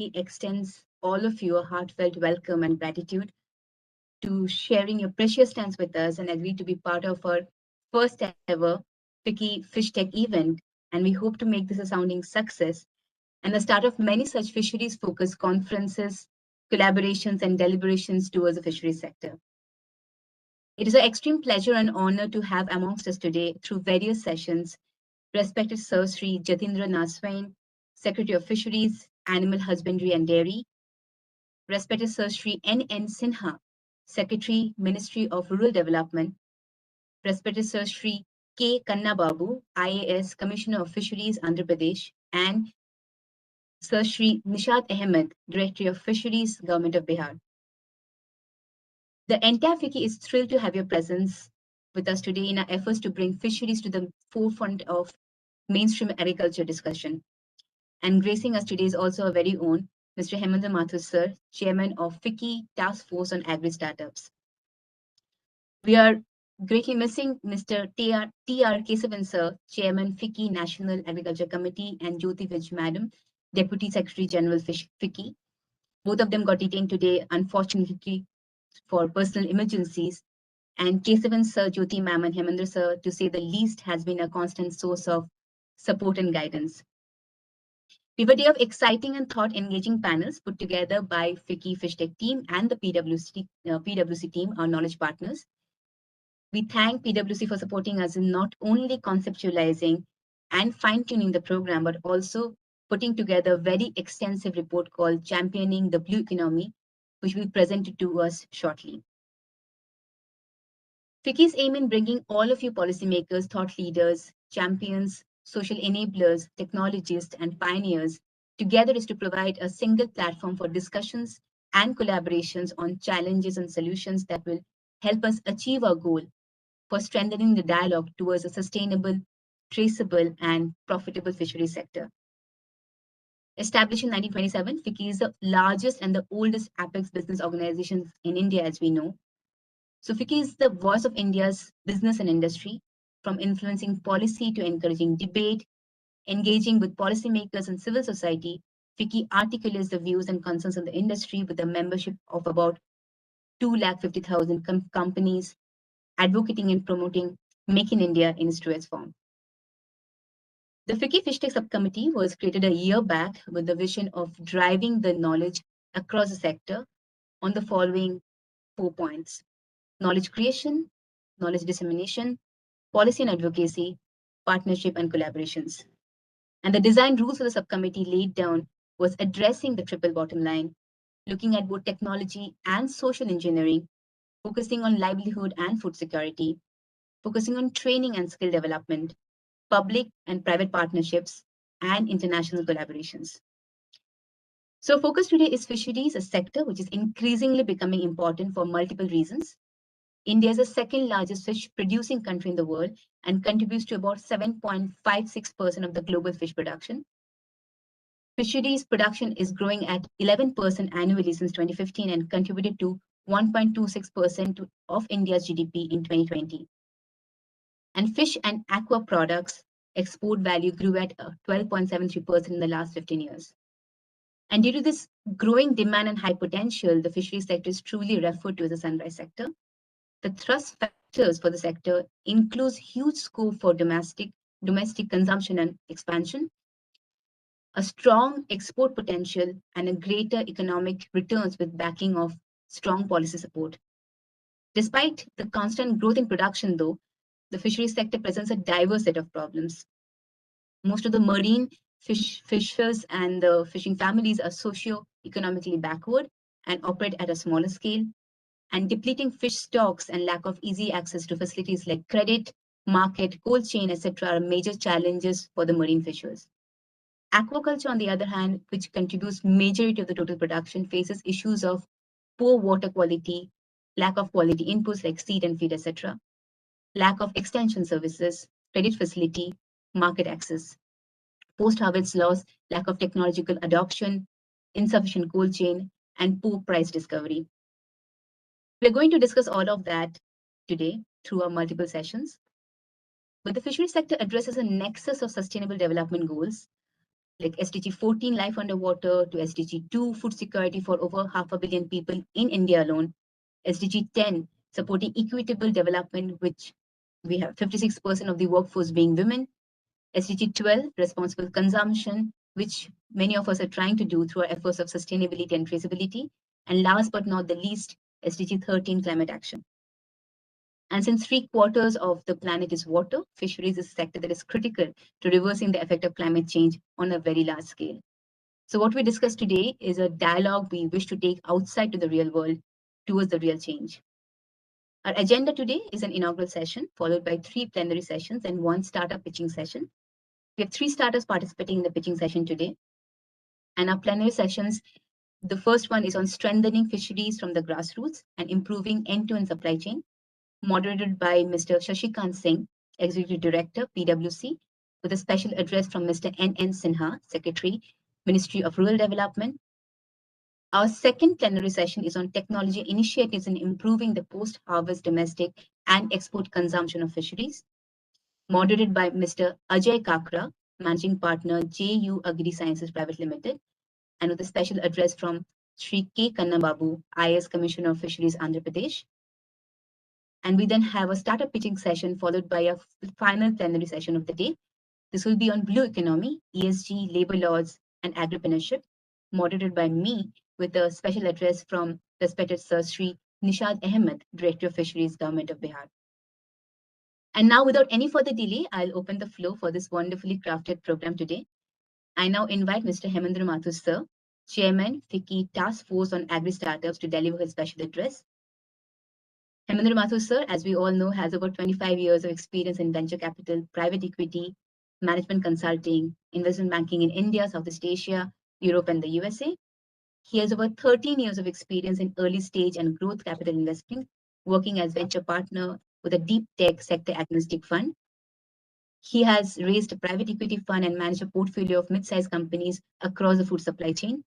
he extends all of you a heartfelt welcome and gratitude to sharing your precious times with us and agree to be part of our first ever FICCI FISHTECH event. And we hope to make this a sounding success and the start of many such fisheries-focused conferences, collaborations, and deliberations towards the fisheries sector. It is an extreme pleasure and honor to have amongst us today through various sessions, respected Sir Sri Jatindra Naswain, Secretary of Fisheries, Animal Husbandry and Dairy, respected Sir Sri N.N. Sinha, Secretary, Ministry of Rural Development, respected Sir Sri K. Kanna Babu, IAS, Commissioner of Fisheries, Andhra Pradesh, and Sir Sri Nishad Ahmed, Director of Fisheries, Government of Bihar. The entire FICCI is thrilled to have your presence with us today in our efforts to bring fisheries to the forefront of mainstream agriculture discussion. And gracing us today is also our very own Mr. Hemendra Mathur Sir, Chairman of FICCI Task Force on Agri Startups. We are greatly missing Mr. T.R. Kesavan Sir, Chairman FICCI National Agriculture Committee, and Jyoti Vij Madam, Deputy Secretary General FICCI. Both of them got detained today, unfortunately, for personal emergencies. And Kesavan Sir, Jyoti Ma'am, and Hemendra Sir, to say the least, has been a constant source of support and guidance. We were a day of exciting and thought-engaging panels put together by FICCI FISHTECH team and the PwC team, our knowledge partners. We thank PwC for supporting us in not only conceptualizing and fine-tuning the program, but also putting together a very extensive report called Championing the Blue Economy, which will be presented to us shortly. FICCI's aim in bringing all of you policymakers, thought leaders, champions, social enablers, technologists, and pioneers together is to provide a single platform for discussions and collaborations on challenges and solutions that will help us achieve our goal for strengthening the dialogue towards a sustainable, traceable, and profitable fisheries sector. Established in 1927, FICCI is the largest and the oldest apex business organization in India, as we know. So FICCI is the voice of India's business and industry, from influencing policy to encouraging debate, engaging with policymakers and civil society. FICCI articulates the views and concerns of the industry with a membership of about 250,000 companies, advocating and promoting Make in India in its truest form. The FICCI FISHTECH subcommittee was created a year back with the vision of driving the knowledge across the sector on the following 4 points: knowledge creation, knowledge dissemination, policy and advocacy, partnership and collaborations. And the design rules for the subcommittee laid down was addressing the triple bottom line, looking at both technology and social engineering, focusing on livelihood and food security, focusing on training and skill development, public and private partnerships, and international collaborations. So focus today is fisheries, a sector which is increasingly becoming important for multiple reasons. India is the second largest fish producing country in the world and contributes to about 7.56% of the global fish production. Fisheries production is growing at 11% annually since 2015 and contributed to 1.26% of India's GDP in 2020. And fish and aqua products export value grew at 12.73% in the last 15 years. And due to this growing demand and high potential, the fisheries sector is truly referred to as a sunrise sector. The thrust factors for the sector includes huge scope for domestic consumption and expansion, a strong export potential, and a greater economic returns with backing of strong policy support. Despite the constant growth in production, though, the fisheries sector presents a diverse set of problems. Most of the marine fishers and the fishing families are socio-economically backward and operate at a smaller scale, and depleting fish stocks and lack of easy access to facilities like credit, market, cold chain, etc. are major challenges for the marine fishers. Aquaculture, on the other hand, which contributes majority of the total production, faces issues of poor water quality, lack of quality inputs like seed and feed, etc., lack of extension services, credit facility, market access, post-harvest loss, lack of technological adoption, insufficient cold chain, and poor price discovery. We're going to discuss all of that today through our multiple sessions. But the fisheries sector addresses a nexus of sustainable development goals, like SDG 14, life underwater, to SDG 2, food security for over 500 million people in India alone, SDG 10, supporting equitable development, which we have 56% of the workforce being women, SDG 12, responsible consumption, which many of us are trying to do through our efforts of sustainability and traceability, and last but not the least, SDG 13, climate action. And since 3/4 of the planet is water, fisheries is a sector that is critical to reversing the effect of climate change on a very large scale. So what we discussed today is a dialogue we wish to take outside to the real world towards the real change. Our agenda today is an inaugural session, followed by 3 plenary sessions and 1 startup pitching session. We have 3 startups participating in the pitching session today. And our plenary sessions, the first one is on strengthening fisheries from the grassroots and improving end-to-end supply chain, moderated by Mr. Shashikant Singh, Executive Director, PwC, with a special address from Mr. N.N. Sinha, Secretary, Ministry of Rural Development. Our second plenary session is on technology initiatives in improving the post-harvest domestic and export consumption of fisheries, moderated by Mr. Ajay Kakra, Managing Partner, JU Agri Sciences Private Limited, and with a special address from Sri K. Kannababu, IS Commissioner of Fisheries, Andhra Pradesh. And we then have a startup pitching session followed by a final plenary session of the day. This will be on blue economy, ESG, labor laws, and entrepreneurship, moderated by me with a special address from respected Sir Sri Nishad Ahmed, Director of Fisheries, Government of Bihar. And now, without any further delay, I'll open the floor for this wonderfully crafted program today. I now invite Mr. Hemendra Mathur, Sir, Chairman, FICCI Task Force on Agri Startups, to deliver his special address. Hemendra Mathur, sir, as we all know, has over 25 years of experience in venture capital, private equity, management consulting, investment banking in India, Southeast Asia, Europe, and the USA. He has over 13 years of experience in early stage and growth capital investing, working as venture partner with a deep tech sector agnostic fund. He has raised a private equity fund and managed a portfolio of mid-sized companies across the food supply chain.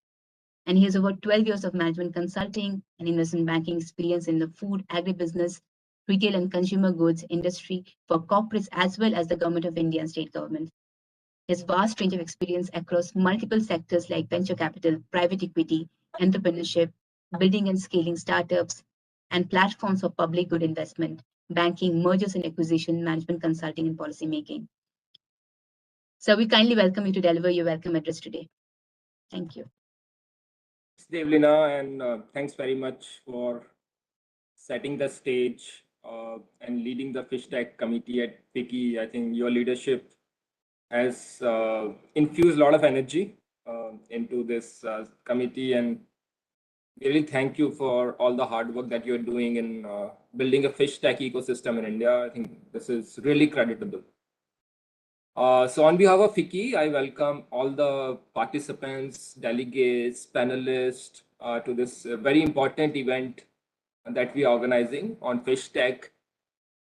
And he has over 12 years of management consulting and investment banking experience in the food, agribusiness, retail and consumer goods industry for corporates as well as the government of India and state government. His vast range of experience across multiple sectors like venture capital, private equity, entrepreneurship, building and scaling startups, and platforms for public good investment, banking, mergers and acquisition, management consulting, and policy making. So we kindly welcome you to deliver your welcome address today. Thank you. Thanks, Devlina, and thanks very much for setting the stage and leading the FISHTECH committee at FICCI. I think your leadership has infused a lot of energy into this committee, and really thank you for all the hard work that you're doing in building a FISHTECH ecosystem in India. I think this is really creditable. So on behalf of FICCI, I welcome all the participants, delegates, panelists to this very important event that we are organizing on FISHTECH.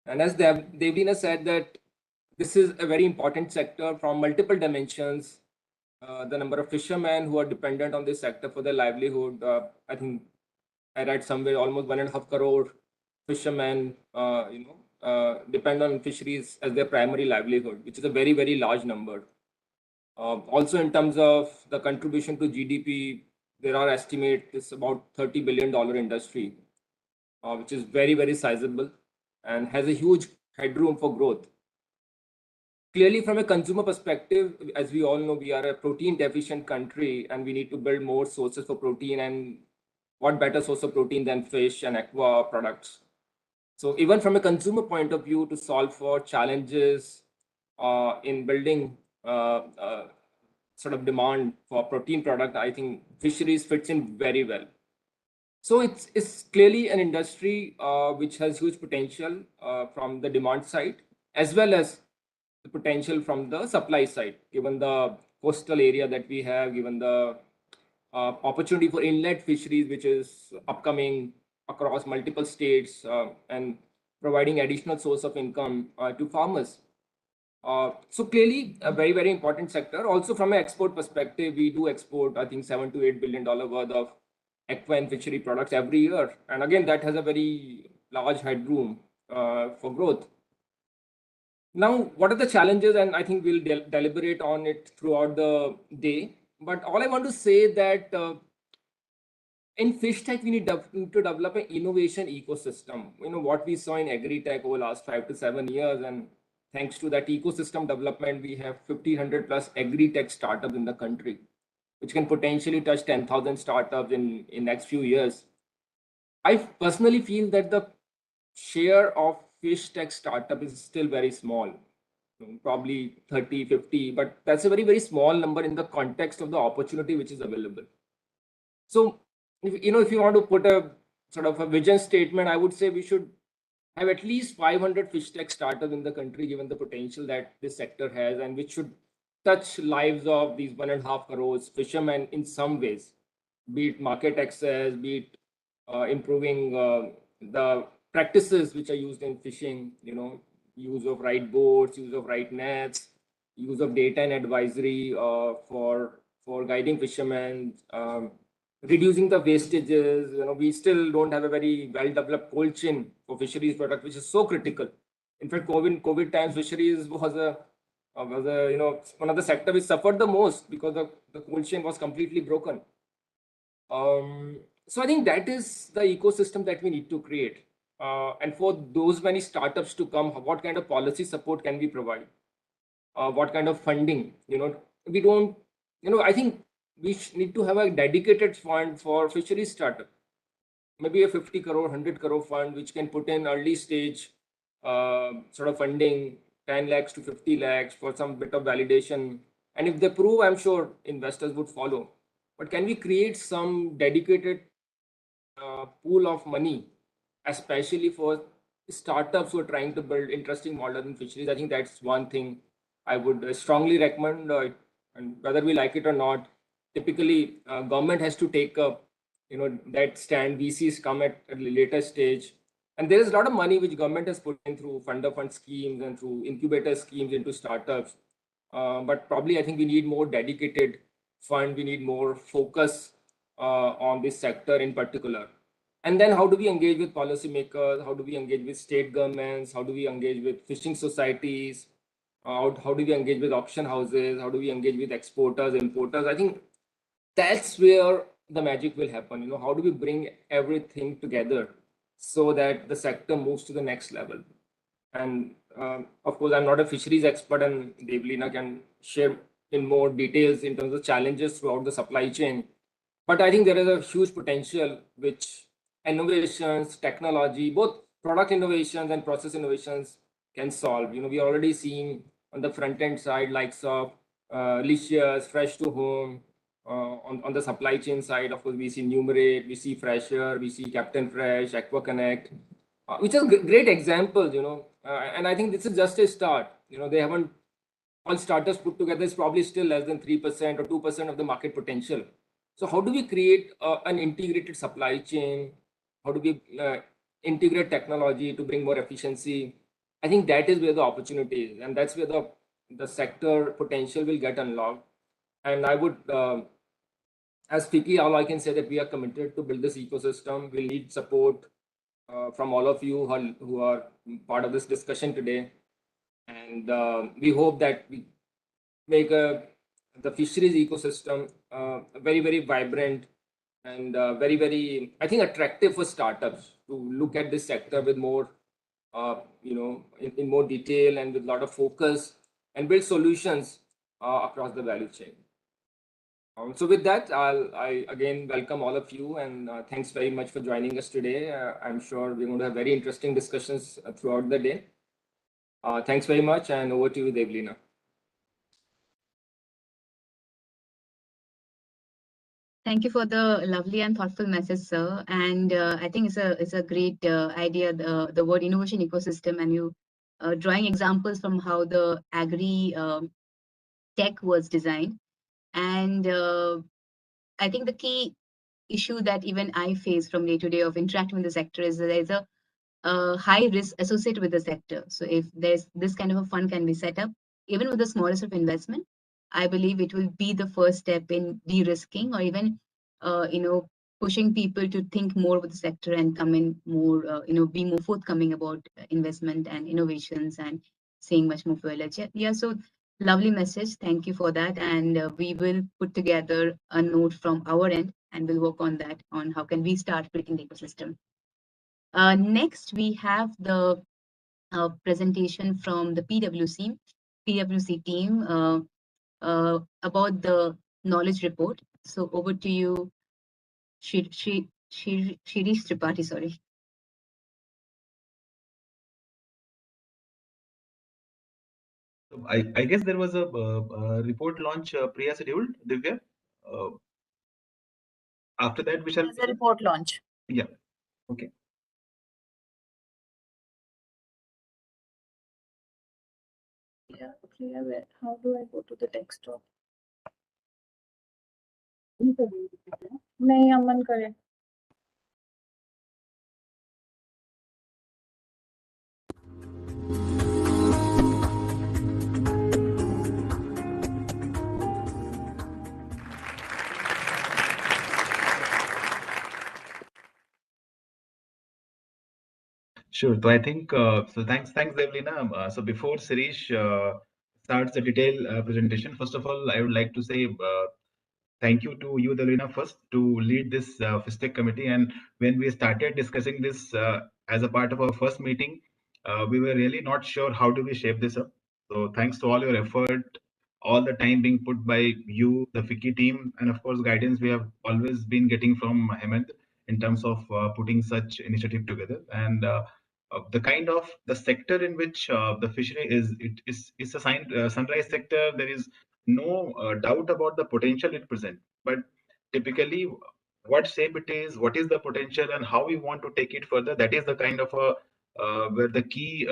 And as Devlina said, that this is a very important sector from multiple dimensions. The number of fishermen who are dependent on this sector for their livelihood, I think I read somewhere almost 1.5 crore fishermen, depend on fisheries as their primary livelihood, which is a very, very large number. Also, in terms of the contribution to GDP, there are estimates it's about $30 billion industry, which is very, very sizable and has a huge headroom for growth. Clearly, from a consumer perspective, as we all know, we are a protein deficient country and we need to build more sources for protein. And what better source of protein than fish and aqua products? So even from a consumer point of view, to solve for challenges in building sort of demand for protein product, I think fisheries fits in very well. So it's clearly an industry which has huge potential from the demand side, as well as the potential from the supply side, given the coastal area that we have, given the opportunity for inlet fisheries, which is upcoming across multiple states and providing additional source of income to farmers. So clearly a very, very important sector. Also from an export perspective, we do export, I think, $7 to $8 billion worth of aqua and fishery products every year. And again, that has a very large headroom for growth. Now, what are the challenges? And I think we'll deliberate on it throughout the day. But all I want to say that in fish tech, we need to develop an innovation ecosystem. You know, what we saw in agri tech over the last 5 to 7 years, and thanks to that ecosystem development, we have 1,500 plus agri tech startups in the country, which can potentially touch 10,000 startups in next few years. I personally feel that the share of fish tech startup is still very small, probably 30, 50, but that's a very, very small number in the context of the opportunity which is available. So, if you want to put a sort of a vision statement, I would say we should have at least 500 fish tech startups in the country, given the potential that this sector has, and which should touch lives of these 1.5 crores fishermen in some ways, be it market access, be it improving the practices which are used in fishing, use of right boats, use of right nets, use of data and advisory for guiding fishermen, reducing the wastages. We still don't have a very well developed cold chain for fisheries product, which is so critical. In fact, COVID times, fisheries was one of the sector which suffered the most because the cold chain was completely broken. So I think that is the ecosystem that we need to create. And for those many startups to come, what kind of policy support can we provide? What kind of funding? We don't. I think we need to have a dedicated fund for fisheries startup. Maybe a 50 crore, 100 crore fund, which can put in early stage sort of funding, 10 lakhs to 50 lakhs for some bit of validation. And if they prove, I'm sure investors would follow. But can we create some dedicated pool of money, especially for startups who are trying to build interesting models in fisheries? I think that's one thing I would strongly recommend. And whether we like it or not, typically government has to take up, that stand. VCs come at a later stage, and there is a lot of money which government has put in through fund of fund schemes and through incubator schemes into startups. But probably I think we need more dedicated fund. We need more focus on this sector in particular. And then how do we engage with policymakers? How do we engage with state governments? How do we engage with fishing societies? How do we engage with auction houses? How do we engage with exporters, importers? I think that's where the magic will happen. How do we bring everything together so that the sector moves to the next level? And of course, I'm not a fisheries expert, and Devlina can share in more details in terms of challenges throughout the supply chain. But I think there is a huge potential which innovations, technology, both product innovations and process innovations can solve. We are already seeing on the front end side, likes of Licious, Fresh to Home. On the supply chain side, of course, we see Numerate, we see Fresher, we see Captain Fresh, Aqua Connect, which are great examples, and I think this is just a start. They haven't, all startups put together is probably still less than 3% or 2% of the market potential. So how do we create an integrated supply chain? How do we integrate technology to bring more efficiency? I think that is where the opportunity is, and that's where the sector potential will get unlocked. And I would, as FICCI, all I can say that we are committed to build this ecosystem. We'll need support from all of you who are part of this discussion today. And we hope that we make the fisheries ecosystem very, very vibrant and very, very, I think, attractive for startups to look at this sector with more, in more detail and with a lot of focus and build solutions across the value chain. So with that, I again welcome all of you, and thanks very much for joining us today. I'm sure we're going to have very interesting discussions throughout the day. Thanks very much, and over to you, Devlina. Thank you for the lovely and thoughtful message, sir. And I think it's a great idea, the word innovation ecosystem, and you drawing examples from how the agri tech was designed. And I think the key issue that even I face from day to day of interacting with the sector is that there's a high risk associated with the sector. So if there's this kind of a fund can be set up, even with the smallest of investment, I believe it will be the first step in de-risking or even, pushing people to think more with the sector and come in more, be more forthcoming about investment and innovations and seeing much more foliage. Yeah, so lovely message. Thank you for that. And we will put together a note from our end and we'll work on that, on how can we start building the ecosystem. Next, we have the presentation from the PwC team about the knowledge report. So over to you, Shirish Tripathi, sorry. I guess there was a report launch pre-scheduled, Divya. Uh, After that, we shall. There's a report launch. Yeah. Okay. Yeah, Priya, how do I go to the desktop? नहीं अमन करे. Sure. So I think so. Thanks, Devlina. So before Sirish starts the detailed presentation, first of all, I would like to say thank you to you, Devlina, first to lead this FISTECH committee. And when we started discussing this as a part of our first meeting, we were really not sure how do we shape this up. So thanks to all your effort, all the time being put by you, the FICCI team, and of course guidance we have always been getting from Hemant in terms of putting such initiative together. And the kind of the sector in which the fishery is, it's a sunrise sector. There is no doubt about the potential it presents, but typically what shape it is, what is the potential, and how we want to take it further, that is the kind of a where the key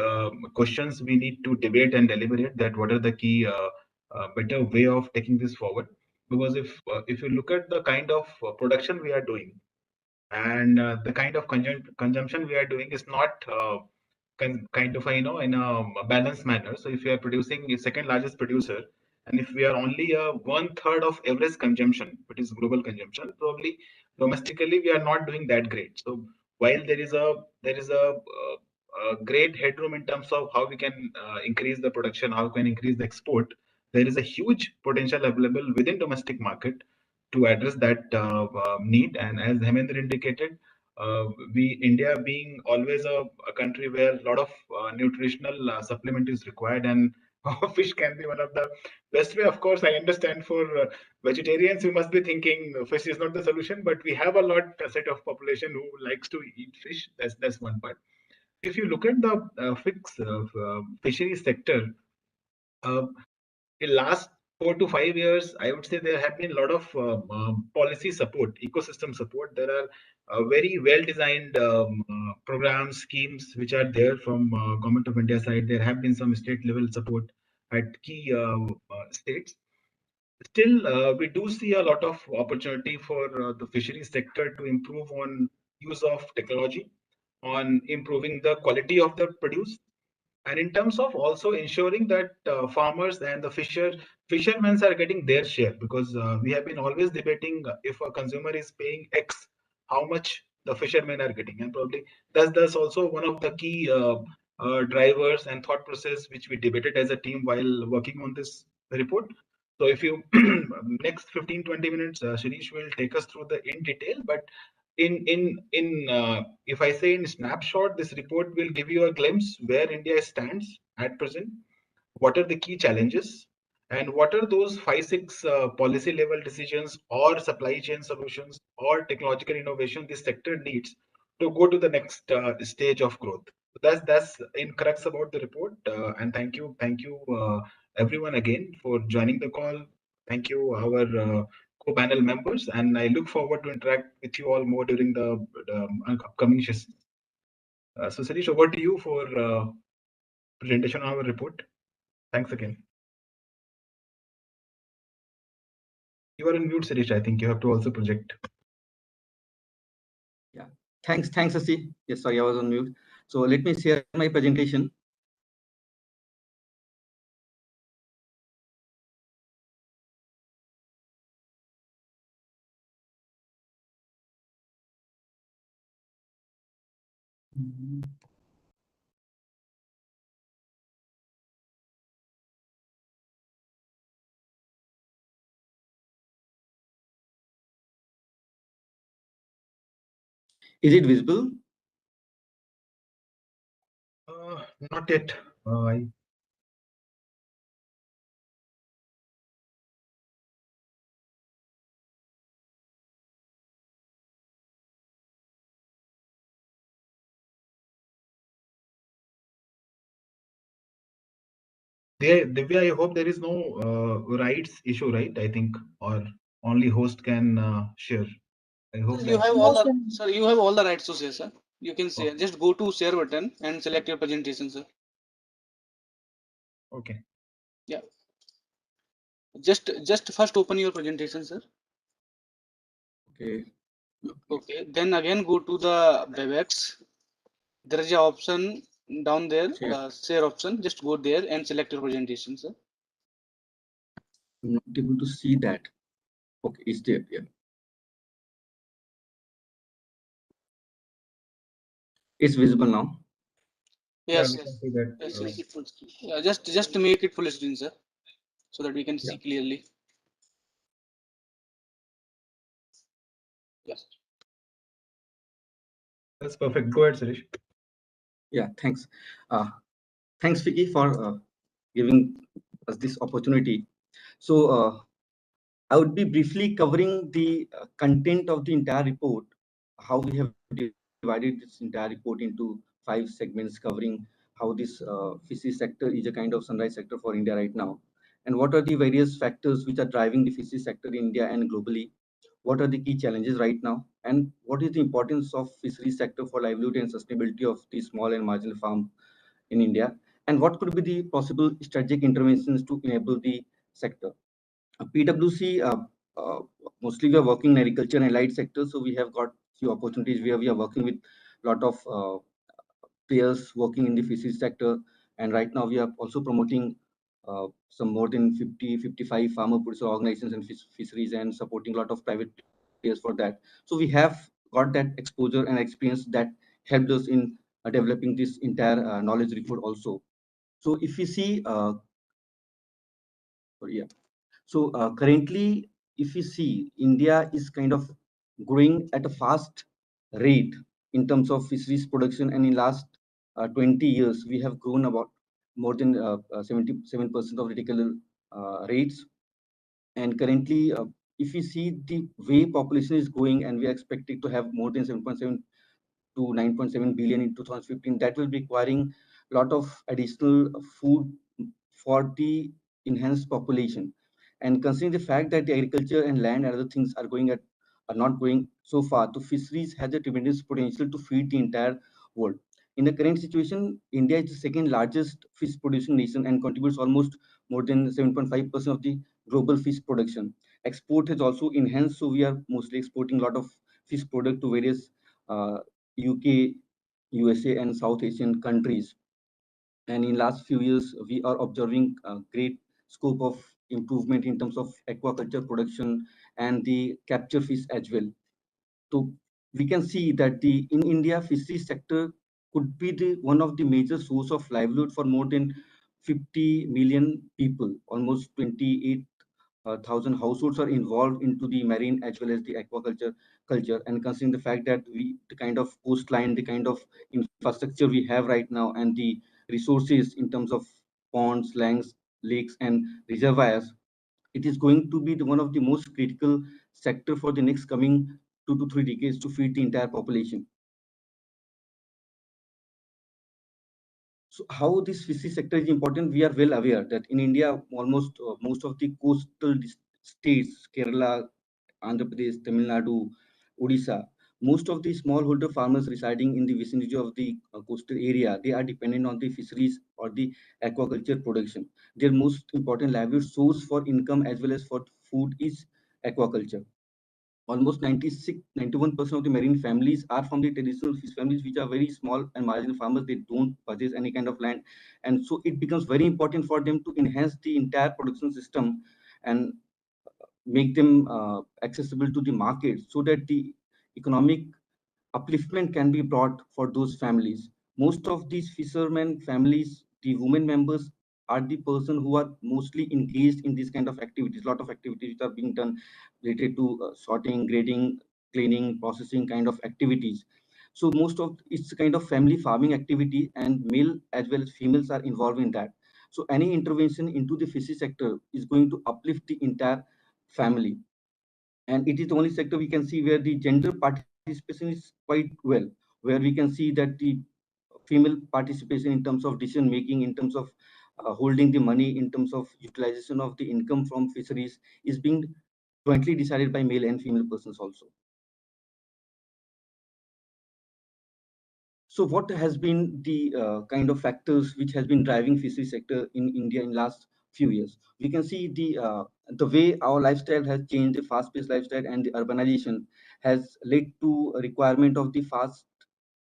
questions we need to debate and deliberate, that what are the key better way of taking this forward. Because if you look at the kind of production we are doing, and the kind of consumption we are doing is not kind of in a balanced manner. So if we are producing the second largest producer, and if we are only one third of average consumption, which is global consumption, probably domestically we are not doing that great. So while there is a great headroom in terms of how we can increase the production, how we can increase the export, there is a huge potential available within domestic market to address that need. And as Hemendra indicated, we India being always a country where a lot of nutritional supplement is required, and fish can be one of the best way. Of course, I understand for vegetarians, you must be thinking fish is not the solution, but we have a set of population who likes to eat fish. That's one part. If you look at the fishery sector, uh, in last 4 to 5 years, I would say there have been a lot of policy support, ecosystem support. There are very well designed programs, schemes which are there from government of India side. There have been some state level support at key states. Still, we do see a lot of opportunity for the fisheries sector to improve on use of technology, on improving the quality of the produce, and in terms of also ensuring that farmers and the fishermen are getting their share. Because we have been always debating if a consumer is paying X, how much the fishermen are getting, and probably that's also one of the key drivers and thought process which we debated as a team while working on this report. So if you next 15-20 minutes, Shirish will take us through the in detail, but in if I say in snapshot, this report will give you a glimpse where India stands at present, what are the key challenges, and what are those 5 6 policy level decisions or supply chain solutions or technological innovation this sector needs to go to the next stage of growth. That's in crux about the report. And thank you everyone again for joining the call. Thank you our co-panel members, and I look forward to interact with you all more during the upcoming sessions. So Satish, over to you for presentation on our report. Thanks again. You are on mute, Satish. I think you have to also project. Yeah, thanks, Sasi. Yes, sorry, I was on mute. So let me share my presentation. Is it visible? Not yet. Divya, I hope there is no rights issue, right? I think, or only host can share. I hope You that. have all the sir. You have all the rights to say, sir. You can say. Just go to share button and select your presentation, sir. Okay. Yeah. Just first open your presentation, sir. Okay. Okay. Then again go to the WebEx. There is an option down there, share option. Just go there and select your presentation, sir. I'm not able to see that. Okay, it's there. Yeah. It's visible now. Yes, We yes. can see that. Yes, yes. Yeah, just make it full screen, sir, so that we can see clearly. Yes. That's perfect. Go ahead, Suresh. Yeah, thanks. Thanks, Vicky, for giving us this opportunity. So I would be briefly covering the content of the entire report, how we have divided this entire report into 5 segments, covering how this fishery sector is a kind of sunrise sector for India right now, and what are the various factors which are driving the fishery sector in India and globally, what are the key challenges right now, and what is the importance of fishery sector for livelihood and sustainability of the small and marginal farm in India, and what could be the possible strategic interventions to enable the sector. PwC, mostly we are working in agriculture and allied sector, so we have got few opportunities where we are working with a lot of players working in the fisheries sector, and right now we are also promoting some more than 55 farmer producer organizations and fisheries and supporting a lot of private players for that. So we have got that exposure and experience that helped us in developing this entire knowledge report also. So if we see, yeah. So currently, if you see, India is kind of growing at a fast rate in terms of fisheries production, and in last 20 years, we have grown about more than 77% of critical rates. And currently, if you see the way population is growing, and we are expected to have more than 7.7 to 9.7 billion in 2015, that will be requiring a lot of additional food for the enhanced population. And considering the fact that the agriculture and land and other things are not going so far, the fisheries has a tremendous potential to feed the entire world. In the current situation, India is the second largest fish producing nation and contributes almost more than 7.5% of the global fish production. Export has also enhanced, so we are mostly exporting a lot of fish product to various UK, USA, and South Asian countries. And in last few years, we are observing a great scope of improvement in terms of aquaculture production and the capture fish as well. So we can see that the in India fishery sector could be the one of the major source of livelihood for more than 50 million people. Almost 28,000 households are involved into the marine as well as the aquaculture culture. And considering the fact that the kind of coastline, the kind of infrastructure we have right now, and the resources in terms of ponds, lakes, and reservoirs, it is going to be one of the most critical sector for the next coming 2 to 3 decades to feed the entire population. So how this fishery sector is important, we are well aware that in India, almost most of the coastal states, Kerala, Andhra Pradesh, Tamil Nadu, Odisha, most of the smallholder farmers residing in the vicinity of the coastal area, they are dependent on the fisheries or the aquaculture production. Their most important livelihood source for income as well as for food is aquaculture. Almost 91% of the marine families are from the traditional fish families, which are very small and marginal farmers. They don't purchase any kind of land. And so it becomes very important for them to enhance the entire production system and make them accessible to the market so that the economic upliftment can be brought for those families. Most of these fishermen families, the women members are the person who are mostly engaged in this kind of activities. A lot of activities which are being done related to sorting, grading, cleaning, processing kind of activities. So most of it's kind of family farming activity, and male as well as females are involved in that. So any intervention into the fishery sector is going to uplift the entire family. And it is the only sector we can see where the gender participation is quite well, where we can see that the female participation in terms of decision making, in terms of holding the money, in terms of utilization of the income from fisheries is being jointly decided by male and female persons also. So what has been the kind of factors which has been driving fishery sector in India in last few years? We can see the way our lifestyle has changed, the fast-paced lifestyle and the urbanization has led to a requirement of the fast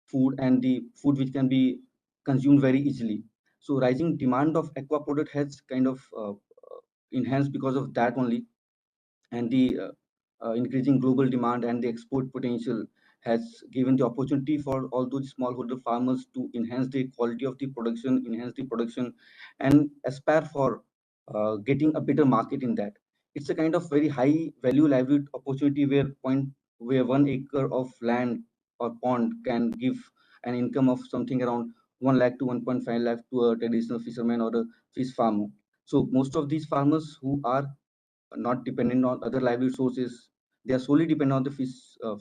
food and the food which can be consumed very easily. So rising demand of aqua product has kind of enhanced because of that only, and the increasing global demand and the export potential has given the opportunity for all those smallholder farmers to enhance the quality of the production, enhance the production, and aspire for getting a better market in that. It's a kind of very high value livelihood opportunity where 1 acre of land or pond can give an income of something around 1 lakh to 1.5 lakh to a traditional fisherman or a fish farmer. So most of these farmers who are not dependent on other livelihood sources. They are solely dependent on the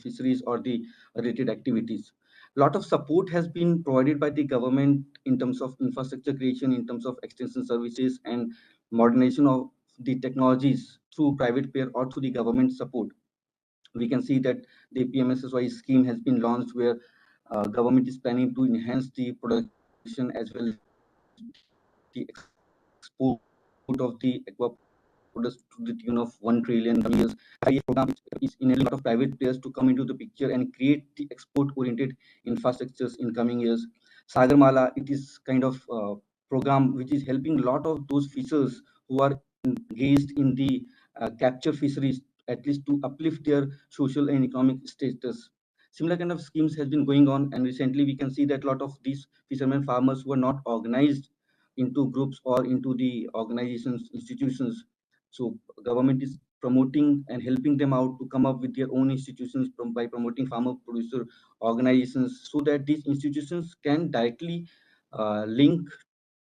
fisheries or the related activities. A lot of support has been provided by the government in terms of infrastructure creation, in terms of extension services and modernization of the technologies through private payer or through the government support. We can see that the PMSSY scheme has been launched where government is planning to enhance the production as well as the export of the aqua products to the tune of 1 trillion in coming years. Program which is enabling a lot of private players to come into the picture and create the export oriented infrastructures in coming years. Sagarmala, it is kind of program which is helping a lot of those fishers who are engaged in the capture fisheries, at least to uplift their social and economic status. Similar kind of schemes has been going on, and recently we can see that a lot of these fishermen farmers who are not organized into groups or into the organizations, institutions. So government is promoting and helping them out to come up with their own institutions by promoting farmer producer organizations, so that these institutions can directly link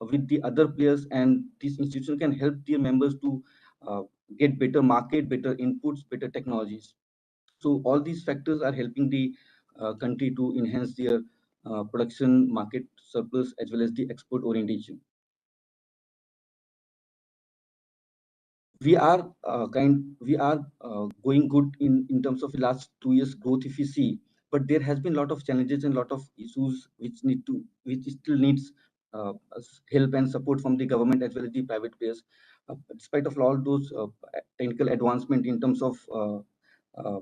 with the other players, and these institutions can help their members to uh, get better market, better inputs, better technologies. So all these factors are helping the country to enhance their production, market surplus, as well as the export orientation. We are going good in terms of the last 2 years growth if you see, but there has been a lot of challenges and a lot of issues which still needs help and support from the government as well as the private players. Despite of all those technical advancement in terms of uh,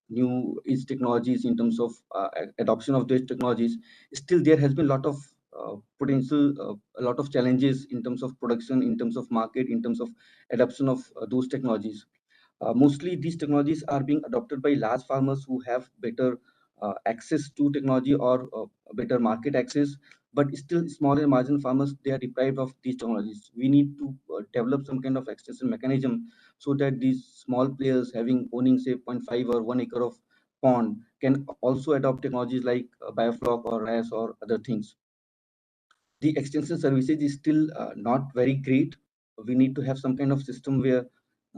new age technologies, in terms of adoption of those technologies, still there has been a lot of potential, a lot of challenges in terms of production, in terms of market, in terms of adoption of those technologies. Mostly these technologies are being adopted by large farmers who have better access to technology or better market access, but still small and marginal farmers, they are deprived of these technologies. We need to develop some kind of extension mechanism so that these small players having owning say 0.5 or 1 acre of pond can also adopt technologies like biofloc or RAS or other things. The extension services is still not very great. We need to have some kind of system where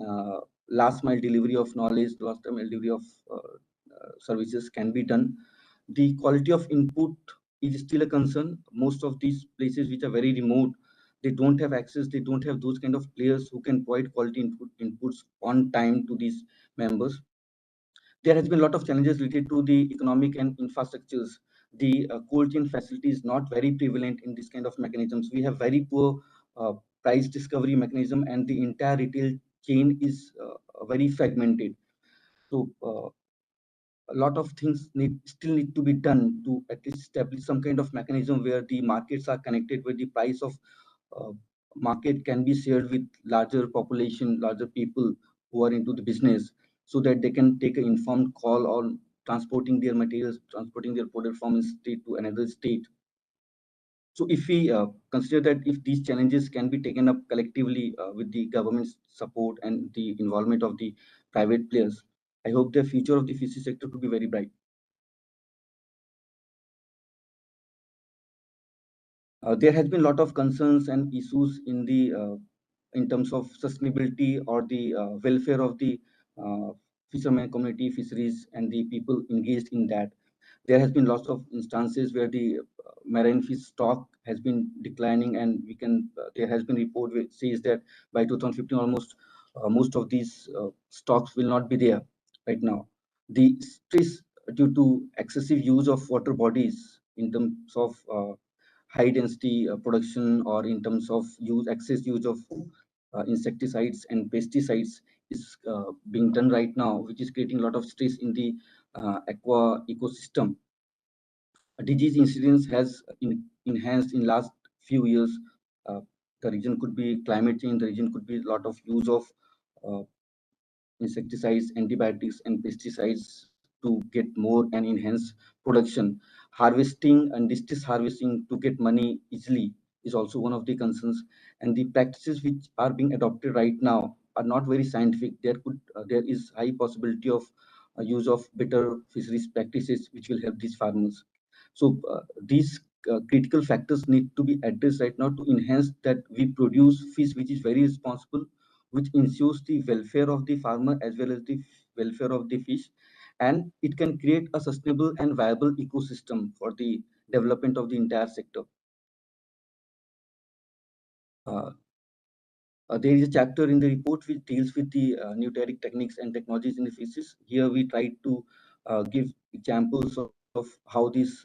uh, last mile delivery of knowledge, last mile delivery of services can be done. The quality of input is still a concern. Most of these places which are very remote, they don't have access, they don't have those kind of players who can provide quality inputs on time to these members. There has been a lot of challenges related to the economic and infrastructures. The cold chain facility is not very prevalent in this kind of mechanisms. We have very poor price discovery mechanism, and the entire retail chain is very fragmented. So a lot of things still need to be done to at least establish some kind of mechanism where the markets are connected, where the price of uh, market can be shared with larger population, larger people who are into the business, so that they can take an informed call on transporting their materials, transporting their product from a state to another state. So if we consider that if these challenges can be taken up collectively with the government's support and the involvement of the private players, I hope the future of the fishery sector could be very bright. There has been a lot of concerns and issues in terms of sustainability or the welfare of the uh, fishermen community, fisheries, and the people engaged in that. There has been lots of instances where the marine fish stock has been declining, and there has been report which says that by 2015 almost most of these stocks will not be there right now. The stress due to excessive use of water bodies in terms of high density production, or in terms of excess use of insecticides and pesticides is being done right now, which is creating a lot of stress in the aqua ecosystem. Disease incidence has enhanced in last few years. Uh, the reason could be climate change. The reason could be a lot of use of uh, insecticides, antibiotics, and pesticides to get more and enhance production. Harvesting and distress harvesting to get money easily is also one of the concerns. And the practices which are being adopted right now are not very scientific. There is high possibility of use of better fisheries practices which will help these farmers. So these critical factors need to be addressed right now to enhance that we produce fish which is very responsible, which ensures the welfare of the farmer as well as the welfare of the fish, and it can create a sustainable and viable ecosystem for the development of the entire sector. Uh, there is a chapter in the report which deals with the nutritic techniques and technologies in the fishes. Here we try to give examples of how these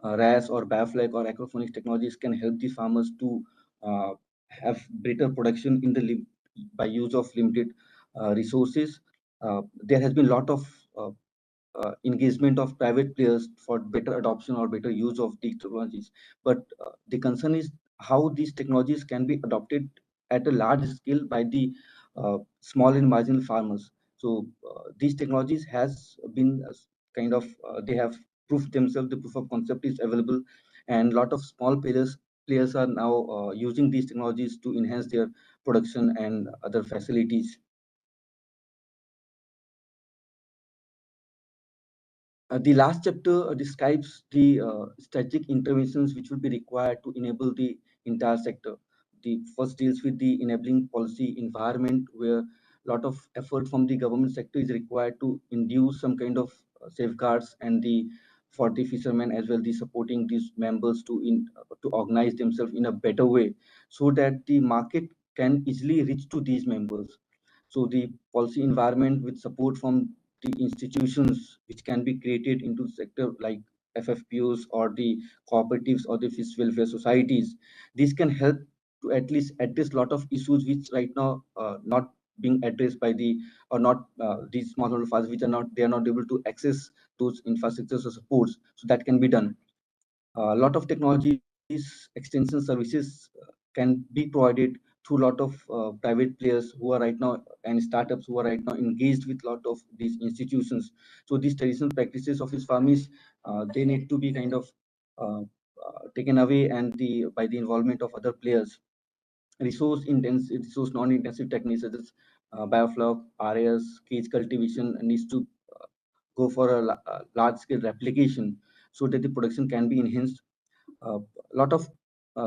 RAS or bioflag or aquaponics technologies can help the farmers to uh, have better production by use of limited resources. There has been a lot of engagement of private players for better adoption or better use of these technologies. But the concern is how these technologies can be adopted at a large scale by the small and marginal farmers. So these technologies has been they have proved themselves. The proof of concept is available, and a lot of small players are now using these technologies to enhance their production and other facilities. The last chapter describes the strategic interventions which would be required to enable the entire sector. The first deals with the enabling policy environment, where a lot of effort from the government sector is required to induce some kind of safeguards and for the fishermen as well, the supporting these members to organize themselves in a better way, so that the market can easily reach to these members. So the policy environment with support from the institutions which can be created into the sector, like FFPOs or the cooperatives or the fish welfare societies. These can help to at least address a lot of issues which right now not being addressed by not these smallholder farmers, which are not able to access those infrastructures or supports. So that can be done. A lot of technologies, extension services can be provided through a lot of private players who are right now, and startups who are right now engaged with a lot of these institutions. So these traditional practices of these farmers, they need to be kind of taken away, and by the involvement of other players. Resource non-intensive techniques such as biofloc, RAS, cage cultivation needs to go for a large-scale replication so that the production can be enhanced. A lot of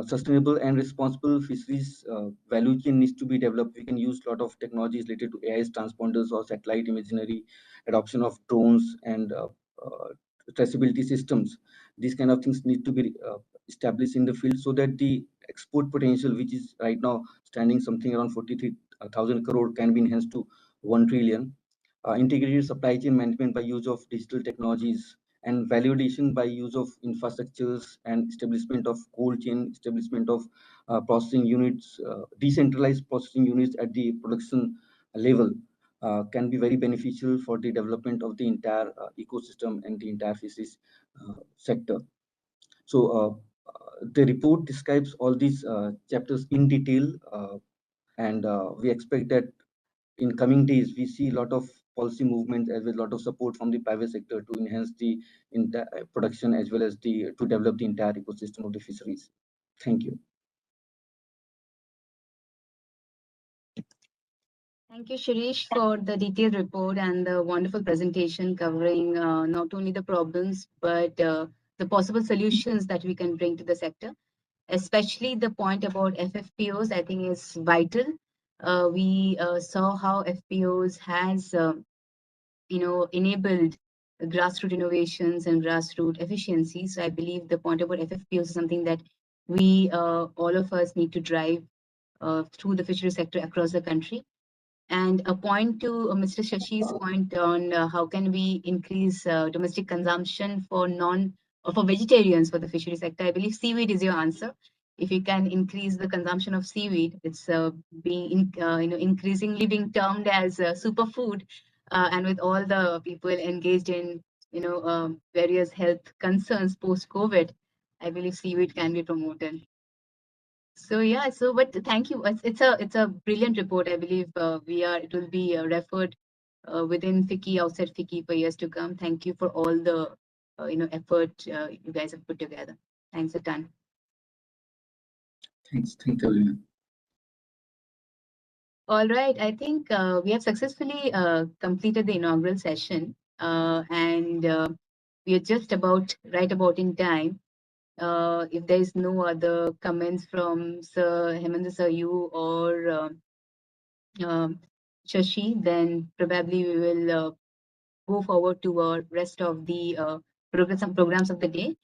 sustainable and responsible fisheries value chain needs to be developed. We can use a lot of technologies related to AIS transponders or satellite imagery, adoption of drones, and traceability systems. These kind of things need to be established in the field so that the export potential, which is right now standing something around 43,000 crore, can be enhanced to 1 trillion. Integrated supply chain management by use of digital technologies, and validation by use of infrastructures, and establishment of cold chain, establishment of processing units, decentralized processing units at the production level, can be very beneficial for the development of the entire ecosystem and the entire fisheries sector. So the report describes all these chapters in detail, and we expect that in coming days, we see a lot of policy movement as well as a lot of support from the private sector to enhance the production as well as to develop the entire ecosystem of the fisheries. Thank you. Thank you, Shirish, for the detailed report and the wonderful presentation covering not only the problems, but the possible solutions that we can bring to the sector. especially the point about FFPOs, I think is vital. We saw how FPOs has, enabled grassroots innovations and grassroots efficiency. So I believe the point about FFPOs is something that we, all of us need to drive through the fishery sector across the country. And a point to Mr. Shashi's point on how can we increase domestic consumption for for vegetarians for the fishery sector. I believe seaweed is your answer. If you can increase the consumption of seaweed, it's increasingly being termed as superfood, and with all the people engaged in various health concerns post COVID, I believe seaweed can be promoted. So yeah, but thank you. It's a brilliant report. I believe it will be referred within FICCI, outside FICCI for years to come. Thank you for all the effort you guys have put together. Thanks a ton. Thanks, Evelina. All right, I think we have successfully completed the inaugural session, and we are just right about in time. If there is no other comments from Sir Hemendra Sir, you or Shashi, then probably we will go forward to our rest of the programs of the day.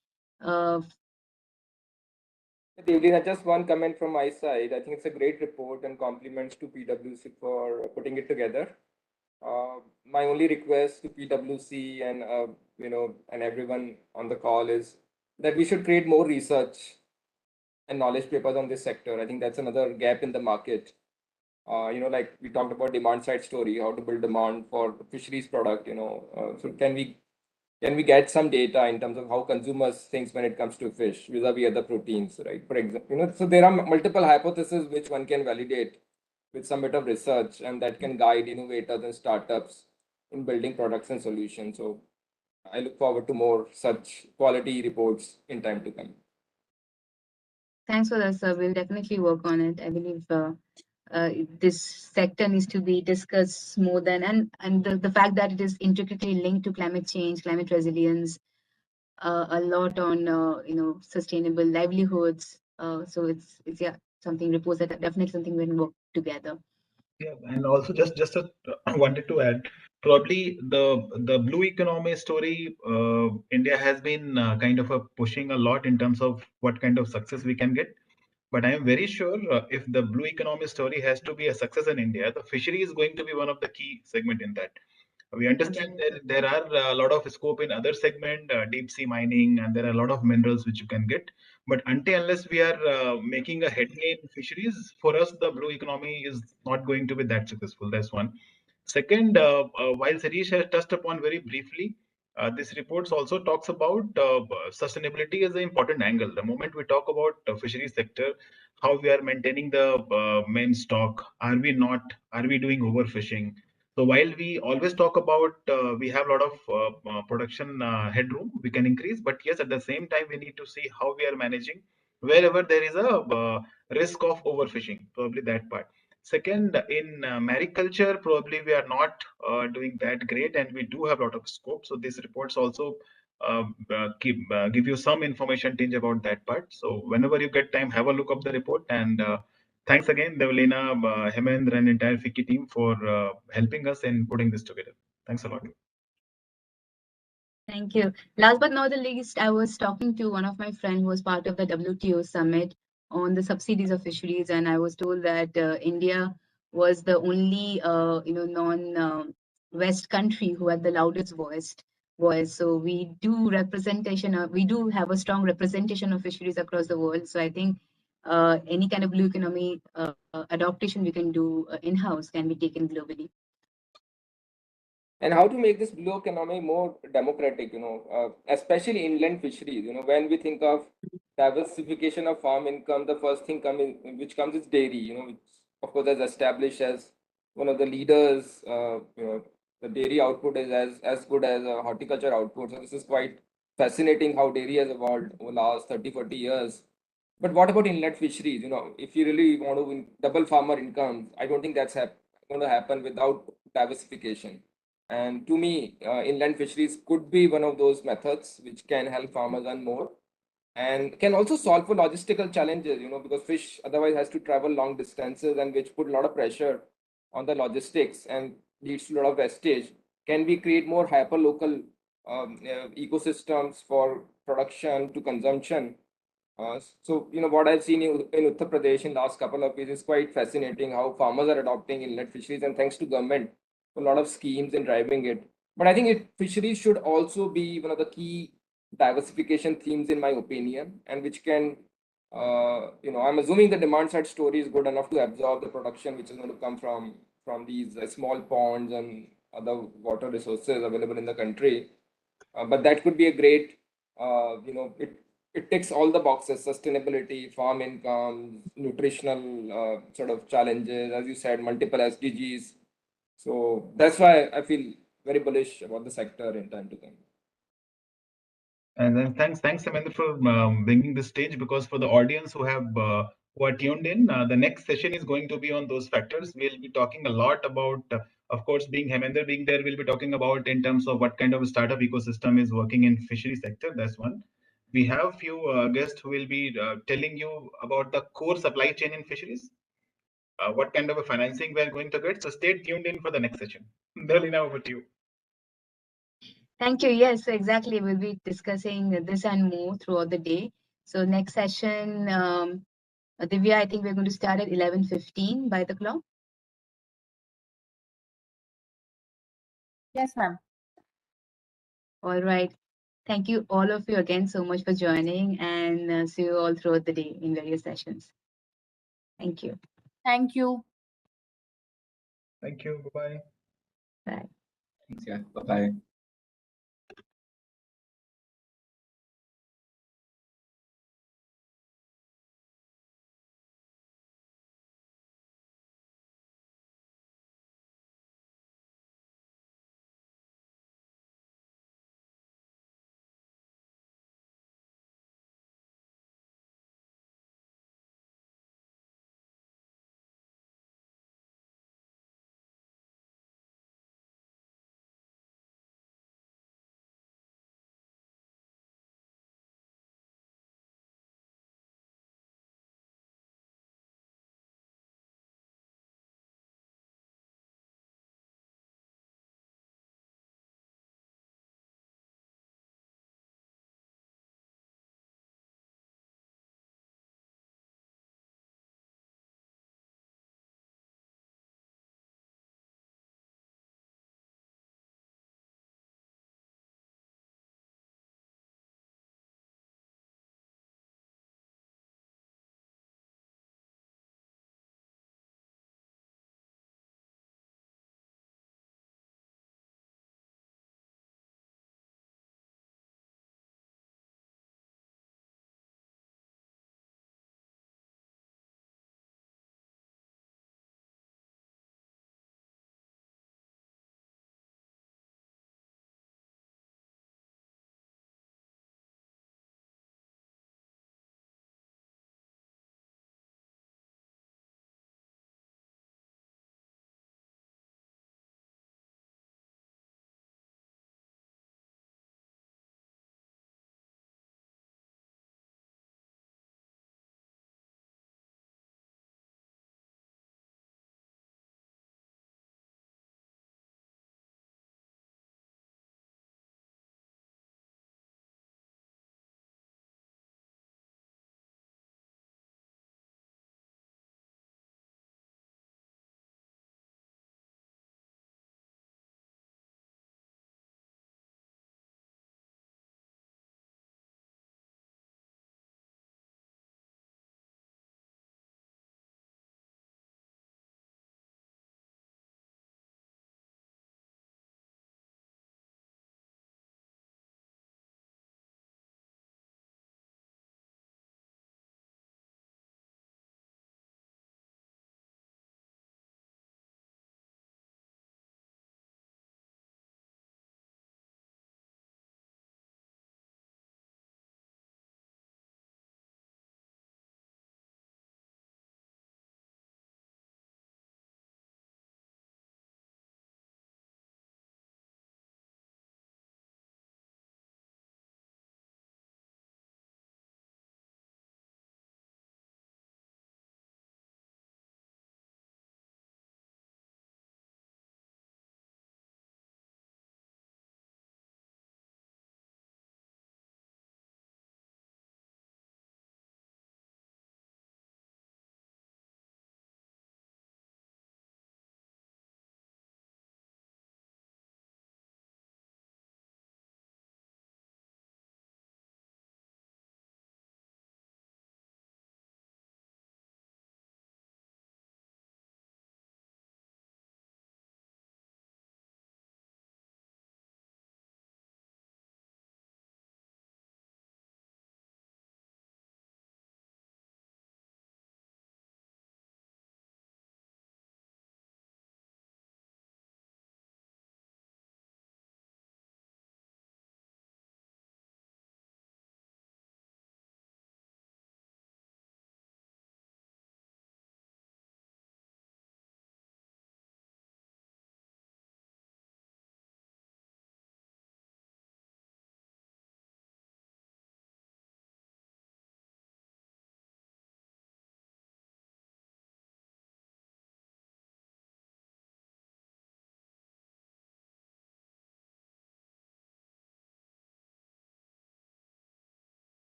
Devlina, just one comment from my side. I think it's a great report and compliments to PwC for putting it together. My only request to PwC and and everyone on the call is that we should create more research and knowledge papers on this sector. I think that's another gap in the market. Like we talked about demand side story, how to build demand for fisheries product. So can we get some data in terms of how consumers think when it comes to fish vis-a-vis other proteins, right? For example, so there are multiple hypotheses which one can validate with some bit of research, and that can guide innovators and startups in building products and solutions. So I look forward to more such quality reports in time to come. Thanks for that, sir. We'll definitely work on it. I believe this sector needs to be discussed more than, and the fact that it is intricately linked to climate change, climate resilience, a lot on sustainable livelihoods. So it's something reports that definitely something we can work together. Yeah, and also just wanted to add, probably the blue economy story, India has been kind of pushing a lot in terms of what kind of success we can get. But I am very sure if the blue economy story has to be a success in India, the fishery is going to be one of the key segment in that. We understand that there are a lot of scope in other segment, deep sea mining, and there are a lot of minerals which you can get. But unless we are making a headway in fisheries, for us the blue economy is not going to be that successful. That's one. Second, while Sarish has touched upon very briefly, this report also talks about sustainability as an important angle. The moment we talk about fisheries sector, how we are maintaining the main stock, are we not? Are we doing overfishing? So while we always talk about we have a lot of production headroom we can increase, but yes, at the same time we need to see how we are managing wherever there is a risk of overfishing. Probably that part. Second, in mariculture, probably we are not doing that great, and we do have a lot of scope. So these reports also give you some information tinge about that part. So whenever you get time, have a look up the report. And thanks again, Devlina, Hemendra, and entire FICCI team for helping us in putting this together. Thanks a lot. Thank you. Last but not the least, I was talking to one of my friends who was part of the WTO summit on the subsidies of fisheries, and I was told that India was the only non-West country who had the loudest voice. So we do we do have a strong representation of fisheries across the world. So I think any kind of blue economy adaptation we can do in-house can be taken globally. And how to make this blue economy more democratic, especially inland fisheries. When we think of diversification of farm income, the first thing which comes is dairy, which of course is established as one of the leaders. The dairy output is as good as a horticulture output. So this is quite fascinating how dairy has evolved over the last 30, 40 years. But what about inland fisheries? If you really want to double farmer income, I don't think that's going to happen without diversification. And to me, inland fisheries could be one of those methods which can help farmers earn more and can also solve for logistical challenges, because fish otherwise has to travel long distances and which put a lot of pressure on the logistics and leads to a lot of wastage. Can we create more hyper local ecosystems for production to consumption? So, what I've seen in Uttar Pradesh in last couple of years is quite fascinating how farmers are adopting inlet fisheries, and thanks to government, a lot of schemes in driving it. But I think fisheries should also be one of the key diversification themes, in my opinion, and which can, I'm assuming the demand side story is good enough to absorb the production which is going to come from these small ponds and other water resources available in the country. But that could be a great, it ticks all the boxes: sustainability, farm income, nutritional sort of challenges, as you said, multiple SDGs. So that's why I feel very bullish about the sector in time to come. And then thanks, Samantha, for bringing this stage, because for the audience who are tuned in, the next session is going to be on those factors. We'll be talking a lot about, of course, being Hemendra being there, we'll be talking about in terms of what kind of a startup ecosystem is working in fishery sector. That's one. We have few guests who will be telling you about the core supply chain in fisheries, what kind of a financing we're going to get. So stay tuned in for the next session. Delina, over to you. Thank you. Yes, so exactly. We'll be discussing this and more throughout the day. So next session, Divya, I think we're going to start at 11:15 by the clock. Yes, ma'am. All right. Thank you all of you again so much for joining, and see you all throughout the day in various sessions. Thank you. Thank you. Thank you. Bye-bye. Bye. Thanks, yeah. Bye-bye.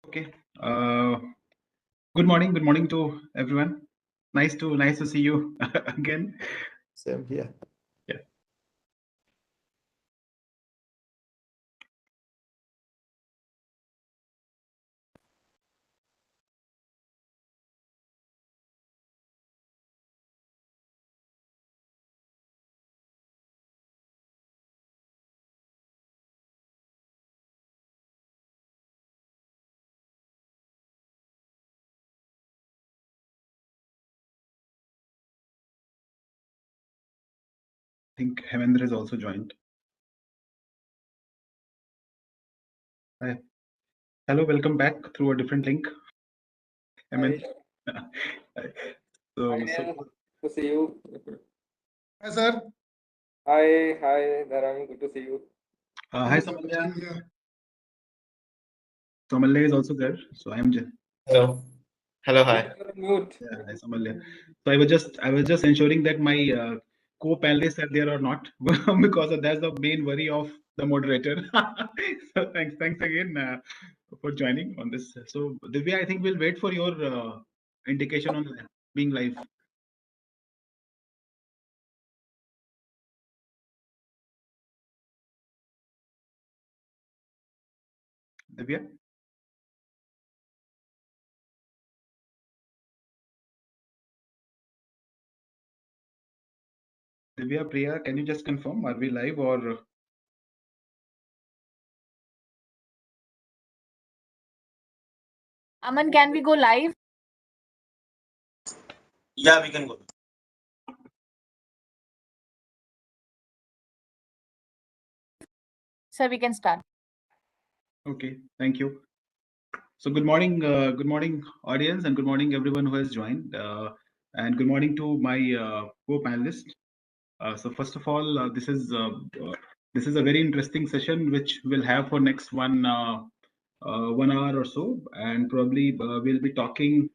Okay. Good morning. Good morning to everyone. Nice to see you again. Same here. Yeah. I think Hemendra has also joined. Hi. Hello, welcome back through a different link. Hemendra. Hi, Neil. Good to see you. Hi, sir. Hi, Dharam. Good to see you. Hi, Samalya. Samalya is also there. So I am. Hello. Hello. Hi. You're on mute. Yeah, hi, Samalya. So I was just ensuring that my co-panelists are there or not, because that's the main worry of the moderator. So thanks again for joining on this. So Divya, I think we'll wait for your indication on being live. Divya. Divya, Priya, can you just confirm? Are we live or? Aman, can we go live? Yeah, we can go. Sir, we can start. Okay, thank you. So good morning, audience, and good morning everyone who has joined, and good morning to my co-panelists. So first of all, this is a very interesting session which we'll have for next 1 hour or so, and probably we'll be talking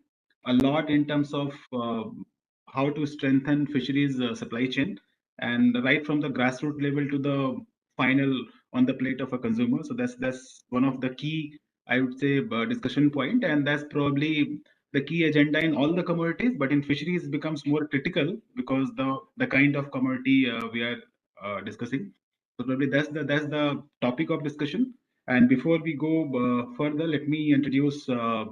a lot in terms of how to strengthen fisheries supply chain, and right from the grassroots level to the final on the plate of a consumer. So that's one of the key, I would say, discussion point, and that's probably the key agenda in all the commodities, but in fisheries becomes more critical because the kind of commodity we are discussing. So probably that's the topic of discussion. And before we go further, let me introduce uh,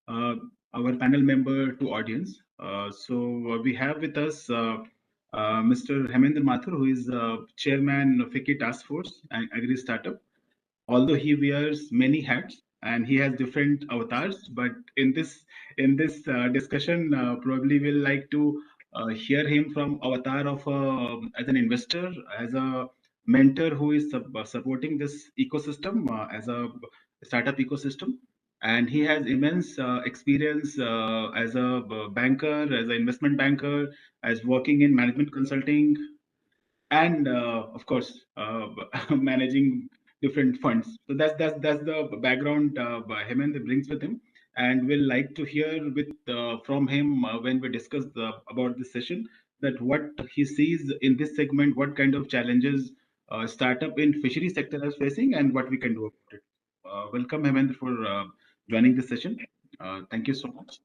our panel member to audience. So we have with us Mr. Hemendra Mathur, who is chairman of FICCI Task Force and Agri Startup. Although he wears many hats and he has different avatars, but in this discussion, probably we'll like to hear him from avatar of as an investor, as a mentor who is supporting this ecosystem as a startup ecosystem, and he has immense experience as a banker, as an investment banker, as working in management consulting, and of course managing different funds. So that's the background Hemendra brings with him, and we'll like to hear with from him when we discuss about this session, that what he sees in this segment, what kind of challenges startup in fishery sector is facing, and what we can do about it. Welcome, Hemendra, for joining this session. Thank you so much.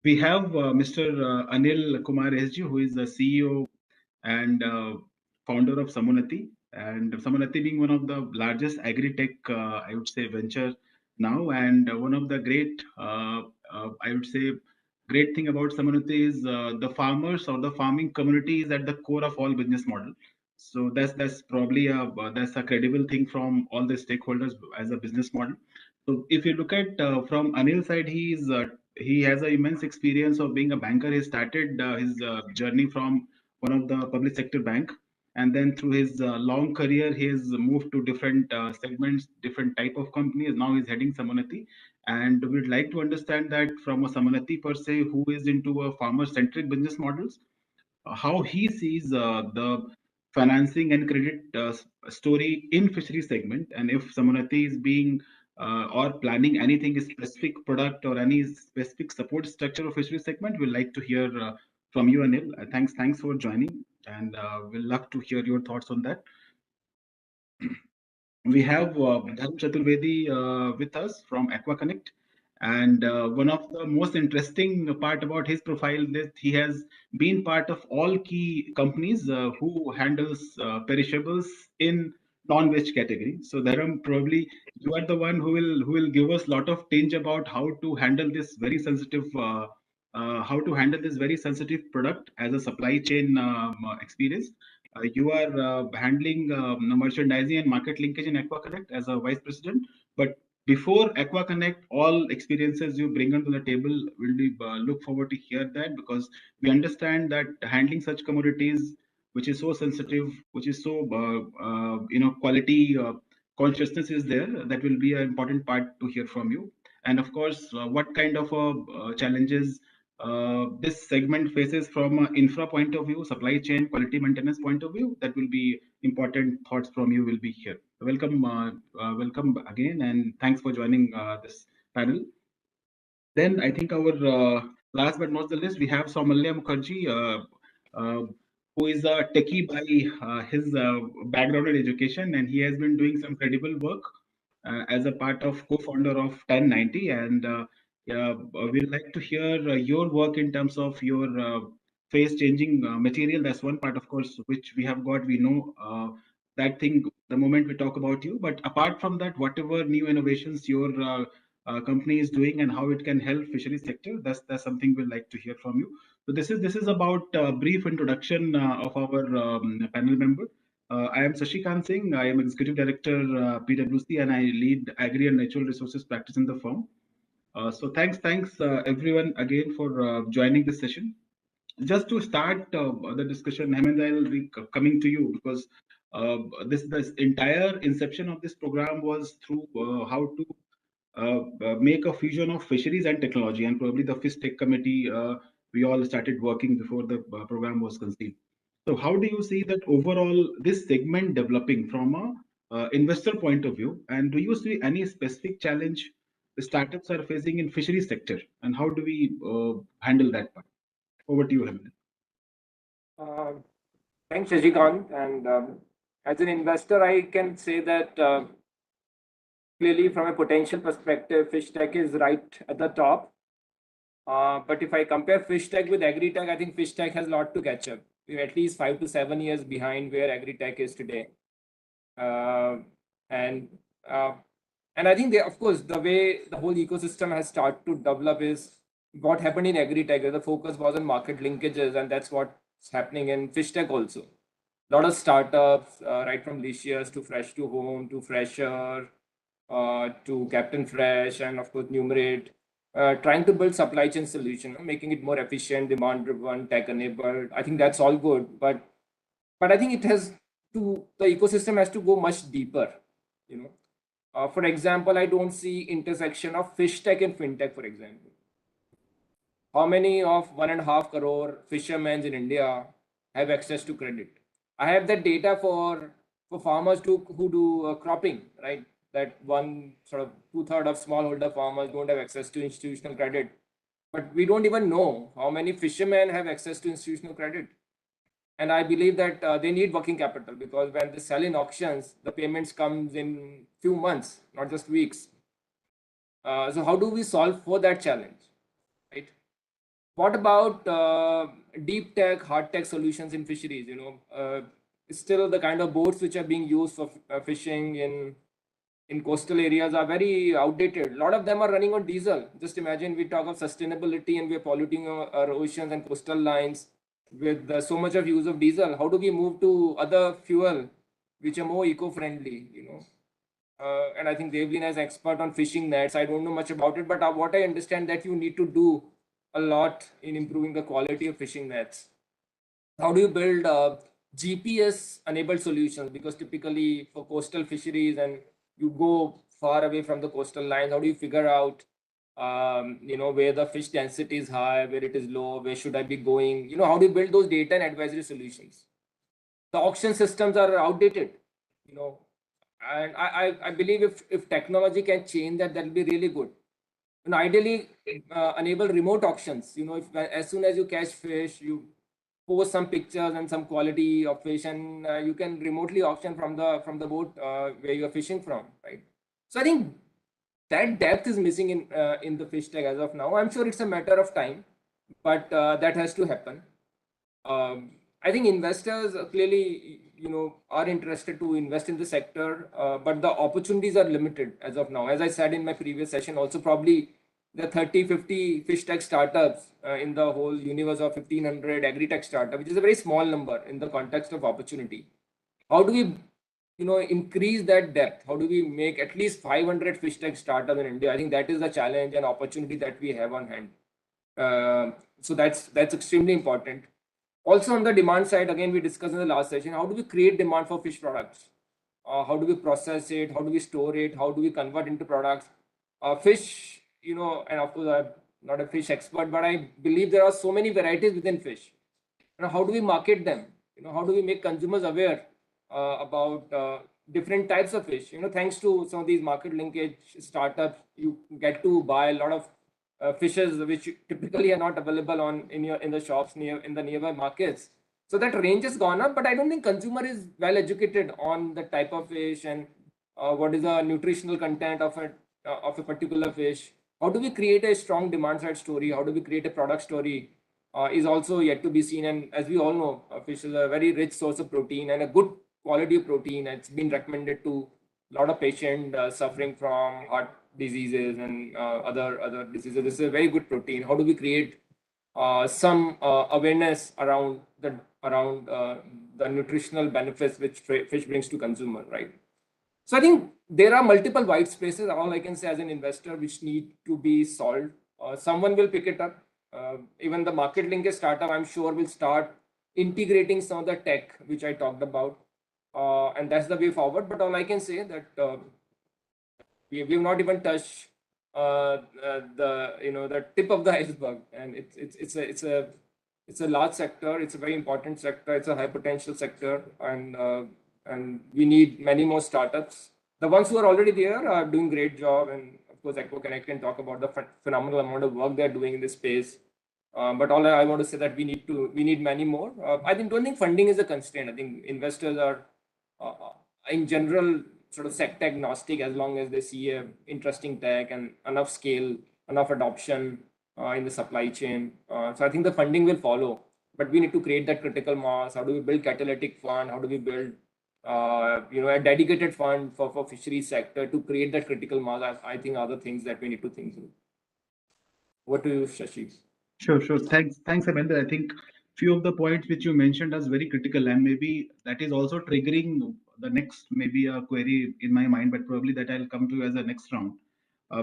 We have Mr. Anil Kumar SG, who is the CEO and founder of Samunati. And Samunati being one of the largest agri-tech, I would say, venture now, and one of the great, I would say, great thing about Samunati is the farmers or the farming community is at the core of all business model. So that's probably that's a credible thing from all the stakeholders as a business model. So if you look at from Anil's side, he has an immense experience of being a banker. He started his journey from one of the public sector bank, and then through his long career he has moved to different segments, different type of companies. Now he's heading Samunati, and we'd like to understand that from a Samunati per se, who is into a farmer centric business models, how he sees the financing and credit story in fishery segment, and if Samunati is being or planning anything specific product or any specific support structure of fishery segment. We'd like to hear from you, Anil. Thanks for joining, and we'll love to hear your thoughts on that. we have Dharm Chaturvedi with us from AquaConnect. And one of the most interesting part about his profile is that he has been part of all key companies who handles perishables in non-veg category. So Dharam, probably you are the one who will give us a lot of tinge about how to handle this very sensitive product as a supply chain experience. You are handling merchandising and market linkage in AquaConnect as a vice president. But before AquaConnect, all experiences you bring onto the table will be look forward to hear that, because we understand that handling such commodities, which is so sensitive, which is so quality consciousness is there. That will be an important part to hear from you. And of course, what kind of challenges this segment faces from an infra point of view, supply chain, quality maintenance point of view, that will be important thoughts from you will be here. Welcome again, and thanks for joining this panel. Then I think our last but not the least, we have Saumalya Mukherjee, who is a techie by his background in education, and he has been doing some credible work as a part of co-founder of 1090. And we'd like to hear your work in terms of your phase-changing material. That's one part, of course, which we have got. We know that thing the moment we talk about you. But apart from that, whatever new innovations your company is doing and how it can help fisheries sector, that's something we'd like to hear from you. So this is about a brief introduction of our panel member. I am Sashikant Singh. I am Executive Director, PwC, and I lead Agri and Natural Resources practice in the firm. So thanks everyone again for joining this session. Just to start the discussion, Hemant, I'll be coming to you, because this entire inception of this program was through how to make a fusion of fisheries and technology, and probably the FISHTECH committee we all started working before the program was conceived. So how do you see that overall this segment developing from a investor point of view, and do you see any specific challenge the startups are facing in fisheries sector, and how do we handle that part? Over to you, Hemant. Thanks, Shashikant. And as an investor, I can say that clearly from a potential perspective, FISHTECH is right at the top. But if I compare FISHTECH with AgriTech, I think FISHTECH has a lot to catch up. We're at least 5 to 7 years behind where AgriTech is today. And I think of course, the way the whole ecosystem has started to develop is what happened in AgriTech, where the focus was on market linkages, and that's what's happening in FISHTECH also. A lot of startups, right from Licious to Fresh to Home to Fresher to Captain Fresh, and of course Numerate, trying to build supply chain solution, making it more efficient, demand-driven, tech-enabled. I think that's all good, but I think the ecosystem has to go much deeper. For example, I don't see intersection of FISHTECH and FinTech, for example. How many of 1.5 crore fishermen in India have access to credit? I have that data for farmers who do cropping, right? That one sort of 2/3 of smallholder farmers don't have access to institutional credit. But we don't even know how many fishermen have access to institutional credit. And I believe that they need working capital, because when they sell in auctions, the payments comes in few months, not just weeks. So how do we solve for that challenge, right? What about deep tech, hard tech solutions in fisheries? Still the kind of boats which are being used for fishing in coastal areas are very outdated. A lot of them are running on diesel. Just imagine, we talk of sustainability and we're polluting our oceans and coastal lines with so much of use of diesel. How do we move to other fuel which are more eco-friendly? And I think Devlin is an expert on fishing nets. I don't know much about it, but what I understand that you need to do a lot in improving the quality of fishing nets. How do you build GPS enabled solutions? Because typically for coastal fisheries, and you go far away from the coastal line, how do you figure out where the fish density is high, where it is low, where should I be going? How do you build those data and advisory solutions? The auction systems are outdated, and I believe if technology can change that, that'll be really good. And ideally enable remote auctions. If as soon as you catch fish, you post some pictures and some quality of fish, and you can remotely auction from the boat where you are fishing from, right? So I think that depth is missing in the fish tech as of now. I'm sure it's a matter of time, but that has to happen. I think investors clearly, are interested to invest in the sector, but the opportunities are limited as of now. As I said in my previous session, also probably the 30, 50 fish tech startups in the whole universe of 1500 agri-tech startup, which is a very small number in the context of opportunity. How do we, increase that depth? How do we make at least 500 fish tech startups in India? I think that is the challenge and opportunity that we have on hand. So that's extremely important. Also on the demand side, again, we discussed in the last session, how do we create demand for fish products? How do we process it? How do we store it? How do we convert into products? Fish, and of course, I'm not a fish expert, but I believe there are so many varieties within fish. How do we market them? How do we make consumers aware about different types of fish? Thanks to some of these market linkage startups, you get to buy a lot of fishes which typically are not available in the shops in the nearby markets. So that range has gone up, but I don't think consumer is well educated on the type of fish and what is the nutritional content of a particular fish. How do we create a strong demand side story? How do we create a product story? Is also yet to be seen. And as we all know, fish is a very rich source of protein and a good quality of protein. It's been recommended to a lot of patients suffering from heart diseases and other diseases. This is a very good protein. How do we create some awareness around the nutritional benefits which fish brings to consumer, right? So I think there are multiple white spaces. All I can say as an investor, which need to be solved. Someone will pick it up. Even the market linkage startup, I'm sure, will start integrating some of the tech which I talked about, and that's the way forward. But all I can say that we've not even touched the tip of the iceberg, and it's a large sector. It's a very important sector. It's a high potential sector, and we need many more startups. The ones who are already there are doing great job, and of course, EcoConnect can talk about the phenomenal amount of work they're doing in this space. But all I want to say that we need many more. Don't think funding is a constraint. I think investors are, in general, sort of sector agnostic as long as they see a interesting tech and enough scale, enough adoption in the supply chain. So I think the funding will follow, but we need to create that critical mass. How do we build catalytic fund? How do we build a dedicated fund for fisheries sector to create that critical mass? I think other things that we need to think through. What do you, Shashi? Sure. Thanks, Amanda. I think few of the points which you mentioned as very critical, and maybe that is also triggering the next maybe a query in my mind, but probably that I'll come to as a next round.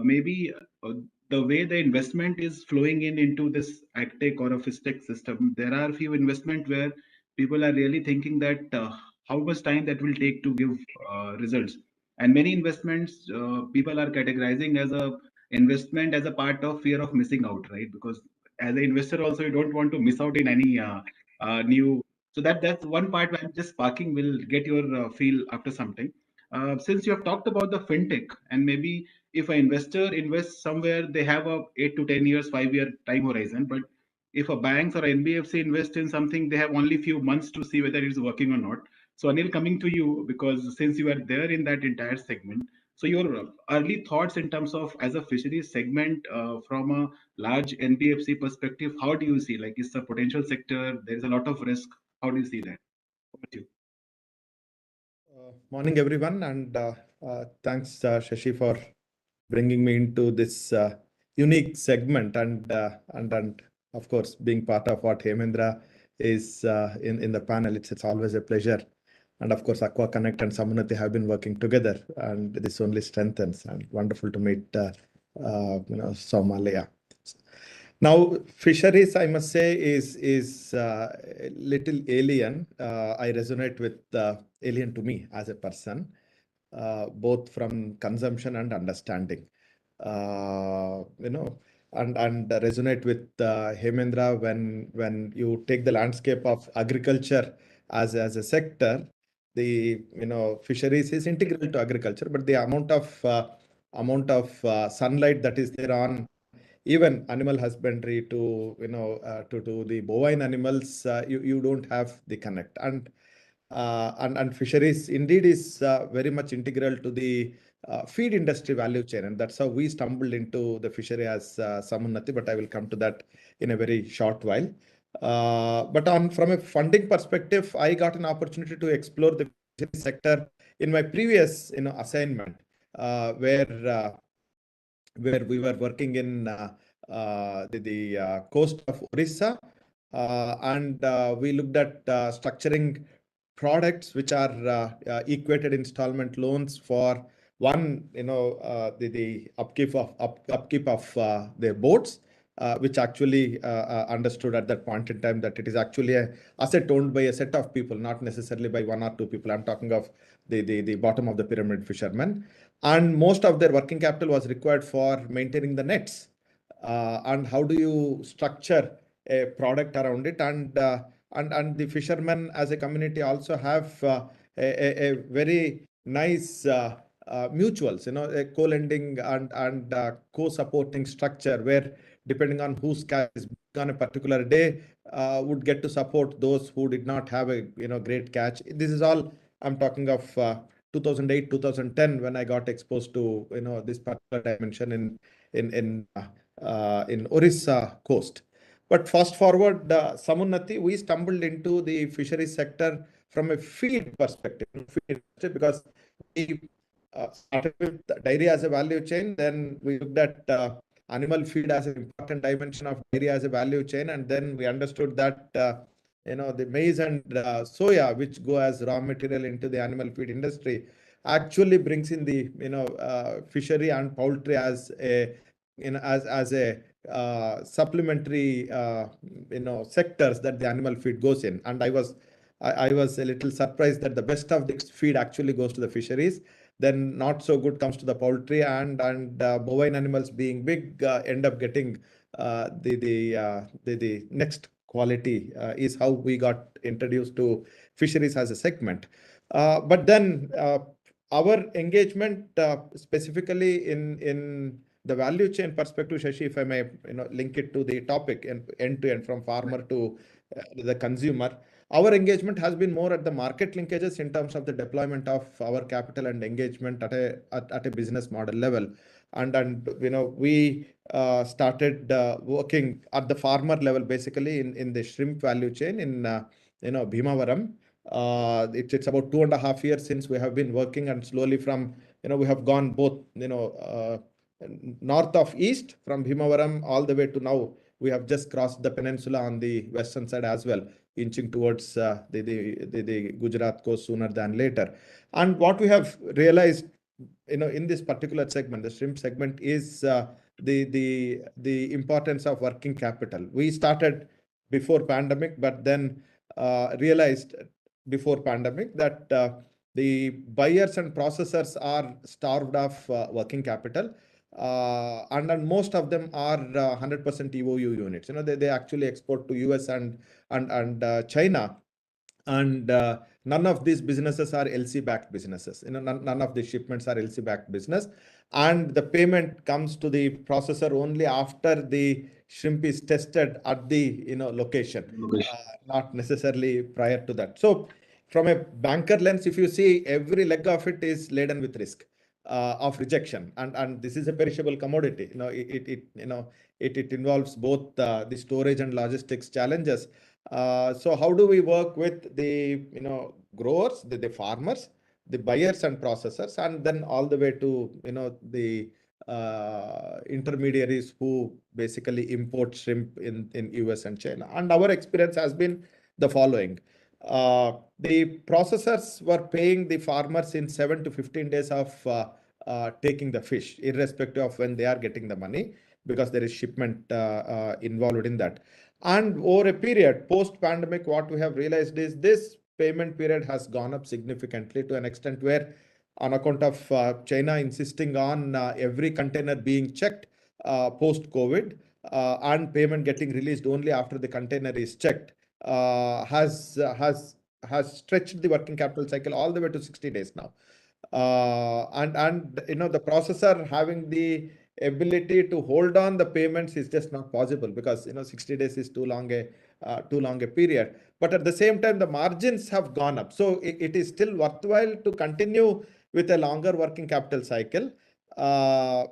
Maybe the way the investment is flowing into this AgTech or a FISHTECH system, there are a few investment where people are really thinking that how much time that will take to give results. And many investments people are categorizing as a investment as a part of fear of missing out, right? Because as an investor also, you don't want to miss out in any new. So that's one part where I'm just sparking. Will get your feel after something. Since you have talked about the fintech, and maybe if an investor invests somewhere, they have a 8 to 10 years, 5-year time horizon. But if a banks or NBFC invest in something, they have only few months to see whether it's working or not. So Anil, coming to you, because since you are there in that entire segment, so your early thoughts in terms of as a fisheries segment from a large NBFC perspective, how do you see? Like, it's a potential sector. There is a lot of risk. How do you see that? Over to you. Morning, everyone, and thanks, Shashi, for bringing me into this unique segment, and of course, being part of what Hemendra is in the panel. It's always a pleasure. And of course, AquaConnect and Samunati have been working together, and this only strengthens. And wonderful to meet Somalia. Now, fisheries, I must say, is a little alien. I resonate with alien to me as a person, both from consumption and understanding. And resonate with Hemendra when you take the landscape of agriculture as a sector. The fisheries is integral to agriculture, but the amount of sunlight that is there on even animal husbandry to to the bovine animals, you don't have the connect. And fisheries indeed is very much integral to the feed industry value chain, and that's how we stumbled into the fishery as Samunnati, but I will come to that in a very short while. But from a funding perspective, I got an opportunity to explore the fishery sector in my previous assignment, where we were working in the coast of Orissa, and we looked at structuring products which are equated installment loans for one, the upkeep of their boats, which actually understood at that point in time that it is actually a asset owned by a set of people, not necessarily by one or two people. I'm talking of the bottom of the pyramid fishermen, and most of their working capital was required for maintaining the nets. And how do you structure a product around it? And the fishermen as a community also have a very nice mutuals, a co-lending and co-supporting structure, where depending on whose catch is on a particular day, would get to support those who did not have a great catch. This is all I'm talking of 2008, 2010, when I got exposed to this particular dimension in Orissa coast. But fast forward, Samunnati, we stumbled into the fisheries sector from a feed perspective, because we started with dairy as a value chain. Then we looked at animal feed as an important dimension of dairy as a value chain, and then we understood that the maize and soya, which go as raw material into the animal feed industry, actually brings in the fishery and poultry as a as a supplementary sectors that the animal feed goes in. And I was a little surprised that the best of the feed actually goes to the fisheries. Then not so good comes to the poultry, and bovine animals being big end up getting the next quality is how we got introduced to fisheries as a segment. But then our engagement specifically in the value chain perspective, Shashi, if I may link it to the topic and end to end from farmer to the consumer, our engagement has been more at the market linkages in terms of the deployment of our capital and engagement at a business model level. And we started working at the farmer level, basically in the shrimp value chain in Bhimavaram. It's about 2.5 years since we have been working, and slowly from we have gone both north of east from Bhimavaram all the way to now. We have just crossed the peninsula on the western side as well, inching towards the Gujarat coast sooner than later. And what we have realized, in this particular segment, the shrimp segment, is the importance of working capital. We started before pandemic, but then realized before pandemic that the buyers and processors are starved of working capital. And most of them are 100% EOU units. They actually export to US and China, and none of these businesses are LC backed businesses. None of the shipments are LC backed business, and the payment comes to the processor only after the shrimp is tested at the location, not necessarily prior to that. So from a banker lens, if you see, every leg of it is laden with risk of rejection, and this is a perishable commodity. It involves both the storage and logistics challenges. So how do we work with the growers, the farmers, the buyers and processors, and then all the way to the intermediaries who basically import shrimp in US and China? And our experience has been the following. The processors were paying the farmers in 7 to 15 days of taking the fish, irrespective of when they are getting the money, because there is shipment involved in that. And over a period post-pandemic, what we have realized is this payment period has gone up significantly, to an extent where, on account of China insisting on every container being checked post-COVID, and payment getting released only after the container is checked, has stretched the working capital cycle all the way to 60 days now. And the processor having the ability to hold on the payments is just not possible, because 60 days is too long a period. But at the same time, the margins have gone up, so it is still worthwhile to continue with a longer working capital cycle,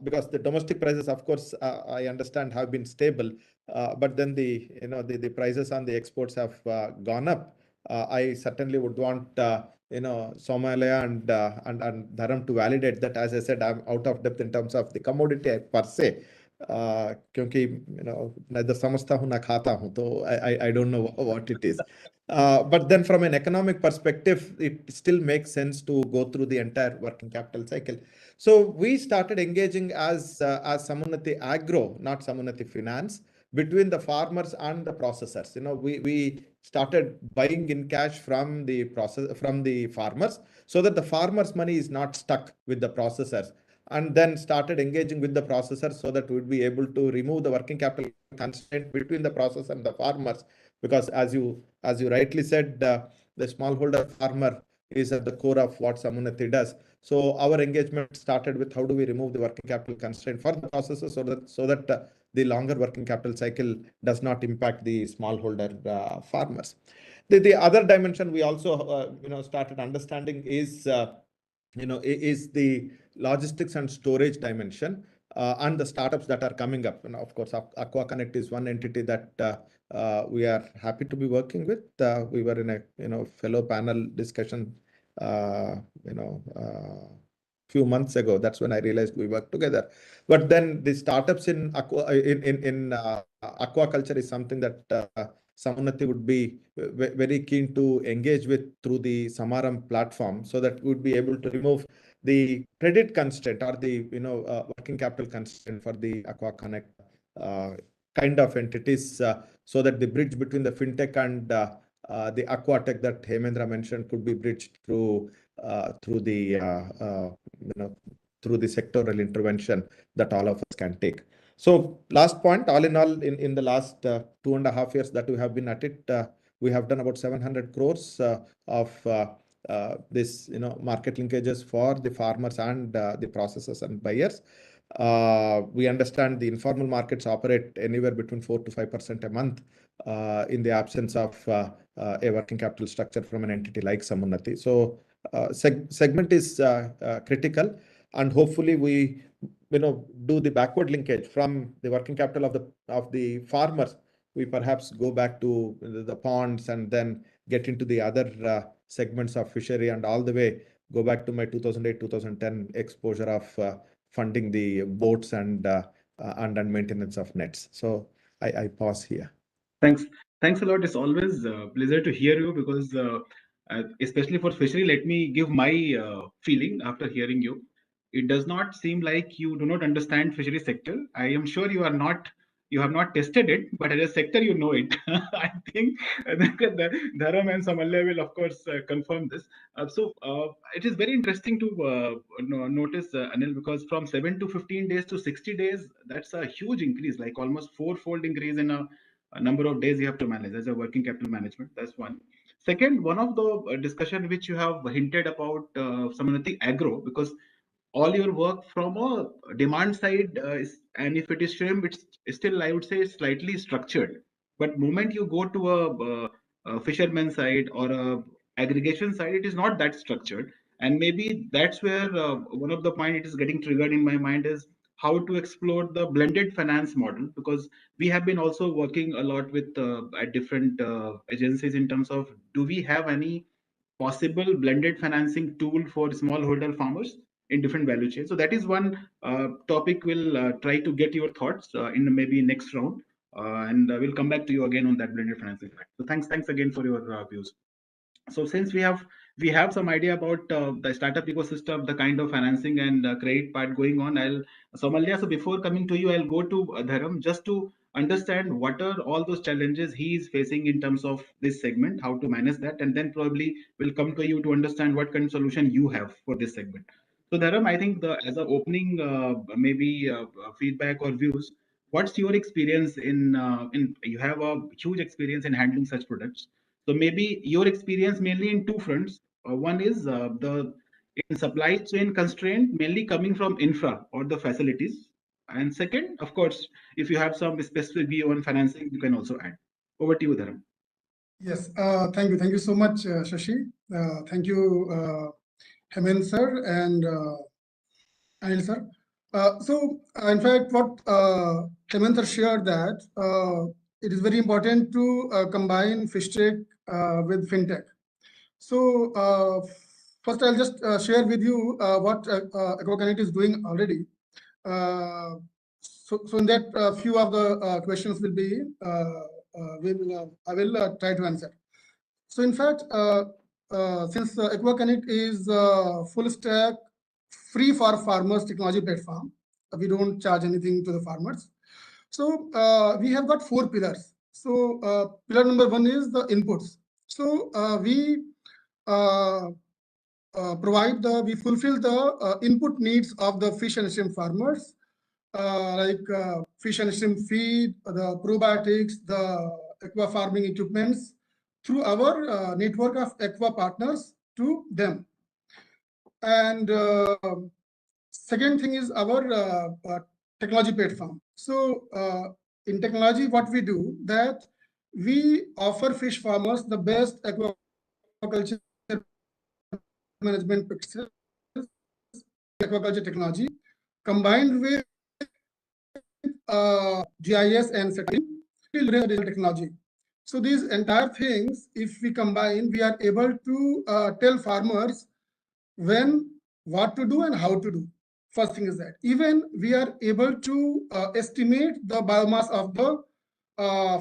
because the domestic prices, of course, I understand, have been stable, but then the prices on the exports have gone up. I certainly would want Somalia and Dharam to validate that. As I said, I'm out of depth in terms of the commodity per se, क्योंकि neither समझता हूँ ना खाता हूँ, तो I don't know what it is. But then from an economic perspective, it still makes sense to go through the entire working capital cycle. So we started engaging as Samunati Agro, not Samunati Finance, between the farmers and the processors. We started buying in cash from the farmers, so that the farmers' money is not stuck with the processors, and then started engaging with the processors so that we'd be able to remove the working capital constraint between the processor and the farmers. Because as you rightly said, the smallholder farmer is at the core of what Samunati does. So our engagement started with how do we remove the working capital constraint for the processors, so that the longer working capital cycle does not impact the smallholder farmers. The other dimension we also started understanding is is the logistics and storage dimension, and the startups that are coming up. Of course, Aqua Connect is one entity that we are happy to be working with. We were in a fellow panel discussion few months ago. That's when I realized we work together. But then the startups in aquaculture is something that Samunati would be very keen to engage with through the Samaram platform, so that we would be able to remove the credit constraint or the working capital constraint for the Aqua Connect kind of entities, so that the bridge between the fintech and the aquatech that Hemendra mentioned could be bridged through the sectoral intervention that all of us can take. So last point, all in all, in the last 2.5 years that we have been at it, we have done about 700 crores of this market linkages for the farmers and the processors and buyers. We understand the informal markets operate anywhere between 4 to 5% a month in the absence of a working capital structure from an entity like Samunati. So segment is critical, and hopefully we do the backward linkage from the working capital of the farmers. We perhaps go back to the ponds and then get into the other segments of fishery, and all the way go back to my 2008-2010 exposure of funding the boats and maintenance of nets. So I pause here. Thanks a lot. It's always a pleasure to hear you, because especially for fishery, let me give my feeling after hearing you. It does not seem like you do not understand fishery sector. I am sure you have not tested it, but as a sector you know it. I think Dharam and Samalya will of course confirm this. So it is very interesting to notice, Anil, because from 7 to 15 days to 60 days, that's a huge increase, like almost fourfold increase in a number of days you have to manage as a working capital management. That's one. Second, one of the discussion which you have hinted about Samunati Agro, because all your work from a demand side and if it is shrimp, it's still, I would say, slightly structured. But moment you go to a fisherman side or a aggregation side, it is not that structured. And maybe that's where one of the point it is getting triggered in my mind is how to explore the blended finance model, because we have been also working a lot with at different agencies in terms of, do we have any possible blended financing tool for smallholder farmers in different value chains? So that is one topic we'll try to get your thoughts in maybe next round, and we'll come back to you again on that blended financing. So thanks again for your views. So since we have some idea about the startup ecosystem, the kind of financing and credit part going on, Somalia, so before coming to you, I'll go to Dharam just to understand what are all those challenges he is facing in terms of this segment, how to manage that, and then probably we'll come to you to understand what kind of solution you have for this segment. So Dharam, I think as an opening maybe feedback or views, what's your experience in you have a huge experience in handling such products. So maybe your experience mainly in two fronts. One is the in supply chain constraint, mainly coming from infra or the facilities. And second, of course, if you have some specific view on financing, you can also add. Over to you, Dharam. Yes, thank you. Thank you so much, Shashi. Thank you, Hemant sir and Anil sir. In fact, what Hemant sir shared that it is very important to combine FISHTECH with FinTech. So first, I'll just share with you what EquaConnect is doing already. So in that, few of the questions will be I will try to answer. So in fact, since EquaConnect is full stack, free for farmers technology platform, we don't charge anything to the farmers. So we have got 4 pillars. So pillar number 1 is the inputs. So we we fulfill the input needs of the fish and shrimp farmers, like fish and shrimp feed, the probiotics, the aqua farming equipments, through our network of aqua partners to them. And second thing is our technology platform. So in technology, what we do that we offer fish farmers the best aquaculture management practices, aquaculture technology, combined with GIS and digital technology. So these entire things, if we combine, we are able to tell farmers when, what to do and how to do. First thing is that even we are able to estimate the biomass of the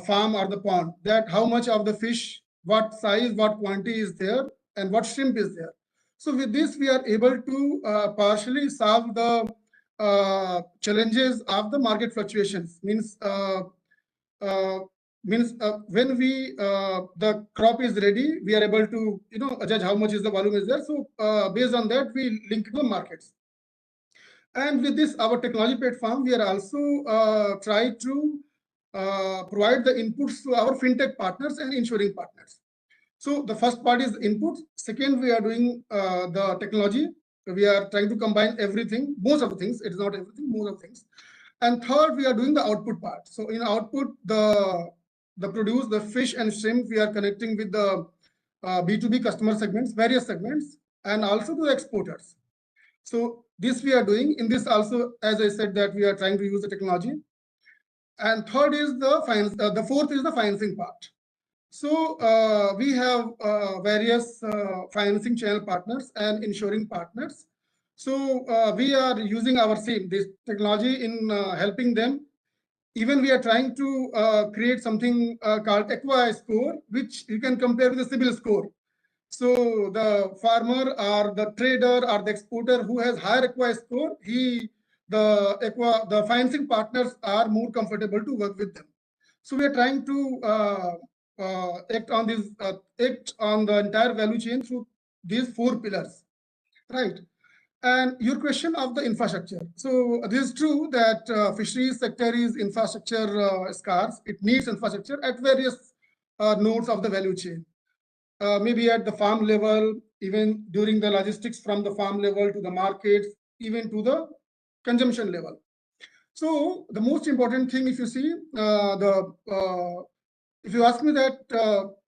farm or the pond, that how much of the fish, what size, what quantity is there, and what shrimp is there. So with this, we are able to partially solve the challenges of the market fluctuations. Means when we the crop is ready, we are able to judge how much is the volume is there. So based on that, we link to the markets. And with this, our technology platform, we are also try to provide the inputs to our fintech partners and insuring partners. So the first part is input. Second, we are doing the technology. We are trying to combine everything, most of the things. It is not everything, most of the things. And third, we are doing the output part. So in output, the produce, the fish and shrimp, we are connecting with the B2B customer segments, various segments, and also to the exporters. So this we are doing. In this also, as I said, that we are trying to use the technology. And third is the finance. The fourth is the financing part. So we have various financing channel partners and insuring partners. So we are using our same this technology in helping them. Even we are trying to create something called Aqua Score, which you can compare with the CIBIL score. So the farmer or the trader or the exporter who has higher Aqua Score, the financing partners are more comfortable to work with them. So we are trying to act on the entire value chain through these 4 pillars, right? And your question of the infrastructure. So this is true that fisheries sector is infrastructure scarce. It needs infrastructure at various nodes of the value chain. Maybe at the farm level, even during the logistics from the farm level to the markets, even to the consumption level. So the most important thing, if you see, if you ask me that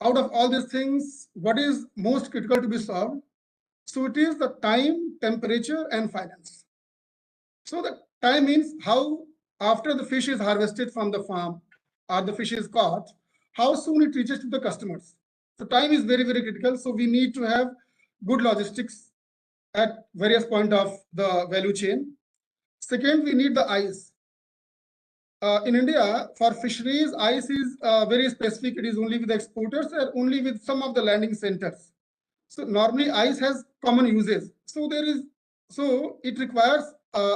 out of all these things, what is most critical to be solved? So it is the time, temperature, and finance. So the time means how after the fish is harvested from the farm or the fish is caught, how soon it reaches to the customers. So time is very, very critical. So we need to have good logistics at various points of the value chain. Second, we need the eyes. In India, for fisheries, ice is very specific. It is only with exporters or only with some of the landing centers. So normally ice has common uses. So it requires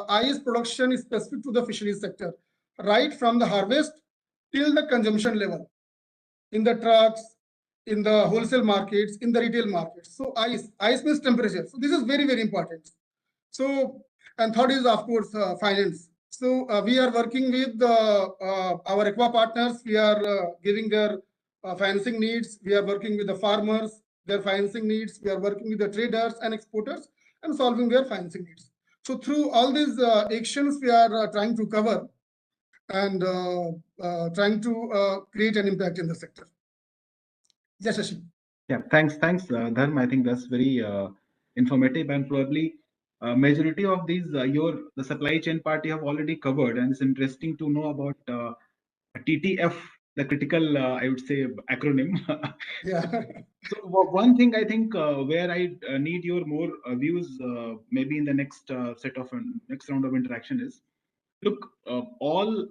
ice production specific to the fisheries sector, right from the harvest till the consumption level, in the trucks, in the wholesale markets, in the retail markets. So ice means temperature. So this is very, very important. So, and third is of course finance. So we are working with our aqua partners. We are giving their financing needs. We are working with the farmers, their financing needs. We are working with the traders and exporters and solving their financing needs. So through all these actions, we are trying to cover and trying to create an impact in the sector. Yes, Shashi. Yeah, thanks, Dharm. I think that's very informative, and probably majority of these the supply chain part you have already covered, and it's interesting to know about TTF, the critical I would say acronym. Yeah. So one thing I think where I need your more views maybe in the next next round of interaction is, look, all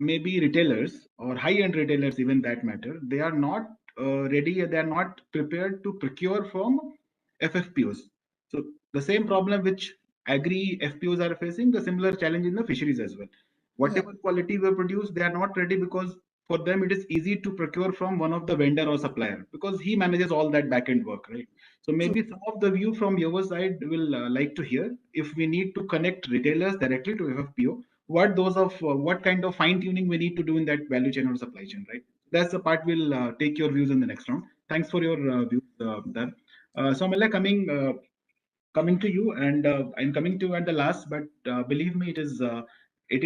maybe retailers or high-end retailers, even that matter, they are not ready, they are not prepared to procure from FFPOs. So the same problem which agri FPOs are facing, the similar challenge in the fisheries as well. Whatever quality we produce, they are not ready because for them it is easy to procure from one of the vendor or supplier because he manages all that back-end work, right? So maybe some of the view from your side will like to hear if we need to connect retailers directly to FFPO, what kind of fine tuning we need to do in that value chain or supply chain, right? That's the part we'll take your views in the next round. Thanks for your views there. So Amala, coming to you, and I'm coming to you at the last, but believe me, it is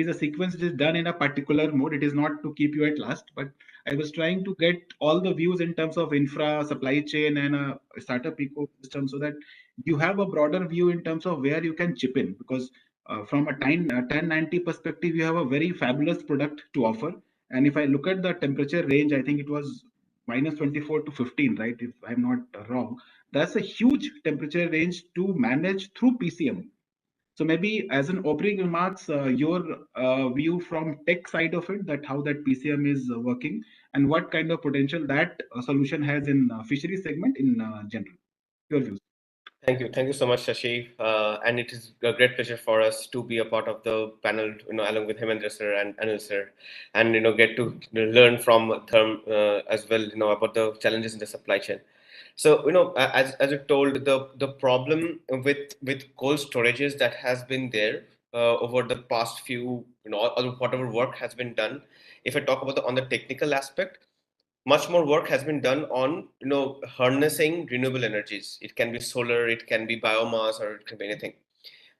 a sequence which is done in a particular mode. It is not to keep you at last, but I was trying to get all the views in terms of infra, supply chain, and startup ecosystem, so that you have a broader view in terms of where you can chip in. Because from a 1090 perspective, you have a very fabulous product to offer. And if I look at the temperature range, I think it was minus 24 to 15, right? If I'm not wrong, that's a huge temperature range to manage through PCM. So maybe as an opening remarks, your view from tech side of it, that how that PCM is working and what kind of potential that solution has in fishery segment in general. Your views. Thank you so much, Shashi. And it is a great pleasure for us to be a part of the panel, along with Hemendra sir and Anil sir, and get to learn from Therm as well, about the challenges in the supply chain. So, as you told, the problem with cold storages that has been there over the past few, whatever work has been done. If I talk about on the technical aspect, much more work has been done on harnessing renewable energies. It can be solar, it can be biomass, or it can be anything.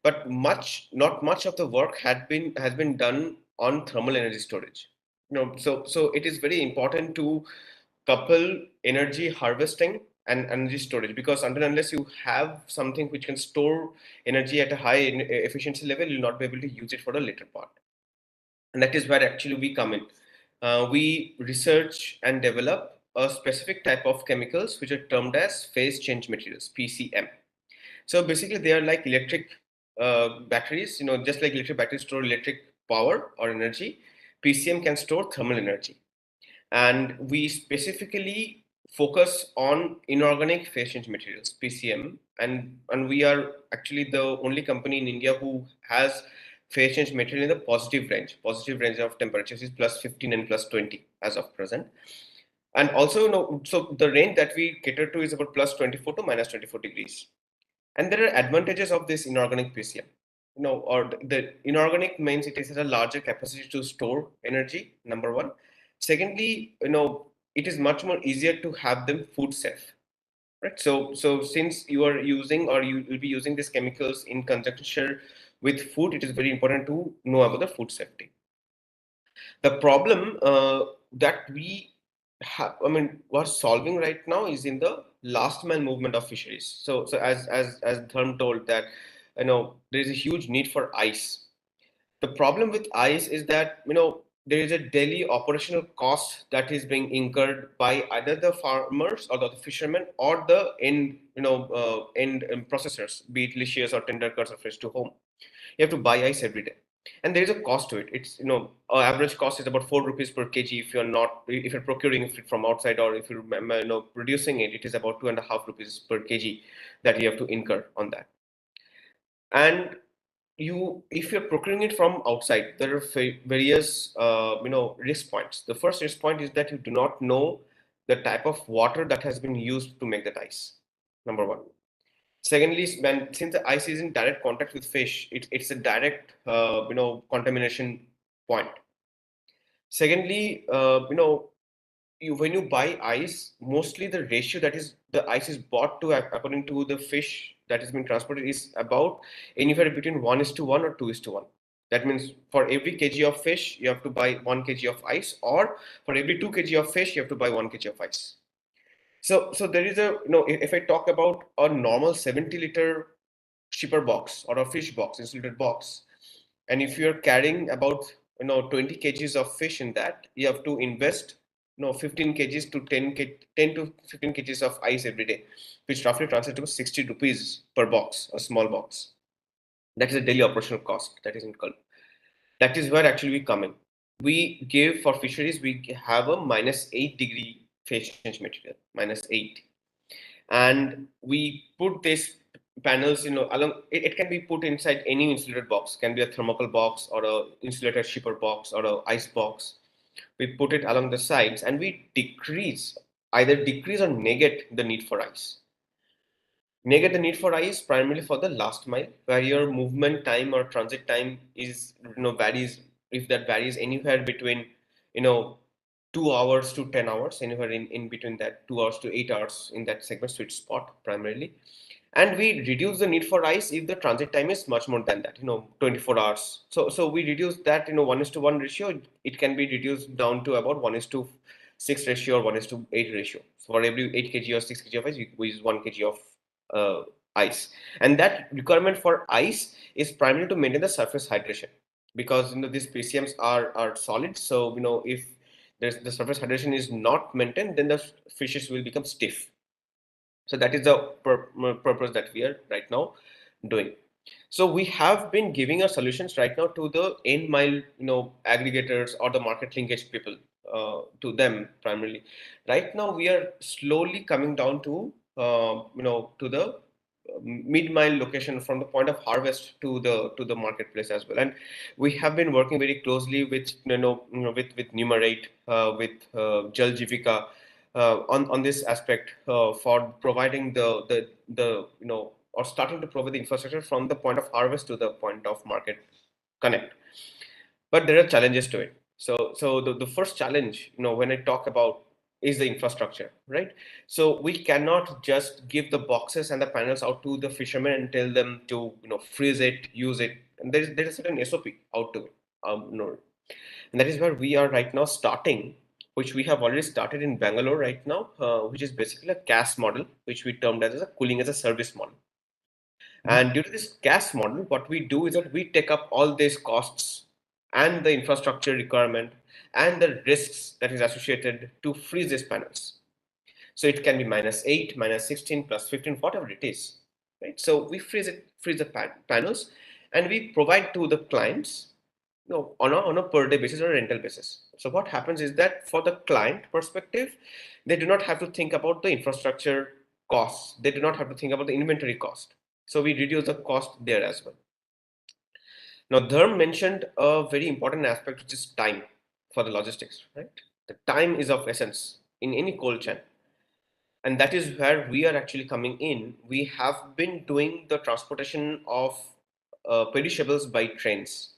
But not much of the work has been done on thermal energy storage. So it is very important to couple energy harvesting and energy storage, because until unless you have something which can store energy at a high efficiency level, you'll not be able to use it for the later part. And that is where actually we come in. We research and develop a specific type of chemicals which are termed as phase change materials, PCM. So basically, they are like electric batteries. Just like electric batteries store electric power or energy, PCM can store thermal energy. And we specifically focus on inorganic phase change materials, PCM, and we are actually the only company in India who has phase change material in the positive range of temperatures is plus 15 and plus 20 as of present. And also, so the range that we cater to is about plus 24 to minus 24 degrees. And there are advantages of this inorganic PCM. Or the inorganic means it has a larger capacity to store energy, number one. Secondly, it is much more easier to have them food safe, right? So since you are using, or you will be using these chemicals in conjunction with food, it is very important to know about the food safety. The problem that we have, we're solving right now is in the last mile movement of fisheries. So as Dharm told that, there is a huge need for ice. The problem with ice is that, there is a daily operational cost that is being incurred by either the farmers or the fishermen or the end processors, be it licious or tender cuts or fresh to home. You have to buy ice every day, and there is a cost to it. It's average cost is about 4 rupees per kg if you're procuring it from outside, or if you're producing it, it is about 2.5 rupees per kg that you have to incur on that. And if you're procuring it from outside, there are various risk points. The first risk point is that you do not know the type of water that has been used to make that ice, number one. Secondly, since the ice is in direct contact with fish, it's a direct contamination point. Secondly, when you buy ice, mostly the ratio that is the ice is bought to according to the fish that has been transported is about anywhere between 1:1 or 2:1. That means for every kg of fish, you have to buy 1 kg of ice, or for every 2 kg of fish, you have to buy 1 kg of ice. So there is a, if I talk about a normal 70-liter shipper box or a fish box, insulated box, and if you're carrying about 20 kgs of fish in that, you have to invest 15 kgs to 10 to 15 kgs of ice every day, which roughly translates to 60 rupees per box, a small box. That is a daily operational cost that is incurred. That is where actually we come in. We give for fisheries, we have a -8 degree phase change material, -8, and we put this panels, along. It can be put inside any insulated box. Can be a thermocol box or a insulated shipper box or a ice box. We put it along the sides, and we either decrease or negate the need for ice. Negate the need for ice primarily for the last mile, where your movement time or transit time is varies. If that varies anywhere between 2 hours to 10 hours, anywhere in between that 2 hours to 8 hours, in that segment sweet spot primarily. And we reduce the need for ice if the transit time is much more than that, 24 hours. So we reduce that, 1:1 ratio. It can be reduced down to about 1:6 ratio or 1:8 ratio. So for every 8 kg or 6 kg of ice, we use 1 kg of ice. And that requirement for ice is primarily to maintain the surface hydration, because these PCMs are solid. So if the surface hydration is not maintained, then the fishes will become stiff. So that is the purpose that we are right now doing. So we have been giving our solutions right now to the end mile, aggregators or the market linkage people, to them primarily. Right now we are slowly coming down to, to the mid-mile location, from the point of harvest to the marketplace as well. And we have been working very closely with with Numerate, with Jal Jivika, on this aspect, for providing the or starting to provide the infrastructure from the point of harvest to the point of market connect. But there are challenges to it. So the first challenge, when I talk about, is the infrastructure, right? So we cannot just give the boxes and the panels out to the fishermen and tell them to freeze it, use it. And there is a certain SOP out to it. And that is where we are right now starting, which we have already started in Bangalore right now, which is basically a CAS model, which we termed as a cooling as a service model. And due to this CAS model, what we do is that we take up all these costs and the infrastructure requirement and the risks that is associated to freeze these panels. So it can be -8, -16, +15, whatever it is, right? So we freeze the panels, and we provide to the clients, on a per day basis or a rental basis. So what happens is that for the client perspective, they do not have to think about the infrastructure costs. They do not have to think about the inventory cost. So we reduce the cost there as well. Now, Dharm mentioned a very important aspect, which is time for the logistics, right? The time is of essence in any cold chain. And that is where we are actually coming in. We have been doing the transportation of perishables by trains.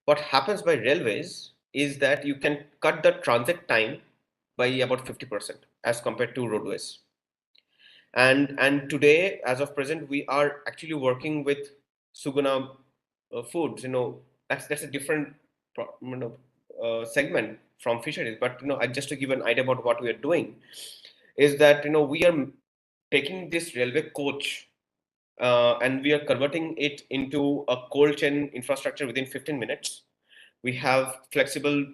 What happens by railways is that you can cut the transit time by about 50% as compared to roadways. And today, as of present, we are actually working with Suguna Foods. That's a different segment from fisheries. But just to give an idea about what we are doing, is that we are taking this railway coach, and we are converting it into a cold chain infrastructure within 15 minutes. We have flexible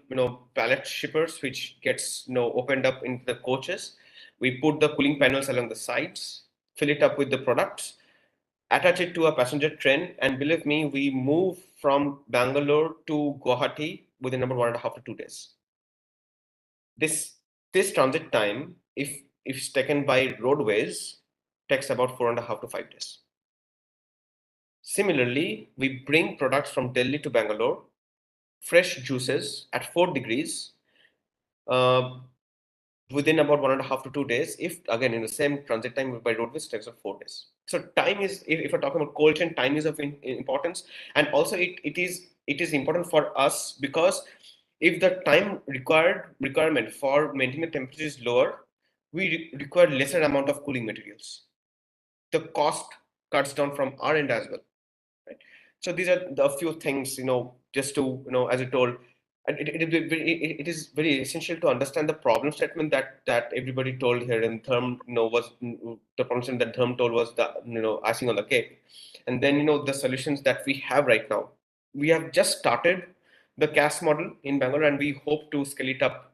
pallet shippers, which gets opened up into the coaches. We put the cooling panels along the sides, fill it up with the products, attach it to a passenger train, and believe me, we move from Bangalore to Guwahati within about 1.5 to 2 days. This transit time, if it's taken by roadways, takes about 4.5 to 5 days. Similarly, we bring products from Delhi to Bangalore, fresh juices at 4 degrees, within about 1.5 to 2 days. If again in the same transit time by roadways, takes up 4 days. So time is, if we're talking about cold chain, time is of importance, and also it is important for us, because if the time requirement for maintaining the temperature is lower, we require lesser amount of cooling materials. The cost cuts down from our end as well, right? So these are the few things, just to, as you told, and it is very essential to understand the problem statement that everybody told here. And Therm, was the problem statement that Therm told was the, icing on the cake. And then, the solutions that we have right now. We have just started the CAS model in Bangalore, and we hope to scale it up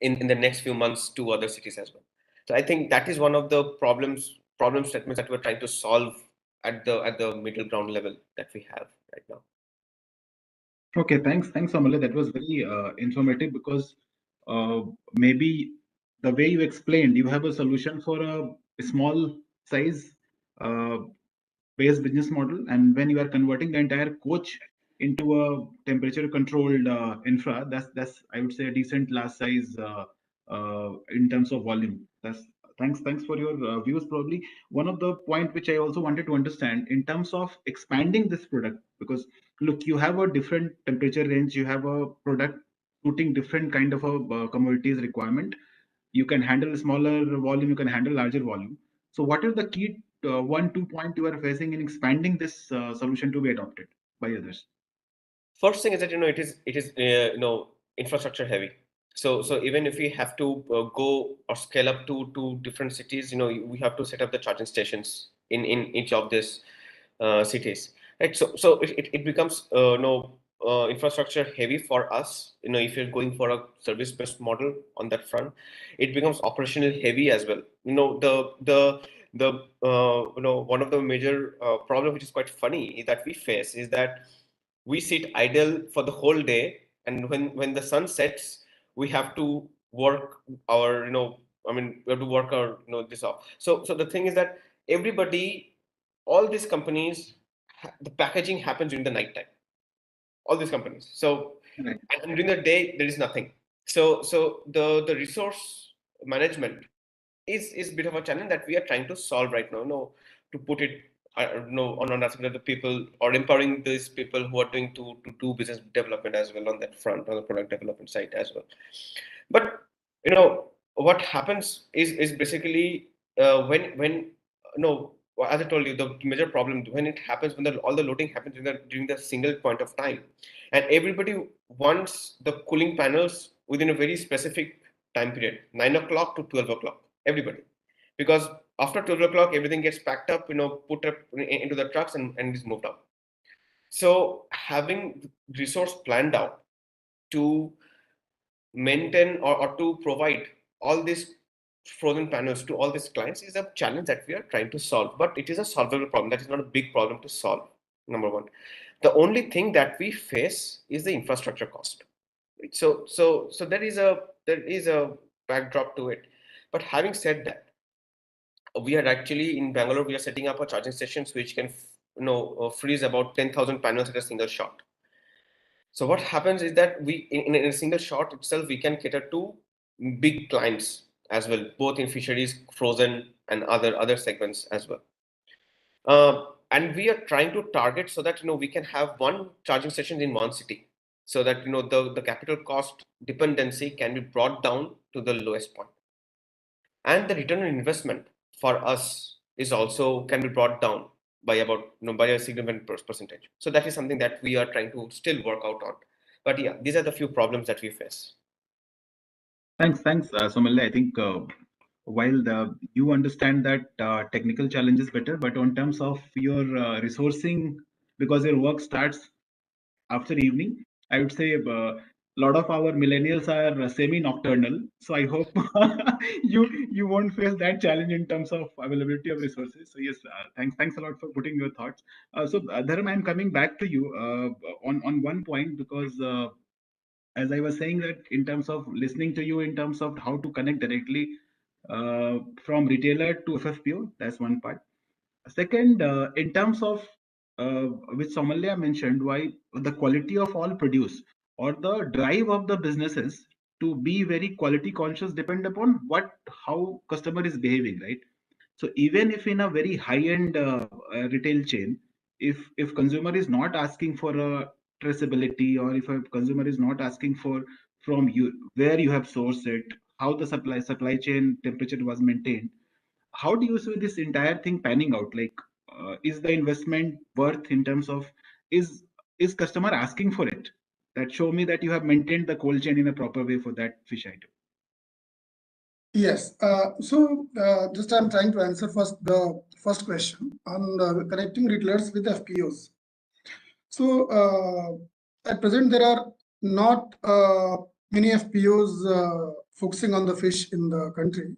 in the next few months to other cities as well. So I think that is one of the problem statements that we're trying to solve at the middle ground level that we have right now. Okay, thanks, Amalya. That was very informative, because maybe the way you explained, you have a solution for a small size based business model, and when you are converting the entire coach into a temperature controlled infra, that's I would say a decent large size in terms of volume. That's thanks for your views. Probably one of the point which I also wanted to understand in terms of expanding this product, because look, you have a different temperature range, you have a product suiting different kind of a commodities requirement. You can handle smaller volume, you can handle larger volume. So what are the key 1-2 point you are facing in expanding this solution to be adopted by others? First thing is that it is infrastructure heavy. So even if we have to go or scale up to different cities, we have to set up the charging stations in each of these cities, right? So it becomes infrastructure heavy for us. If you're going for a service based model on that front, it becomes operational heavy as well. One of the major problem which is quite funny that we face is that we sit idle for the whole day, and when the sun sets, we have to work our we have to work our this off. So the thing is that everybody, all these companies, the packaging happens during the night time, all these companies. So Right. and during the day there is nothing. So the resource management is a bit of a challenge that we are trying to solve right now. To put it on aspect of the people, or empowering these people who are doing to do business development as well on that front, on the product development side as well. But what happens is basically when as I told you, the major problem when it happens, when all the loading happens during the single point of time, and everybody wants the cooling panels within a very specific time period, 9 o'clock to 12 o'clock, everybody, because after 12 o'clock everything gets packed up, put up into the trucks and is moved out. So having resource planned out to maintain or to provide all these frozen panels to all these clients is a challenge that we are trying to solve. But it is a solvable problem. That is not a big problem to solve. Number one, the only thing that we face is the infrastructure cost. So there is a backdrop to it. But having said that, we are actually in Bangalore. We are setting up a charging stations which can freeze about 10,000 panels at a single shot. So what happens is that we, in a single shot itself, we can cater to big clients as well, both in fisheries, frozen, and other segments as well. And we are trying to target so that we can have one charging station in one city, so that the capital cost dependency can be brought down to the lowest point, and the return on investment for us is also can be brought down by about by a significant percentage. So that is something that we are trying to still work out on. But yeah, these are the few problems that we face. Thanks, Somalia. I think while you understand that technical challenges better, but on terms of your resourcing, because your work starts after evening, I would say a lot of our millennials are semi-nocturnal. So I hope you won't face that challenge in terms of availability of resources. So yes, thanks a lot for putting your thoughts. So Dharma, I'm coming back to you on one point, because as I was saying, that in terms of listening to you, in terms of how to connect directly from retailer to FFPO, that's one part. Second, in terms of which Somalia mentioned, why the quality of all produce or the drive of the businesses to be very quality conscious depend upon how customer is behaving, right? So even if in a very high-end retail chain, if consumer is not asking for a traceability, or if a consumer is not asking for from you where you have sourced it, how the supply chain temperature was maintained, how do you see this entire thing panning out? Like is the investment worth in terms of is customer asking for it? That show me that you have maintained the cold chain in a proper way for that fish item. Yes. Just I'm trying to answer first the first question on connecting retailers with FPOs. So at present there are not many FPOs focusing on the fish in the country,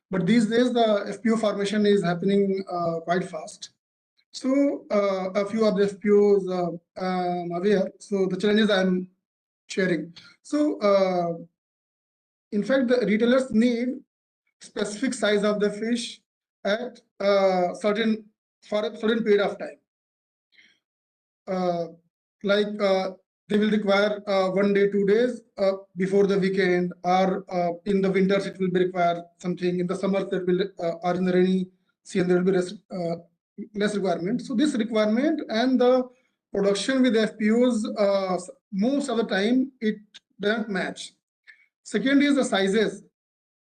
but these days the FPO formation is happening quite fast. So a few of the FPOs I'm aware. So the challenges I'm sharing. So in fact, the retailers need specific size of the fish at certain for a certain period of time. They will require 1 day, 2 days before the weekend, or in the winters it will be required something. In the summer there will, or in the rainy season there will be less requirement. So this requirement and the production with FPOs, most of the time it doesn't match. Second is the sizes.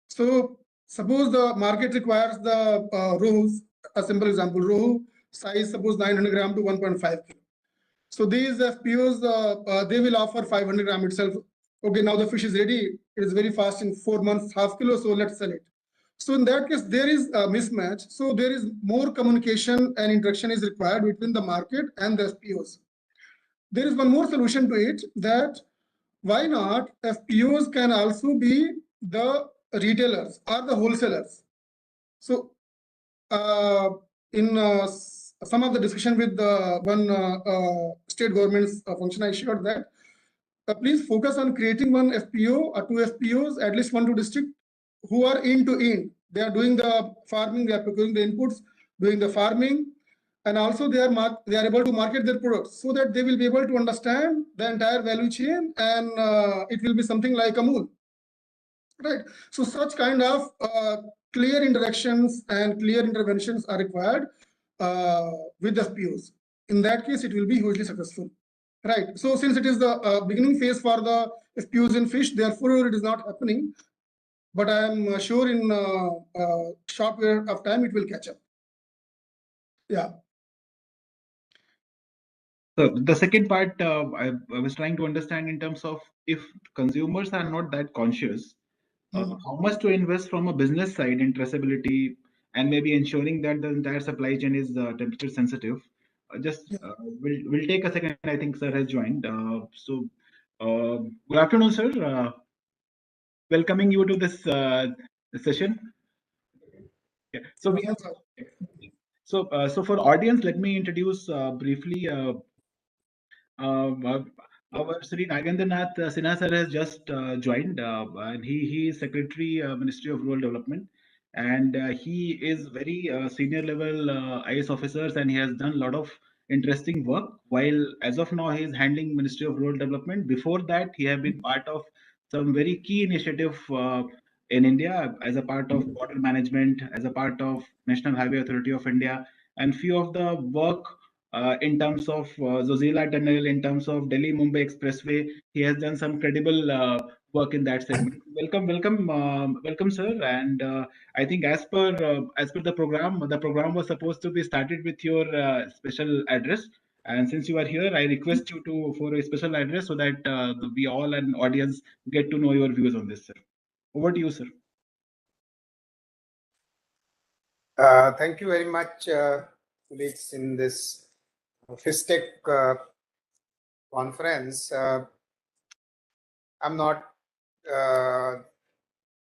So suppose the market requires the rohus, a simple example, rohu size suppose 900 gram to 1.5 kilo. So these FPOs, they will offer 500 gram itself. Okay, now the fish is ready. It is very fast in 4 months, half kilo, so let's sell it. So in that case, there is a mismatch. So there is more communication and interaction is required between the market and the FPOs. There is one more solution to it, that why not FPOs can also be the retailers or the wholesalers. So in some of the discussion with the one state government's function, I shared that please focus on creating one FPO or 2 FPOs, at least 1 to district, who are end to end. They are doing the farming, they are procuring the inputs, doing the farming, and also they are able to market their products, so that they will be able to understand the entire value chain, and it will be something like a moon. Right. So such kind of clear interactions and clear interventions are required with the FPOs. In that case, it will be hugely successful. Right. So since it is the beginning phase for the FPOs in fish, therefore it is not happening. But I am sure in a short period of time it will catch up. Yeah. So the second part, I was trying to understand in terms of if consumers are not that conscious, how much to invest from a business side in traceability and maybe ensuring that the entire supply chain is temperature sensitive. We'll take a second. I think sir has joined. Good afternoon, sir. Welcoming you to this session. Yeah. So we have. So for audience, let me introduce briefly. Our Sri Nagendranath Sinha sir has just joined, and he is Secretary, Ministry of Rural Development, and he is very senior level IS officers, and he has done a lot of interesting work. While as of now he is handling Ministry of Rural Development. Before that, he have been part of some very key initiative in India as a part of border management, as a part of National Highway Authority of India, and few of the work in terms of Zojila Tunnel, in terms of Delhi-Mumbai Expressway. He has done some credible work in that segment. Welcome, sir. And I think as per the program was supposed to be started with your special address. And since you are here, I request you for a special address so that we all and audience get to know your views on this, sir. Over to you, sir. Thank you very much, colleagues, in this FISHTECH conference. I'm not,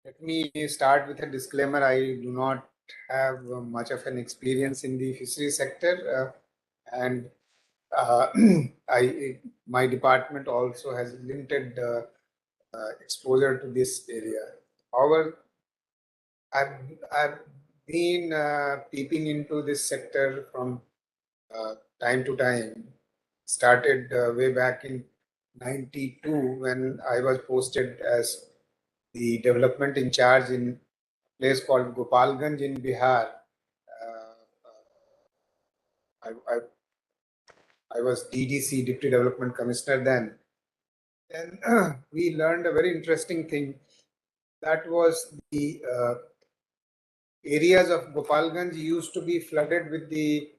let me start with a disclaimer. I do not have much of an experience in the fishery sector, and my department also has limited exposure to this area. However, I've been peeping into this sector from time to time. Started way back in '92 when I was posted as the development in charge in a place called Gopalganj in Bihar. I was DDC, Deputy Development Commissioner then. And we learned a very interesting thing. That was the areas of Gopalganj used to be flooded with the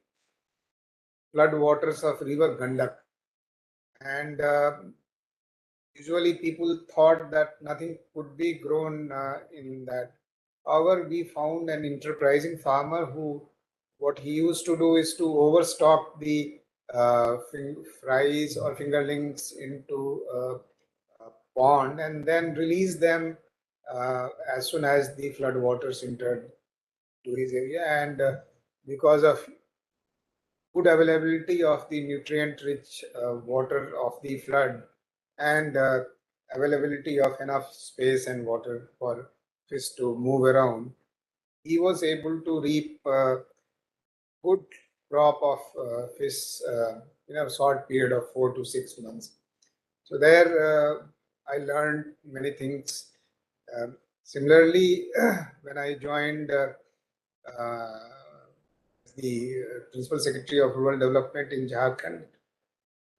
flood waters of River Gandak. And usually people thought that nothing could be grown in that. However, we found an enterprising farmer who, what he used to do is to overstock the fries or fingerlings into a pond and then release them as soon as the flood waters entered to his area. And because of good availability of the nutrient-rich water of the flood and availability of enough space and water for fish to move around, he was able to reap good crop of fish in a short period of 4 to 6 months. So there I learned many things. Similarly, when I joined the Principal Secretary of Rural Development in Jharkhand,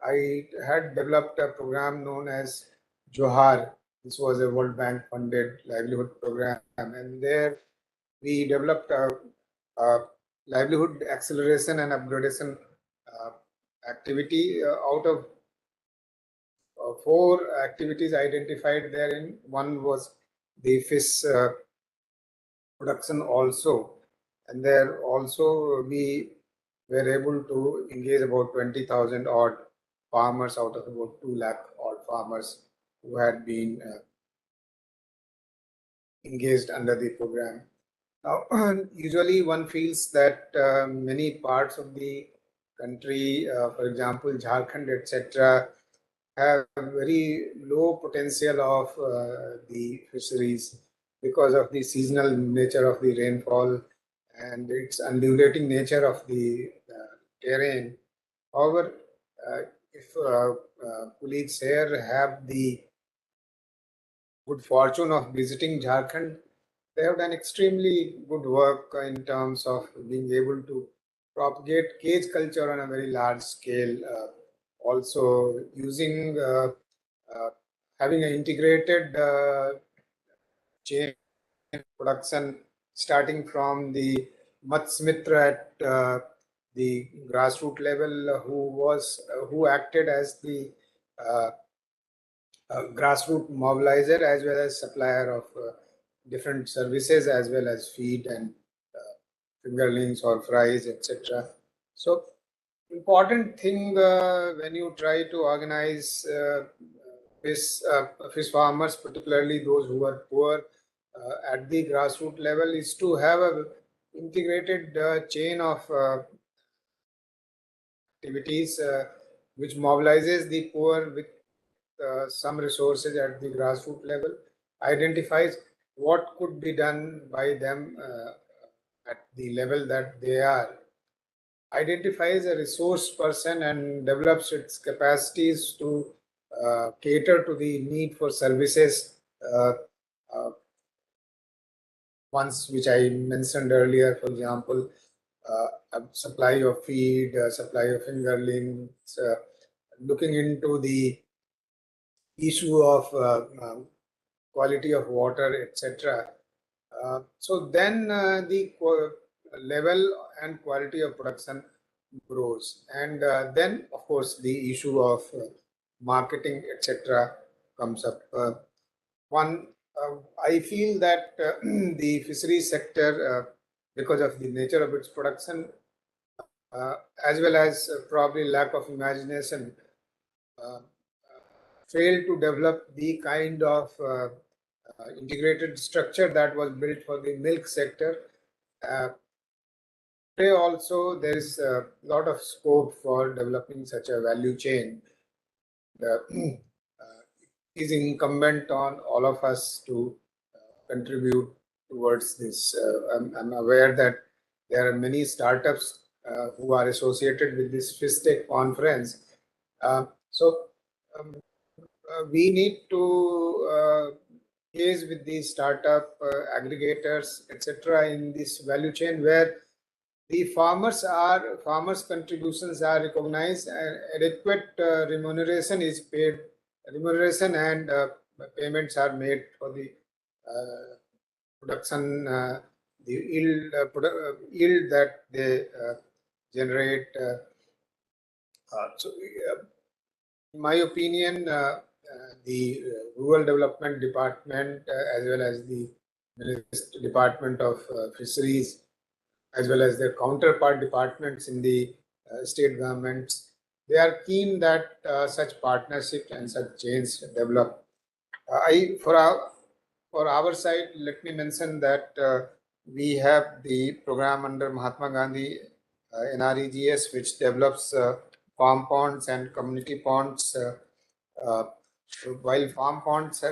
I had developed a program known as Johar. This was a World Bank funded livelihood program, and there we developed a livelihood acceleration and upgradation activity out of 4 activities identified therein. One was the fish production also, and there also we were able to engage about 20,000 odd farmers out of about 2 lakh odd farmers who had been engaged under the program. Now, usually one feels that many parts of the country, for example, Jharkhand, etc., have very low potential of the fisheries because of the seasonal nature of the rainfall and its undulating nature of the terrain. However, if colleagues here have the good fortune of visiting Jharkhand, they have done extremely good work in terms of being able to propagate cage culture on a very large scale. Also using having an integrated chain production starting from the Matsmitra at the grassroots level, who acted as the grassroots mobilizer as well as supplier of different services as well as feed and fingerlings or fries, etc. So important thing when you try to organize fish farmers, particularly those who are poor at the grassroots level, is to have a integrated chain of activities which mobilizes the poor with some resources at the grassroots level, identifies what could be done by them at the level that they are, identifies a resource person and develops its capacities to cater to the need for services ones which I mentioned earlier, for example, a supply of feed, supply of fingerlings, looking into the issue of quality of water, etc. So then the level and quality of production grows, and then of course the issue of marketing, etc. comes up. I feel that the fisheries sector, because of the nature of its production, as well as probably lack of imagination, failed to develop the kind of integrated structure that was built for the milk sector. Today also there is a lot of scope for developing such a value chain. It is incumbent on all of us to contribute towards this. I'm aware that there are many startups who are associated with this FISHTECH conference. So we need to engage with these startup aggregators, etc., in this value chain where the farmers' contributions are recognized and adequate remuneration is paid. Remuneration and payments are made for the production, the yield that they generate. In my opinion, the Rural Development Department, as well as the Department of Fisheries, as well as their counterpart departments in the state governments, they are keen that such partnerships and such chains develop. For our side, let me mention that we have the program under Mahatma Gandhi NREGS, which develops farm ponds and community ponds. While farm ponds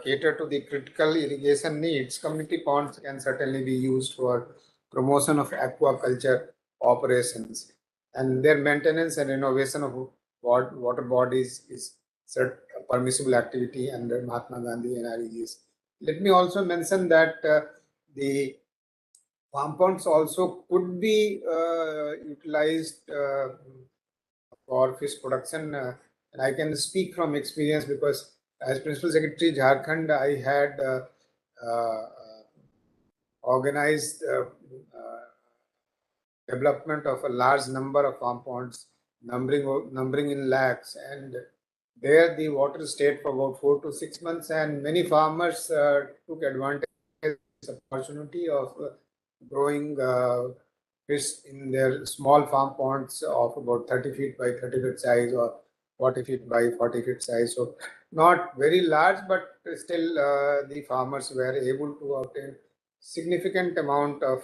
cater to the critical irrigation needs, community ponds can certainly be used for promotion of aquaculture operations, and their maintenance and renovation of water bodies is a permissible activity under Mahatma Gandhi NREGS. Let me also mention that the farm ponds also could be utilized for fish production. And I can speak from experience because as Principal Secretary Jharkhand, I had organized development of a large number of farm ponds, numbering in lakhs, and there the water stayed for about 4 to 6 months, and many farmers took advantage of this opportunity of growing fish in their small farm ponds of about 30 feet by 30 feet size or 40 feet by 40 feet size. So not very large, but still the farmers were able to obtain significant amount of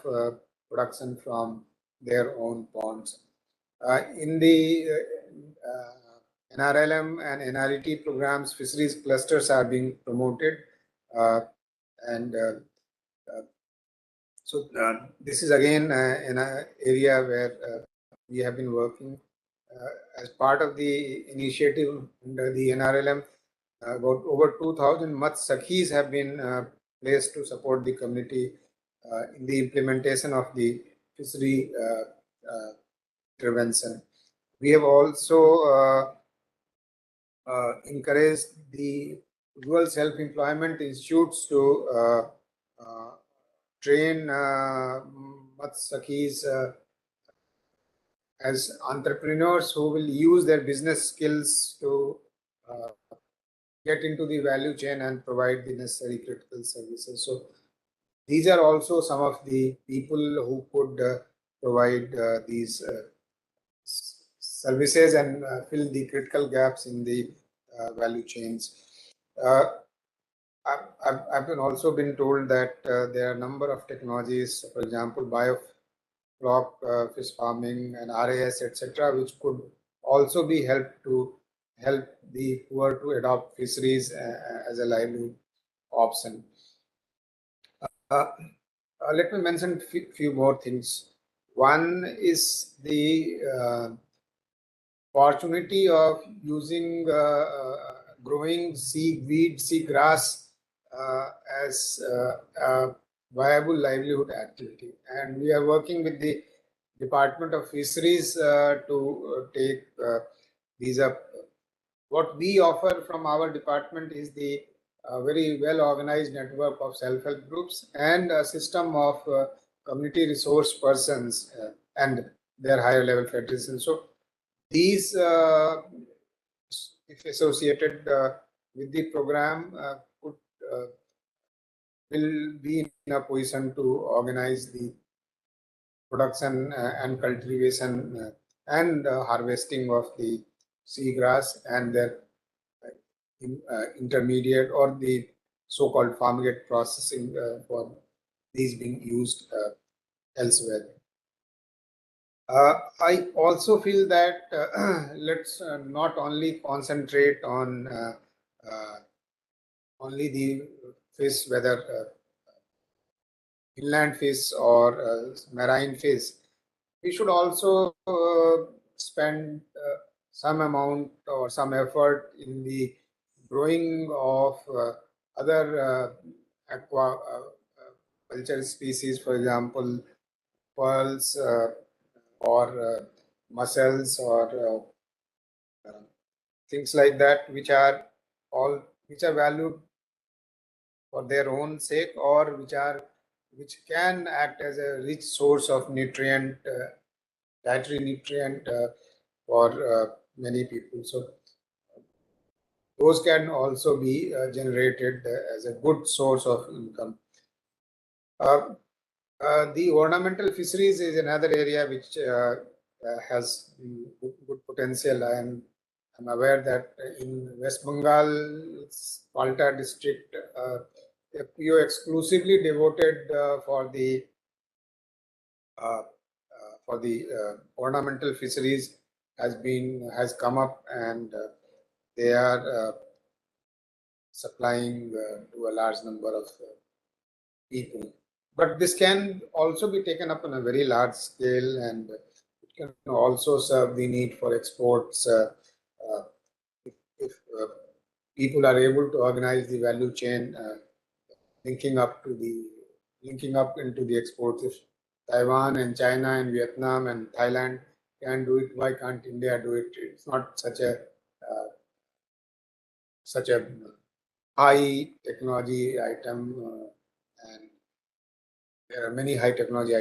production from their own ponds. In the NRLM and NRET programs, fisheries clusters are being promoted, so this is again an area where we have been working as part of the initiative under the NRLM. About over 2,000 Matsyakhis have been placed to support the community in the implementation of the fishery intervention. We have also encouraged the rural self-employment institutes to train Matsakhis as entrepreneurs who will use their business skills to get into the value chain and provide the necessary critical services. So these are also some of the people who could provide these services and fill the critical gaps in the value chains. I've also been told that there are a number of technologies, for example, biofloc fish farming and RAS, etc., which could also be helped to help the poor to adopt fisheries as a livelihood option. Let me mention a few more things. One is the opportunity of using growing seaweed, seagrass as a viable livelihood activity. And we are working with the Department of Fisheries to take these up. What we offer from our department is the very well organized network of self-help groups and a system of community resource persons and their higher level federations. So these, if associated with the program, will be in a position to organize the production and cultivation and harvesting of the seagrass and their intermediate or the so-called farmgate processing for these being used elsewhere. I also feel that let's not only concentrate on only the fish, whether inland fish or marine fish. We should also spend some amount or some effort in the growing of other aquaculture species, for example, pearls or mussels or things like that, which are valued for their own sake, or which can act as a rich source of nutrient, dietary nutrient for many people. So those can also be generated as a good source of income. The ornamental fisheries is another area which has good potential. I'm aware that in West Bengal's Palta district, a PO exclusively devoted for the ornamental fisheries has come up, and they are supplying to a large number of people. But this can also be taken up on a very large scale, and it can also serve the need for exports if people are able to organize the value chain, linking up into the exports. If Taiwan and China and Vietnam and Thailand can do it, why can't India do it? It's not such a high technology item, and there are many high technology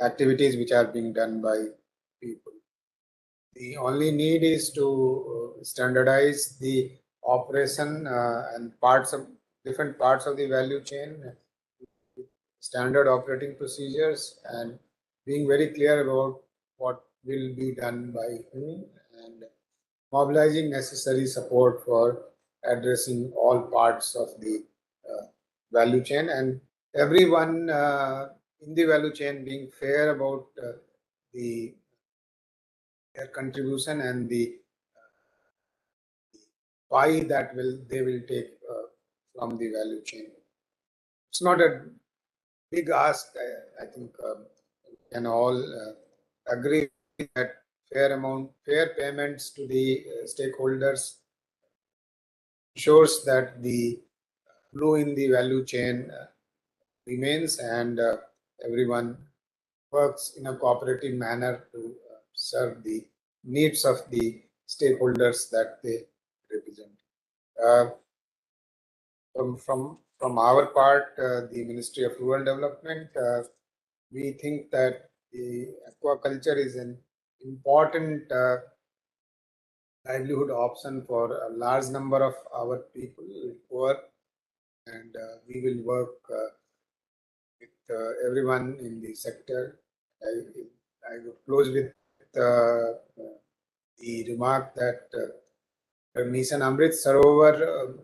activities which are being done by people. The only need is to standardize the operation and different parts of the value chain, standard operating procedures, and being very clear about what will be done by whom, and mobilizing necessary support for addressing all parts of the value chain, and everyone in the value chain being fair about their contribution and the pie that they will take from the value chain. It's not a big ask. I think we can all agree that fair payments to the stakeholders ensures that the flow in the value chain remains, and everyone works in a cooperative manner to serve the needs of the stakeholders that they represent. From our part, the Ministry of Rural Development, we think that the aquaculture is an important livelihood option for a large number of our people who are, and we will work with everyone in the sector. I would close with the remark that Mission Amrit Sarovar,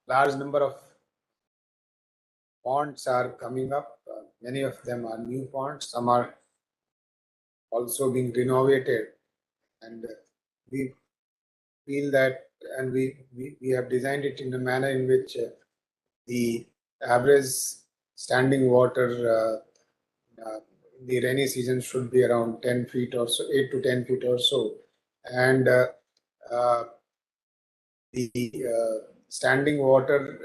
large number of ponds are coming up. Many of them are new ponds. Some are also being renovated, and we feel that, and we have designed it in a manner in which the average standing water in the rainy season should be around 10 feet or so, 8 to 10 feet or so, and the standing water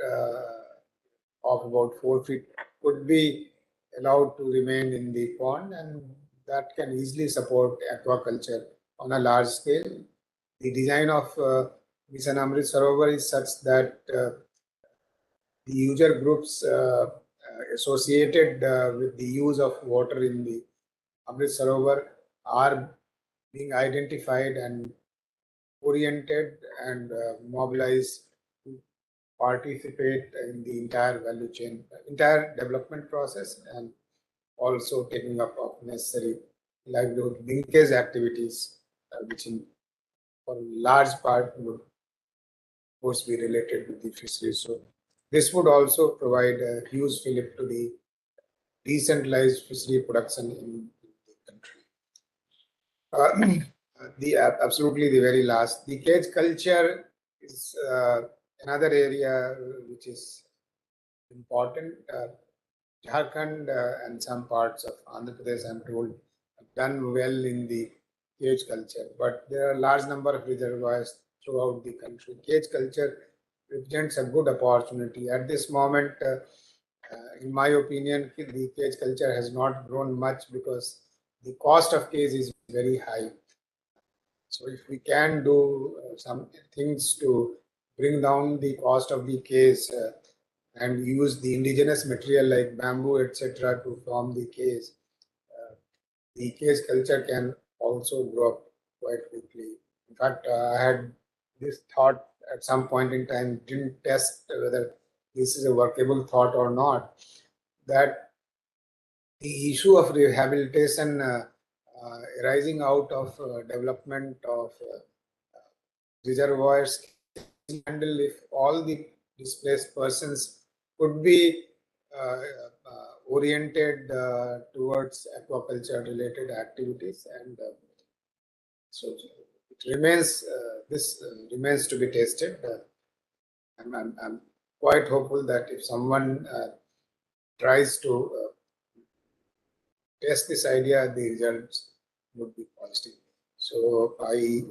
of about 4 feet could be allowed to remain in the pond, and that can easily support aquaculture on a large scale. The design of Mission Amrit Sarovar is such that the user groups associated with the use of water in the Amrit Sarovar are being identified and oriented and mobilized to participate in the entire value chain, entire development process, and also taking up of necessary livelihood linkage activities, which for a large part would of course be related to the fisheries. So this would also provide a huge fillip to the decentralized fishery production in the country. Absolutely the very last, the cage culture is another area which is important. Jharkhand and some parts of Andhra Pradesh, I'm told, have done well in the cage culture, but there are a large number of reservoirs throughout the country. Cage culture represents a good opportunity. At this moment, in my opinion, the cage culture has not grown much because the cost of cage is very high. So if we can do some things to bring down the cost of the cage and use the indigenous material like bamboo, etc., to form the cage culture can also grow up quite quickly. In fact, I had this thought at some point in time, didn't test whether this is a workable thought or not, that the issue of rehabilitation arising out of development of reservoirs handle if all the displaced persons could be oriented towards aquaculture related activities, and so it remains this remains to be tested. I'm quite hopeful that if someone tries to test this idea, the results would be positive. So I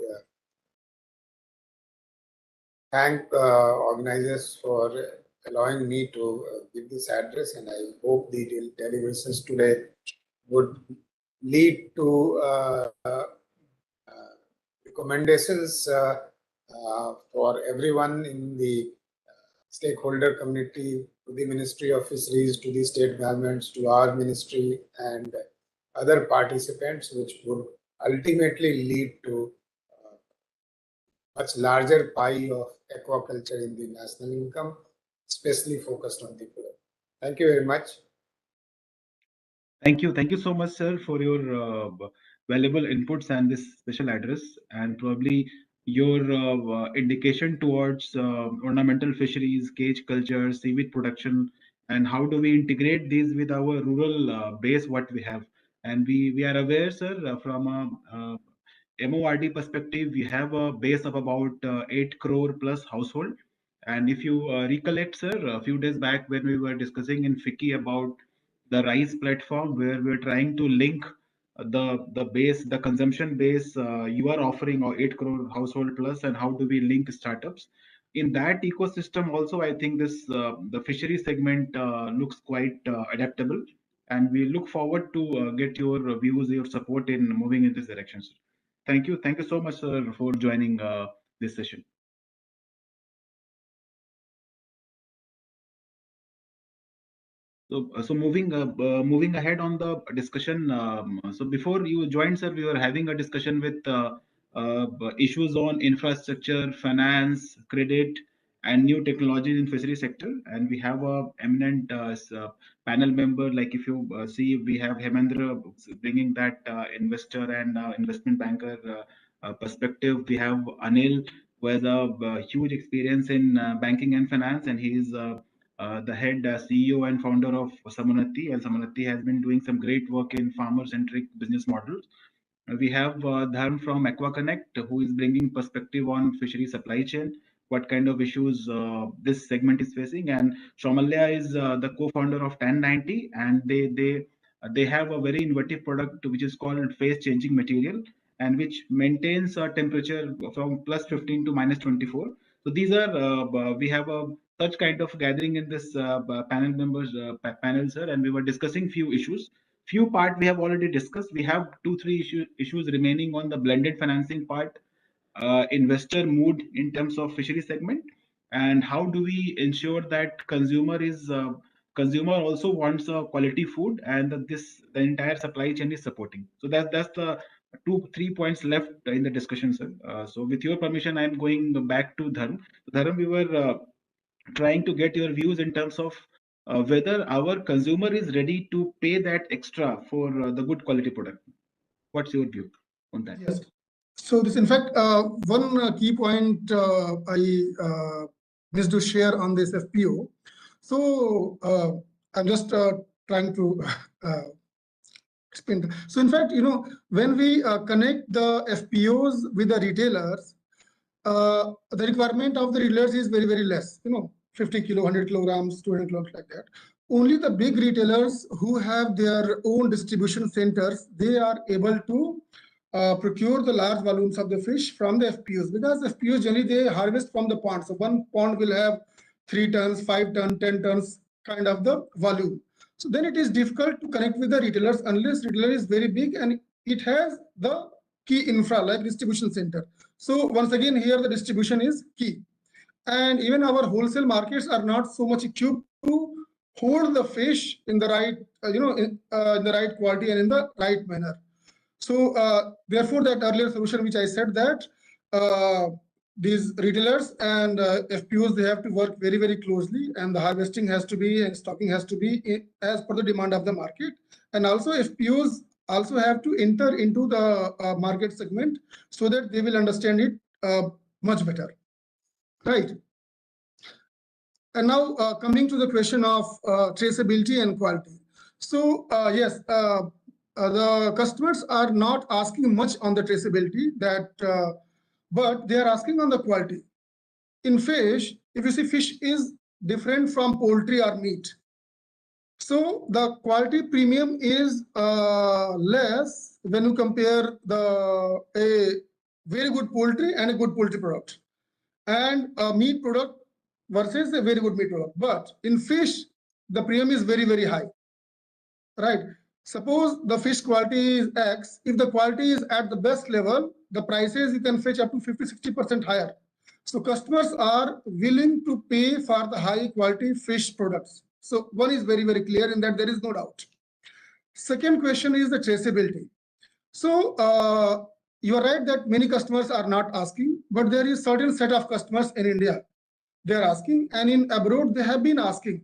thank organizers for allowing me to give this address, and I hope the deliberations today would lead to recommendations for everyone in the stakeholder community, to the Ministry of Fisheries, to the state governments, to our ministry, and other participants, which would ultimately lead to much larger pie of aquaculture in the national income, especially focused on the poor. Thank you very much. Thank you so much, sir, for your valuable inputs and this special address, and probably your indication towards ornamental fisheries, cage culture, seaweed production, and how do we integrate these with our rural base what we have. And we are aware, sir, from a MORD perspective, we have a base of about 8 crore plus household. And if you recollect, sir, a few days back when we were discussing in FICCI about the RISE platform, where we're trying to link the base, the consumption base you are offering, or 8 crore household plus, and how do we link startups. In that ecosystem also, I think this the fishery segment looks quite adaptable, and we look forward to get your views, your support in moving in this direction, sir. Thank you so much, sir, for joining this session. So moving ahead on the discussion. So before you joined, sir, we were having a discussion with issues on infrastructure, finance, credit, and new technologies in fishery sector. And we have a eminent panel member. Like if you see, we have Hemendra bringing that investor and investment banker perspective. We have Anil, who has a huge experience in banking and finance, and he is the head CEO and founder of Samunati, and Samunati has been doing some great work in farmer-centric business models. We have Dharm from AquaConnect, who is bringing perspective on fishery supply chain, what kind of issues this segment is facing, and Shomalya is the co-founder of 1090, and they have a very innovative product which is called phase changing material, and which maintains a temperature from plus 15 to minus 24. So these are we have a such kind of gathering in this panel members panel, sir, and we were discussing few issues. Few part we have already discussed. We have 2-3 issues remaining on the blended financing part, investor mood in terms of fishery segment, and how do we ensure that consumer also wants a quality food, and that the entire supply chain is supporting. So that's the 2-3 points left in the discussion, sir. So with your permission, I am going back to Dharm. Dharm, we were trying to get your views in terms of whether our consumer is ready to pay that extra for the good quality product. What's your view on that? Yes. So this, in fact, one key point I missed to share on this FPO. So I'm just trying to explain. So in fact, when we connect the FPOs with the retailers, the requirement of the retailers is very, very less, 50 kilo, 100 kilograms, 200 kilograms, like that. Only the big retailers who have their own distribution centers, they are able to procure the large volumes of the fish from the FPOs, because FPOs generally they harvest from the pond. So one pond will have 3 tons, 5 tons, 10 tons kind of the volume. So then it is difficult to connect with the retailers unless retailer is very big and it has the key infra like distribution center. So once again, here the distribution is key. And even our wholesale markets are not so much equipped to hold the fish in the right, in the right quality and in the right manner. So therefore, that earlier solution which I said, that these retailers and FPOs, they have to work very, very closely, and the harvesting has to be and stocking has to be as per the demand of the market. And also FPOs also have to enter into the market segment so that they will understand it much better, right? And now coming to the question of traceability and quality. So yes, the customers are not asking much on the traceability, but they are asking on the quality. In fish, if you see, fish is different from poultry or meat. So the quality premium is less when you compare a very good poultry and a good poultry product, and a meat product versus a very good meat product. But in fish, the premium is very, very high, right? Suppose the fish quality is X. If the quality is at the best level, the prices you can fetch up to 50-60% higher. So customers are willing to pay for the high quality fish products. So one is very, very clear in that, there is no doubt. Second question is the traceability. So you are right that many customers are not asking, but there is certain set of customers in India, they are asking, and in abroad they have been asking.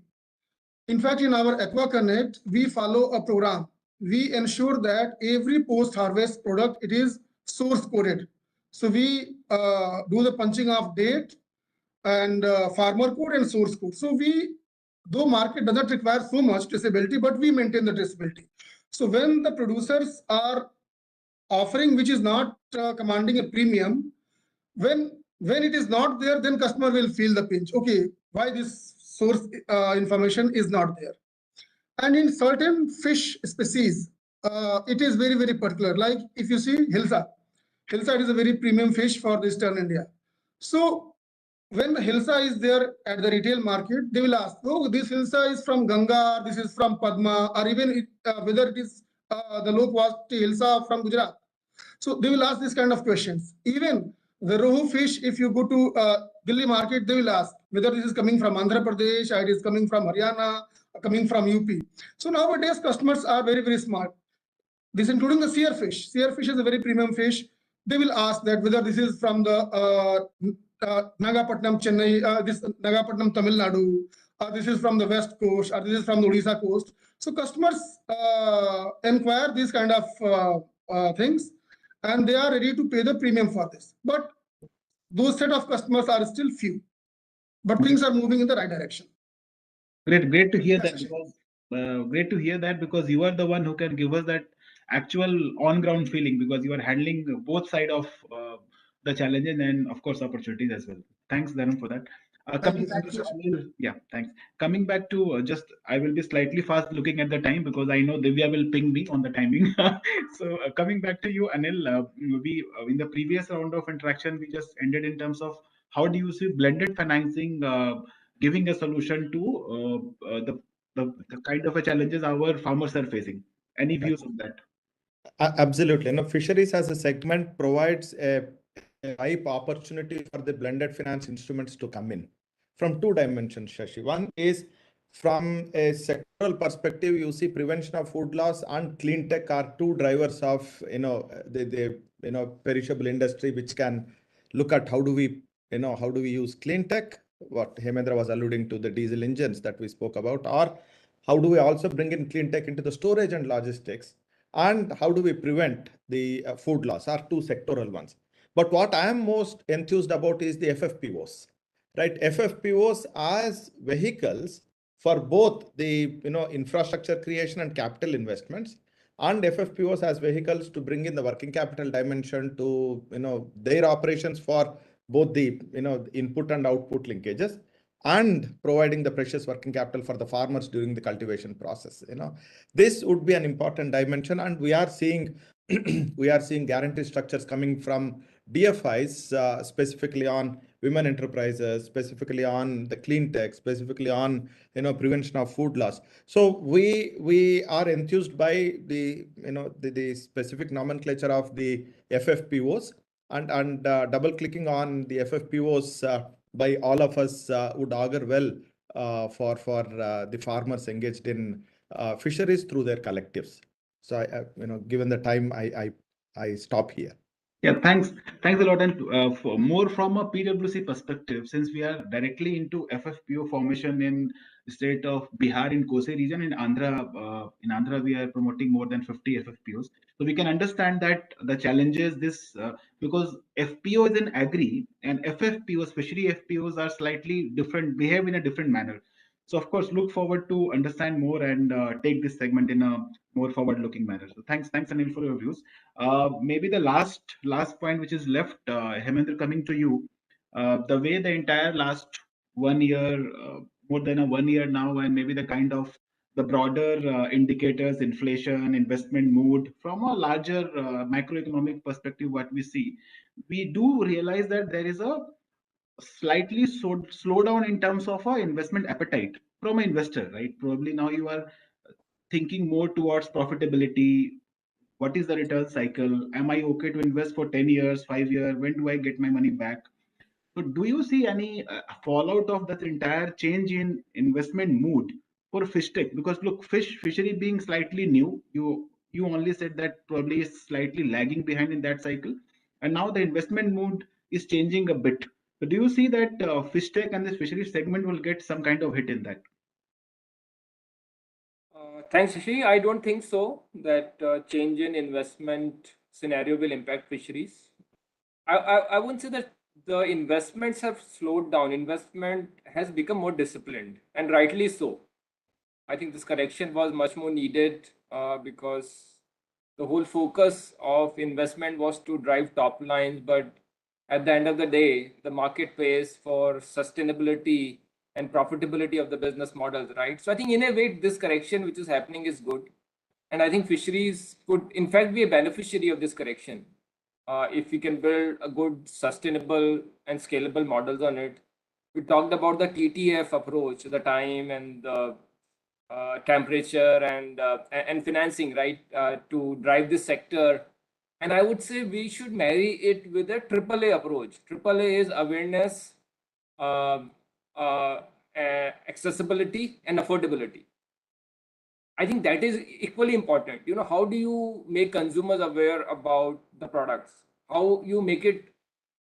In fact, in our Aqua Connect, we follow a program. We ensure that every post-harvest product, it is source coded. So we do the punching of date and farmer code and source code. So though market does not require so much traceability, but we maintain the traceability. So when the producers are offering which is not commanding a premium, when it is not there, then customer will feel the pinch. Okay, why this source information is not there? And in certain fish species, it is very, very particular. Like if you see hilsa is a very premium fish for the Eastern India. So when the hilsa is there at the retail market, they will ask, oh, this hilsa is from Ganga, this is from Padma, or even whether it is the low quality hilsa from Gujarat. So they will ask this kind of questions. Even the rohu fish, if you go to Delhi market, they will ask whether this is coming from Andhra Pradesh, or it is coming from Haryana, or coming from UP. So nowadays customers are very, very smart. This including the seer fish. Seer fish is a very premium fish. They will ask that whether this is from the Nagapattinam, Chennai, this Nagapattinam, Tamil Nadu, or this is from the West Coast, or this is from the Odisha coast. So customers inquire these kind of things, and they are ready to pay the premium for this. But those set of customers are still few. But things are moving in the right direction. Great to hear that. Because, great to hear that, because you are the one who can give us that actual on-ground feeling, because you are handling both sides of the challenges and of course opportunities as well. Thanks, Dhanam, for that. Coming back to Anil, yeah, thanks. Coming back to I will be slightly fast looking at the time because I know Divya will ping me on the timing. So coming back to you, Anil, we in the previous round of interaction we just ended in terms of how do you see blended financing giving a solution to the kind of a challenges our farmers are facing. Any views on that? Absolutely. Fisheries as a segment provides a ripe opportunity for the blended finance instruments to come in from two dimensions, Shashi. One is from a sectoral perspective, you see prevention of food loss and clean tech are two drivers of the perishable industry, which can look at how do we use clean tech, what Hemendra was alluding to, the diesel engines that we spoke about, or how do we also bring in clean tech into the storage and logistics, and how do we prevent the food loss, are two sectoral ones. But what I am most enthused about is the FFPOs, right? FFPOs as vehicles for both the infrastructure creation and capital investments, and FFPOs as vehicles to bring in the working capital dimension to their operations for both the input and output linkages, and providing the precious working capital for the farmers during the cultivation process. This would be an important dimension, and we are seeing guarantee structures coming from DFIs, specifically on women enterprises, specifically on the clean tech, specifically on prevention of food loss. So we are enthused by the specific nomenclature of the FFPOs, and double clicking on the FFPOs by all of us would augur well for the farmers engaged in fisheries through their collectives. So given the time, I I stop here. Yeah, thanks. Thanks a lot. And for more from a PwC perspective, since we are directly into FFPO formation in the state of Bihar in Kosi region, in Andhra we are promoting more than 50 FFPOs. So we can understand that the challenges because FPO is in agri and FFPOs, fishery FPOs are slightly different, behave in a different manner. So of course, look forward to understand more and take this segment in a more forward-looking manner. So thanks Anil for your views. Maybe the last point which is left, Hemendra, coming to you. The way the entire last 1 year, more than a 1 year now, and maybe the kind of the broader indicators, inflation, investment mood, from a larger macroeconomic perspective, what we see, we do realize that there is a slightly slowdown in terms of our investment appetite from an investor, right? Probably now you are thinking more towards profitability. What is the return cycle? Am I okay to invest for 10 years, 5 years? When do I get my money back? So do you see any fallout of that entire change in investment mood for fish tech? Because look, fishery being slightly new, you only said that probably is slightly lagging behind in that cycle, and now the investment mood is changing a bit. So do you see that fish tech and this fishery segment will get some kind of hit in that? Thanks, Shashi. I don't think so that change in investment scenario will impact fisheries. I wouldn't say that the investments have slowed down. Investment has become more disciplined, and rightly so. I think this correction was much more needed because the whole focus of investment was to drive top lines, but at the end of the day, the market pays for sustainability and profitability of the business models, right? So I think in a way, this correction which is happening is good. And I think fisheries could, in fact, be a beneficiary of this correction. If we can build a good, sustainable, and scalable models on it. We talked about the TTF approach, the time and the temperature and financing, right, to drive this sector. And I would say we should marry it with a AAA approach. AAA is awareness, um, uh, accessibility, and affordability. I think that is equally important. You know, how do you make consumers aware about the products? How you make it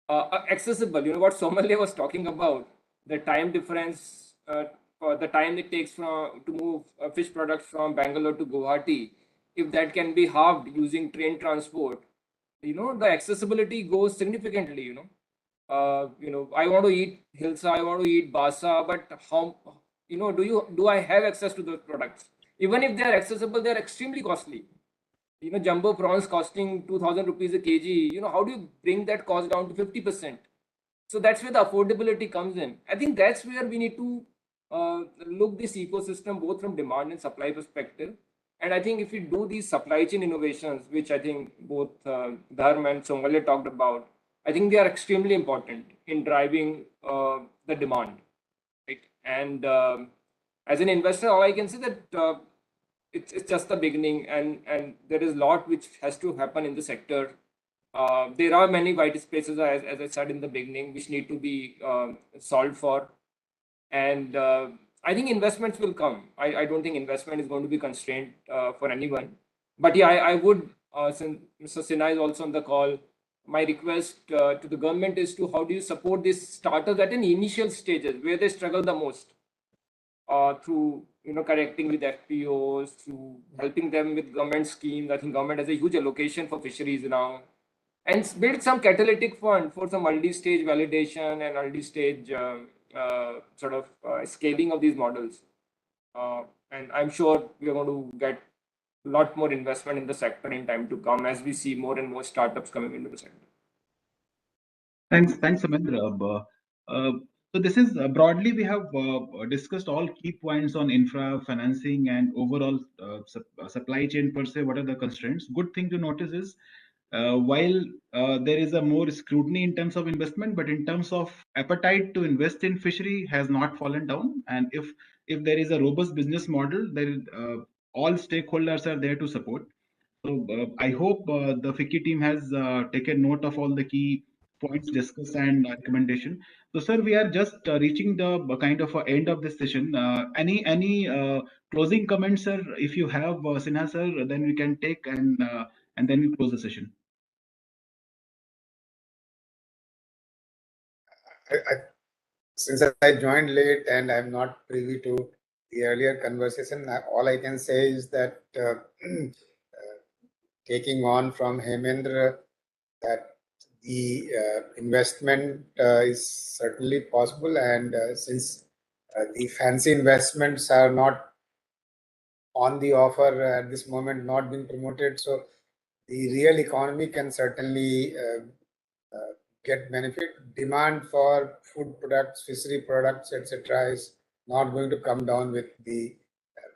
accessible? You know what Somalia was talking about, the time difference, or the time it takes to move fish products from Bangalore to Guwahati. If that can be halved using train transport, you know, the accessibility goes significantly. I want to eat hilsa, I want to eat basa, but how, do I have access to those products? Even if they are accessible, they are extremely costly. You know, jumbo prawns costing 2,000 rupees a kg. You know, how do you bring that cost down to 50%? So that's where the affordability comes in. I think that's where we need to look this ecosystem both from demand and supply perspective. And I think if we do these supply chain innovations, which I think both Dharm and Songalia talked about, I think they are extremely important in driving the demand. Right? And as an investor, all I can say that it's just the beginning, and there is a lot which has to happen in the sector. There are many white spaces, as I said in the beginning, which need to be solved for. And I think investments will come. I don't think investment is going to be constrained for anyone. But yeah, I would, since Mr. Sinha is also on the call, my request to the government is to how do you support these startups at an initial stages where they struggle the most, through connecting with FPOs, through helping them with government schemes. I think government has a huge allocation for fisheries now, and build some catalytic fund for some early stage validation and early stage scaling of these models. And I'm sure we are going to get a lot more investment in the sector in time to come as we see more and more startups coming into the sector. Thanks, Samendra. So this is broadly we have discussed all key points on infra financing and overall supply chain per se. What are the constraints? Good thing to notice is while there is a more scrutiny in terms of investment, but in terms of appetite to invest in fishery has not fallen down. And if there is a robust business model, there all stakeholders are there to support. So I hope the FICCI team has taken note of all the key points discussed and recommendation. So, sir, we are just reaching the kind of end of this session. Any closing comments, sir? If you have, Sinha, sir, then we can take and then we close the session. since I joined late and I'm not privy to the earlier conversation, all I can say is that taking on from Hemendra that the investment is certainly possible, and since the fancy investments are not on the offer at this moment, not being promoted, so the real economy can certainly get benefit. Demand for food products, fishery products, etc., is not going to come down with the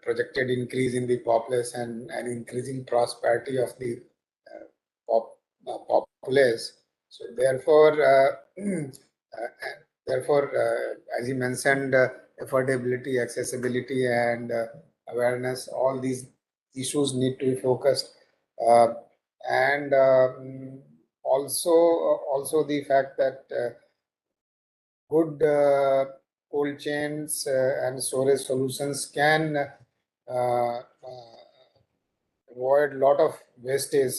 projected increase in the population and increasing prosperity of the populace. So therefore, as you mentioned, affordability, accessibility, and awareness, all these issues need to be focused. And also the fact that good cold chains and storage solutions can avoid a lot of wastage.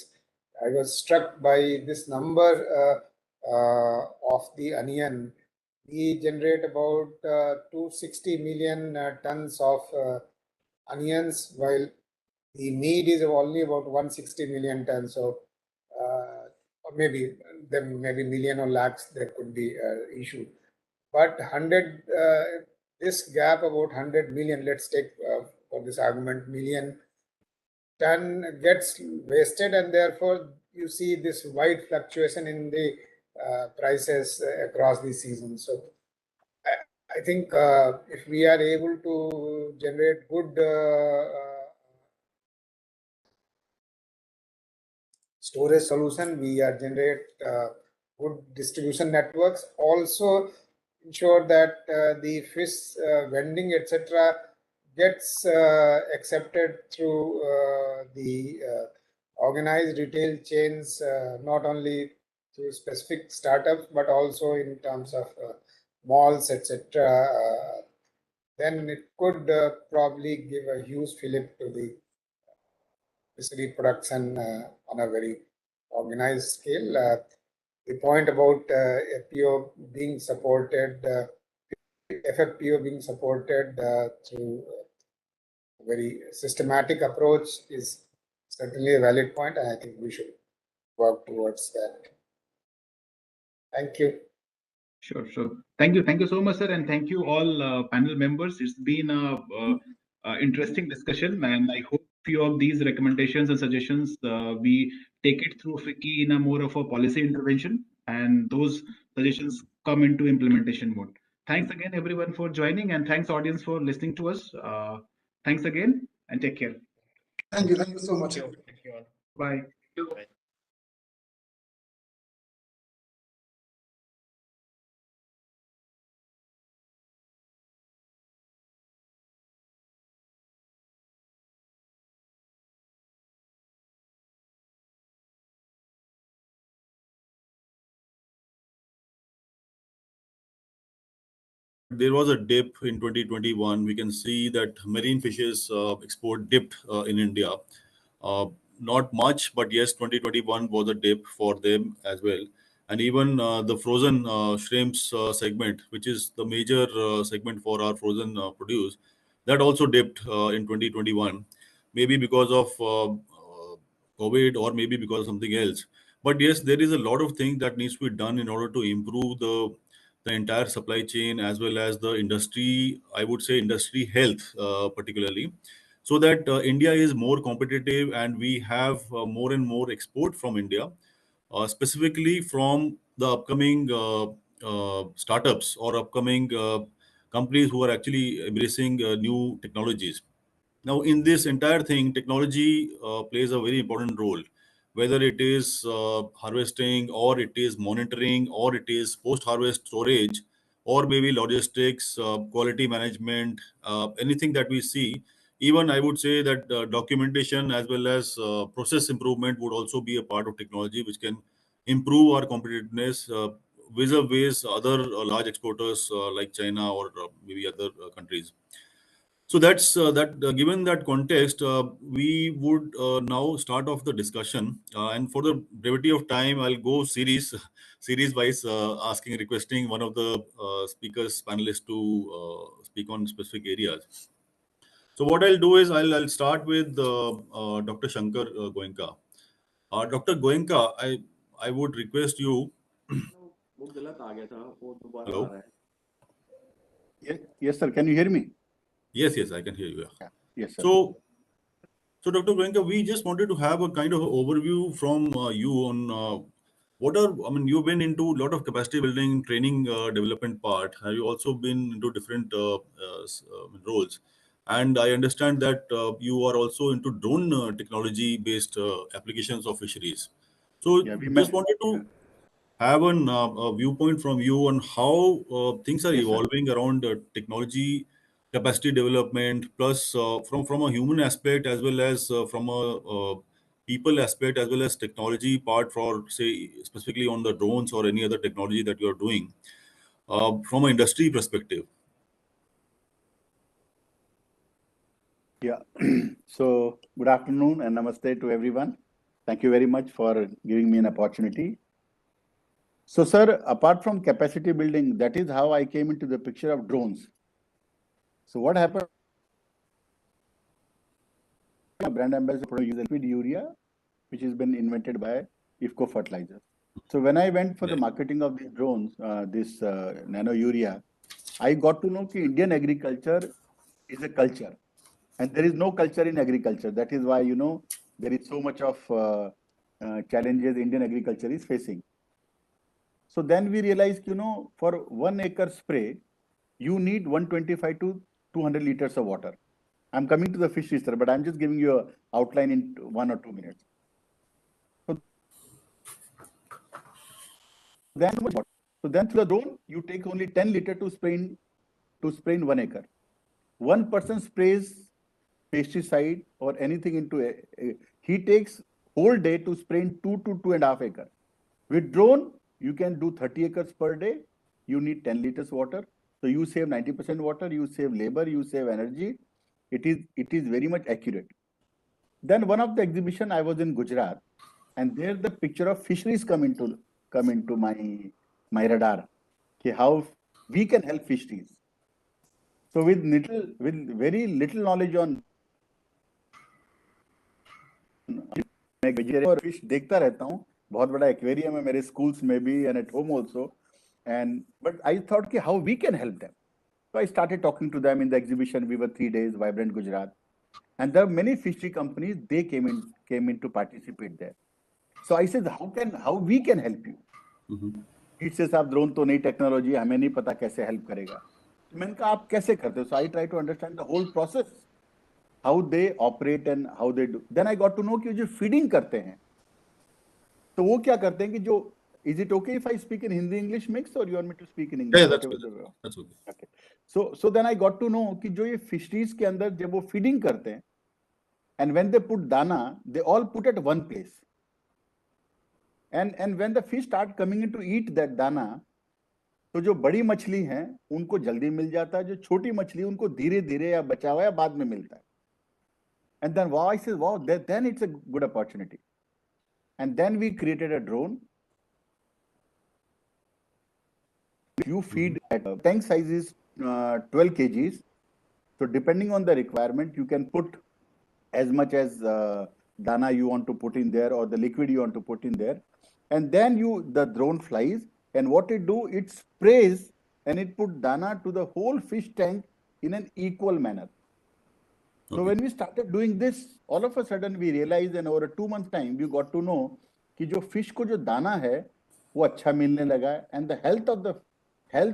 I was struck by this number of the onion. We generate about 260 million tons of onions, while the need is only about 160 million tons. So, or maybe then maybe million or lakhs there could be issue. But 100, this gap about 100 million, let's take for this argument, million ton gets wasted, and therefore you see this wide fluctuation in the prices across the season. So I think if we are able to generate good storage solution, we are generate good distribution networks, also ensure that the fish vending, etc., gets accepted through the organized retail chains, not only through specific startups, but also in terms of malls, etc. Then it could probably give a huge fillip to the fishery production on a very organized scale. The point about FPO being supported, FFPO being supported through a very systematic approach is certainly a valid point, and I think we should work towards that. Thank you. Sure. Thank you so much, sir, and thank you all panel members. It's been a interesting discussion, and I hope few of these recommendations and suggestions we take it through FICCI in a more of a policy intervention, and those suggestions come into implementation mode. Thanks again, everyone, for joining, and thanks, audience, for listening to us. Thanks again, and take care. Thank you so much. Thank you all. Bye. Bye. There was a dip in 2021. We can see that marine fishes export dipped in India. Not much, but yes, 2021 was a dip for them as well. And even the frozen shrimps segment, which is the major segment for our frozen produce, that also dipped in 2021, maybe because of COVID or maybe because of something else. But yes, there is a lot of things that needs to be done in order to improve the entire supply chain as well as the industry, I would say industry health particularly, so that India is more competitive and we have more and more export from India, specifically from the upcoming startups or upcoming companies who are actually embracing new technologies. Now, in this entire thing, technology plays a very important role, whether it is harvesting or it is monitoring or it is post-harvest storage or maybe logistics, quality management, anything that we see. Even I would say that documentation as well as process improvement would also be a part of technology, which can improve our competitiveness vis-a-vis other large exporters like China or maybe other countries. So that's that. Given that context, we would now start off the discussion. And for the brevity of time, I'll go series wise, requesting one of the speakers panelists to speak on specific areas. So what I'll do is I'll start with Dr. Shankar Goenka. Dr. Goenka, I would request you. Hello. Yes, sir. Can you hear me? Yes, I can hear you. Yeah. Yes, sir. So Dr. Goenka, we just wanted to have a kind of overview from you on you've been into a lot of capacity building, training, development part. Have you also been into different roles? And I understand that you are also into drone technology-based applications of fisheries. So Yeah, just wanted to have a viewpoint from you on how things are Yes, sir. evolving around technology capacity development, plus from a human aspect as well as from a people aspect as well as technology part, for say specifically on the drones or any other technology that you are doing from an industry perspective. Yeah. So good afternoon and namaste to everyone. Thank you very much for giving me an opportunity. So, sir, apart from capacity building, that is how I came into the picture of drones. So what happened? A brand ambassador product uses liquid urea, which has been invented by IFCO fertilizers. So when I went for the marketing of these drones, this nano urea, I got to know that Indian agriculture is a culture, and there is no culture in agriculture. That is why there is so much of challenges Indian agriculture is facing. So then we realized, for 1 acre spray, you need 125 to 200 liters of water. I'm coming to the fishery, sir, but I'm just giving you an outline in 1 or 2 minutes. So then through the drone, you take only 10 liters to spray in 1 acre. One person sprays pesticide or anything into he takes whole day to spray in 2 to 2.5 acres. With drone, you can do 30 acres per day. You need 10 liters water. So you save 90% water, you save labor, you save energy. It is very much accurate. Then one of the exhibition I was in Gujarat, and there the picture of fisheries come into my radar. Okay, how we can help fisheries. So with very little knowledge on मैं vegetarian और fish देखता रहता हूँ, बहुत बड़ा aquarium है मेरे schools में भी and at home also, but I thought कि how we can help them. So I started talking to them in the exhibition. We were 3 days, Vibrant Gujarat, and there are many fishery companies. They came in to participate there. So I said, how we can help you? He says, आप drone तो नई technology, हमें नहीं पता कैसे help करेगा. मैंने कहा आप कैसे करते हो? So I try to understand the whole process, how they operate and how they do. Then I got to know कि जो feeding करते हैं, तो वो क्या करते हैं कि जो is it okay if I speak in Hindi English mix or you want me to speak in English? Yeah, that's good. That's okay. Okay. So then I got to know कि जो ये fisheries के अंदर जब वो feeding करते हैं, and when they put dana, they all put at one place. And when the fish start coming in to eat that dana, तो जो बड़ी मछली हैं उनको जल्दी मिल जाता है, जो छोटी मछली उनको धीरे धीरे या बचा हुआ या बाद में मिलता है. And then I said, wow, then it's a good opportunity. And then we created a drone. You feed at tank size is 12 kgs. So depending on the requirement, you can put as much as dana you want to put in there or the liquid you want to put in there. And then the drone flies, and what it do, it sprays and it put dana to the whole fish tank in an equal manner. Okay. So when we started doing this, all of a sudden we realized, and over a 2 months time, we got to know कि जो fish को जो दाना है वो अच्छा मिलने लगा है, and the health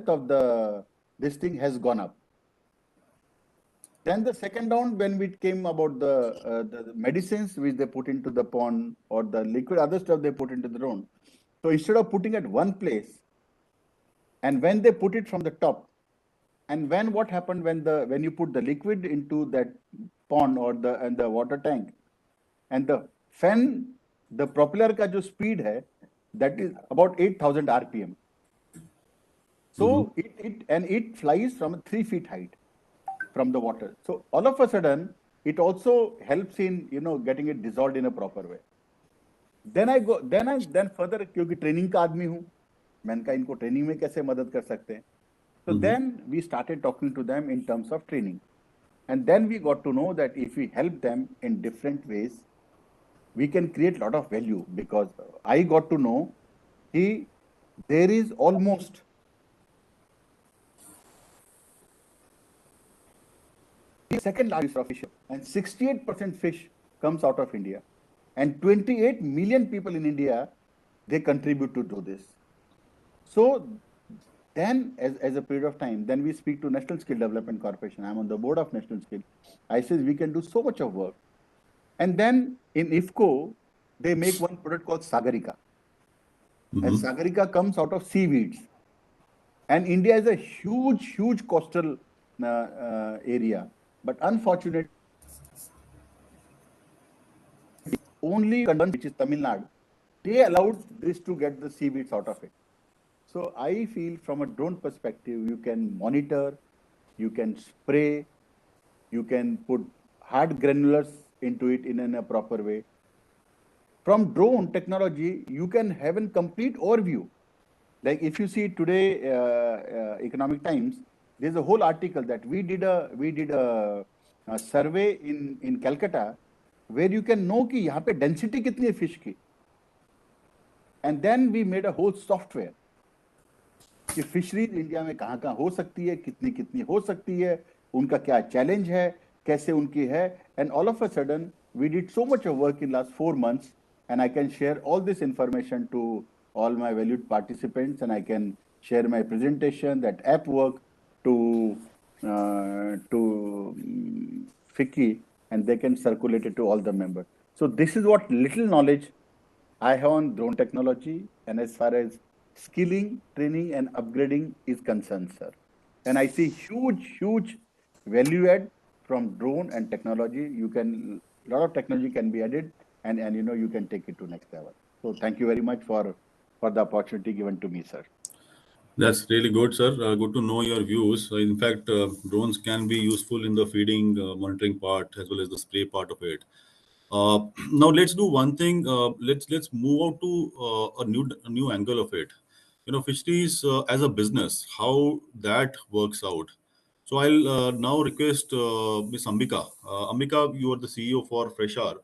of this thing has gone up. Then the second round, when we came about the medicines which they put into the pond or the liquid, other stuff they put into the drone. So instead of putting at one place, and when they put it from the top, and what happened when you put the liquid into that pond or the water tank, and the fan, the propeller का जो speed है, that is about 8,000 RPM. So it flies from 3 feet height. from the water. So all of a sudden, it also helps in, getting it dissolved in a proper way. Then further, क्योंकि training का आदमी हूँ, मैंने कहा इनको training में कैसे मदद कर सकते हैं. So then we started talking to them in terms of training. And then we got to know that if we help them in different ways, we can create a lot of value, because I got to know there is almost the second largest of fish, and 68% fish comes out of India, and 28 million people in India, they contribute to do this. So then, as a period of time, then we speak to National Skill Development Corporation. I'm on the board of National Skill. I says we can do so much of work. And then in IFCO, they make one product called Sagarika. And Sagarika comes out of seaweeds. And India is a huge, huge coastal area. But unfortunately, only country, which is Tamil Nadu, they allowed this to get the seaweeds out of it. So I feel from a drone perspective, you can monitor, you can spray, you can put hard granulars into it in a proper way. From drone technology, you can have a complete overview. Like if you see today, Economic Times, there's a whole article that we did a survey in Calcutta, where you can know कि यहाँ पे density कितनी है fish की. And then we made a whole software कि fisheries India में कहाँ हो सकती है, कितनी हो सकती है, उनका क्या चैलेंज है, कैसे उनकी है. And all of a sudden, we did so much of work in last 4 months, and I can share all this information to all my valued participants, and I can share my presentation, that app work to FICCI, and they can circulate it to all the members. So this is what little knowledge I have on drone technology, and as far as skilling, training, and upgrading is concerned, sir. And I see huge value add from drone and technology. A lot of technology can be added, and you can take it to next level. So thank you very much for the opportunity given to me, sir. That's really good, sir. Good to know your views. In fact, drones can be useful in the feeding, monitoring part, as well as the spray part of it. Now let's do one thing. Let's move out to a new angle of it. Fisheries as a business, how that works out. So I'll now request Ms. Ambika. Ambika, you are the CEO for Fresh Hour.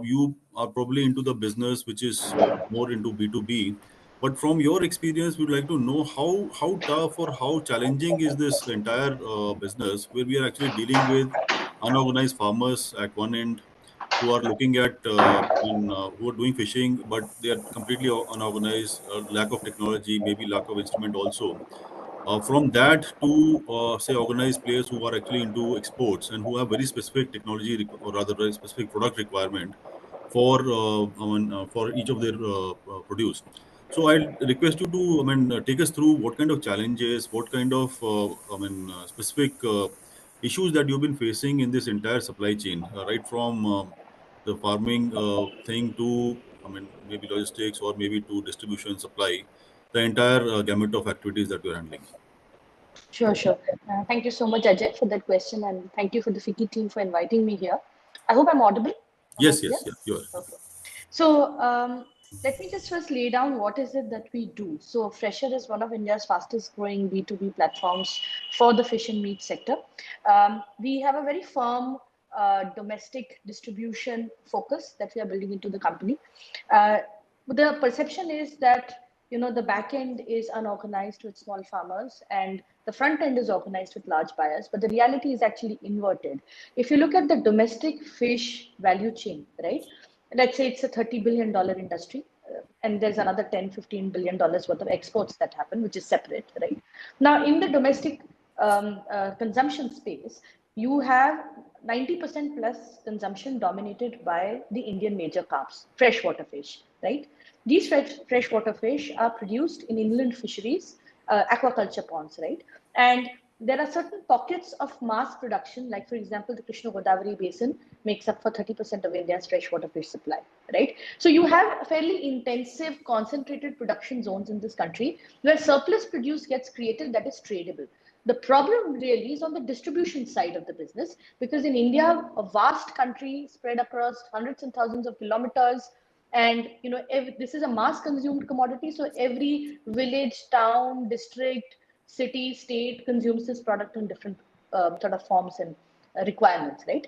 You are probably into the business which is more into B2B. But from your experience, we'd like to know how tough or how challenging is this entire business, where we are actually dealing with unorganized farmers at one end, who are looking at who are doing fishing, but they are completely unorganized, lack of technology, maybe lack of instrument also. From that to say organized players who are actually into exports and who have very specific technology or rather very specific product requirement for for each of their produce. So I request you to take us through what kind of challenges, what kind of specific issues that you've been facing in this entire supply chain, right from the farming thing to maybe logistics or maybe to distribution supply, the entire gamut of activities that you're handling. Sure. Thank you so much, Ajay, for that question, and thank you for the FICCI team for inviting me here. I hope I'm audible. Yes, yeah, you are. Okay. So let me just first lay down what is it that we do. So Fresher is one of India's fastest growing B2B platforms for the fish and meat sector. We have a very firm domestic distribution focus that we are building into the company. The perception is that the back end is unorganized with small farmers and the front end is organized with large buyers, but the reality is actually inverted. If you look at the domestic fish value chain, right? Let's say it's a $30 billion industry, and there's another $10-15 billion worth of exports that happen, which is separate, right? Now, in the domestic consumption space, you have 90% plus consumption dominated by the Indian major carps, freshwater fish, right? These freshwater fish are produced in inland fisheries, aquaculture ponds, right? And there are certain pockets of mass production, like for example, the Krishna Godavari basin makes up for 30% of India's freshwater fish supply, right? So you have fairly intensive concentrated production zones in this country where surplus produce gets created that is tradable. The problem really is on the distribution side of the business, because in India, a vast country spread across hundreds and thousands of kilometers, and this is a mass consumed commodity. So every village, town, district, city, state consumes this product in different sort of forms and requirements, right?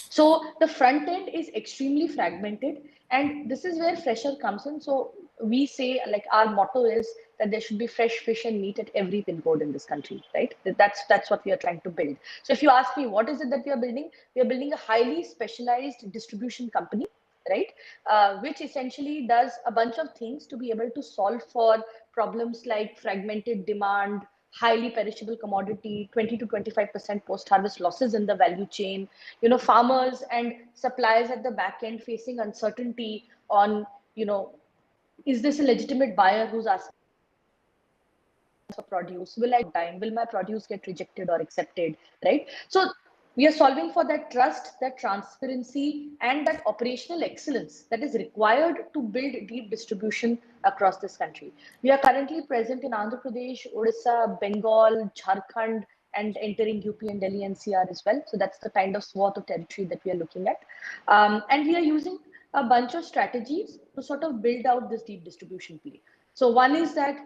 So the front end is extremely fragmented, and this is where Fresher comes in. So we say, like, our motto is that there should be fresh fish and meat at every pin code in this country, right? That's what we are trying to build. So if you ask me, what is it that we are building? We are building a highly specialized distribution company, right? Which essentially does a bunch of things to be able to solve for problems like fragmented demand, highly perishable commodity, 20 to 25% post-harvest losses in the value chain, farmers and suppliers at the back end facing uncertainty on, is this a legitimate buyer who's asking for produce? Will I time? Will my produce get rejected or accepted, right? So we are solving for that trust, that transparency, and that operational excellence that is required to build deep distribution across this country. We are currently present in Andhra Pradesh, Odisha, Bengal, Jharkhand, and entering UP and Delhi NCR as well. So that's the kind of swath of territory that we are looking at. And we are using a bunch of strategies to sort of build out this deep distribution play. So one is that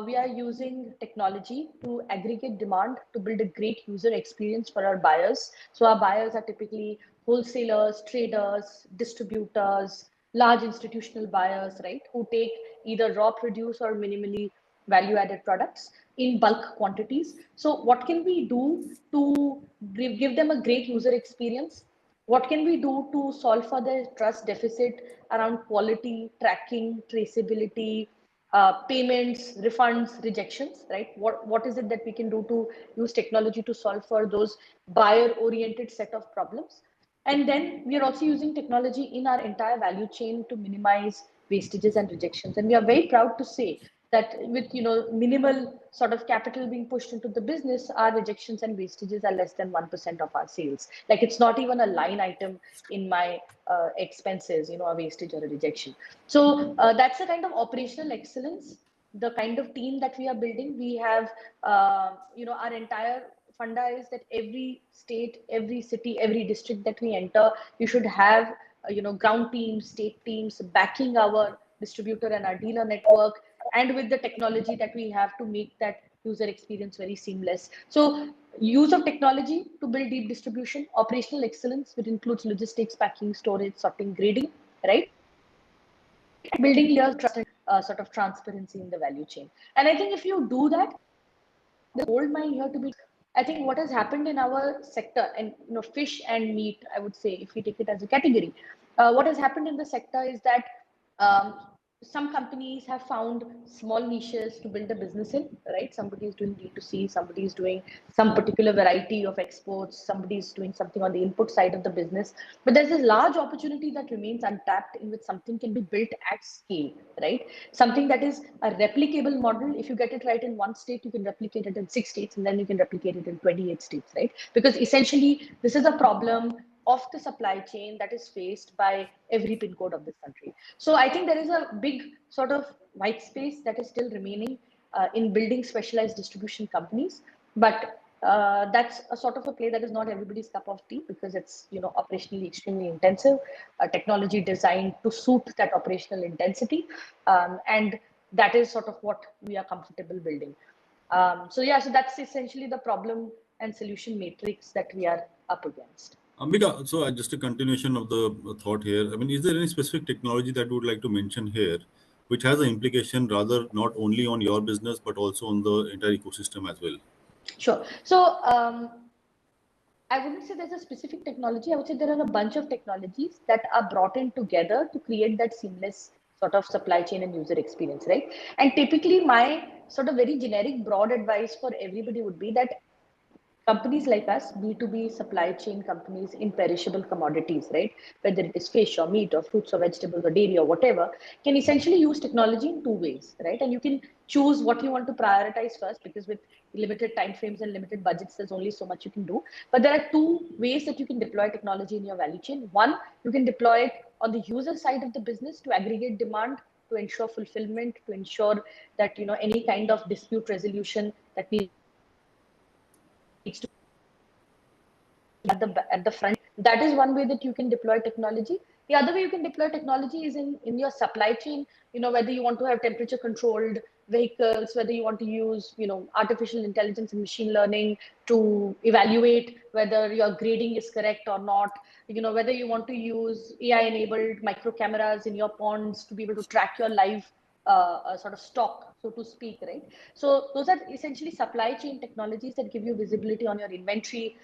we are using technology to aggregate demand to build a great user experience for our buyers. So our buyers are typically wholesalers, traders, distributors, large institutional buyers, right, who take either raw produce or minimally value-added products in bulk quantities. So what can we do to give them a great user experience? What can we do to solve for the trust deficit around quality, tracking, traceability, payments, refunds, rejections, right? What is it that we can do to use technology to solve for those buyer-oriented set of problems? And then we are also using technology in our entire value chain to minimize wastages and rejections. And we are very proud to say that with minimal sort of capital being pushed into the business, our rejections and wastages are less than 1% of our sales. Like, it's not even a line item in my expenses, a wastage or a rejection. So that's the kind of operational excellence, the kind of team that we are building. We have, our entire funda is that every state, every city, every district that we enter, you should have, ground teams, state teams backing our distributor and our dealer network, and with the technology that we have to make that user experience very seamless. So use of technology to build deep distribution, operational excellence, which includes logistics, packing, storage, sorting, grading, right? Building layers of trust and sort of transparency in the value chain. And I think if you do that, the gold mine here to be. I think what has happened in our sector, and fish and meat, I would say, if we take it as a category, what has happened in the sector is that some companies have found small niches to build a business in, right? Somebody is doing D2C, somebody is doing some particular variety of exports, somebody is doing something on the input side of the business. But there's this large opportunity that remains untapped, in which something can be built at scale, right? Something that is a replicable model. If you get it right in one state, you can replicate it in 6 states, and then you can replicate it in 28 states, right? Because essentially, this is a problem of the supply chain that is faced by every pin code of this country. So I think there is a big sort of white space that is still remaining in building specialized distribution companies. But that's a sort of a play that is not everybody's cup of tea, because it's operationally extremely intensive, technology designed to suit that operational intensity, and that is sort of what we are comfortable building. So that's essentially the problem and solution matrix that we are up against. Ambika, so just a continuation of the thought here. I mean, is there any specific technology that you would like to mention here, which has an implication rather not only on your business, but also on the entire ecosystem as well? Sure. So I wouldn't say there's a specific technology. I would say there are a bunch of technologies that are brought in together to create that seamless sort of supply chain and user experience, right? And typically my sort of very generic broad advice for everybody would be that companies like us, B2B supply chain companies in perishable commodities, right? Whether it is fish or meat or fruits or vegetables or dairy or whatever, can essentially use technology in two ways, right? And you can choose what you want to prioritize first, because with limited timeframes and limited budgets, there's only so much you can do. But there are two ways that you can deploy technology in your value chain. One, you can deploy it on the user side of the business to aggregate demand, to ensure fulfillment, to ensure that any kind of dispute resolution that needs at the front. That is one way that you can deploy technology. The other way you can deploy technology is in your supply chain. Whether you want to have temperature controlled vehicles, whether you want to use artificial intelligence and machine learning to evaluate whether your grading is correct or not. Whether you want to use AI enabled micro cameras in your ponds to be able to track your live sort of stock, so to speak, right? So those are essentially supply chain technologies that give you visibility on your inventory,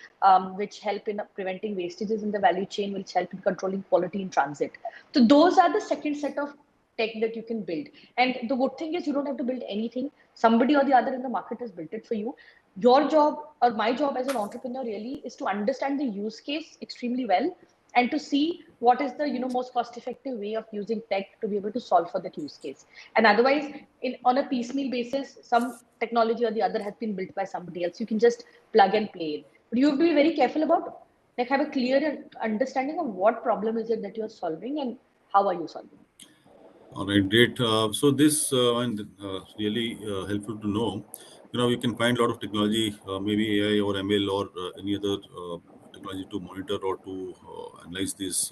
which help in preventing wastages in the value chain, which help in controlling quality in transit. So those are the second set of tech that you can build. And the good thing is you don't have to build anything. Somebody or the other in the market has built it for you. Your job or my job as an entrepreneur really is to understand the use case extremely well and to see what is the most cost effective way of using tech to be able to solve for that use case. And otherwise, on a piecemeal basis, some technology or the other has been built by somebody else. You can just plug and play in, but you have to be very careful about have a clear understanding of what problem is it that you're solving and how are you solving. All right, great. So this really helpful to know. You can find a lot of technology, maybe AI or ML or any other technology to monitor or to analyze these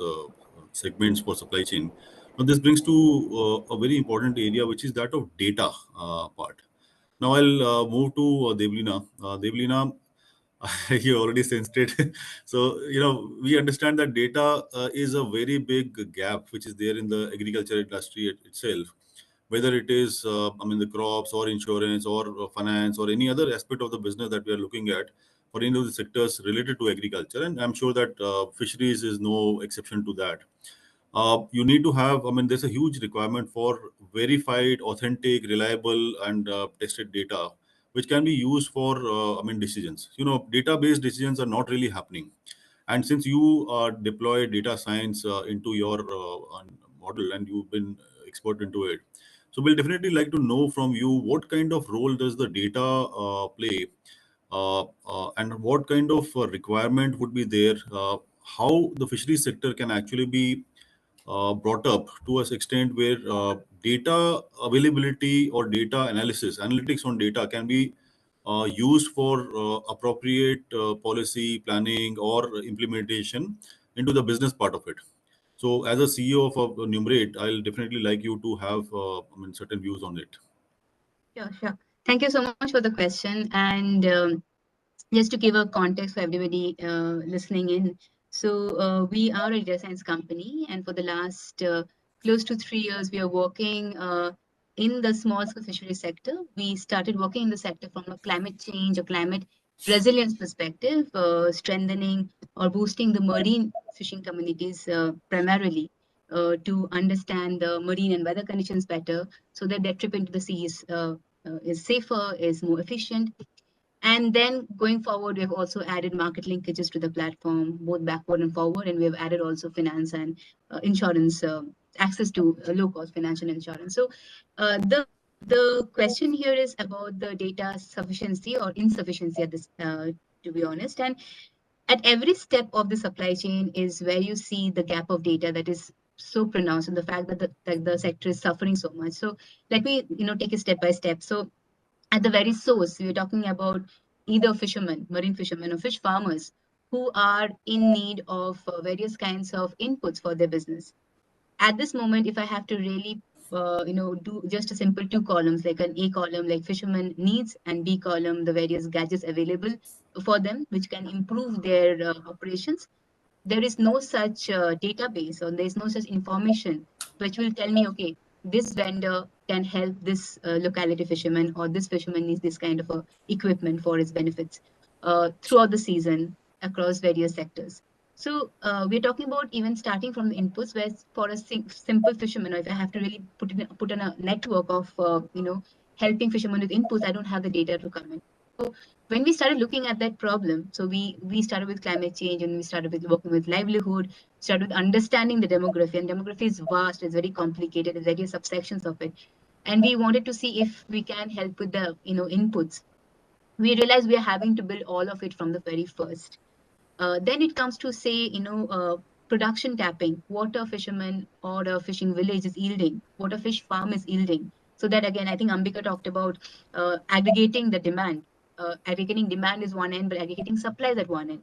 segments for supply chain. Now, this brings to a very important area, which is that of data part. Now, I'll move to Devlina. Devlina, you already sensed it. So, we understand that data is a very big gap which is there in the agriculture industry itself, whether it is, the crops or insurance or finance or any other aspect of the business that we are looking at for any of the sectors related to agriculture. And I'm sure that fisheries is no exception to that. You need to have, there's a huge requirement for verified, authentic, reliable, and tested data, which can be used for, decisions. Database decisions are not really happening. And since you deploy data science into your model and you've been expert into it, so we'll definitely like to know from you what kind of role does the data play, and what kind of requirement would be there, how the fisheries sector can actually be brought up to a extent where data availability or data analysis, analytics on data can be used for appropriate policy planning or implementation into the business part of it. So, as a CEO of Numerate, I'll definitely like you to have certain views on it. Sure. Thank you so much for the question. And just to give a context for everybody listening in. So we are a data science company, and for the last close to 3 years, we are working in the small scale fishery sector. We started working in the sector from a climate change or climate resilience perspective, strengthening or boosting the marine fishing communities primarily to understand the marine and weather conditions better, so that their trip into the sea is safer, is more efficient. And then going forward, we have also added market linkages to the platform, both backward and forward. And we have added also finance and insurance, access to low-cost financial insurance. So the question here is about the data sufficiency or insufficiency at this, to be honest. And at every step of the supply chain is where you see the gap of data that is so pronounced, and the fact that the sector is suffering so much. So let me take it step by step. So at the very source, we're talking about either fishermen, marine fishermen, or fish farmers who are in need of various kinds of inputs for their business. At this moment, if I have to really, do just a simple 2 columns, like an A column, like fishermen needs, and B column, the various gadgets available for them, which can improve their operations. There is no such database, or there is no such information which will tell me, okay, this vendor can help this locality fisherman, or this fisherman needs this kind of equipment for its benefits throughout the season across various sectors. So we're talking about even starting from the inputs, where for a simple fisherman, or if I have to really put in a network of helping fishermen with inputs, I don't have the data to come in. So when we started looking at that problem, so we started with climate change, and we started with working with livelihood, started with understanding the demography. And demography is vast, it's very complicated, there's various subsections of it. And we wanted to see if we can help with the inputs. We realized we are having to build all of it from the very first. Then it comes to say, production tapping, what a fisherman or a fishing village is yielding, what a fish farm is yielding. So that again, I think Ambika talked about aggregating the demand. aggregating demand is one end, but aggregating supply is at one end.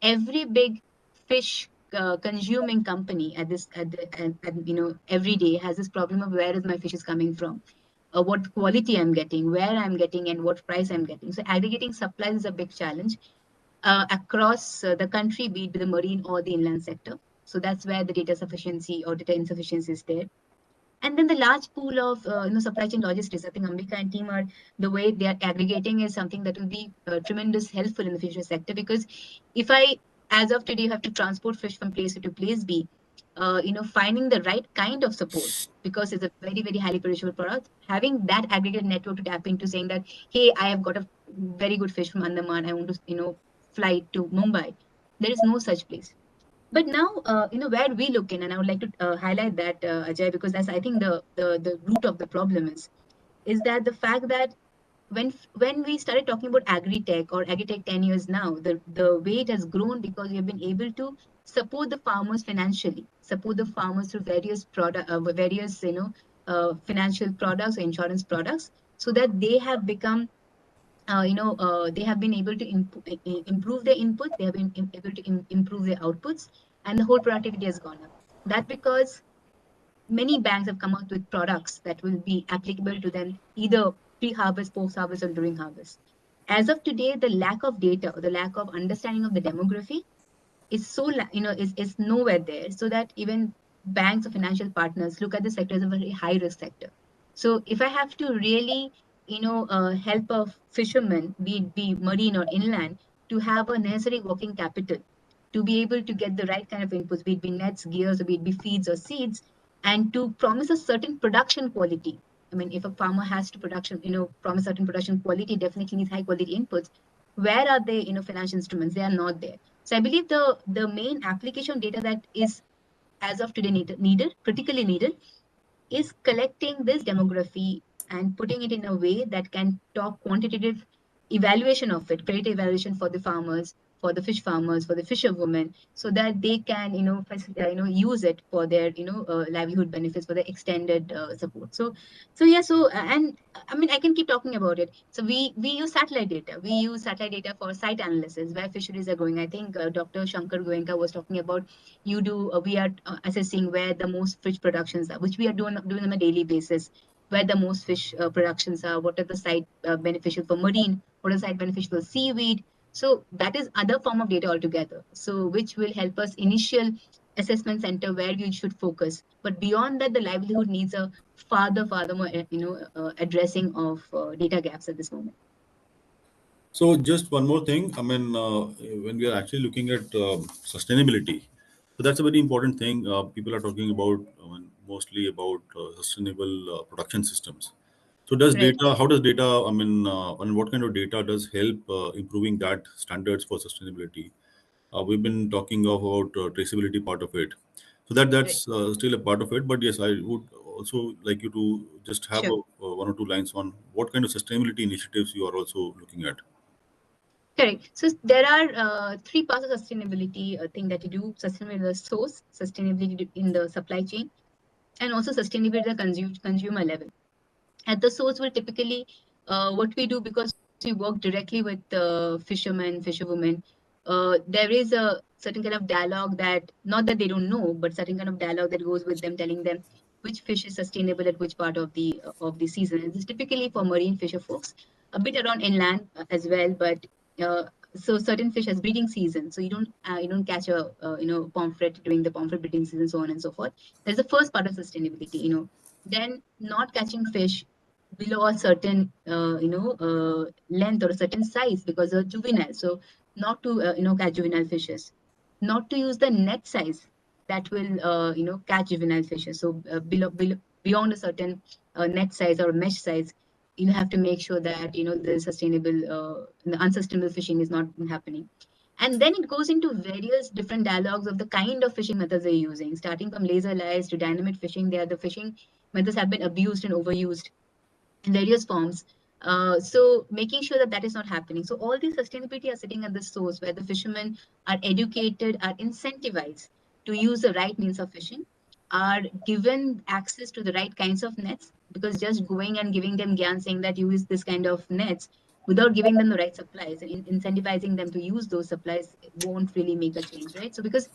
Every big fish consuming company every day has this problem of where is my fish is coming from, what quality I'm getting, where I'm getting, and what price I'm getting. So aggregating supplies is a big challenge across the country, be it the marine or the inland sector. So that's where the data sufficiency or data insufficiency is there. And then the large pool of supply chain logistics. I think Ambika and team are the way they are aggregating is something that will be tremendous helpful in the fishery sector, because if I, as of today, have to transport fish from place A to place B, finding the right kind of support, because it's a very, very highly perishable product, having that aggregate network to tap into, saying that, hey, I have got a very good fish from Andaman, I want to, fly to Mumbai. There is no such place. But now, where we look in, and I would like to highlight that, Ajay, because that's, I think, the root of the problem is that the fact that when we started talking about agri-tech or agri-tech 10 years now, the way it has grown, because we have been able to support the farmers financially, support the farmers through various financial products or insurance products, so that they have become they have been able to improve their input, they have been able to improve their outputs, and the whole productivity has gone up. That because many banks have come out with products that will be applicable to them either pre-harvest, post-harvest, or during harvest. As of today, the lack of data, the lack of understanding of the demography is is nowhere there, so that even banks or financial partners look at the sector as a very high risk sector. So if I have to really help a fisherman, be marine or inland, to have a necessary working capital, to be able to get the right kind of inputs, be it be nets, gears, or be it be feeds or seeds, and to promise a certain production quality. I mean, if a farmer has to promise certain production quality, definitely needs high quality inputs. Where are they, financial instruments? They are not there. So I believe the main application data that is as of today critically needed, is collecting this demography and putting it in a way that can talk quantitative evaluation of it, credit evaluation for the farmers, for the fish farmers, for the fisherwomen, so that they can use it for their livelihood benefits, for the extended support. And I mean, I can keep talking about it. So we use satellite data. We use satellite data for site analysis, where fisheries are going. I think Dr. Shankar Goenka was talking about we are assessing where the most fish productions are, which we are doing on a daily basis, where the most fish productions are, what are the site beneficial for marine, what are the site beneficial for seaweed. So that is other form of data altogether. So which will help us initial assessment center where we should focus. But beyond that, the livelihood needs a farther more addressing of data gaps at this moment. So just one more thing. I mean, when we are actually looking at sustainability, so that's a very important thing. People are talking about mostly about sustainable production systems. So does Right. data? How does data? I mean, and what kind of data does help improving that standards for sustainability? We've been talking about traceability part of it, so that's still a part of it. But yes, I would also like you to just have Sure. one or two lines on what kind of sustainability initiatives you are also looking at. Correct. So there are three parts of sustainability thing that you do: sustainability in the source, sustainability in the supply chain, and also sustainability at the consumer level. At the source, will typically what we do, because we work directly with fishermen, fisherwomen. There is a certain kind of dialogue that, not that they don't know, but certain kind of dialogue that goes with them, telling them which fish is sustainable at which part of the season. And this is typically for marine fisher folks, a bit around inland as well, but uh, so certain fish has breeding season, so you don't catch a pomfret during the pomfret breeding season, so on and so forth. There's the first part of sustainability. Then not catching fish below a certain length or a certain size because of juvenile. So not to catch juvenile fishes, not to use the net size that will catch juvenile fishes. So below beyond a certain net size or mesh size, you have to make sure that the unsustainable fishing is not happening. And then it goes into various different dialogues of the kind of fishing methods they're using, starting from laser lights to dynamite fishing. The fishing methods have been abused and overused in various forms. So making sure that that is not happening. So all these sustainability are sitting at the source, where the fishermen are educated, are incentivized to use the right means of fishing, are given access to the right kinds of nets, because just going and giving them gyan saying that use this kind of nets without giving them the right supplies and incentivizing them to use those supplies won't really make a change, right? So because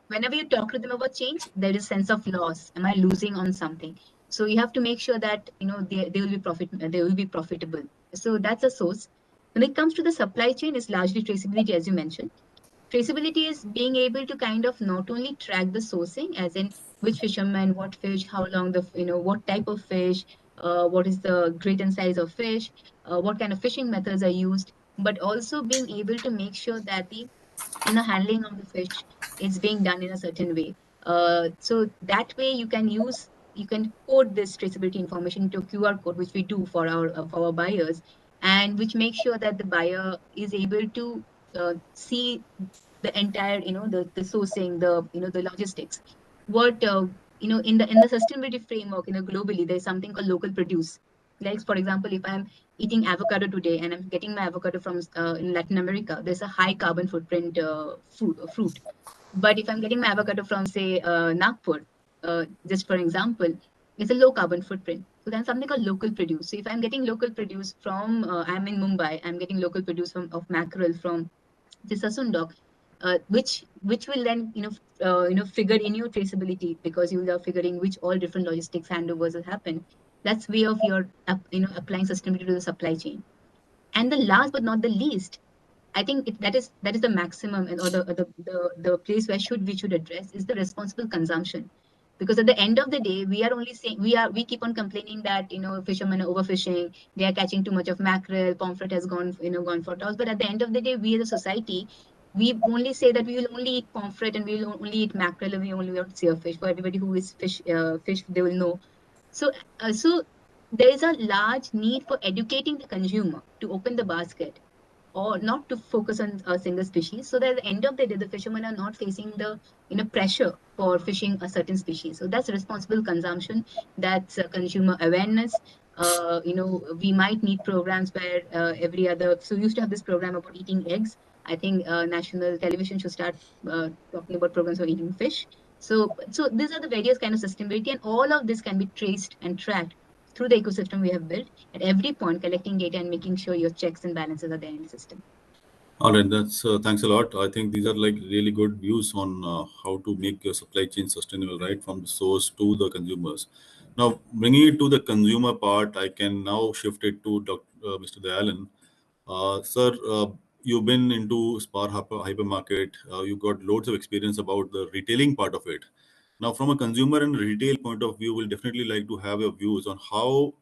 whenever you talk to them about change, there is a sense of loss. Am I losing on something? So you have to make sure that they will be profitable. So that's a source. When it comes to the supply chain, it's largely traceability, as you mentioned. Traceability is being able to kind of not only track the sourcing, as in which fisherman, what fish, how long what type of fish, what is the grade and size of fish, what kind of fishing methods are used, but also being able to make sure that the handling of the fish is being done in a certain way. So that way you can code this traceability information into a QR code, which we do for our buyers, and which makes sure that the buyer is able to see the entire the sourcing, the logistics. What in the sustainability framework, globally, there's something called local produce. Like, for example, if I'm eating avocado today and I'm getting my avocado from in Latin America, there's a high carbon footprint fruit. But if I'm getting my avocado from, say, Nagpur, just for example, it's a low carbon footprint. So then something called local produce. So if I'm getting local produce from, I'm in Mumbai, I'm getting local produce of mackerel from the Sasundok, which will then figure in your traceability, because you are figuring which all different logistics handovers will happen. That's way of your applying sustainability to the supply chain. And the last but not the least, I think that is the maximum, or the place where we should address is the responsible consumption. Because at the end of the day, we are only saying we keep on complaining that fishermen are overfishing, they are catching too much of mackerel, pomfret has gone for toss. But at the end of the day, we as a society, we only say that we will only eat pomfret and we will only eat mackerel and we only want fish. For everybody who is fish, they will know. So there is a large need for educating the consumer to open the basket, or not to focus on a single species, so that at the end of the day, the fishermen are not facing the pressure for fishing a certain species. So that's responsible consumption, that's consumer awareness. We might need programs where every other, so we used to have this program about eating eggs. I think national television should start talking about programs for eating fish. So these are the various kind of sustainability, and all of this can be traced and tracked through the ecosystem we have built at every point, collecting data and making sure your checks and balances are there in the system. All right, that's thanks a lot. I think these are like really good views on how to make your supply chain sustainable, right, from the source to the consumers. Now, bringing it to the consumer part, I can now shift it to Mr. Dayalan. Sir, you've been into Spar hypermarket. You got loads of experience about the retailing part of it. Now, from a consumer and retail point of view, we'll definitely like to have your views on how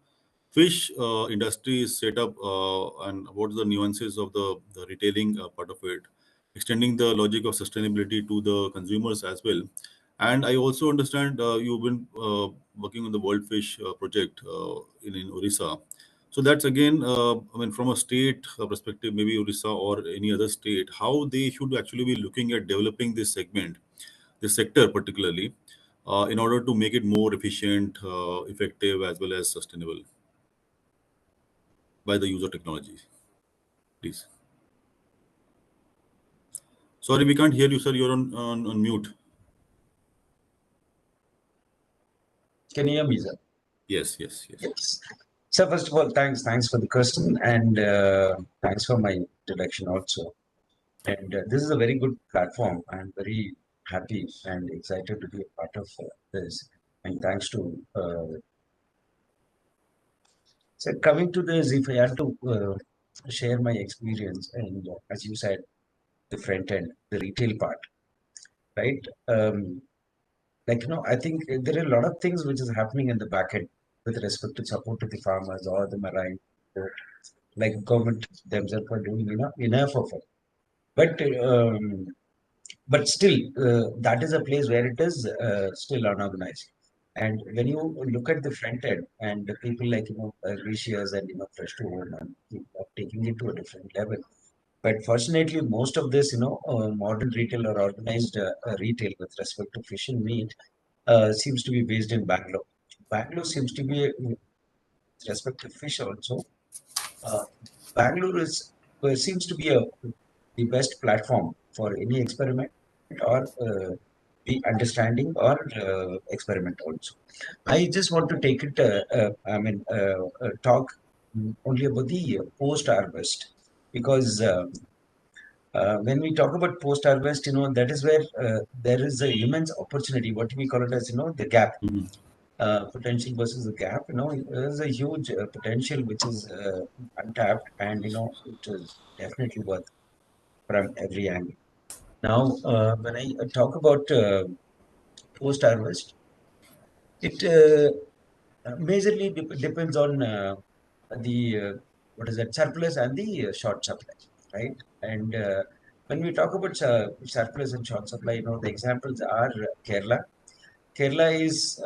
fish industry is set up and what are the nuances of the retailing part of it, extending the logic of sustainability to the consumers as well. And I also understand you've been working on the World Fish project in Orissa. So that's again, I mean, from a state perspective, maybe Orissa or any other state, how they should actually be looking at developing this segment, this sector particularly, in order to make it more efficient, effective, as well as sustainable by the use of technology. Please. Sorry, we can't hear you, sir. You're on mute. Can you hear me, sir? Yes, yes, yes. Yes. So first of all, thanks for the question, and thanks for my introduction also. And this is a very good platform. I'm very happy and excited to be a part of this. And thanks to so coming to this, if I had to share my experience, and as you said, the front end, the retail part, right? I think there are a lot of things which is happening in the back end with respect to support to the farmers or the marine, like government themselves are doing enough of it. But still, that is a place where it is still unorganized. And when you look at the front end and the people like Rishiyas and Fresh to Home and are taking it to a different level. But fortunately, most of this modern retail or organized retail with respect to fish and meat seems to be based in Bangalore. Bangalore seems to be, with respect to fish also, uh, Bangalore seems to be the best platform for any experiment or the understanding or experiment also. I just want to take it, talk only about the post-harvest, because when we talk about post-harvest, that is where there is a immense opportunity. What we call it as, the gap. Potential versus the gap, there's a huge potential which is untapped, and it is definitely worth from every angle. Now, when I talk about post-harvest, it majorly depends on the what is that, surplus and the short supply, right? And when we talk about surplus and short supply, the examples are Kerala. Kerala is,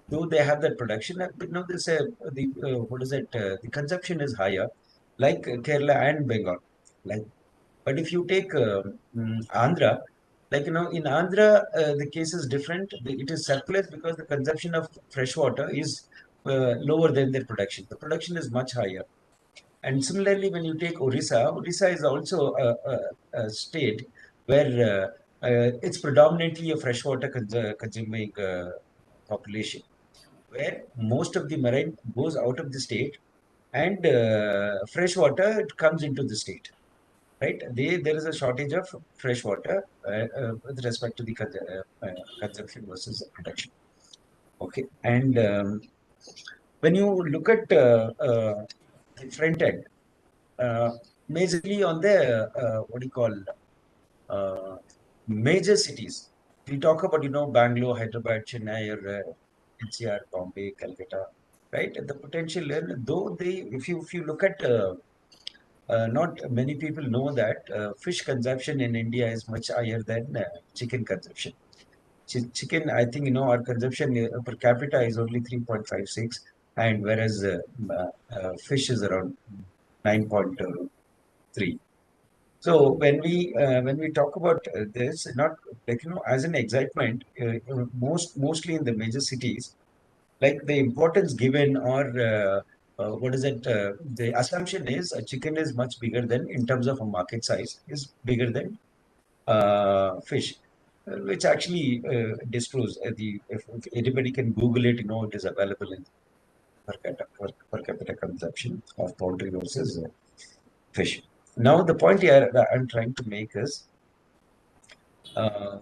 though they have that production, but there's the what is it? The consumption is higher, like Kerala and Bengal. Like, but if you take Andhra, like in Andhra, the case is different. It is surplus because the consumption of fresh water is lower than their production. The production is much higher. And similarly, when you take Orissa, Orissa is also a state where it's predominantly a freshwater consuming population, where most of the marine goes out of the state, and fresh water comes into the state. Right? There is a shortage of fresh water with respect to the consumption versus production. Okay, and when you look at the front end, majorly on the what do you call major cities. We talk about Bangalore, Hyderabad, Chennai, or NCR, Bombay, Calcutta, right? The potential, though if you look at not many people know that fish consumption in India is much higher than chicken consumption. Chicken, I think our consumption per capita is only 3.56, and whereas fish is around 9.3. So when we talk about this, not like as an excitement, mostly in the major cities, like the importance given, or what is it? The assumption is a chicken is much bigger than, in terms of a market size, is bigger than fish, which actually disproves if anybody can Google it, it is available in per capita consumption of poultry versus fish. Now, the point here that I'm trying to make is, uh,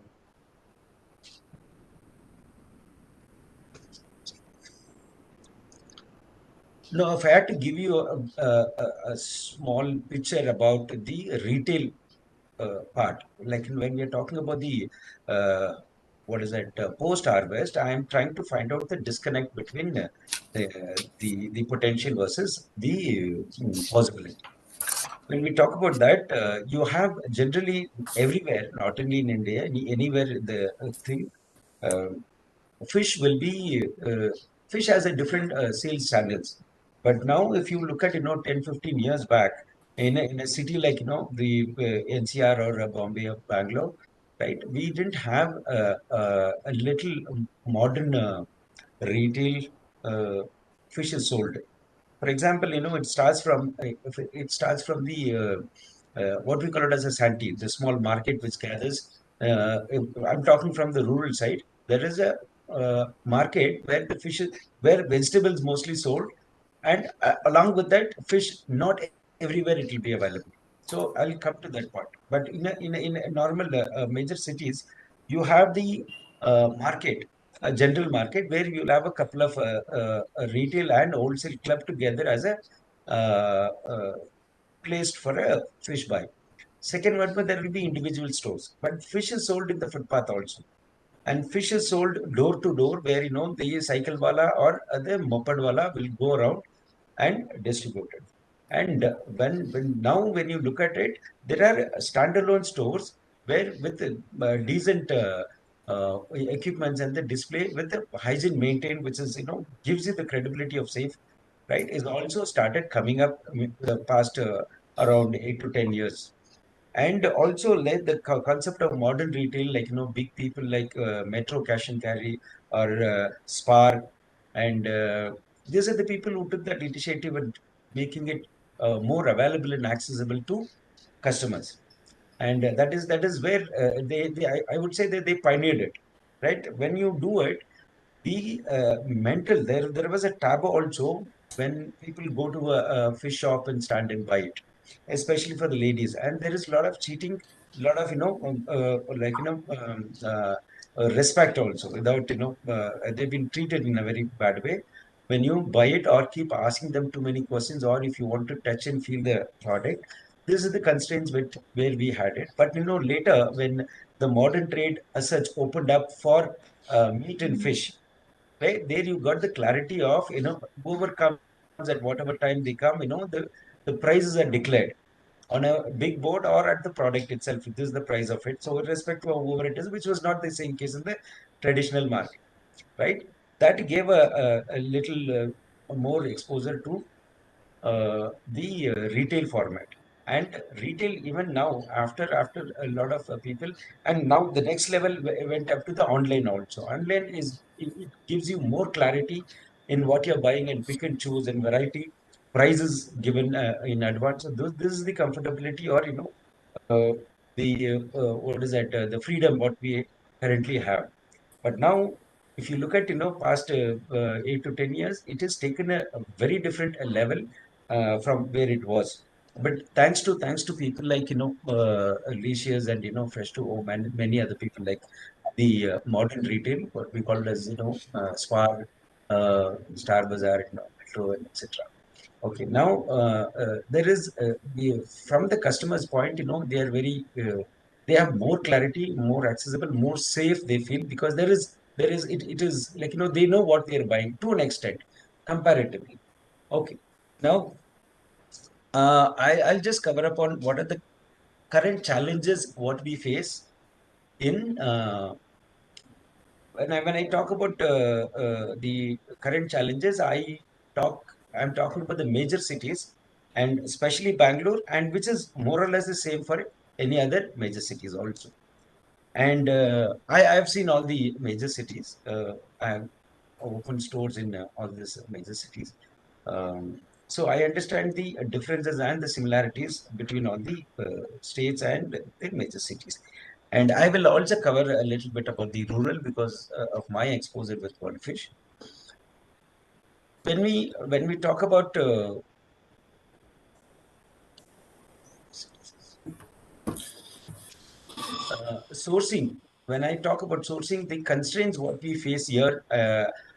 no, if I had to give you a small picture about the retail part, like when we are talking about the what is that, post harvest, I am trying to find out the disconnect between the potential versus the possibility. When we talk about that, you have generally everywhere, not only in India, anywhere the thing. Uh, Fish will be fish has a different sales channels. But now, if you look at 10, 15 years back, in a city like the NCR, or Bombay, or Bangalore, right, we didn't have a little modern retail uh, fish is sold. For example, it starts from it starts from the what we call it as a shanty, the small market which gathers. I'm talking from the rural side. There is a market where the fish where vegetables mostly sold, and along with that, fish not everywhere it will be available. So I'll come to that part. But in a normal major cities, you have the market, a general market, where you'll have a couple of retail and wholesale club together as a placed for a fish buy. Second one, but there will be individual stores, but fish is sold in the footpath also, and fish is sold door to door, where the cycle wala or the moped wala will go around and distribute it. And when you look at it, there are standalone stores where with decent equipments and the display with the hygiene maintained, which is gives you the credibility of safe, right, is also started coming up the past around 8 to 10 years. And also let the concept of modern retail, like big people like Metro Cash and Carry, or Spark, and these are the people who took that initiative and making it more available and accessible to customers. And that is where I would say that they pioneered it, right? When you do it, the mental, there was a tab also when people go to a fish shop and stand and buy it, especially for the ladies. And there is a lot of cheating, a lot of, respect also, without, they've been treated in a very bad way. When you buy it or keep asking them too many questions, or if you want to touch and feel the product, this is the constraints with where we had it. But, later when the modern trade as such opened up for meat and fish, right there you got the clarity of, whoever comes at whatever time they come, the prices are declared on a big board or at the product itself. This is the price of it. So with respect to whoever it is, which was not the same case in the traditional market, right? That gave a little more exposure to the retail format. And retail, even now, after a lot of people, and now the next level went up to the online also. Online it gives you more clarity in what you're buying, and pick and choose and variety, prices given in advance. So this is the comfortability, or uh, the what is that, the freedom what we currently have. But now, if you look at, past 8 to 10 years, it has taken a very different level from where it was. But thanks to people like, Alicia's and, Fresh to Home, and many other people, like the modern retail, what we call as, Spar, Star Bazaar, Metro, and etc. Okay, now there is from the customer's point, they are very they have more clarity, more accessible, more safe. They feel, because it is like, they know what they are buying to an extent, comparatively. Okay, now I'll just cover up on what are the current challenges what we face in when I talk about the current challenges. I'm talking about the major cities, and especially Bangalore, and which is more or less the same for any other major cities also. And I've seen all the major cities. I have opened stores in all these major cities. So I understand the differences and the similarities between all the states and the major cities. And I will also cover a little bit about the rural, because of my exposure with goldfish. When we talk about sourcing, when I talk about sourcing, the constraints what we face here,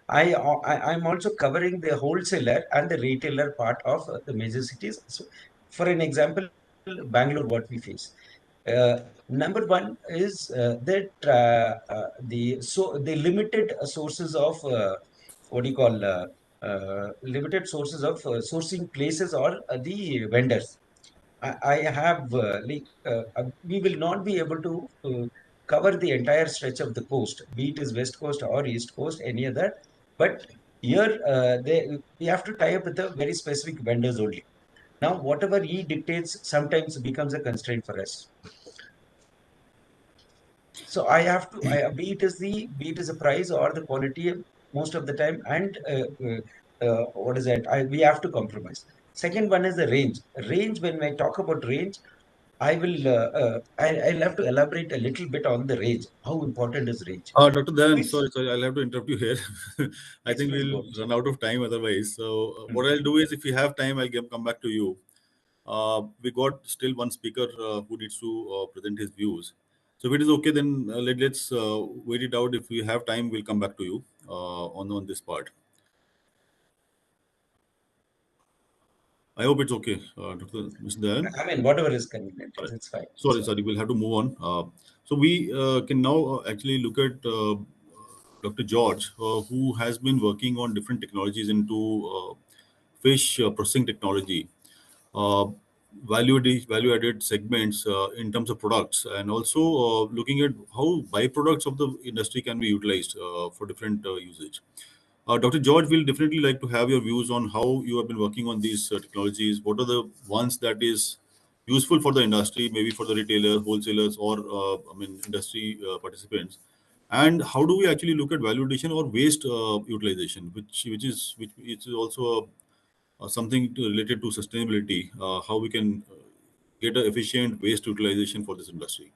I'm also covering the wholesaler and the retailer part of the major cities. So, for an example, Bangalore, what we face. Number one is that the limited sources of what do you call limited sources of sourcing places, or the vendors. I have we will not be able to cover the entire stretch of the coast, be it is West Coast or East Coast, any other. But here we have to tie up with the very specific vendors only. Now, whatever he dictates sometimes becomes a constraint for us. So I have to, be it is a price or the quality most of the time, and what is that? We have to compromise. Second one is the range. Range. When I talk about range, I'll have to elaborate a little bit on the range. How important is range? Dr. Dan, Please, sorry, I'll have to interrupt you here. I think please we'll go. run out of time otherwise. So what I'll do is, if you have time, come back to you. We got still one speaker who needs to present his views. So if it is okay, then let's wait it out. If we have time, we'll come back to you on this part. I hope it's okay, Dr. Mr. Dayan. I mean, whatever is convenient, it's fine. Sorry, we'll have to move on. So we can now actually look at Dr. George, who has been working on different technologies into fish processing technology, uh, value-added segments in terms of products, and also looking at how byproducts of the industry can be utilized for different usage. Dr. George, will definitely like to have your views on how you have been working on these technologies. What are the ones that is useful for the industry, maybe for the retailers, wholesalers, or industry participants? And how do we actually look at value addition or waste utilization, which is also something related to sustainability? How we can get an efficient waste utilization for this industry?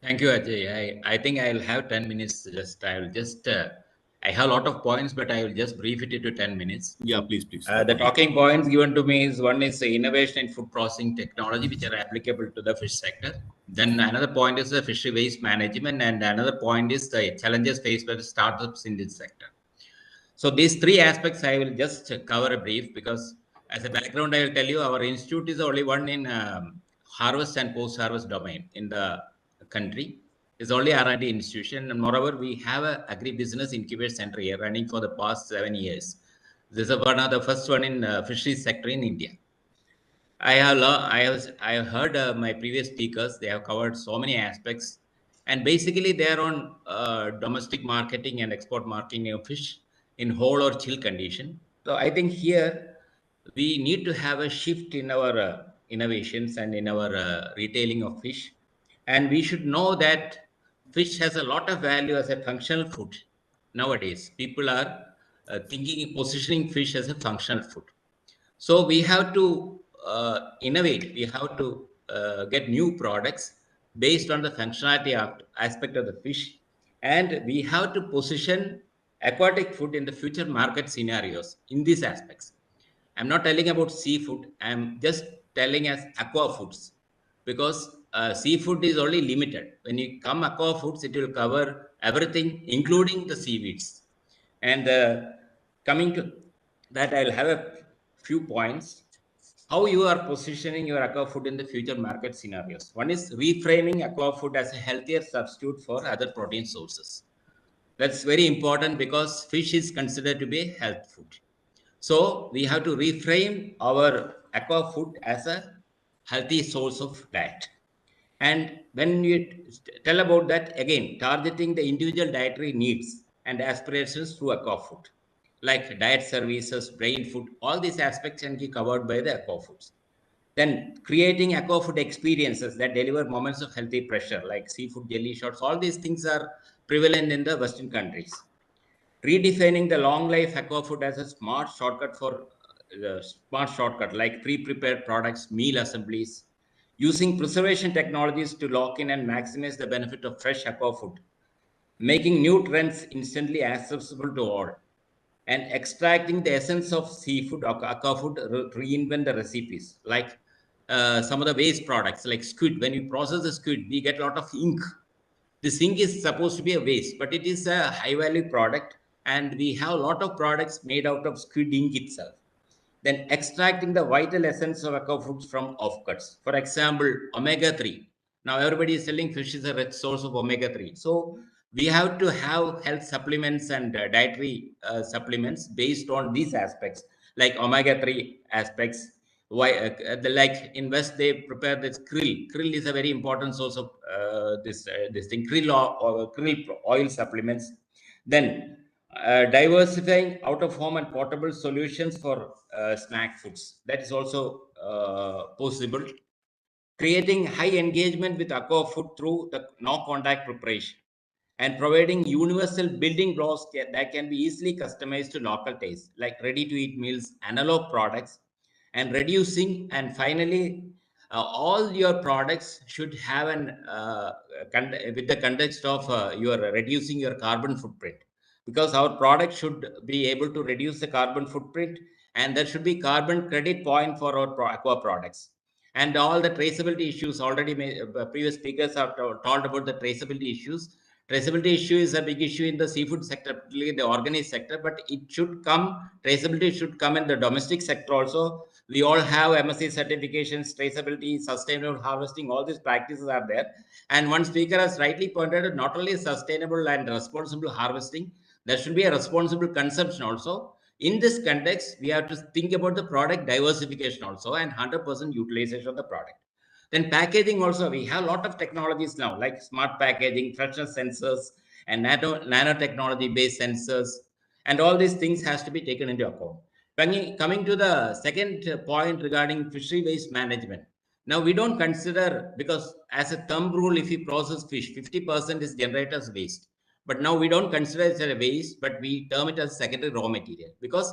Thank you, Ajay. I think I'll have 10 minutes. I'll just I have a lot of points, but I will just brief it into 10 minutes. Yeah, please, please. The talking points given to me is one is the innovation in food processing technology, which are applicable to the fish sector. Then another point is the fishery waste management, and another point is the challenges faced by the startups in this sector. So these three aspects I will just cover a brief, because as a background, I will tell you our institute is the only one in harvest and post-harvest domain in the country. It's only R&D institution, and moreover, we have a agribusiness incubator center here running for the past 7 years. This is one of the first one in fisheries sector in India. I have heard my previous speakers. They have covered so many aspects, and basically they are on domestic marketing and export marketing of fish in whole or chill condition. So I think here we need to have a shift in our innovations and in our retailing of fish, and we should know that fish has a lot of value as a functional food. Nowadays, people are positioning fish as a functional food. So we have to innovate. We have to get new products based on the functionality aspect of the fish, and we have to position aquatic food in the future market scenarios in these aspects. I'm not telling about seafood. I'm just telling as aqua foods, because seafood is only limited. When you come aqua foods, it will cover everything, including the seaweeds. And coming to that, I'll have a few points. How you are positioning your aqua food in the future market scenarios. One is reframing aqua food as a healthier substitute for other protein sources. That's very important because fish is considered to be a health food. So we have to reframe our aqua food as a healthy source of diet. And when you tell about that, again, targeting the individual dietary needs and aspirations through aqua food, like diet services, brain food, all these aspects can be covered by the aqua foods. Then creating aqua food experiences that deliver moments of healthy pressure, like seafood jelly shots, all these things are prevalent in the Western countries. Redefining the long life aqua food as a smart shortcut like pre-prepared products, meal assemblies, using preservation technologies to lock in and maximize the benefit of fresh aqua food, making nutrients instantly accessible to all, and extracting the essence of seafood or aqua food, reinvent the recipes, like some of the waste products like squid. When you process the squid, we get a lot of ink. This ink is supposed to be a waste, but it is a high value product, and we have a lot of products made out of squid ink itself. Then extracting the vital essence of aqua foods from offcuts. For example, omega-3. Now everybody is selling fish is a rich source of omega-3. So we have to have health supplements and dietary supplements based on these aspects, like omega-3 aspects. Why, like in West, they prepare this krill. Krill is a very important source of this thing. Krill oil supplements. Then diversifying out of home and portable solutions for snack foods. That is also possible. Creating high engagement with aqua food through the no contact preparation, and providing universal building blocks that can be easily customized to local tastes, like ready to eat meals, analog products, and reducing. And finally, all your products should have an with the context of your reducing your carbon footprint, because our product should be able to reduce the carbon footprint, and there should be carbon credit point for our aqua products. And all the traceability issues already previous speakers have talked about the traceability issues. Traceability issue is a big issue in the seafood sector, particularly the organic sector, but it should come, traceability should come in the domestic sector also. We all have MSc certifications, traceability, sustainable harvesting, all these practices are there. And one speaker has rightly pointed out, not only sustainable and responsible harvesting, there should be a responsible consumption also. In this context, we have to think about the product diversification also and 100% utilization of the product. Then packaging also, we have a lot of technologies now, like smart packaging, freshness sensors, and nanotechnology based sensors, and all these things has to be taken into account. Coming to the second point regarding fishery waste management. Now we don't consider, because as a thumb rule, if we process fish, 50% is generated as waste. But now we don't consider it as a waste, but we term it as secondary raw material, because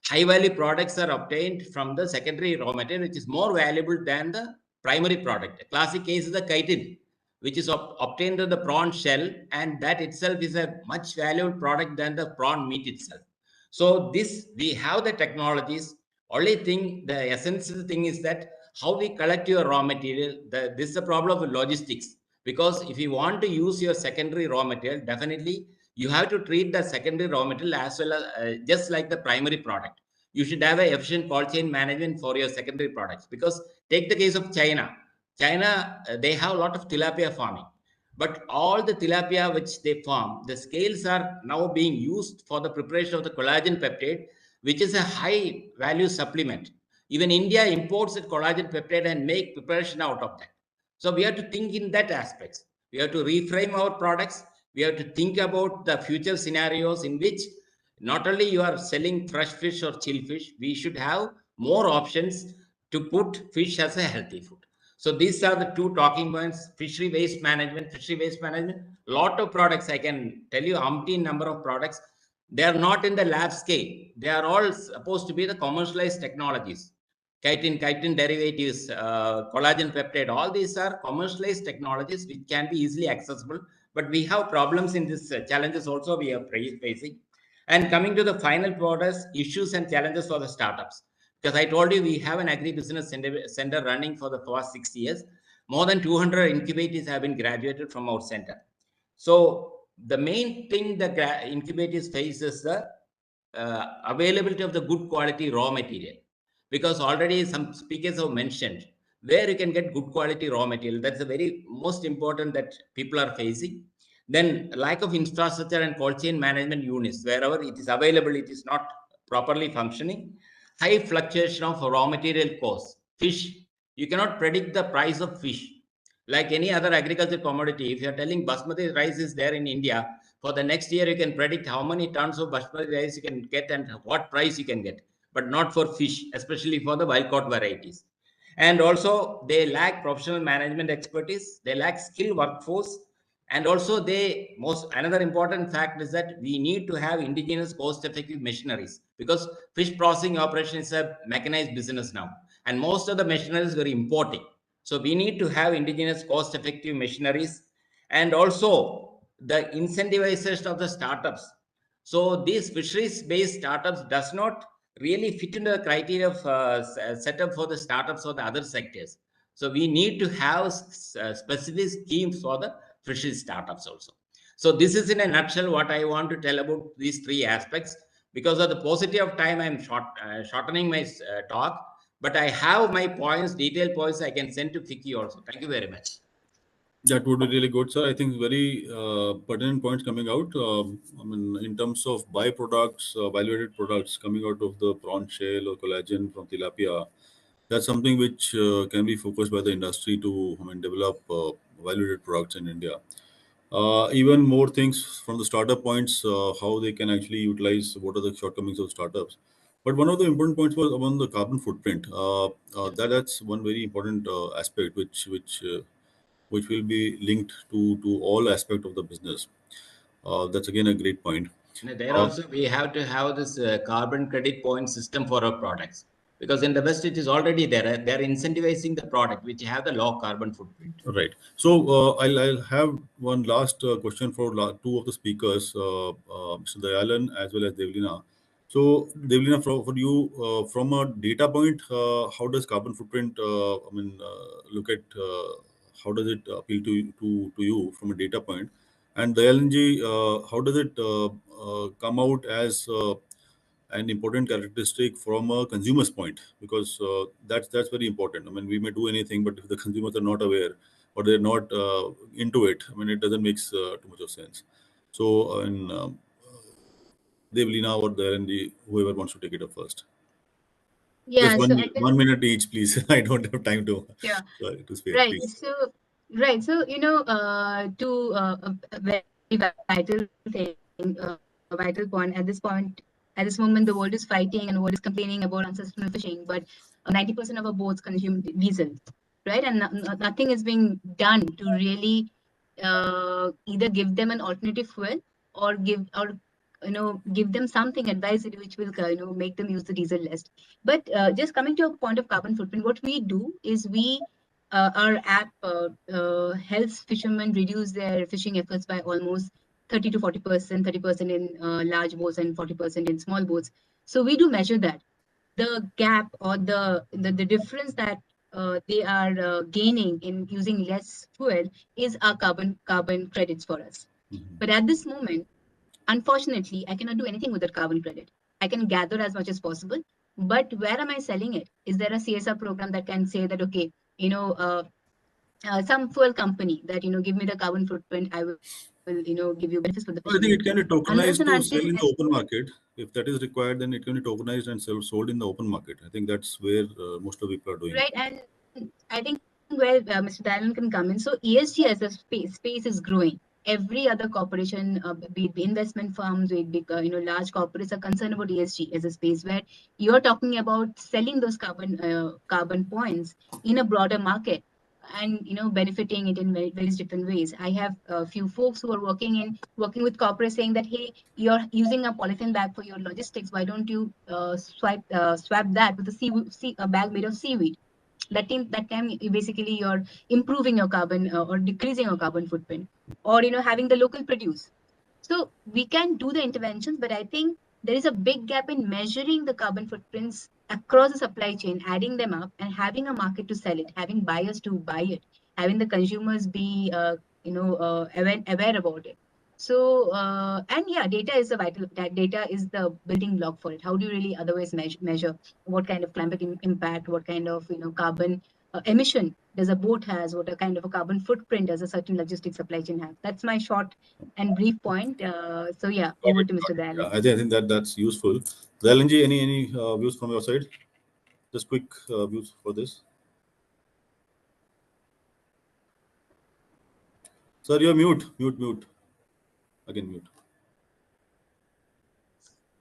high value products are obtained from the secondary raw material, which is more valuable than the primary product. A classic case is the chitin. which is obtained in the prawn shell, and that itself is a much valuable product than the prawn meat itself. So this, we have the technologies. Only thing, the essential thing is that how we collect your raw material. This is the problem of logistics, because if you want to use your secondary raw material, definitely you have to treat the secondary raw material as well as just like the primary product. You should have a efficient cold chain management for your secondary products, because take the case of China. They have a lot of tilapia farming, but all the tilapia which they farm, the scales are now being used for the preparation of the collagen peptide, which is a high value supplement. Even India imports that collagen peptide and make preparation out of that. So we have to think in that aspects. We have to reframe our products. We have to think about the future scenarios in which not only you are selling fresh fish or chill fish, we should have more options to put fish as a healthy food. So these are the two talking points: fishery waste management. Fishery waste management, lot of products, I can tell you umpteen number of products. They are not in the lab scale. They are all supposed to be the commercialized technologies. Chitin derivatives, collagen peptide, all these are commercialized technologies which can be easily accessible. But we have problems in this challenges also we are facing. And coming to the final products, issues and challenges for the startups. Because I told you we have an agribusiness center running for the past 6 years. More than 200 incubators have been graduated from our center. So the main thing the incubators face is the availability of the good quality raw material. Because already some speakers have mentioned where you can get good quality raw material. That's the very most important that people are facing. Then lack of infrastructure and cold chain management units. Wherever it is available, it is not properly functioning. High fluctuation of raw material costs. Fish, you cannot predict the price of fish. Like any other agriculture commodity, if you are telling basmati rice is there in India, for the next year you can predict how many tons of basmati rice you can get and what price you can get, but not for fish, especially for the wild caught varieties. And also they lack professional management expertise, they lack skilled workforce, and also another important fact is that we need to have indigenous cost effective machineries, because fish processing operation is a mechanized business now, and most of the machineries were importing. So we need to have indigenous cost effective machineries, and also the incentivization of the startups. So these fisheries based startups does not really fit into the criteria of setup for the startups or the other sectors. So we need to have specific schemes for the fisheries startups also. So this is in a nutshell what I want to tell about these three aspects. Because of the paucity of time, I'm shortening my talk, but I have my points, detailed points I can send to FICCI also. Thank you very much. That would be really good, sir. I think very pertinent points coming out. I mean, in terms of byproducts, value-added products coming out of the prawn shell or collagen from tilapia, that's something which can be focused by the industry to, I mean, develop value-added products in India. Even more things from the startup points, how they can actually utilize what are the shortcomings of startups. But one of the important points was on the carbon footprint. That's one very important aspect which will be linked to all aspect of the business. That's again a great point. There also we have to have this carbon credit point system for our products, because in the West it is already there. They are incentivizing the product which have the low carbon footprint. Right. So I'll have one last question for two of the speakers, Mr. Dayalan as well as Devlina. So Devlina, for you, from a data point, how does carbon footprint, look at how does it appeal to you from a data point? And Dayalanji, how does it come out as an important characteristic from a consumer's point? Because that's very important. I mean, we may do anything, but if the consumers are not aware or they're not into it, I mean, it doesn't make too much of sense. So, Devlina or Dayalanji, whoever wants to take it up first. Yeah, Just so I can, 1 minute each, please. I don't have time to yeah, to spare, right. please. So a very vital thing, a vital point at this moment, the world is fighting and the world is complaining about unsustainable fishing, but 90% of our boats consume diesel, right? And nothing is being done to really either give them an alternative fuel or give them something advisory which will make them use the diesel less. But just coming to a point of carbon footprint, what we do is we our app helps fishermen reduce their fishing efforts by almost 30 to 40%, 30% in large boats and 40% in small boats. So we do measure that. The gap or the difference that they are gaining in using less fuel is our carbon credits for us. But at this moment, unfortunately, I cannot do anything with that carbon credit. I can gather as much as possible, but where am I selling it? Is there a CSR program that can say that, okay, some fuel company that, give me the carbon footprint, I will, give you benefits for the I fishing think it industry. can be Unless tokenized and to sell until, in the open market. If that is required, then it can be tokenized and sold in the open market. I think that's where most of the people are doing. right, and I think where Mr. Dallin can come in. So ESG as a space is growing. Every other corporation, be it investment firms, be it large corporates, are concerned about ESG as a space where you're talking about selling those carbon points in a broader market and benefiting it in various different ways. I have a few folks who are working with corporates saying that, hey, you're using a polythene bag for your logistics. Why don't you swap that with a bag made of seaweed? That time basically you're improving your carbon or decreasing your carbon footprint, or having the local produce. So we can do the interventions, but I think there is a big gap in measuring the carbon footprints across the supply chain, adding them up and having a market to sell it, having buyers to buy it, having the consumers be aware about it. So and yeah, data is data is the building block for it. How do you really otherwise measure what kind of climate impact, what kind of carbon emission does a boat has, what a kind of a carbon footprint does a certain logistics supply chain have? That's my short and brief point. So yeah, over to Mr. Dallin. Yeah, I think that's useful. Dalanji, any views from your side? Just quick views for this. Sir, you're mute. Again, mute.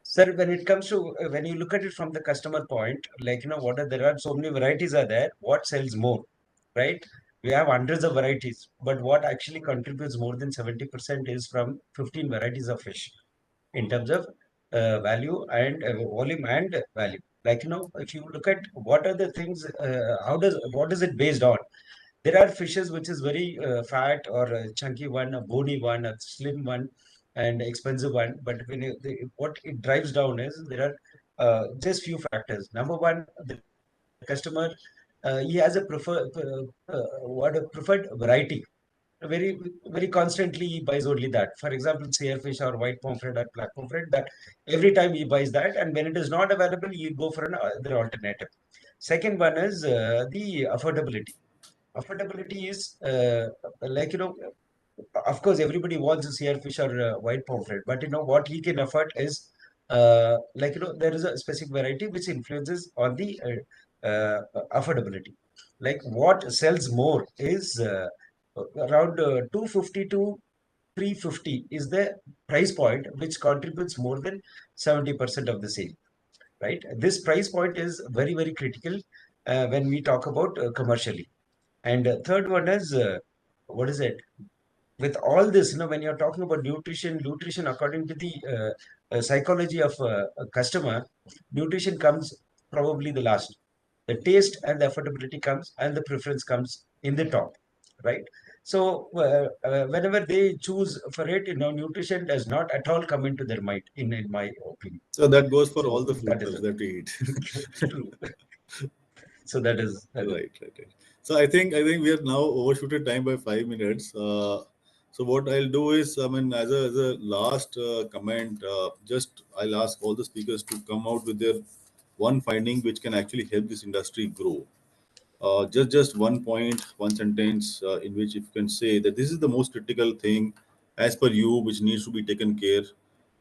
Sir, when it comes to when you look at it from the customer point, like there are so many varieties are there. What sells more, right? We have hundreds of varieties, but what actually contributes more than 70% is from 15 varieties of fish in terms of value and volume and value. Like if you look at what are the things, what is it based on? There are fishes which is very fat or a chunky one, a bony one, a slim one, and expensive one. But what it drives down is there are just few factors. Number one, the customer he has a preferred variety. Very constantly he buys only that. For example, sailfish or white pomfret or black pomfret. That every time he buys that, and when it is not available, he go for another alternative. Second one is the affordability. Affordability is like of course everybody wants a sailfish or white pomfret, but what he can afford is like there is a specific variety which influences on the affordability. Like what sells more is around 250 to 350 is the price point which contributes more than 70% of the sale, right? This price point is very, very critical when we talk about commercially. And third one is what is it? With all this, when you're talking about nutrition according to the psychology of a customer, nutrition comes probably the last. The taste and the affordability comes, and the preference comes in the top, right? So whenever they choose for it, nutrition does not at all come into their mind, in my opinion. So that goes for So all the that food is that we eat. true. So that is Right. So I think we are now overshooted time by 5 minutes. So what I'll do is, I mean, as a last comment, just I'll ask all the speakers to come out with their one finding which can actually help this industry grow. Just one point, one sentence in which if you can say that this is the most critical thing as per you, which needs to be taken care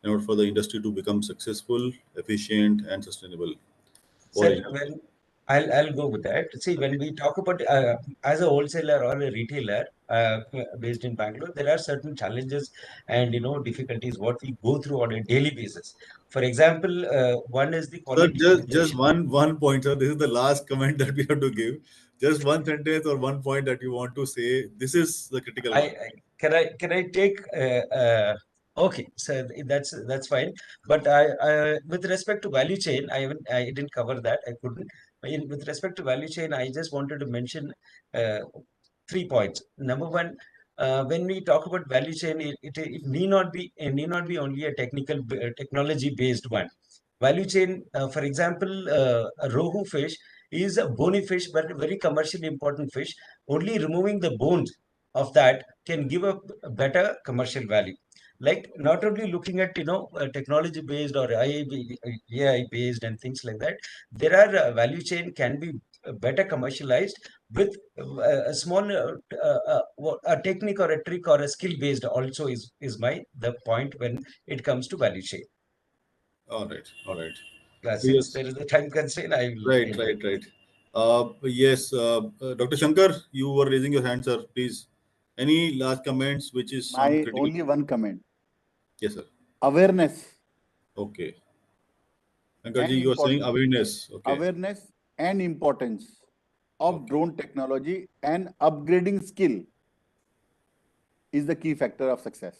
in order for the industry to become successful, efficient, and sustainable. For Sir, you. well, I'll go with that. See, when we talk about as a wholesaler or a retailer based in Bangalore, there are certain challenges and difficulties what we go through on a daily basis. For example, one is the Sir, quality just verification. one point, sir. This is the last comment that we have to give. Just one sentence or one point that you want to say. This is the critical one. Can I take okay, so that's fine. But I with respect to value chain, I didn't cover that. I couldn't. with respect to value chain, I just wanted to mention 3 points. Number one, when we talk about value chain, it need not be only a technology based one. Value chain, for example, a rohu fish is a bony fish, but a very commercially important fish. Only removing the bones of that can give a better commercial value. Like not only looking at technology based or AI based and things like that, there are value chain can be better commercialized with a small a technique or a trick or a skill based also is the point when it comes to value chain. All right, all right. So Since yes, there is a time constraint, I will. right. Yes, Dr. Shankar, you were raising your hand, sir. Please, any last comments, which is on My critical? only one comment. Yes, sir. Awareness. Okay. And Ankarji, you are saying awareness. Okay. Awareness and importance of Okay. drone technology and upgrading skill is the key factor of success.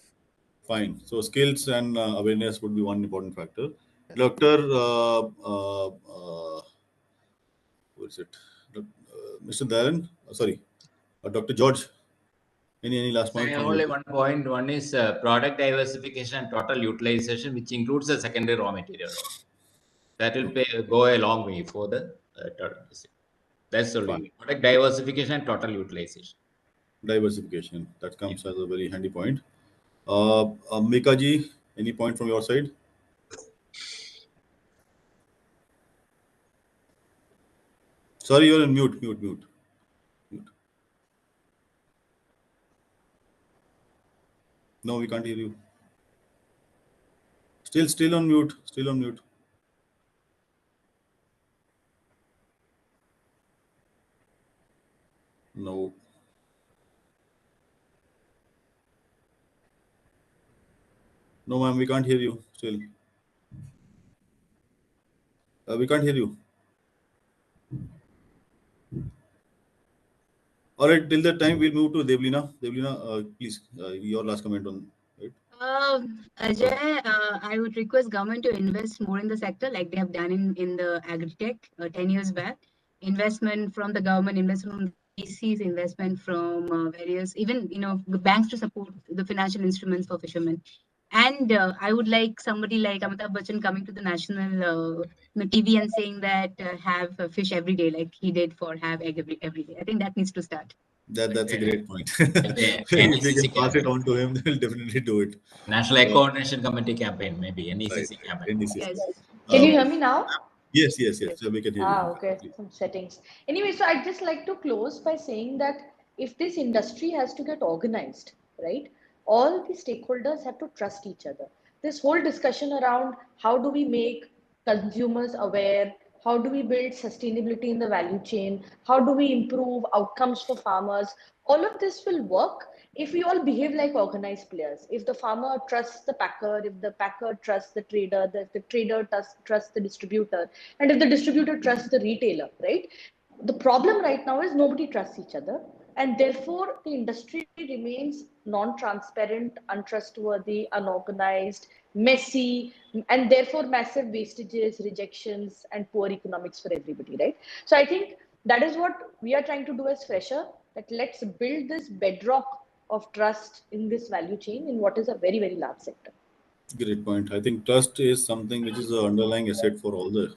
Fine. So skills and awareness would be one important factor. Doctor, what is it? Mr. Darren, sorry, Dr. George. Any last point? I have only one point. One is product diversification and total utilization, which includes the secondary raw material also. That will go a long way for the that's only product diversification and total utilization. Diversification, that comes as a very handy point. Mika ji, any point from your side? Sorry, you're on mute. No, we can't hear you. Still on mute. No. No, ma'am, we can't hear you still. We can't hear you. All right, till that time, we'll move to Devlina. Devlina, please, your last comment on it. Ajay, I would request government to invest more in the sector like they have done in the agri-tech 10 years back. Investment from the government, investment from VCs, investment from various, even, the banks to support the financial instruments for fishermen. And I would like somebody like Amitabh Bachchan coming to the national TV and saying that have fish every day, like he did for have egg every day. I think that needs to start. That's a great point. Like If we NECC can pass it campaign. on to him, they'll definitely do it. National Coordination Committee campaign, maybe NECC campaign. NECC. Yes. Can you hear me now? Yes. So we can hear you. Okay, some settings. Anyway, so I'd just like to close by saying that if this industry has to get organized, right, all the stakeholders have to trust each other. This whole discussion around how do we make consumers aware, how do we build sustainability in the value chain, how do we improve outcomes for farmers, all of this will work if we all behave like organized players. If the farmer trusts the packer, if the packer trusts the trader, the trader trusts the distributor, and if the distributor trusts the retailer, right? The problem right now is nobody trusts each other, and therefore the industry remains non-transparent, untrustworthy, unorganized, messy, and therefore massive wastages, rejections, and poor economics for everybody, right? So I think that is what we are trying to do as Fresher, that let's build this bedrock of trust in this value chain in what is a very, very large sector. Great point. I think trust is something which is an underlying asset for all the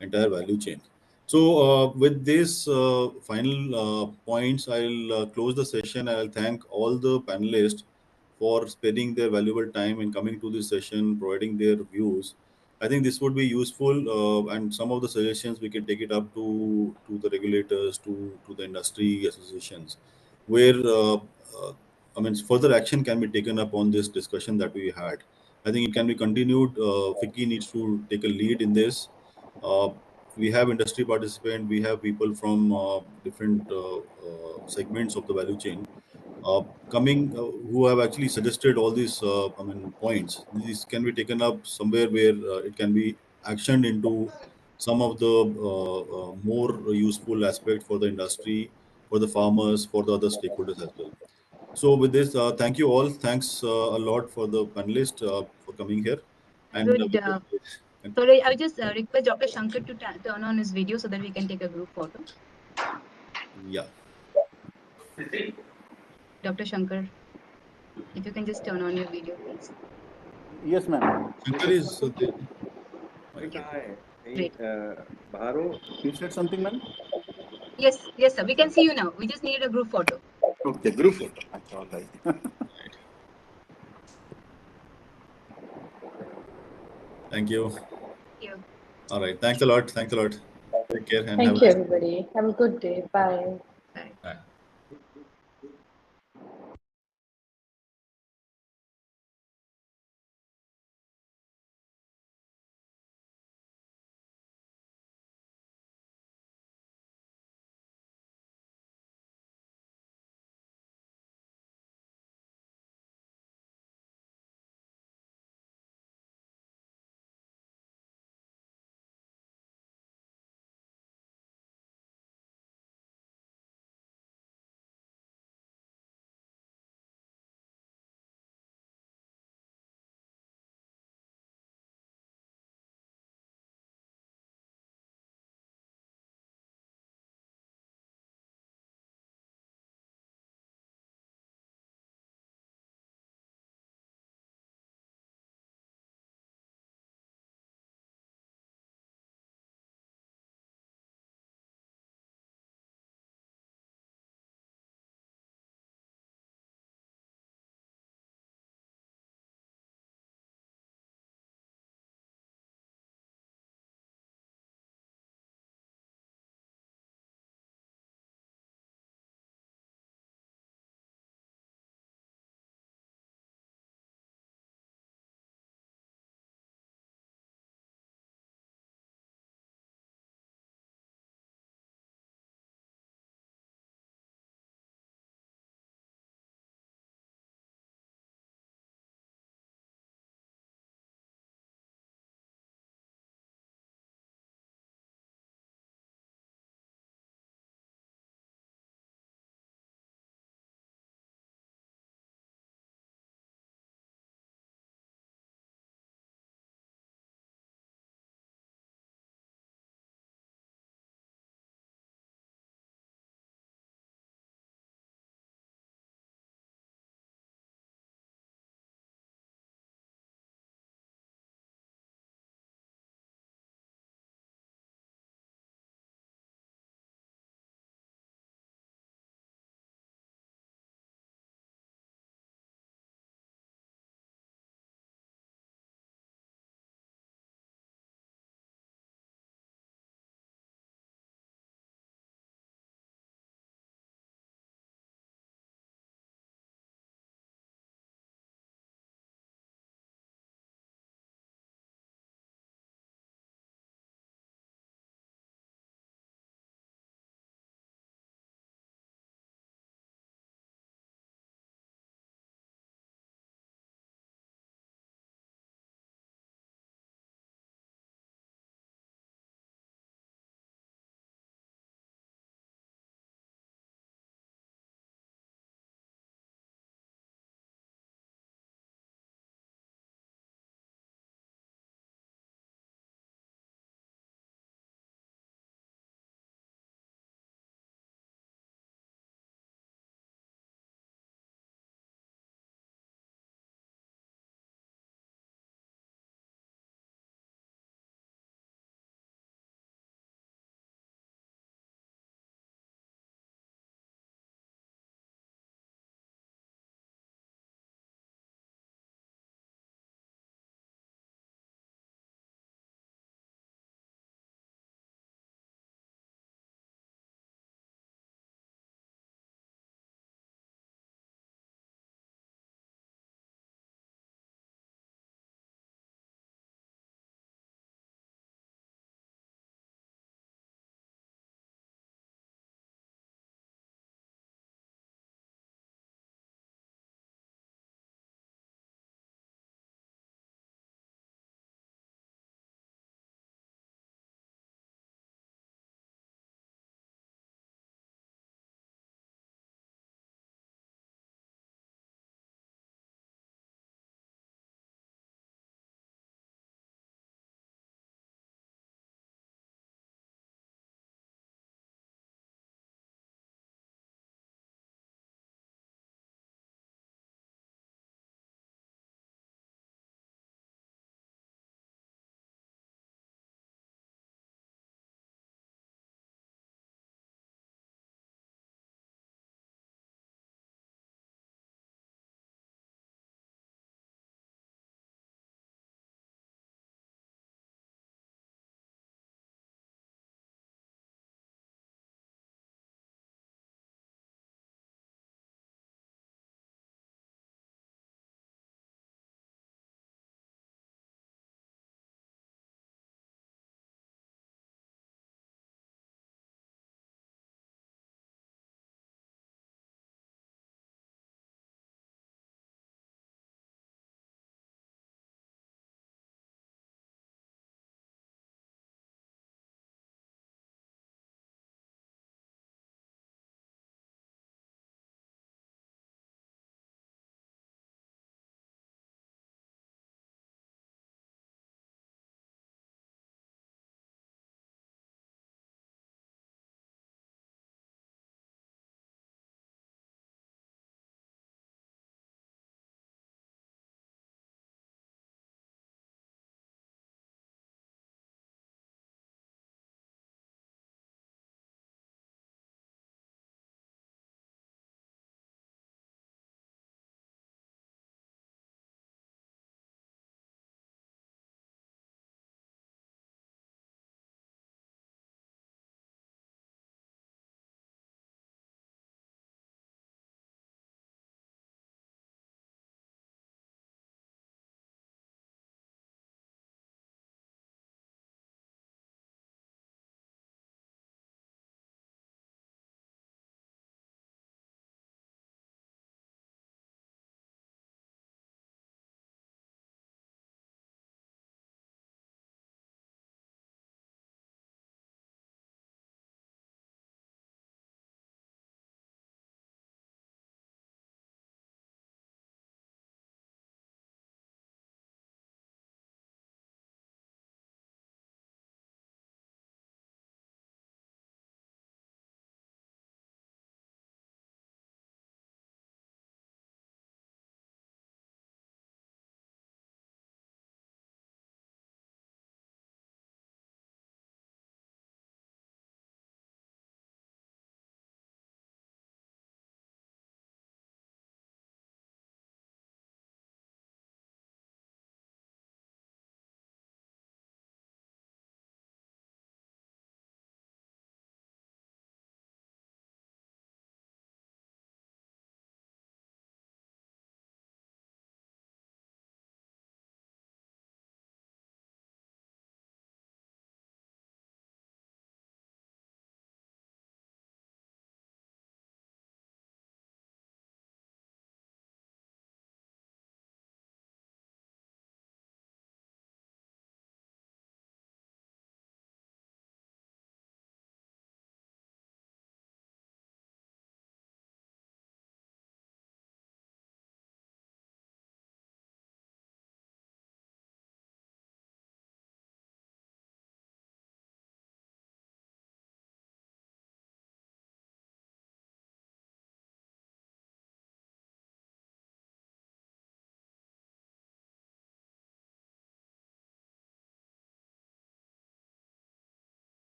entire value chain. So with these final points, I'll close the session. I'll thank all the panelists for spending their valuable time in coming to this session, providing their views. I think this would be useful, and some of the suggestions we can take it up to the regulators, to the industry associations, where further action can be taken up on this discussion that we had. I think it can be continued. FICCI needs to take a lead in this. We have industry participants, we have people from different segments of the value chain coming who have actually suggested all these points. These can be taken up somewhere where it can be actioned into some of the more useful aspects for the industry, for the farmers, for the other stakeholders as well. So with this, thank you all. Thanks a lot for the panelists for coming here. I would Sorry, I would just request Dr. Shankar to turn on his video so that we can take a group photo. Yeah. Dr. Shankar, if you can just turn on your video, please. Yes, ma'am. Shankar is Great. Bharo, you said something, ma'am? Yes, yes, sir. We can see you now. We just needed a group photo. Okay, group photo. That's all right. Thank you. Thank you. All right. Thanks a lot. Thanks a lot. Take care and have a Thank you, nice everybody. Have a good day. Bye. Bye. Bye.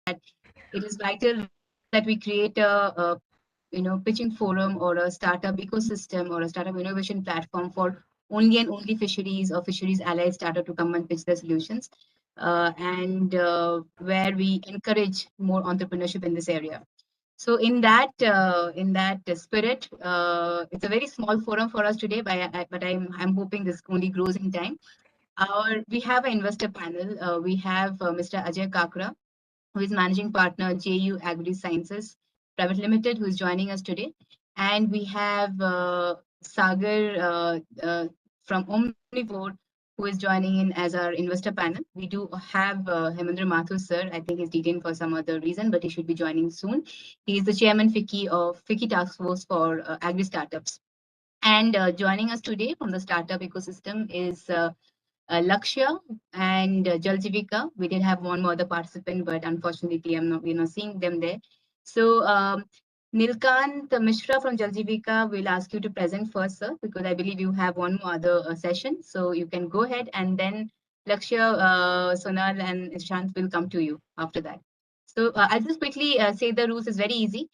it is vital that we create a pitching forum or a startup ecosystem or a startup innovation platform for only and only fisheries or fisheries allied startup to come and pitch their solutions, and where we encourage more entrepreneurship in this area. So in that spirit, it's a very small forum for us today, but I'm hoping this only grows in time. We have an investor panel. We have Mr. Ajay Kakra, who is managing partner JU Agri Sciences Private Limited, who is joining us today, and we have Sagar from Omnivore, who is joining in as our investor panel. We do have Hemendra Mathur sir. I think he's detained for some other reason, but he should be joining soon. He is the chairman FICCI of FICCI Task Force for Agri Startups. And joining us today from the startup ecosystem is Lakshya and Jaljivika. We did have one more other participant, but unfortunately, I'm not seeing them there. So Nilkant Mishra from Jaljivika will ask you to present first, sir, because I believe you have one more other session. So you can go ahead, and then Lakshya, Sonal, and Ishant will come to you after that. So I'll just quickly say the rules is very easy.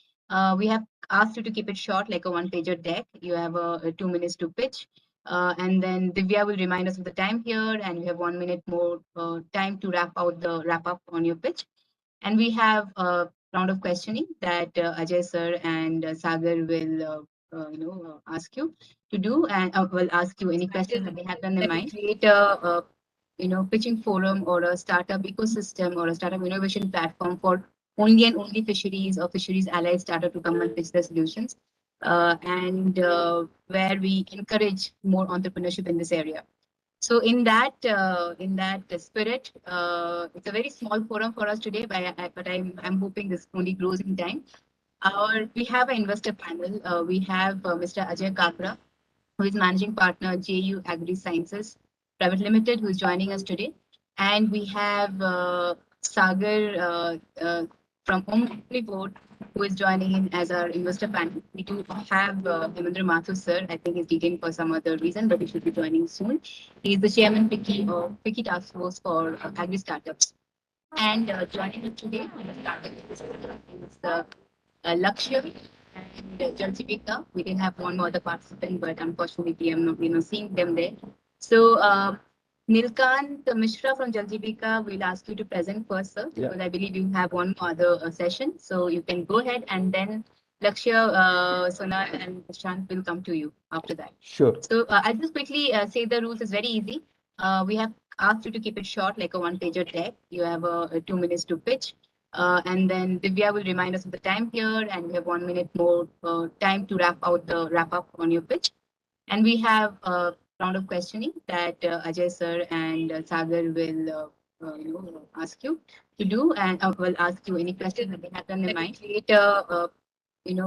We have asked you to keep it short, like a one-pager deck. You have 2 minutes to pitch. And then Divya will remind us of the time here, and we have 1 minute more time to wrap up on your pitch. And we have a round of questioning that Ajay sir and Sagar will ask you to do, and will ask you any questions that they have on their mind. Create a pitching forum or a startup ecosystem or a startup innovation platform for only and only fisheries or fisheries allied startup to come and pitch their solutions, and where we encourage more entrepreneurship in this area. So in that spirit, it's a very small forum for us today, but I'm hoping this only grows in time. We have an investor panel. We have Mr. Ajay Kakra, who is managing partner JU Agri Sciences Private Limited, who is joining us today, and we have Sagar from Omnivore, who is joining in as our investor panel. We do have Hemendra Mathur sir. I think he's detained for some other reason, but he should be joining soon. He is the chairman of FICCI Task Force for Agri Startups. And joining us today on the startup is Lakshya and Jaljivika. We didn't have one more other participant, but unfortunately, I'm not seeing them there. So Nilkant Mishra from Jaljivika will ask you to present first, sir, because I believe you have one more other session. So you can go ahead, and then Lakshya, Sonal, and Shant will come to you after that. Sure. So I'll just quickly say the rules is very easy. We have asked you to keep it short, like a one-pager deck. You have 2 minutes to pitch. And then Divya will remind us of the time here, and we have 1 minute more time to wrap up on your pitch. And we have a round of questioning that Ajay sir and Sagar will ask you to do, and will ask you any questions that they have on their mind. Create a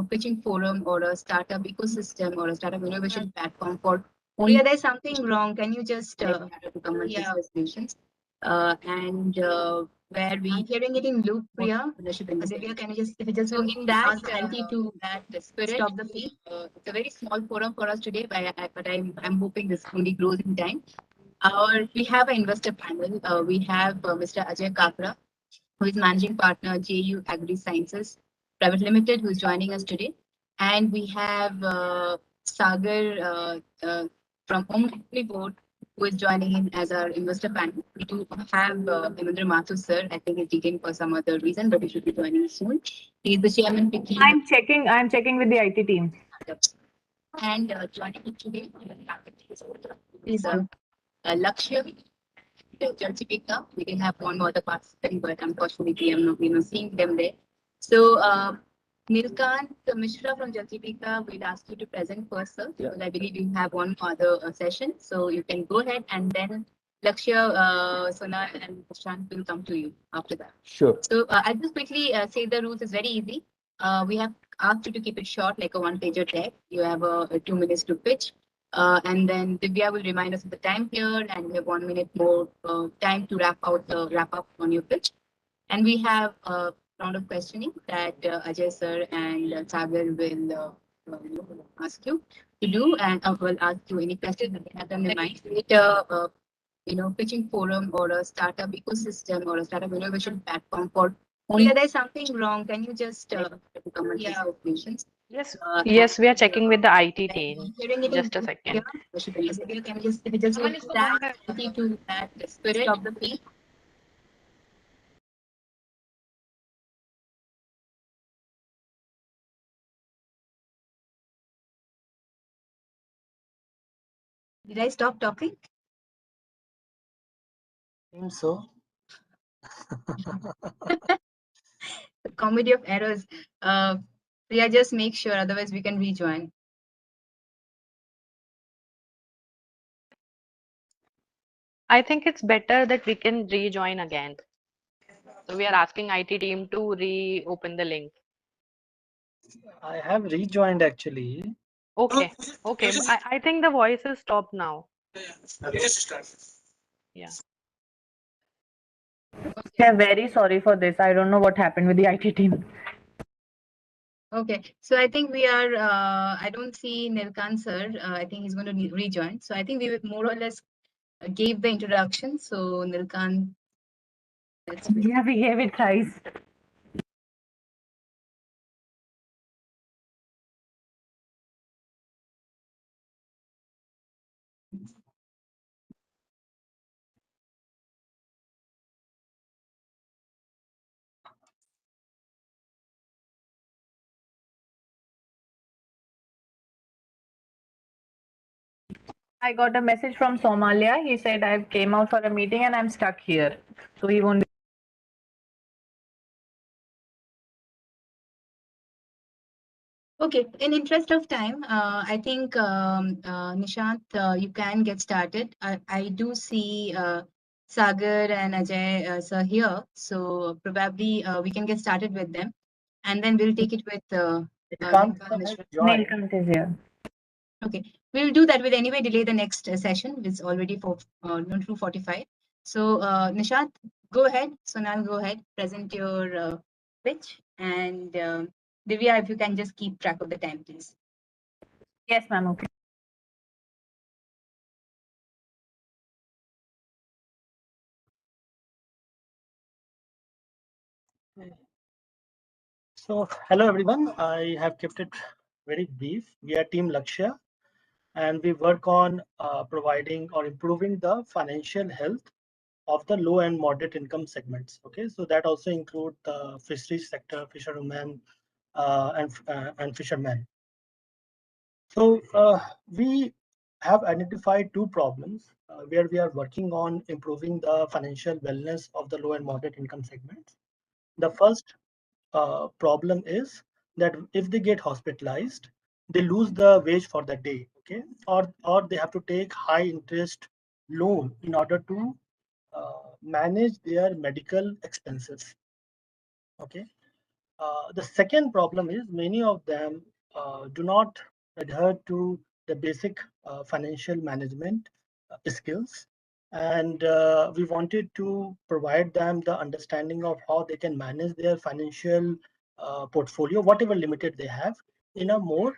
pitching forum or a startup ecosystem or a startup innovation platform for. Priya, there's something wrong. Can you just come and pitch the solutions? And where we hearing it in loop, Priya. Divya, can you just if you just in that to that spirit, stop the feed. It's a very small forum for us today, but I'm hoping this only grows in time. We have an investor panel. We have Mr. Ajay Kakra, who is managing partner JU Agri Sciences Private Limited, who is joining us today, and we have Sagar from Omnivore, who is joining in as our investor panel. We do have Hemendra Mathur sir. I think he's detained for some other reason, but he should be joining soon. He is the chairman. I'm checking with the IT team. And joining us today is Lakshya. Jaljivika. We didn't have one more other participant, but unfortunately, I'm not seeing them there. So Nilkant Mishra from Jaljivika will ask you to present first, sir, because I believe you have one more other session. So you can go ahead, and then Lakshya, Sonal, and Shant will come to you after that. Sure. So I'll just quickly say the rules is very easy. We have asked you to keep it short, like a one-pager deck. You have 2 minutes to pitch. And then Divya will remind us of the time here, and we have 1 minute more time to wrap up on your pitch. And we have a round of questioning that Ajay sir and Sagar will ask you to do, and will ask you any questions that they have on their mind. Create a pitching forum or a startup ecosystem or a startup innovation platform for Yeah, there's something wrong. Can you just yeah, Yes, uh, yes, we are checking with the IT team. hearing it is Just a clear? second. Can you just if you just Someone go is that to that spirit of the peak? Did I stop talking? Seems so. The comedy of errors. Priya, just make sure, otherwise we can rejoin. I think it's better that we can rejoin again. So we are asking IT team to reopen the link. I have rejoined actually. Okay, okay. I think the voice is stopped now. Yeah. We are very sorry for this. I don't know what happened with the IT team. Okay, so I think we are, I don't see Nilkan sir. I think he's going to rejoin. So I think we more or less gave the introduction. So Nilkan, let's wait. Yeah, we gave it twice. I got a message from Somalia. He said I came out for a meeting and I'm stuck here. So he won't be. Okay, in interest of time, I think Nishant, you can get started. I do see Sagar and Ajay sir here, so probably we can get started with them, and then we'll take it with Nilkan Mishra. Nilkant is here. Okay, we'll do that. We'll anyway delay the next session. It's already for 2:45. So Nishant, go ahead. Sonal, go ahead. Present your pitch, and Divya, if you can just keep track of the time, please. Yes, ma'am. Okay. So hello everyone. I have kept it very brief. We are Team Lakshya, and we work on providing or improving the financial health of the low and moderate income segments. Okay, so that also include the fisheries sector, fishermen, and fishermen. So we have identified two problems where we are working on improving the financial wellness of the low and moderate income segments. The first problem is that if they get hospitalized, they lose the wage for the day, okay, or they have to take high interest loan in order to manage their medical expenses. Okay. The second problem is many of them do not adhere to the basic financial management skills, and we wanted to provide them the understanding of how they can manage their financial portfolio, whatever limited they have, in a more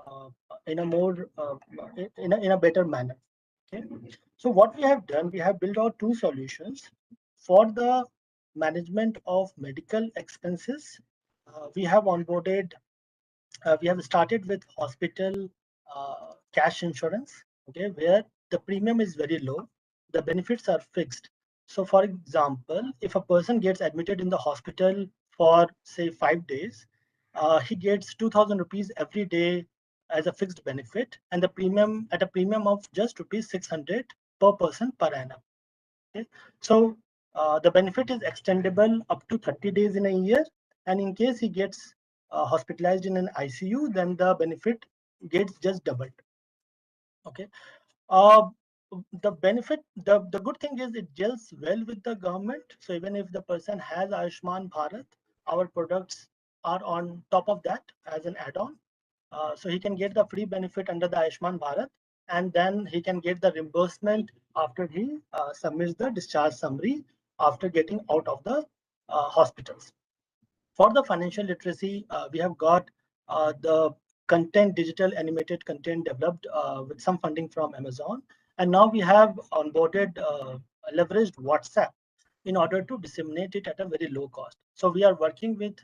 uh, in a more in a better manner. Okay, so what we have done, we have built out two solutions for the management of medical expenses. We have onboarded, we have started with hospital cash insurance, okay, where the premium is very low, the benefits are fixed. So for example, if a person gets admitted in the hospital for say 5 days, he gets 2,000 rupees every day as a fixed benefit, and the premium at a premium of just rupees 600 per person per annum. Okay, so the benefit is extendable up to 30 days in a year, and in case he gets hospitalized in an ICU, then the benefit gets just doubled. Okay, uh, the benefit, the good thing is it gels well with the government. So even if the person has Ayushman Bharat, our products are on top of that as an add-on. So he can get the free benefit under the Ayushman Bharat, and then he can get the reimbursement after he submits the discharge summary after getting out of the hospitals. For the financial literacy, we have got the content, digital animated content developed with some funding from Amazon. And now we have onboarded, leveraged WhatsApp in order to disseminate it at a very low cost. So we are working with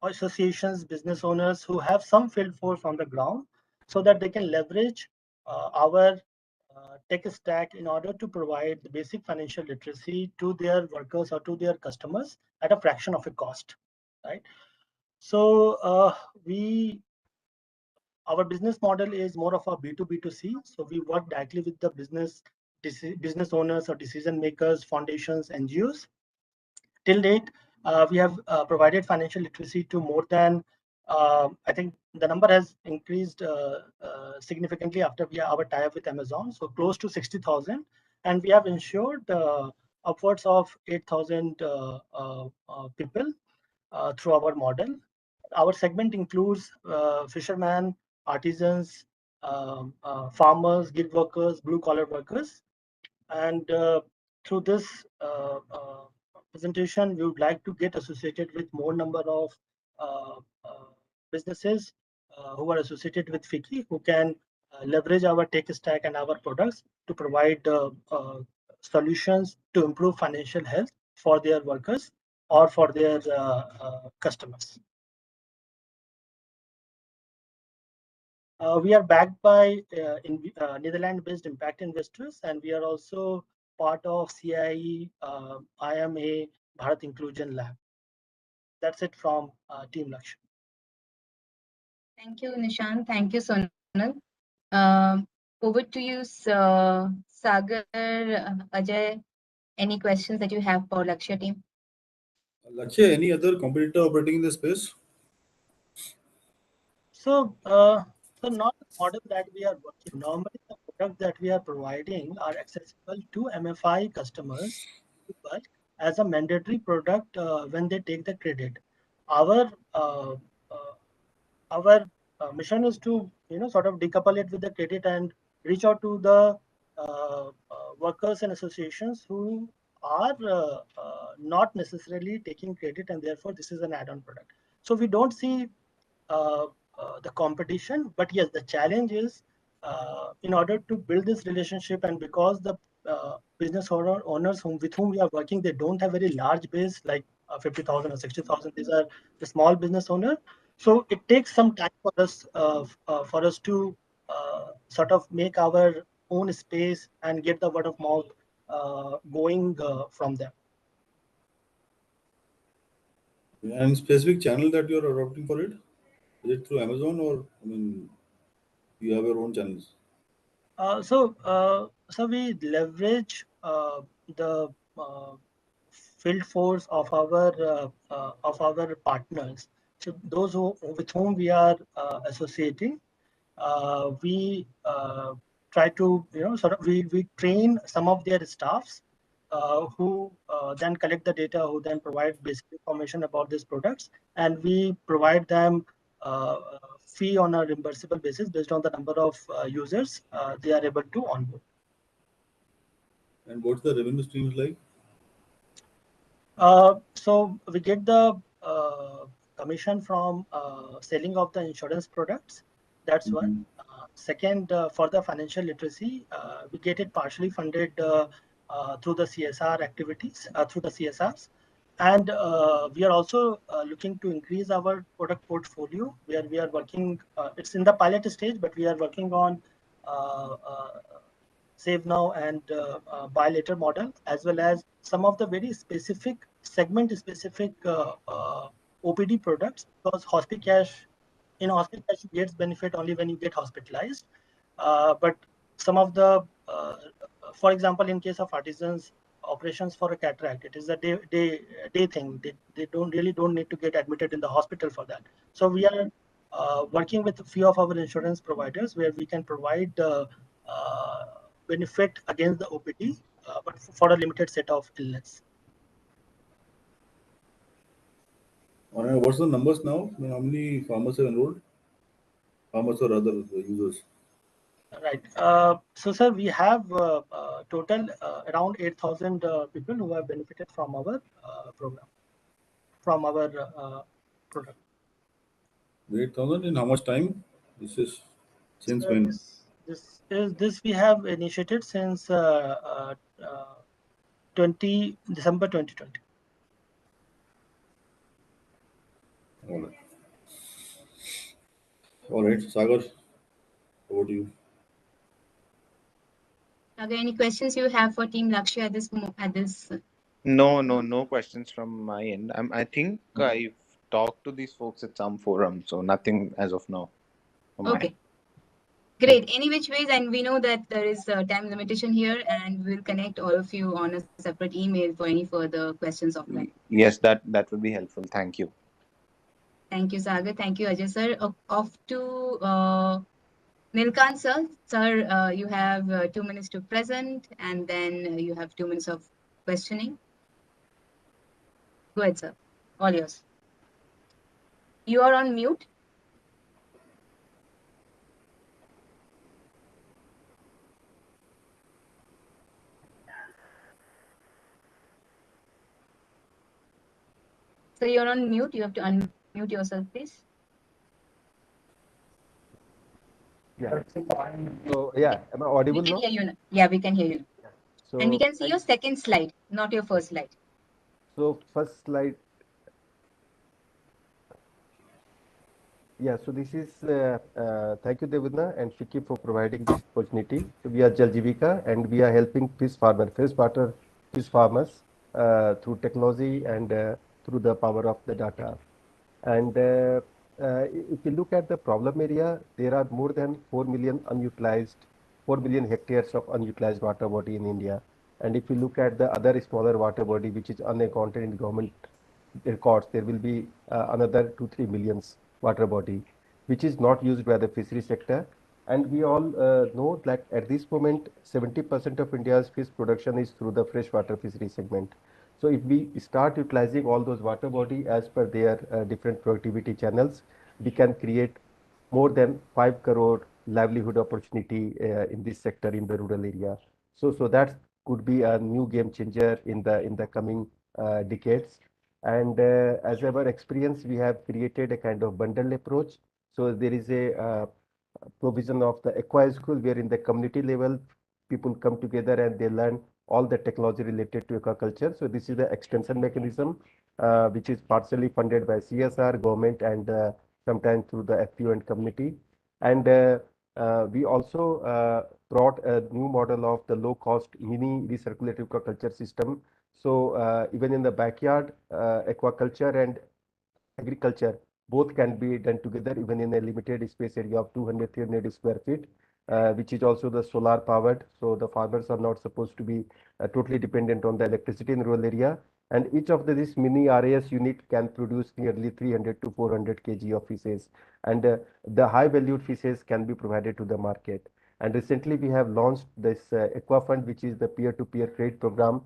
associations, business owners who have some field force on the ground so that they can leverage our tech stack in order to provide the basic financial literacy to their workers or to their customers at a fraction of a cost, right? So our business model is more of a B2B2C. So we work directly with the business owners or decision makers, foundations, NGOs. Till date, we have provided financial literacy to more than, I think the number has increased significantly after our tie-up with Amazon, so close to 60,000. And we have ensured upwards of 8,000 people through our model. Our segment includes fishermen, artisans, farmers, gig workers, blue-collar workers. And through this presentation, we would like to get associated with more number of businesses who are associated with FICCI, who can leverage our tech stack and our products to provide solutions to improve financial health for their workers or for their customers. We are backed by Netherlands-based impact investors, and we are also part of CIE IMA Bharat Inclusion Lab. That's it from Team Lakshya. Thank you, Nishant. Thank you, Sonal. Over to you, Sagar, Ajay. Any questions that you have for Lakshya team? Lakshya, any other competitor operating in this space? So not the model that we are working. Normally, the products that we are providing are accessible to MFI customers, but as a mandatory product when they take the credit. Our mission is to sort of decouple it with the credit and reach out to the workers and associations who are not necessarily taking credit, and therefore this is an add-on product. So we don't see the competition, but yes, the challenge is in order to build this relationship, and because the business owners with whom we are working, they don't have very large base like 50,000 or 60,000. These are the small business owner. So it takes some time for us to sort of make our own space and get the word of mouth going from them. And specific channel that you're adopting for it? Is it through Amazon, or you have your own channels? So we leverage the field force of our partners. So those with whom we are associating, we try to sort of we train some of their staffs who then collect the data, who then provide basic information about these products, and we provide them fee on a reimbursable basis based on the number of users they are able to onboard. And what's the revenue streams like? So we get the commission from selling of the insurance products. That's one. Second, for the financial literacy, we get it partially funded through the CSR activities, through the CSRs. And we are also looking to increase our product portfolio, where we are working, it's in the pilot stage, but we are working on Save Now and Buy Later model, as well as some of the very specific segment-specific OPD products, because HospiCash gets benefit only when you get hospitalized. But some of the, for example, in case of artisans, operations for a cataract, it is a day thing. They don't need to get admitted in the hospital for that. So we are working with a few of our insurance providers where we can provide benefit against the OPD, but for a limited set of illness. What's the numbers now? I mean, how many farmers have enrolled? Farmers or other users? Right. So, sir, we have total around 8,000 people who have benefited from our program, from our product. 8,000 in how much time? This is since when? This we have initiated since December 2020. All right, Sagar, over to you. Are there any questions you have for Team Lakshya at this? No questions from my end. I think I've talked to these folks at some forum, so nothing as of now. Okay. Great. Any which ways, and we know that there is a time limitation here, and we'll connect all of you on a separate email for any further questions offline. Yes, that would be helpful. Thank you. Thank you, Sagar. Thank you, Ajay sir. Off to Nilkant sir. Sir, you have 2 minutes to present, and then you have 2 minutes of questioning. Go ahead, sir. All yours. You are on mute. So you're on mute. You have to unmute yourself, please. Yeah. So yeah, am I audible We can now? hear you now. Yeah, we can hear you. So And we can see your second slide, not your first slide. So first slide. Yeah, so this is thank you Devina and FICCI for providing this opportunity. So we are Jal Jivika and we are helping freshwater fish farmers through technology and through the power of the data. And if you look at the problem area, there are more than 4 million hectares of unutilized water body in India. And if you look at the other smaller water body, which is unaccounted in government records, there will be another 2-3 millions water body, which is not used by the fishery sector. And we all know that at this moment, 70% of India's fish production is through the freshwater fishery segment. So if we start utilizing all those water body as per their different productivity channels, we can create more than 5 crore livelihood opportunity in this sector in the rural area. So that could be a new game changer in the coming decades. And as our experience, we have created a kind of bundle approach. So there is a provision of the Aqua School, where in the community level, people come together and they learn all the technology related to aquaculture. So this is the extension mechanism, which is partially funded by CSR, government, and sometimes through the FPO and community. And we also brought a new model of the low-cost mini recirculative aquaculture system. So even in the backyard, aquaculture and agriculture both can be done together, even in a limited space area of 200-300 square feet, which is also the solar powered. So the farmers are not supposed to be totally dependent on the electricity in rural area. And each of this mini RAS unit can produce nearly 300 to 400 kg of fishes. And the high valued fishes can be provided to the market. And recently we have launched this Aqua Fund, which is the peer-to-peer credit program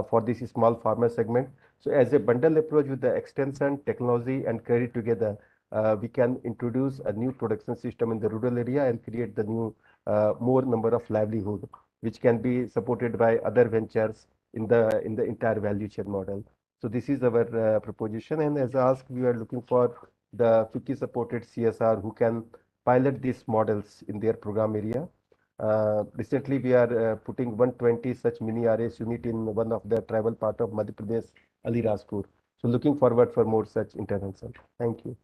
for this small farmer segment. So as a bundle approach with the extension, technology, and credit together, we can introduce a new production system in the rural area and create the new more number of livelihood, which can be supported by other ventures in the entire value chain model. So this is our proposition. And as asked, we are looking for the FICCI supported CSR who can pilot these models in their program area. Recently, we are putting 120 such mini RAS unit in one of the tribal part of Madhya Pradesh, Alirajpur. So looking forward for more such intervention. Thank you.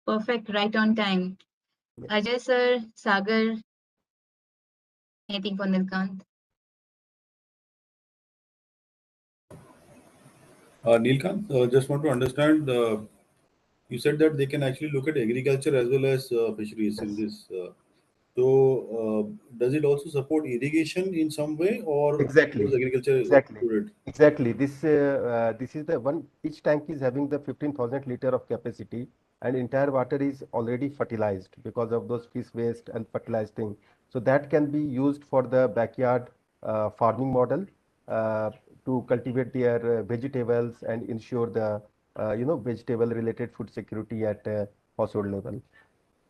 Perfect, right on time. Ajay sir, Sagar, anything for Nilkant? Nilkant, just want to understand, you said that they can actually look at agriculture as well as fisheries in this. Does it also support irrigation in some way, or Exactly. was agriculture Exactly. included? Exactly. This is the one. Each tank is having the 15,000 liter of capacity, and entire water is already fertilized because of those fish waste and fertilized thing. So that can be used for the backyard farming model uh, to cultivate their vegetables and ensure the vegetable related food security at household level.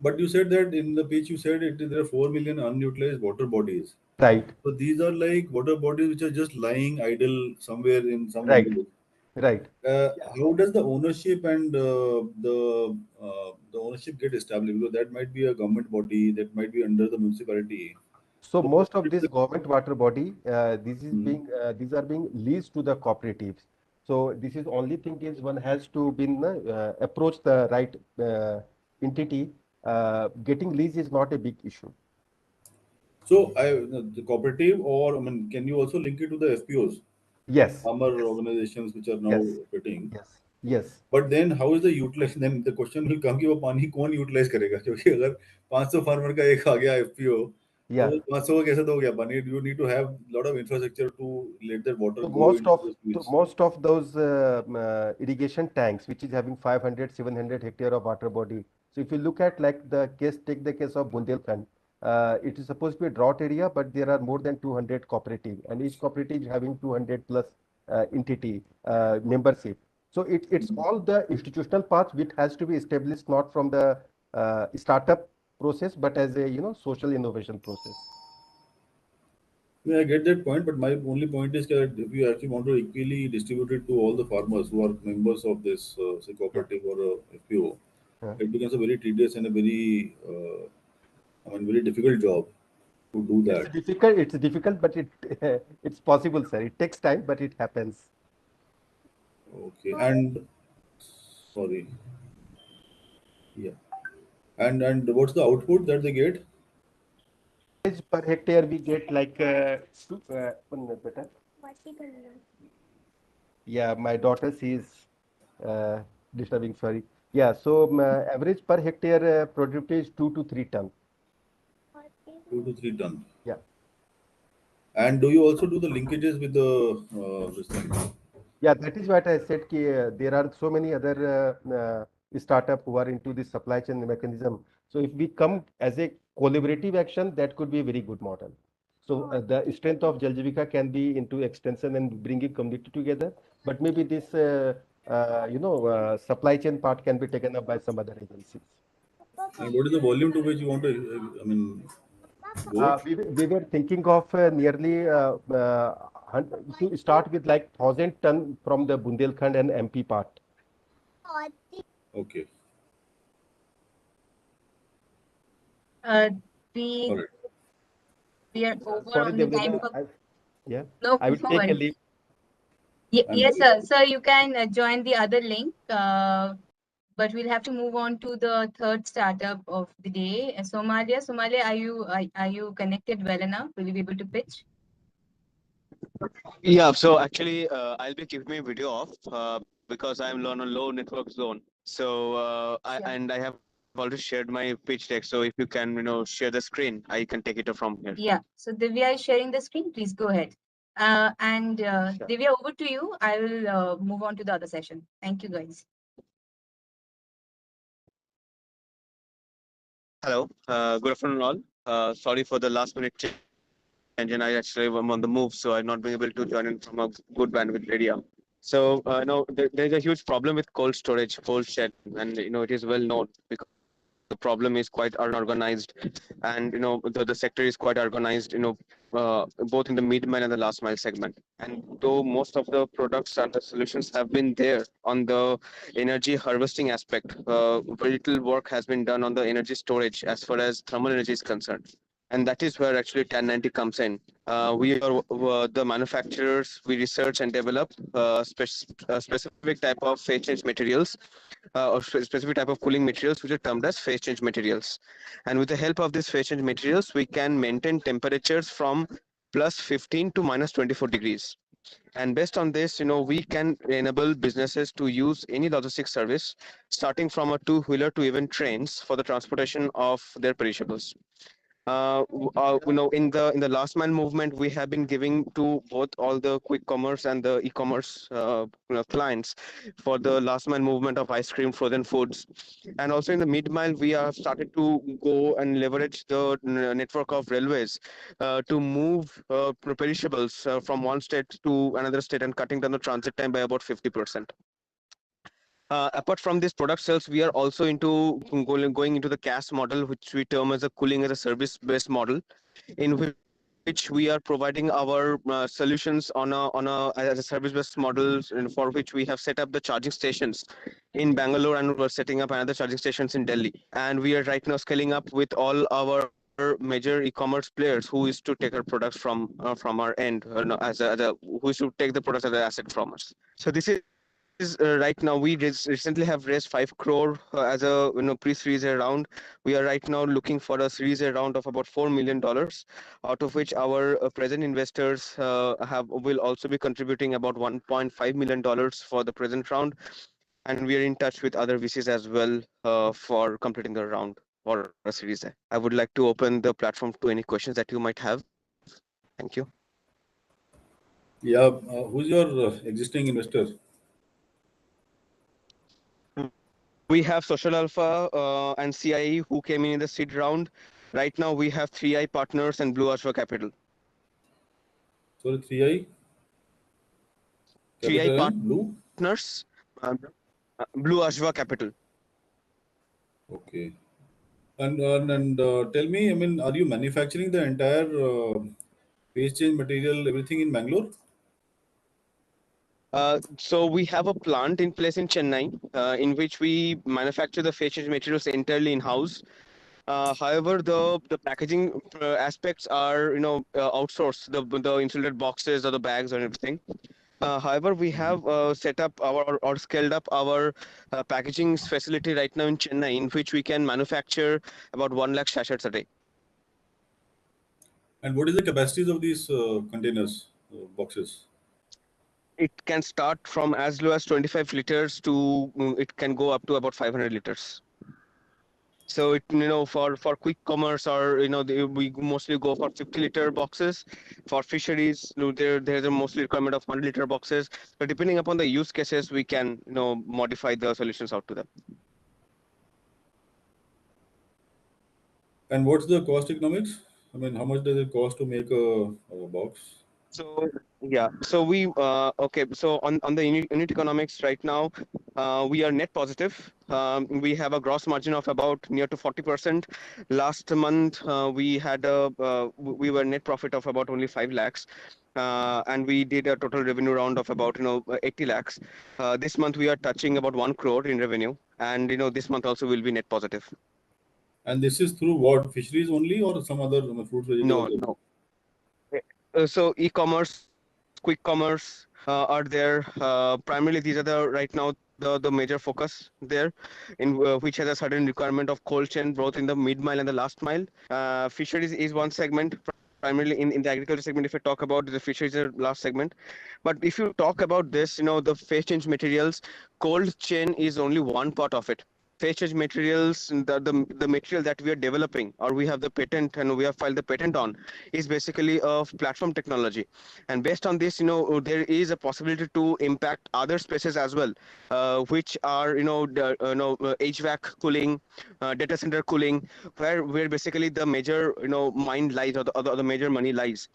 But you said that in the pitch, you said there are 4 million unutilized water bodies. Right. So these are like water bodies which are just lying idle somewhere in some Right. village. Right. How does the ownership and the ownership get established? Because that might be a government body, that might be under the municipality. So most of this government water body, these are being leased to the cooperatives. So this is only thing is one has to approach the right entity. Getting lease is not a big issue. So the cooperative, or I mean, can you also link it to the FPOs? Yes. Farmer organizations which are now Yes. operating. Yes. But then how is the utilization? Then the question will come कि वो पानी कौन utilize करेगा? क्योंकि अगर 500 farmer का एक आ गया FPO, तो Yeah. 500 को कैसे दोगे पानी? You need to have a lot of infrastructure to let that water So go into the fields. most of those irrigation tanks, which is having 500, 700 hectare of water body. So if you look at like take the case of Bundelkhand, it is supposed to be a drought area, but there are more than 200 cooperative, and each cooperative is having 200 plus entity membership. So it's all the institutional part which has to be established, not from the startup process, but as a social innovation process. Yeah, I get that point, but my only point is that if you actually want to equally distribute it to all the farmers who are members of this say cooperative or FPO, it becomes a very tedious and a very very difficult job to do that. It's difficult, but it's possible, sir. It takes time, but it happens. Okay, and sorry, yeah, and what's the output that they get? Per hectare, we get like 1 minute, better. Yeah, my daughter, she is disturbing. Sorry. Yeah, so average per hectare productivity is 2 to 3 ton. 2 to 3 tons. Yeah. And do you also do the linkages with the this thing? Yeah, that is what I said. There are so many other startup who are into this supply chain mechanism. So if we come as a collaborative action, that could be a very good model. So the strength of Jal Jivika can be into extension and bringing community together. But maybe this supply chain part can be taken up by some other agencies. And what is the volume to which you want to, go? We were thinking of nearly to start with like 1,000 ton from the Bundelkhand and MP part. Okay. We All right. we are over Sorry, on the time. Devlina, No, I will no take a worries. leave. Yes, sir. Sir, you can join the other link, but we'll have to move on to the third startup of the day. Somalia, are you connected well enough? Will you be able to pitch? Yeah, so actually, I'll be keeping my video off because I'm on a low network zone. So I have already shared my pitch deck. So if you can, share the screen, I can take it from here. Yeah. So Divya is sharing the screen. Please go ahead. Divya, over to you. I will move on to the other session. Thank you, guys. Hello, good afternoon all. Sorry for the last minute change, and I actually am on the move, so I've not been able to join in from a good bandwidth area. So no, there's a huge problem with cold storage, cold shed, and it is well known because the problem is quite unorganized, and the sector is quite organized. Both in the mid mile and the last mile segment. And though most of the products and the solutions have been there on the energy harvesting aspect, very little work has been done on the energy storage as far as thermal energy is concerned. And that is where actually 1090 comes in. We are the manufacturers. We research and develop specific type of phase change materials or specific type of cooling materials, which are termed as phase change materials. And with the help of these phase change materials, we can maintain temperatures from plus 15 to minus 24 degrees. And based on this, we can enable businesses to use any logistics service, starting from a two-wheeler to even trains for the transportation of their perishables. In the last mile movement, we have been giving to both all the quick commerce and the e-commerce clients for the last mile movement of ice cream, frozen foods, and also in the mid mile, we have started to go and leverage the network of railways to move perishables from one state to another state and cutting down the transit time by about 50%. Apart from these product sales, we are also into going into the CAS model, which we term as a cooling as a service based model, in which we are providing our solutions on a as a service based model, for which we have set up the charging stations in Bangalore, and we're setting up another charging stations in Delhi. And we are right now scaling up with all our major e-commerce players who is to take our products from our end, no, as a who is to take the products as an asset from us. So this is right now we recently have raised 5 crore as a pre-series A round. We are right now looking for a series A round of about $4 million, out of which our present investors will also be contributing about $1.5 million for the present round, and we are in touch with other VCs as well for completing a round or a series A. I would like to open the platform to any questions that you might have. Thank you. Yeah, who's your existing investor? We have Social Alpha and CIE who came in the seed round. Right now we have 3i Partners and Blue Ashwa Capital. Sorry, 3i? 3i Capital and Blue? Partners, Blue Ashwa Capital. Okay. And tell me, I mean, are you manufacturing the entire phase change material, everything in Bangalore? So we have a plant in place in Chennai, in which we manufacture the phase change materials entirely in-house. However, the packaging aspects are outsourced, the insulated boxes or the bags or everything. However, we have set up or scaled up our packaging facility right now in Chennai, in which we can manufacture about 1 lakh sachets a day. And what is the capacities of these containers, boxes? It can start from as low as 25 liters to it can go up to about 500 liters. So it for quick commerce or we mostly go for 50-liter boxes. For fisheries, there's a mostly requirement of 100-liter boxes. But depending upon the use cases, we can modify the solutions out to them. And what's the cost economics? I mean, how much does it cost to make a box? So yeah, so we okay. So on the unit economics right now, we are net positive. We have a gross margin of about near to 40%. Last month, we had we were net profit of about only 5 lakhs. And we did a total revenue round of about 80 lakhs. This month we are touching about 1 crore in revenue, and this month also will be net positive. And this is through what, fisheries only or some other fruits, vegetables? No. So e-commerce, quick commerce are there. Primarily, these are right now the major focus there, in which has a certain requirement of cold chain, both in the mid mile and the last mile. Fisheries is one segment, primarily in the agriculture segment. If I talk about the fisheries, is the last segment. But if you talk about this, the phase change materials, cold chain is only one part of it. Phase change materials, the material that we are developing or we have the patent and we have filed the patent on, is basically a platform technology. And based on this, there is a possibility to impact other spaces as well, which are HVAC cooling, data center cooling, where basically the major mind lies, or the major money lies.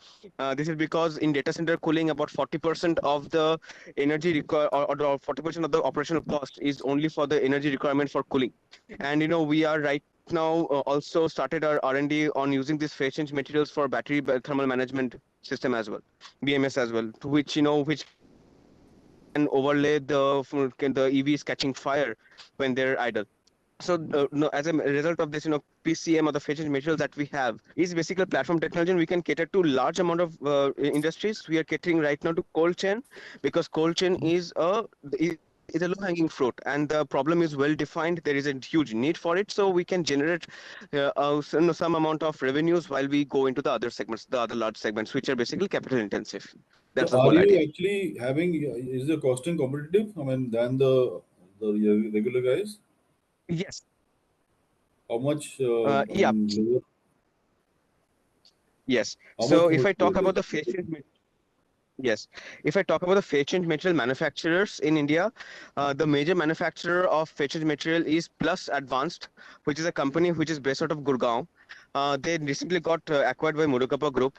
This is because in data center cooling, about 40% of the energy required, or 40% of the operational cost is only for the energy requirement for cooling. And we are right now also started our R&D on using these phase change materials for battery thermal management system as well, BMS as well, which can overlay the EVs catching fire when they're idle. So as a result of this, PCM or the phase change materials that we have is basically a platform technology, and we can cater to large amount of industries. We are catering right now to cold chain, because cold chain is a low-hanging fruit, and the problem is well defined. There is a huge need for it, so we can generate some amount of revenues while we go into the other segments, the other large segments, which are basically capital intensive. That's So the are whole you idea. actually having, is the costing competitive, I mean, than the regular guys? Yes. How much? I Yeah. mean, lower? Yes. How much So if more I talk about lower? the phase change, yes, if I talk about the phase change material manufacturers in India, the major manufacturer of phase change material is Plus Advanced, which is a company which is based out of Gurgaon. They recently got acquired by Murugappa Group.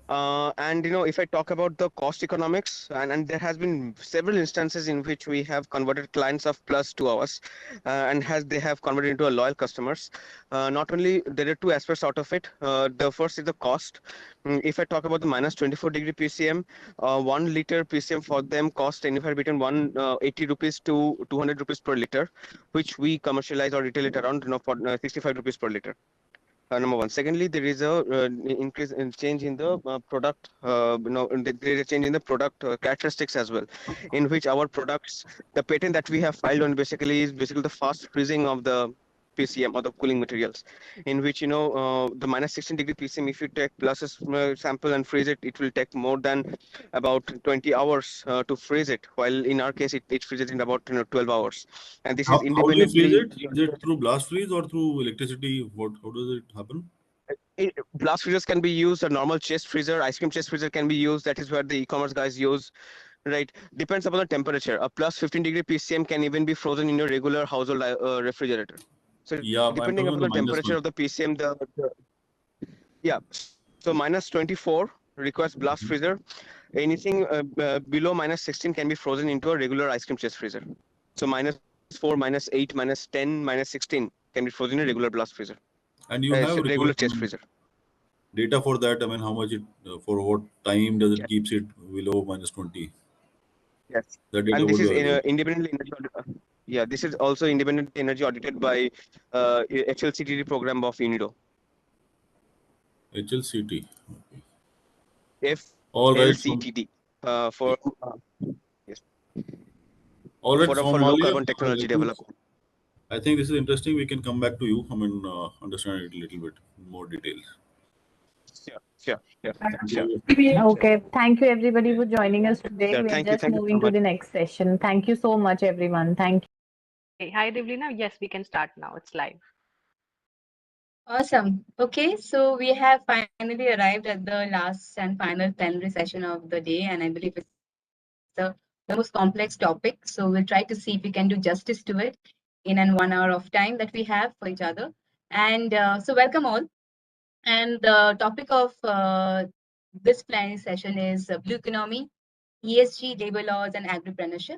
And if I talk about the cost economics, and there has been several instances in which we have converted clients of Plus to ours, and they have converted into a loyal customers. Not only there are two aspects out of it. The first is the cost. If I talk about the minus 24-degree PCM, 1 liter PCM for them cost anywhere between 180 rupees to 200 rupees per liter, which we commercialize or retail it around for 65 rupees per liter. Number one. Secondly, there is a increase in change in the product. There is a change in the product characteristics as well, in which our products, the patent that we have filed on basically is basically the fast freezing of the PCM or the cooling materials, in which the minus 16-degree PCM, if you take plus a sample and freeze it, it will take more than about 20 hours to freeze it. While in our case, it freezes in about 12 hours, and this is How do you freeze independently. it? Is it through blast freeze or through electricity? How does it happen? Blast freezers can be used. A normal chest freezer, ice cream chest freezer can be used. That is where the e-commerce guys use. Right, depends upon the temperature. A plus 15-degree PCM can even be frozen in your regular household refrigerator. So Yeah, I'm depending talking upon about the the minus temperature one. of the PCM, yeah. So minus 24 requires blast freezer. Anything below minus 16 can be frozen into a regular ice cream chest freezer. So minus 4, minus 8, minus 10, minus 16 can be frozen in a regular blast freezer. And you have Regular chest freezer. data for that. I mean, how much it for what time does it keeps it below minus 20? Yes. That data And this would be is available. independently yeah, this is also independent energy audited by HLCTD program of UNIDO. HLCT. All right. FLCTD for yes. All right, For low Somalia. carbon technology development. I think this is interesting. We can come back to you. I mean, understand it a little bit more detail. Sure. Thank you. Okay, thank you everybody for joining us today. Sure. We are Thank you just so moving to much. the next session. Thank you so much, everyone. Thank you. Okay, hi, Devlina. Yes, we can start now. It's live. Awesome. Okay, so we have finally arrived at the last and final plenary session of the day, and I believe it's the most complex topic. So we'll try to see if we can do justice to it in an 1 hour of time that we have for each other. And so welcome all. And the topic of this plenary session is blue economy, ESG, labor laws, and agripreneurship.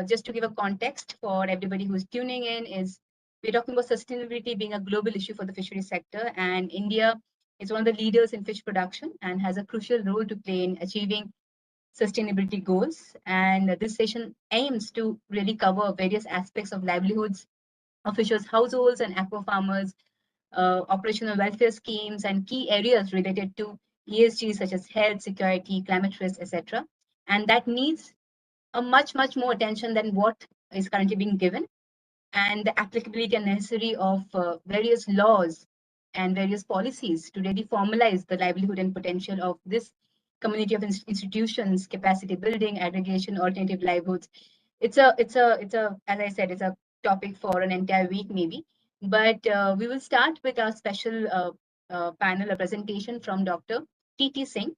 Just to give a context for everybody who's tuning in, is we're talking about sustainability being a global issue for the fisheries sector, and India is one of the leaders in fish production and has a crucial role to play in achieving sustainability goals. And this session aims to really cover various aspects of livelihoods of fishers' households and aqua farmers, operational welfare schemes, and key areas related to ESG such as health, security, climate risk, etc. And that needs a much more attention than what is currently being given, and the applicability and necessary of various laws and various policies to really formalize the livelihood and potential of this community of institutions, capacity building, aggregation, alternative livelihoods. It's a, as I said, it's a topic for an entire week maybe. But we will start with our special panel, a presentation from Dr. T.T. Singh,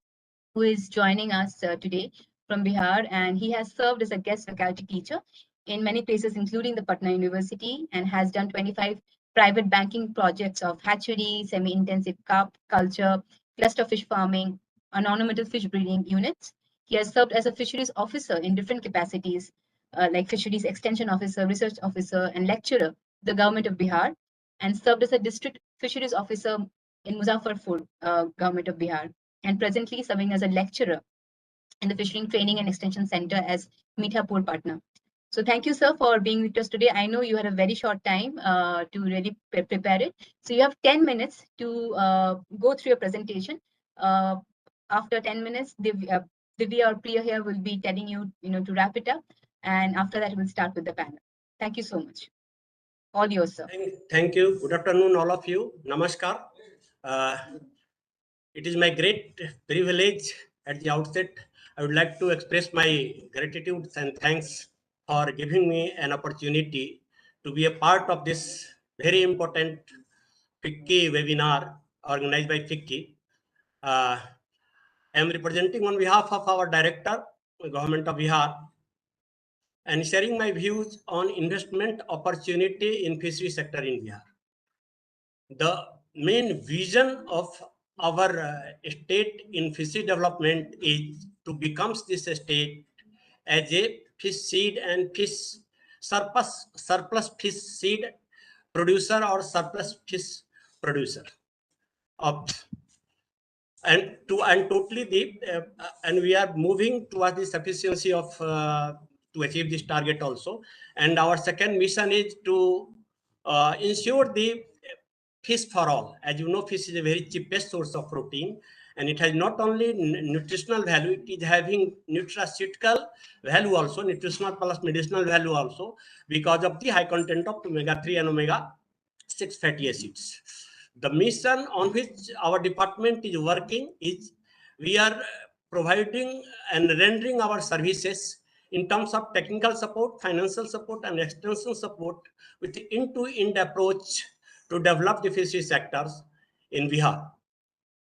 who is joining us today from Bihar, and he has served as a guest faculty teacher in many places, including the Patna University, and has done 25 private banking projects of hatchery, semi-intensive carp culture, cluster fish farming, and ornamental fish breeding units. He has served as a fisheries officer in different capacities, like fisheries extension officer, research officer, and lecturer, the government of Bihar, and served as a district fisheries officer in Muzaffarpur, government of Bihar, and presently serving as a lecturer in the Fishery Training and Extension Center as Mithapur Patna. So thank you, sir, for being with us today. I know you had a very short time to really prepare it. So you have 10 minutes to go through your presentation. After 10 minutes, Divya or Priya here will be telling you, to wrap it up. And after that, we'll start with the panel. Thank you so much. All yours, sir. Thank you. Good afternoon, all of you. Namaskar. It is my great privilege at the outset. I would like to express my gratitude and thanks for giving me an opportunity to be a part of this very important FICCI webinar organized by FICCI. I am representing on behalf of our director, Government of Bihar, and sharing my views on investment opportunity in fishery sector in Bihar. The main vision of our state in fishery development is to become this state as a fish seed and fish surplus fish seed producer or surplus fish producer of and we are moving towards the sufficiency of to achieve this target also. And our second mission is to ensure the fish for all. As you know, fish is a very cheapest source of protein, and it has not only nutritional value, it is having nutraceutical value also, nutritional plus medicinal value also, because of the high content of omega-3 and omega-6 fatty acids. The mission on which our department is working is we are providing and rendering our services in terms of technical support, financial support, and extension support with the end-to-end approach to develop the fishery sectors in Bihar.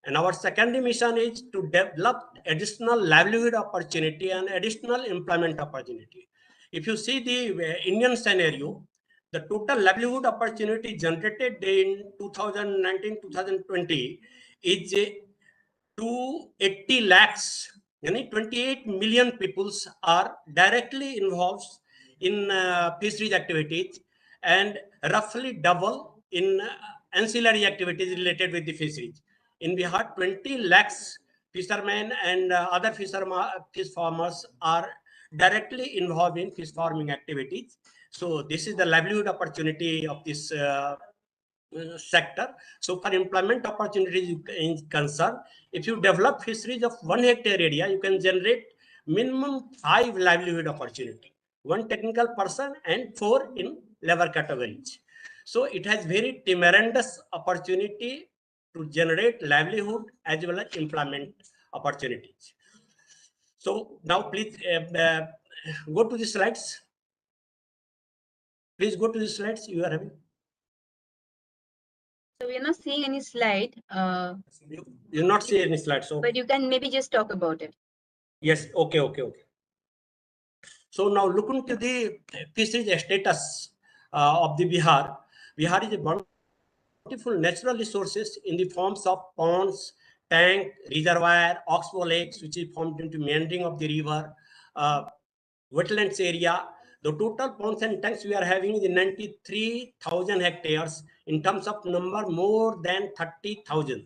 And our second mission is to develop additional livelihood opportunity and additional employment opportunity. If you see the Indian scenario, the total livelihood opportunity generated in 2019-2020 is 280 lakhs, 28 million people are directly involved in fisheries activities, and roughly double in ancillary activities related with the fisheries. In Bihar, 20 lakhs fishermen and other fish farmers are directly involved in fish farming activities. So this is the livelihood opportunity of this sector. So for employment opportunities is concerned, if you develop fisheries of 1 hectare area, you can generate minimum 5 livelihood opportunity, 1 technical person and 4 in labor categories. So it has very tremendous opportunity to generate livelihood as well as employment opportunities. So now please go to the slides. Please go to the slides you are having. So we're not seeing any slide. You're not seeing any slide, so. But you can maybe just talk about it. Yes. Okay. So now look into the fisheries status of the Bihar. Bihar is a bountiful natural resources in the forms of ponds, tank, reservoir, oxbow lakes, which is formed into meandering of the river, wetlands area. The total ponds and tanks we are having is 93,000 hectares. In terms of number, more than 30,000.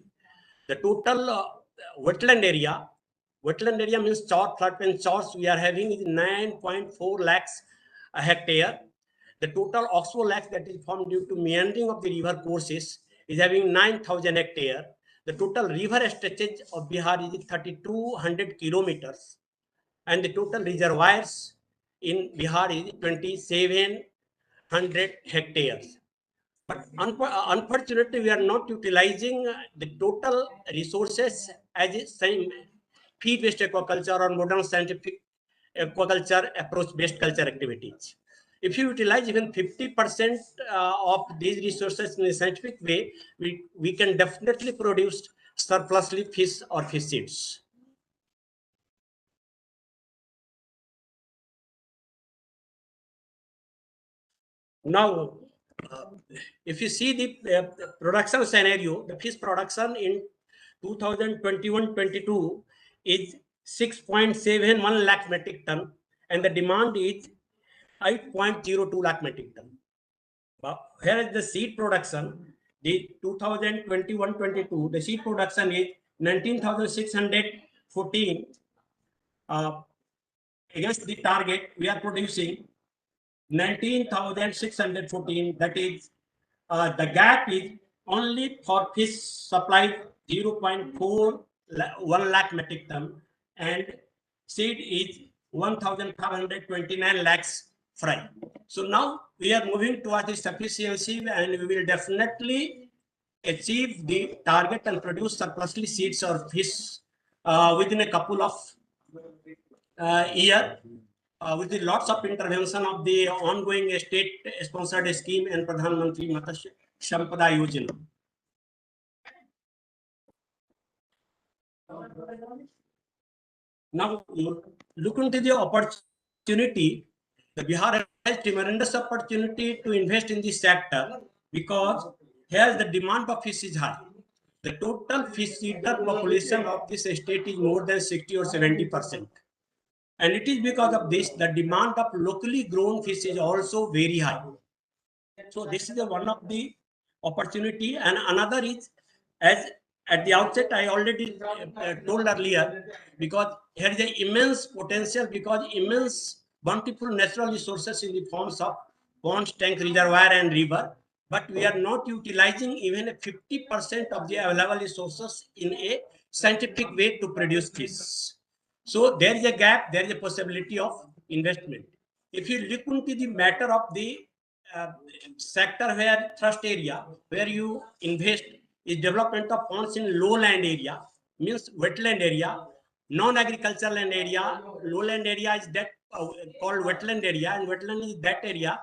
The total wetland area means chor, floodplain chors we are having is 9.4 lakhs a hectare. The total oxbow lakes that is formed due to meandering of the river courses is having 9,000 hectare. The total river stretches of Bihar is 3,200 kilometers, and the total reservoirs in Bihar is 2,700 hectares. But unfortunately, we are not utilizing the total resources as a same feed-based aquaculture or modern scientific aquaculture approach-based culture activities. If you utilize even 50% of these resources in a scientific way, we can definitely produce surplusly fish or fish seeds. Now, if you see the production scenario, the fish production in 2021-22 is 6.71 lakh metric ton, and the demand is 8.02 lakh metric ton. Here is the seed production. The 2021-22, the seed production is 19,614. Against the target, we are producing 19,614. That is, the gap is only for fish supply 0.41 lakh metric ton, and seed is 1,529 lakhs fry. So now we are moving towards the sufficiency, and we will definitely achieve the target and produce surplusly seeds or fish within a couple of years. With the lots of intervention of the ongoing state-sponsored scheme and Pradhan Mantri Matsya Sampada Yojana. Now, look into the opportunity. The Bihar has tremendous opportunity to invest in this sector because here the demand of fish is high. The total fish eater population of this state is more than 60 or 70%. And it is because of this, the demand of locally grown fish is also very high. So this is one of the opportunity, and another is, as at the outset I already told earlier, because here is an immense potential, because immense bountiful natural resources in the forms of ponds, tank, reservoir, and river. but we are not utilizing even 50% of the available resources in a scientific way to produce fish. So there is a gap, there is a possibility of investment. If you look into the matter of the sector where thrust area, where you invest, is development of ponds in lowland area, means wetland area, non-agricultural land area. Lowland area is that called wetland area, and wetland is that area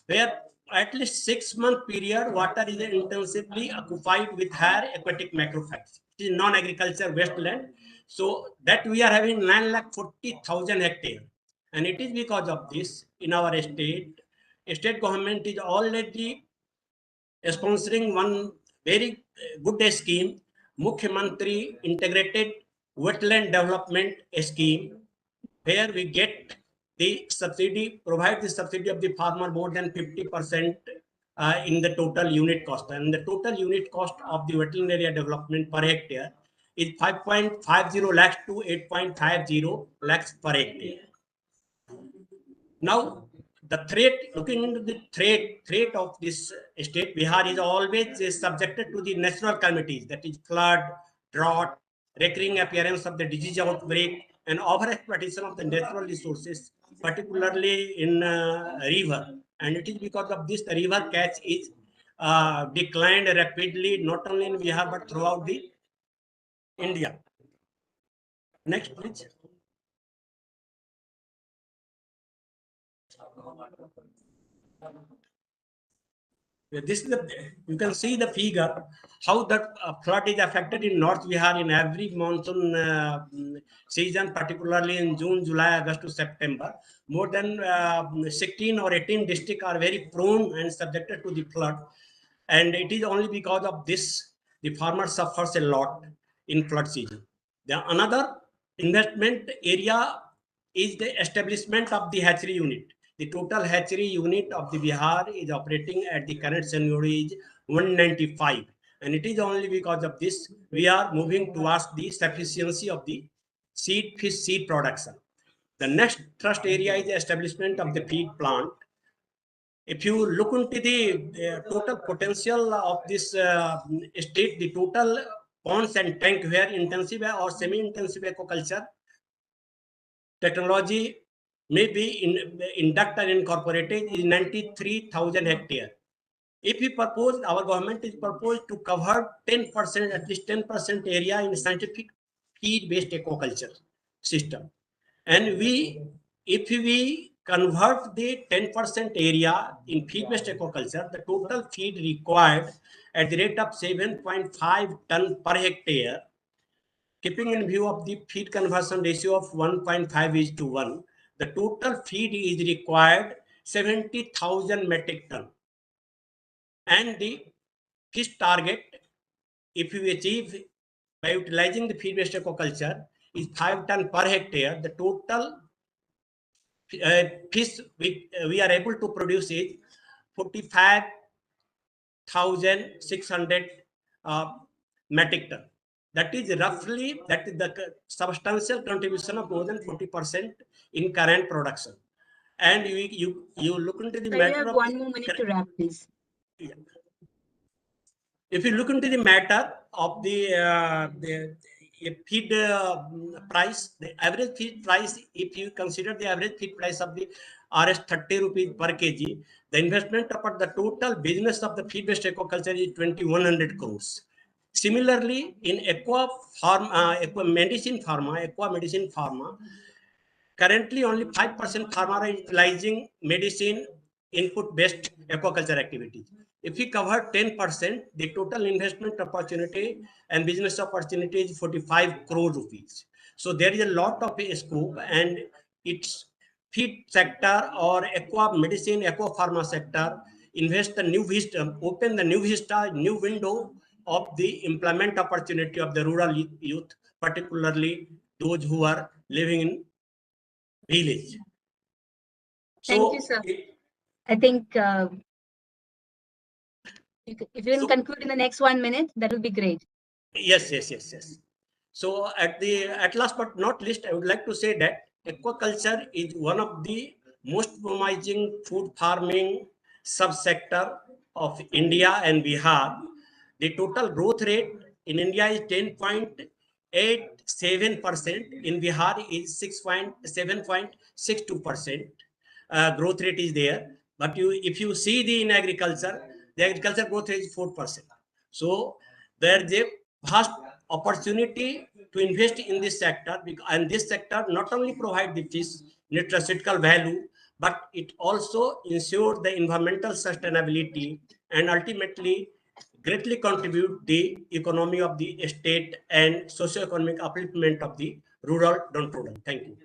where at least 6-month period water is intensively occupied with higher aquatic macrophytes. It is non-agriculture wasteland. So that we are having 940,000 hectares. And it is because of this in our state government is already sponsoring one very good scheme, Mukhyamantri Integrated Wetland Development Scheme, where we get the subsidy, provide the subsidy of the farmer more than 50% in the total unit cost. And the total unit cost of the wetland area development per hectare is 5.50 lakhs to 8.50 lakhs per hectare. Now, the threat, looking into the threat of this state, Bihar is always subjected to the natural calamities, that is flood, drought, recurring appearance of the disease outbreak, and overexploitation of the natural resources, particularly in river. And it is because of this the river catch is declined rapidly, not only in Bihar but throughout the India. Next, please. This is you can see the figure how that flood is affected in North Bihar in every monsoon season, particularly in June, July, August to September. More than 16 or 18 districts are very prone and subjected to the flood, and it is only because of this the farmer suffers a lot in flood season. The another investment area is the establishment of the hatchery unit. The total hatchery unit of the Bihar is operating at the current scenario is 195. And it is only because of this we are moving towards the sufficiency of the fish seed production. The next thrust area is the establishment of the feed plant. If you look into the total potential of this state, the total ponds and tank where intensive or semi-intensive aquaculture technology may be inducted and incorporated is 93,000 hectares. If we propose, our government is proposed to cover 10%, at least 10% area in scientific feed-based aquaculture system. And if we convert the 10% area in feed-based aquaculture, the total feed required at the rate of 7.5 ton per hectare, keeping in view of the feed conversion ratio of 1.5:1, the total feed is required 70,000 metric ton. And the fish target, if we achieve by utilizing the feed-based aquaculture, is 5 ton per hectare. The total fish we are able to produce is 45,600 metric ton. That is roughly the substantial contribution of more than 40% in current production. And you look into the matter of 1 more minute to wrap, please. Yeah. If you look into the matter of the feed price, the average feed price, if you consider the average feed price of the Rs 30 rupees per kg, the investment of the total business of the feed-based aquaculture is 2,100 crores. Similarly, in aqua medicine pharma, currently only 5% farmer are utilizing medicine input-based aquaculture activities. If we cover 10%, the total investment opportunity and business opportunity is 45 crore rupees. So there is a lot of scope, and its feed sector or aqua medicine, aqua pharma sector invest the new vista, open the new vista, new window of the employment opportunity of the rural youth, particularly those who are living in village. Thank you, sir. I think if you can conclude in the next 1 minute, that will be great. Yes. So at last but not least, I would like to say that aquaculture is one of the most promising food farming subsector of India and Bihar, the total growth rate in India is 10.87%. In Bihar is 7.62%. Growth rate is there. But if you see the agriculture growth rate is 4%. So there is a vast opportunity to invest in this sector, and this sector not only provide the fish nutraceutical value, but it also ensures the environmental sustainability and ultimately greatly contribute the economy of the state and socio-economic upliftment of the rural downtrodden. Thank you.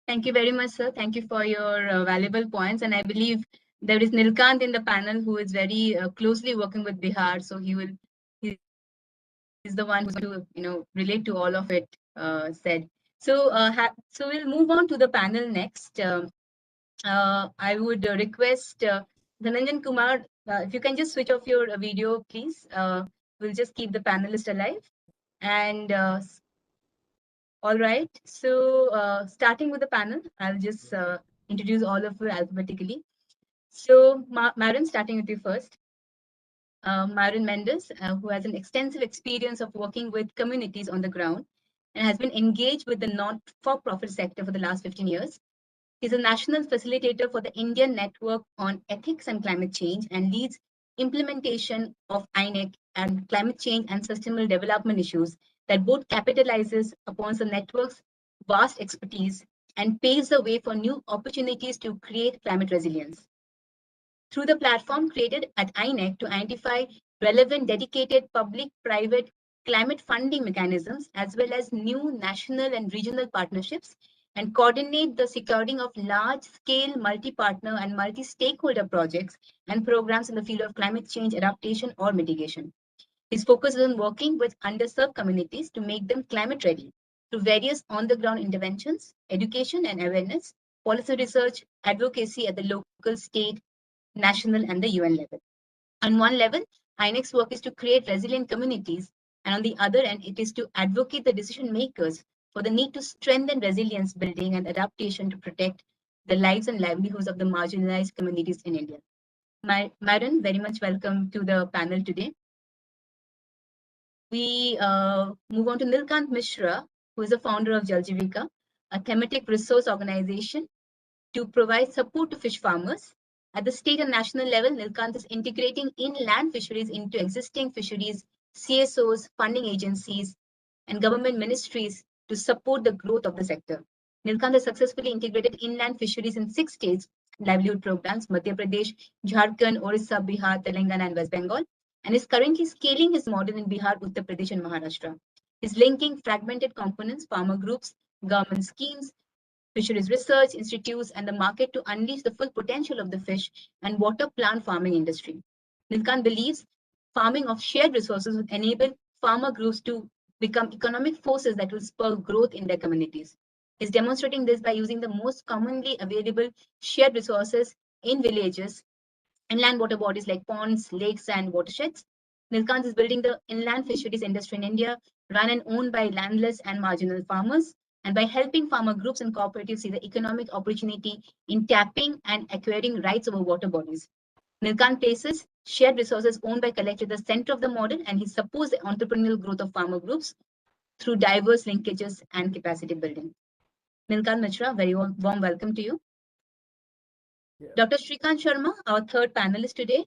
Thank you very much, sir. Thank you for your valuable points. And I believe there is Nilkant in the panel who is very closely working with Bihar. So he's the one who's going to relate to all of it said. So so we'll move on to the panel next. I would request Dhananjan Kumar, if you can just switch off your video, please. We'll just keep the panelists alive. And all right, so starting with the panel, I'll just introduce all of you alphabetically. So Marin, starting with you first. Marin Mendes, who has an extensive experience of working with communities on the ground and has been engaged with the not-for-profit sector for the last 15 years. He's a national facilitator for the Indian Network on Ethics and Climate Change and leads implementation of INEC and climate change and sustainable development issues that both capitalizes upon the network's vast expertise and paves the way for new opportunities to create climate resilience. Through the platform created at INEC to identify relevant dedicated public-private climate funding mechanisms, as well as new national and regional partnerships, and coordinate the securing of large-scale multi-partner and multi-stakeholder projects and programs in the field of climate change adaptation or mitigation. His focus is on working with underserved communities to make them climate ready through various on-the-ground interventions, education and awareness, policy research, advocacy at the local, state, national, and the UN level. On one level, INEC's work is to create resilient communities, and on the other end, it is to advocate the decision makers for the need to strengthen resilience building and adaptation to protect the lives and livelihoods of the marginalized communities in India. Marin, very much welcome to the panel today. We move on to Nilkant Mishra, who is the founder of Jal Jeevika, a thematic resource organization to provide support to fish farmers. At the state and national level, Nilkant is integrating inland fisheries into existing fisheries, CSOs, funding agencies, and government ministries to support the growth of the sector. Nilkant has successfully integrated inland fisheries in 6 states, livelihood programs, Madhya Pradesh, Jharkhand, Orissa, Bihar, Telangana, and West Bengal, and is currently scaling his model in Bihar, Uttar Pradesh, and Maharashtra. He's linking fragmented components, farmer groups, government schemes, fisheries research institutes, and the market to unleash the full potential of the fish and water plant farming industry. Nilkant believes farming of shared resources would enable farmer groups to become economic forces that will spur growth in their communities. He's demonstrating this by using the most commonly available shared resources in villages, inland water bodies like ponds, lakes, and watersheds. Nilkant is building the inland fisheries industry in India, run and owned by landless and marginal farmers, and by helping farmer groups and cooperatives see the economic opportunity in tapping and acquiring rights over water bodies. Nilkant places shared resources owned by collectors at the center of the model, and he supports the entrepreneurial growth of farmer groups through diverse linkages and capacity building. Nilkant Mishra, very warm welcome to you. Dr. Shrikant Sharma, our third panelist today,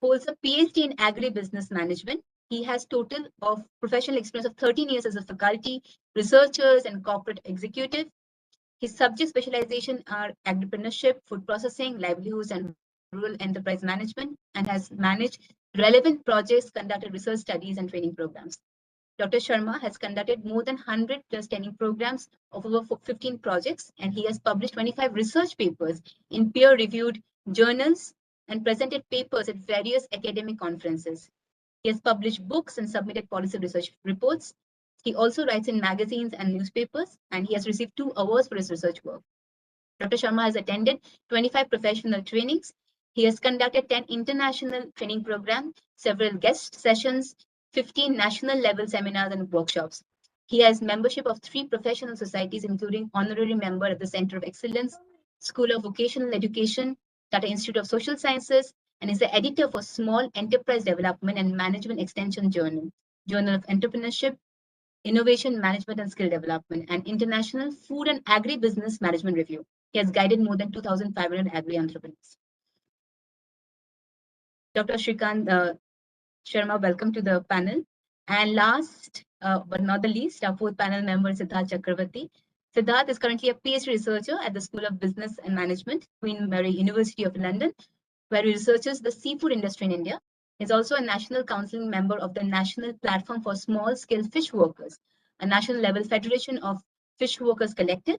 holds a PhD in agribusiness management. He has total of professional experience of 13 years as a faculty, researchers, and corporate executive. His subject specialization are entrepreneurship, food processing, livelihoods, and rural enterprise management, and has managed relevant projects, conducted research studies, and training programs. Dr. Sharma has conducted more than 100 plus training programs of over 15 projects, and he has published 25 research papers in peer-reviewed journals and presented papers at various academic conferences. He has published books and submitted policy research reports. He also writes in magazines and newspapers, and he has received 2 awards for his research work. Dr. Sharma has attended 25 professional trainings. He has conducted 10 international training programs, several guest sessions, 15 national level seminars and workshops. He has membership of 3 professional societies, including honorary member at the Center of Excellence, School of Vocational Education, Tata Institute of Social Sciences, and is the editor for Small Enterprise Development and Management Extension Journal, Journal of Entrepreneurship, Innovation Management and Skill Development, and International Food and Agribusiness Management Review. He has guided more than 2,500 agri-entrepreneurs. Dr. Shrikant Sharma, welcome to the panel. And last but not the least, our fourth panel member, Siddharth Chakravarti. Siddharth is currently a PhD researcher at the School of Business and Management, Queen Mary University of London, where he researches the seafood industry in India. He is also a National Council member of the National Platform for Small-Scale Fish Workers, a national-level federation of fish workers collective.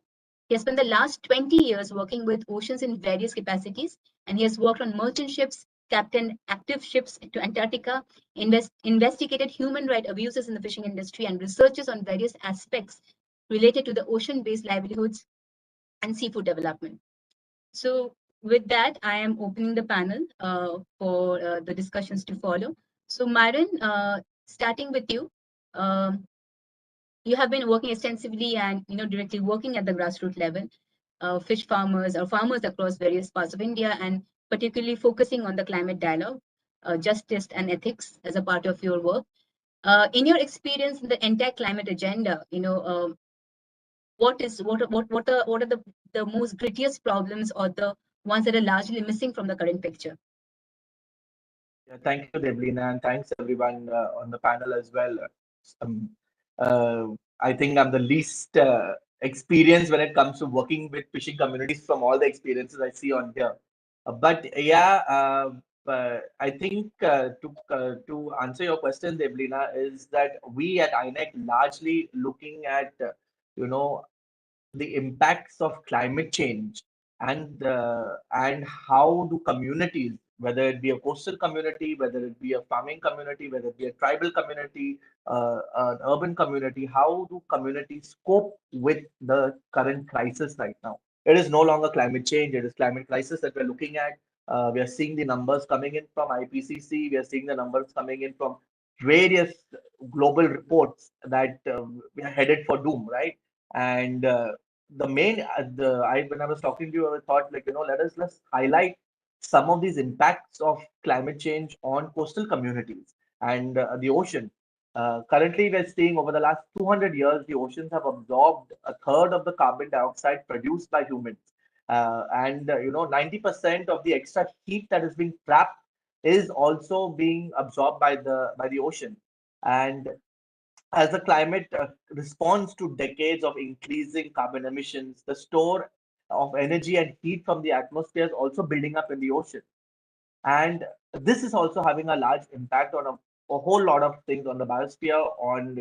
He has spent the last 20 years working with oceans in various capacities, and he has worked on merchant ships, captained active ships to Antarctica, investigated human rights abuses in the fishing industry, and researches on various aspects related to the ocean-based livelihoods and seafood development. So with that, I am opening the panel for the discussions to follow. So Myron, starting with you, you have been working extensively and directly working at the grassroots level, fish farmers or farmers across various parts of India, and particularly focusing on the climate dialogue, justice and ethics as a part of your work. In your experience in the entire climate agenda, what are the most grittiest problems or the ones that are largely missing from the current picture? Yeah, thank you, Devlina, and thanks everyone on the panel as well. Um, I think I'm the least experienced when it comes to working with fishing communities from all the experiences I see on here. But yeah, I think to answer your question, Devlina, is that we at INEC largely looking at you know the impacts of climate change and how do communities, whether it be a coastal community, whether it be a farming community, whether it be a tribal community, an urban community, how do communities cope with the current crisis right now? It is no longer climate change, it is climate crisis that we're looking at. We are seeing the numbers coming in from IPCC, we are seeing the numbers coming in from various global reports that we are headed for doom, right? And the main when I was talking to you, I thought let's highlight some of these impacts of climate change on coastal communities and the ocean. Currently, we're seeing over the last 200 years, the oceans have absorbed a third of the carbon dioxide produced by humans, and 90% of the extra heat that is being trapped is also being absorbed by the ocean. And as the climate responds to decades of increasing carbon emissions, the store of energy and heat from the atmosphere is also building up in the ocean. And this is also having a large impact on a whole lot of things on the biosphere, on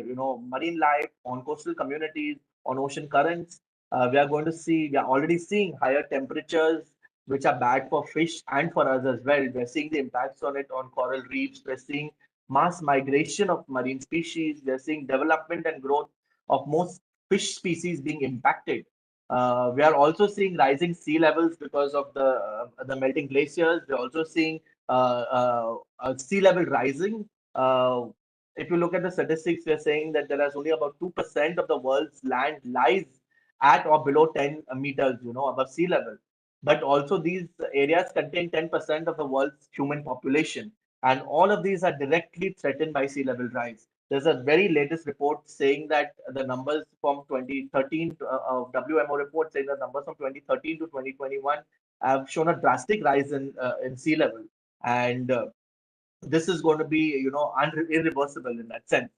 marine life, on coastal communities, on ocean currents. We are already seeing higher temperatures, which are bad for fish and for us as well. We're seeing the impacts on it on coral reefs. We're seeing mass migration of marine species. We're seeing development and growth of most fish species being impacted. We are also seeing rising sea levels because of the melting glaciers. We're also seeing sea level rising. If you look at the statistics, we're saying that there is only about 2% of the world's land lies at or below 10 meters, above sea level. But also these areas contain 10% of the world's human population. And all of these are directly threatened by sea level rise. There's a very latest report saying that the numbers from 2013, WMO report saying the numbers from 2013 to 2021 have shown a drastic rise in sea level. And this is going to be, irreversible in that sense.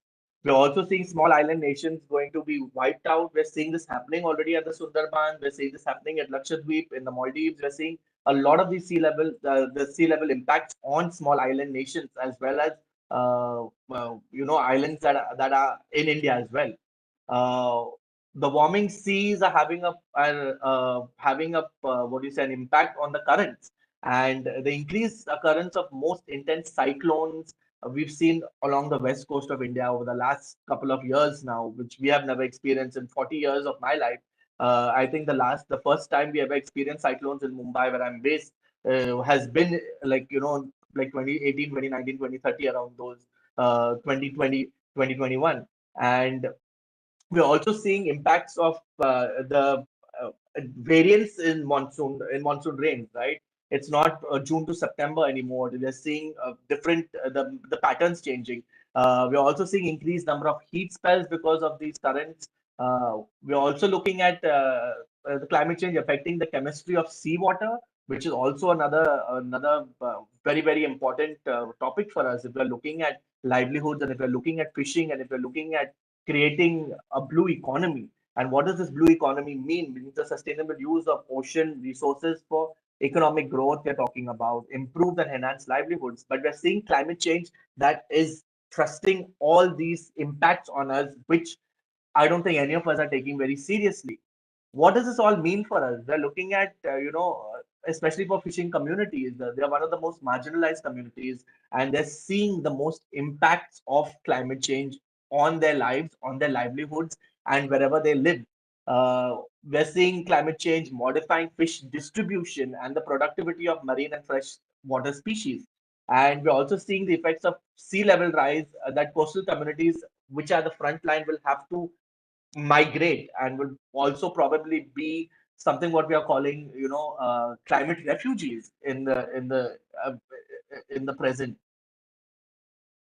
We're also seeing small island nations going to be wiped out. We're seeing this happening already at the Sundarban. We're seeing this happening at Lakshadweep, in the Maldives. We're seeing a lot of these the sea level impacts on small island nations, as well as islands that are in India as well. The warming seas are having an impact on the currents, and the increased occurrence of most intense cyclones we've seen along the west coast of India over the last couple of years now, which we have never experienced in 40 years of my life. I think the first time we ever experienced cyclones in Mumbai, where I'm based, has been like 2018, 2019, 2030, around those 2020, 2021. And we're also seeing impacts of the variance in monsoon rains, right? It's not June to September anymore. We're seeing different the patterns changing. We're also seeing increased number of heat spells because of these currents. We're also looking at the climate change affecting the chemistry of seawater, which is also another very important topic for us. If we're looking at livelihoods, and if we're looking at fishing, and if we're looking at creating a blue economy. And what does this blue economy mean? It means the sustainable use of ocean resources for economic growth. We're talking about improved and enhanced livelihoods, but we're seeing climate change that is thrusting all these impacts on us, which I don't think any of us are taking very seriously. What does this all mean for us? We're looking at, especially for fishing communities, they're one of the most marginalized communities, and they're seeing the most impacts of climate change on their lives, on their livelihoods, and wherever they live. We're seeing climate change modifying fish distribution and the productivity of marine and freshwater species. And we're also seeing the effects of sea level rise that coastal communities, which are the front line, will have to migrate, and would also probably be something what we are calling, climate refugees in the present.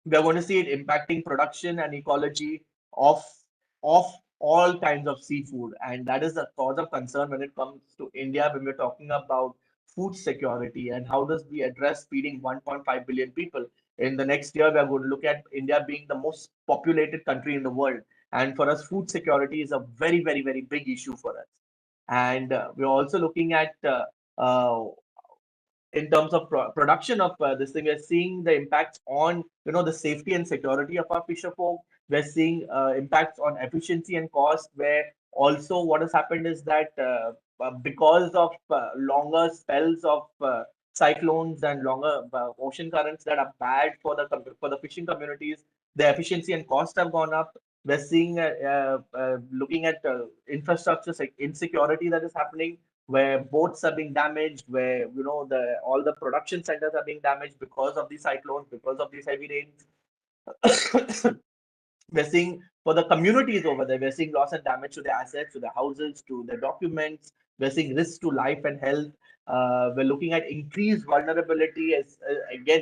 We are going to see it impacting production and ecology of of all kinds of seafood, and that is a cause of concern when it comes to India, when we're talking about food security and how does we address feeding 1.5 billion people. In the next year, we are going to look at India being the most populated country in the world, and for us, food security is a very big issue for us. And we're also looking at in terms of production of this thing, we're seeing the impacts on the safety and security of our fisher folk. We're seeing impacts on efficiency and cost, where also what has happened is that because of longer spells of cyclones and longer ocean currents that are bad for the fishing communities, the efficiency and cost have gone up. We're seeing looking at infrastructure insecurity that is happening, where boats are being damaged, where all the production centers are being damaged because of these cyclones, because of these heavy rains. We're seeing for the communities over there, we're seeing loss and damage to their assets, to their houses, to their documents. We're seeing risks to life and health. We're looking at increased vulnerability as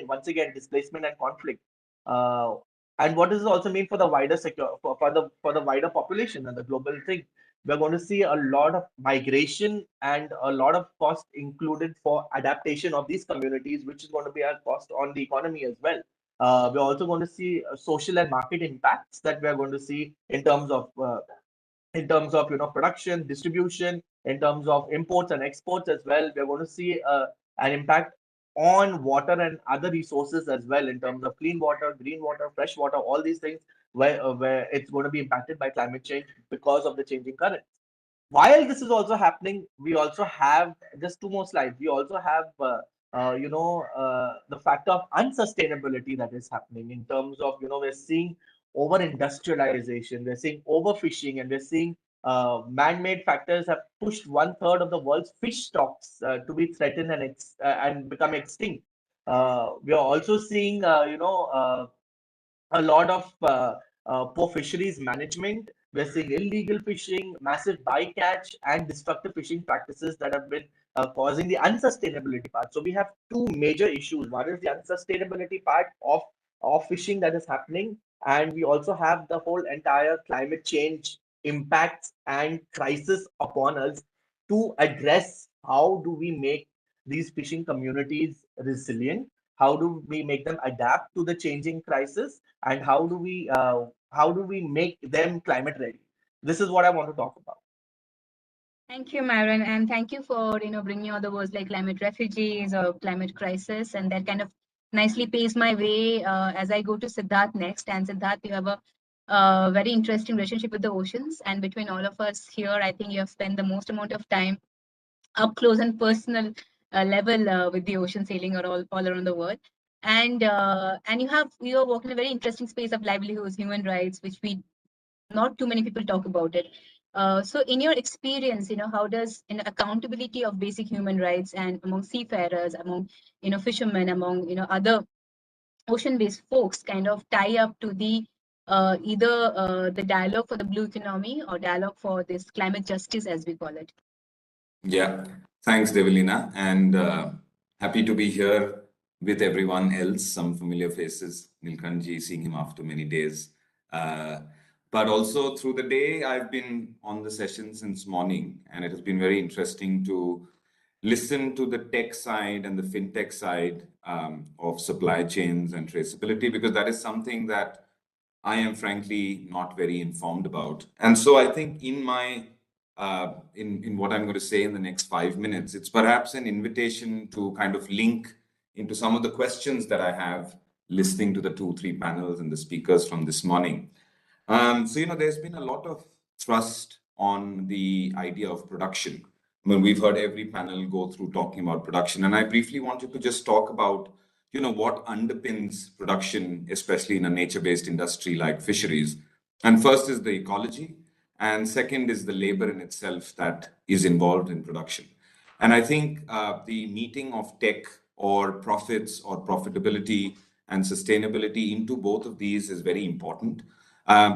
once again, displacement and conflict. And what does this also mean for the wider for the wider population and the global thing? We're going to see a lot of migration and a lot of cost included for adaptation of these communities, which is going to be a cost on the economy as well. We're also going to see social and market impacts that we're going to see in terms of production, distribution, in terms of imports and exports as well. We're going to see an impact on water and other resources as well, in terms of clean water, green water, fresh water, all these things, where it's going to be impacted by climate change because of the changing currents. While this is also happening, we also have just two more slides. We also have the factor of unsustainability that is happening, in terms of we're seeing over industrialization, we're seeing overfishing, and we're seeing man-made factors have pushed 1/3 of the world's fish stocks to be threatened and become extinct. We are also seeing a lot of poor fisheries management. We're seeing illegal fishing, massive bycatch, and destructive fishing practices that have been causing the unsustainability part. So we have two major issues. One is the unsustainability part of fishing that is happening, and we also have the whole entire climate change impacts and crisis upon us. To address how do we make these fishing communities resilient, how do we make them adapt to the changing crisis, and how do we make them climate ready? This is what I want to talk about. Thank you, Myron, and thank you for bringing all the words like climate refugees or climate crisis, and that kind of nicely paves my way as I go to Siddharth next. And Siddharth, you have a very interesting relationship with the oceans, and between all of us here, I think you have spent the most amount of time up close and personal level with the ocean, sailing all around the world. And you are working in a very interesting space of livelihoods, human rights, which not too many people talk about it. So in your experience, how does accountability of basic human rights and among seafarers, among fishermen, among other ocean-based folks kind of tie up to the either the dialogue for the blue economy or dialogue for this climate justice, as we call it? Yeah, thanks, Develina. And Happy to be here with everyone else, some familiar faces. Nilkanji, seeing him after many days. But also through the day, I've been on the session since morning, and it has been very interesting to listen to the tech side and the fintech side of supply chains and traceability, because that is something that I am frankly not very informed about. And so I think in my in what I'm going to say in the next 5 minutes, it's perhaps an invitation to kind of link into some of the questions that I have listening to the 2, 3 panels and the speakers from this morning. So, there's been a lot of thrust on the idea of production. I mean, we've heard every panel go through talking about production, and I briefly wanted to just talk about, what underpins production, especially in a nature-based industry like fisheries. And first is the ecology, and second is the labor in itself that is involved in production. And I think the meeting of tech or profits or profitability and sustainability into both of these is very important.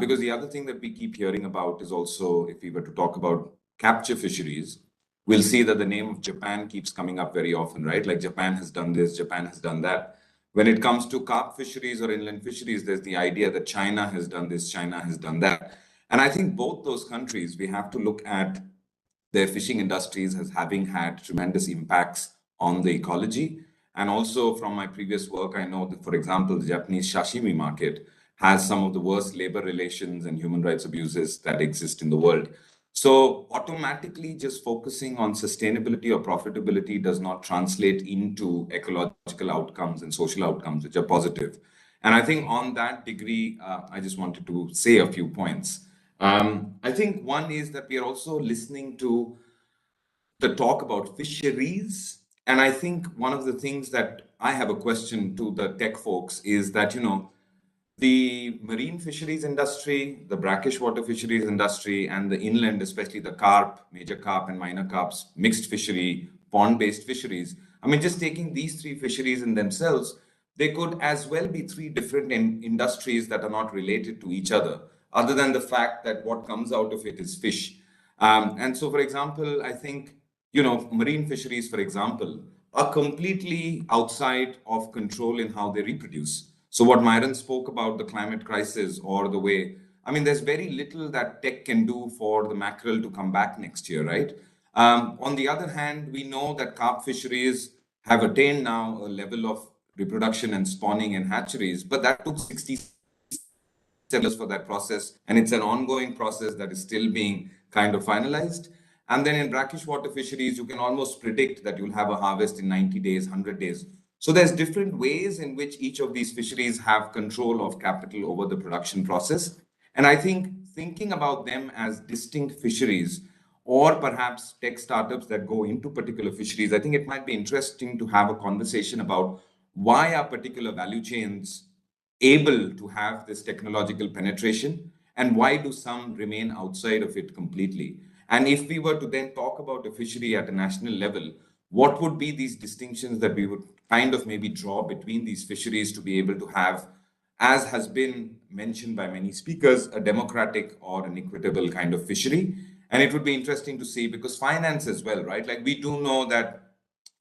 Because the other thing that we keep hearing about is also, if we were to talk about capture fisheries, we'll see that the name of Japan keeps coming up very often, right? Like Japan has done this, Japan has done that. When it comes to carp fisheries or inland fisheries, there's the idea that China has done this, China has done that. And I think both those countries, we have to look at their fishing industries as having had tremendous impacts on the ecology. And also from my previous work, I know that, for example, the Japanese sashimi market has some of the worst labor relations and human rights abuses that exist in the world. So automatically just focusing on sustainability or profitability does not translate into ecological outcomes and social outcomes, which are positive. And I think on that degree, I just wanted to say a few points. I think one is that we are also listening to the talk about fisheries. And I think one of the things that I have a question to the tech folks is that, the marine fisheries industry, the brackish water fisheries industry, and the inland, especially the carp, major carp and minor carps, mixed fishery, pond-based fisheries. I mean, just taking these 3 fisheries in themselves, they could as well be 3 different industries that are not related to each other than the fact that what comes out of it is fish. And so, for example, I think, marine fisheries, for example, are completely outside of control in how they reproduce. So what Myron spoke about, the climate crisis or the way, I mean, there's very little that tech can do for the mackerel to come back next year, right? On the other hand, we know that carp fisheries have attained now a level of reproduction and spawning and hatcheries, but that took 60 years for that process. And it's an ongoing process that is still being kind of finalized. And then in brackish water fisheries, you can almost predict that you'll have a harvest in 90 days, 100 days. So there's different ways in which each of these fisheries have control of capital over the production process. And I think thinking about them as distinct fisheries or perhaps tech startups that go into particular fisheries, I think it might be interesting to have a conversation about why are particular value chains able to have this technological penetration and why do some remain outside of it completely? And if we were to then talk about a fishery at a national level, what would be these distinctions that we would kind of maybe draw between these fisheries to be able to have, as has been mentioned by many speakers, a democratic or an equitable kind of fishery? And it would be interesting to see, because finance as well, right? Like we do know that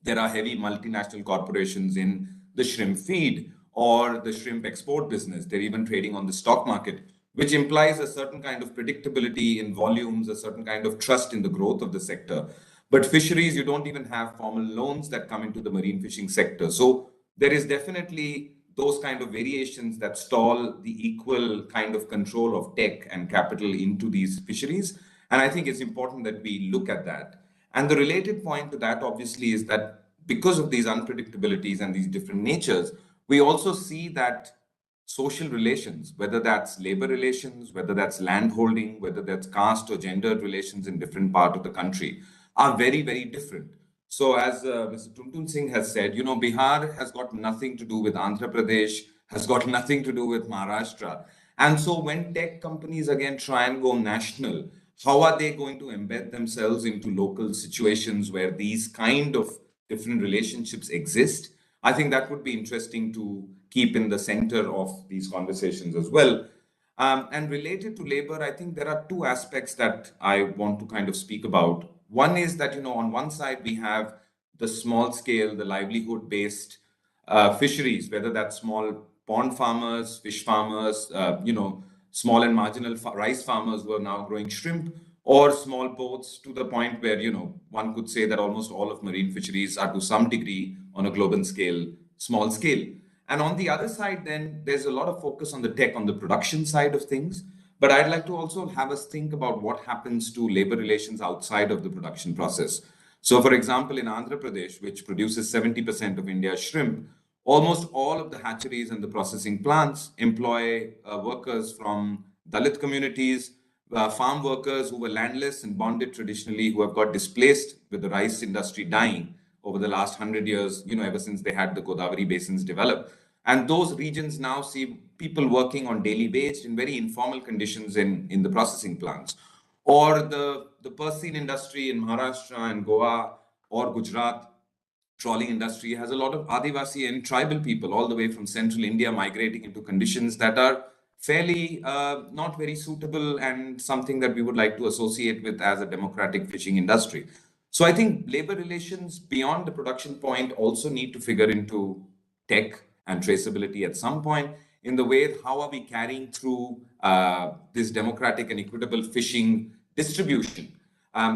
there are heavy multinational corporations in the shrimp feed or the shrimp export business. They're even trading on the stock market, which implies a certain kind of predictability in volumes, a certain kind of trust in the growth of the sector. But fisheries, you don't even have formal loans that come into the marine fishing sector. So there is definitely those kind of variations that stall the equal kind of control of tech and capital into these fisheries. And I think it's important that we look at that. And the related point to that, obviously, is that because of these unpredictabilities and these different natures, we also see that social relations, whether that's labor relations, whether that's land holding, whether that's caste or gender relations in different parts of the country, are very, very different. So as Mr. Tuntun Singh has said, Bihar has got nothing to do with Andhra Pradesh, has got nothing to do with Maharashtra. And so when tech companies again try and go national, how are they going to embed themselves into local situations where these kind of different relationships exist? I think that would be interesting to keep in the center of these conversations as well. And related to labor, I think there are 2 aspects that I want to kind of speak about. One is that, on one side, we have the small scale, the livelihood based fisheries, whether that's small pond farmers, fish farmers, small and marginal rice farmers who are now growing shrimp, or small boats, to the point where, one could say that almost all of marine fisheries are to some degree on a global scale, small scale. And on the other side, then there's a lot of focus on the tech, on the production side of things. But I'd like to also have us think about what happens to labor relations outside of the production process. So, for example, in Andhra Pradesh, which produces 70% of India's shrimp, almost all of the hatcheries and the processing plants employ workers from Dalit communities, farm workers who were landless and bonded traditionally, who have got displaced with the rice industry dying over the last 100 years, ever since they had the Godavari basins develop. And those regions now see people working on daily wage in very informal conditions in the processing plants. Or the Persian industry in Maharashtra and Goa or Gujarat, trawling industry has a lot of Adivasi and tribal people all the way from central India migrating into conditions that are fairly not very suitable and something that we would like to associate with as a democratic fishing industry. So I think labor relations beyond the production point also need to figure into tech and traceability at some point, in the way how are we carrying through this democratic and equitable fishing distribution.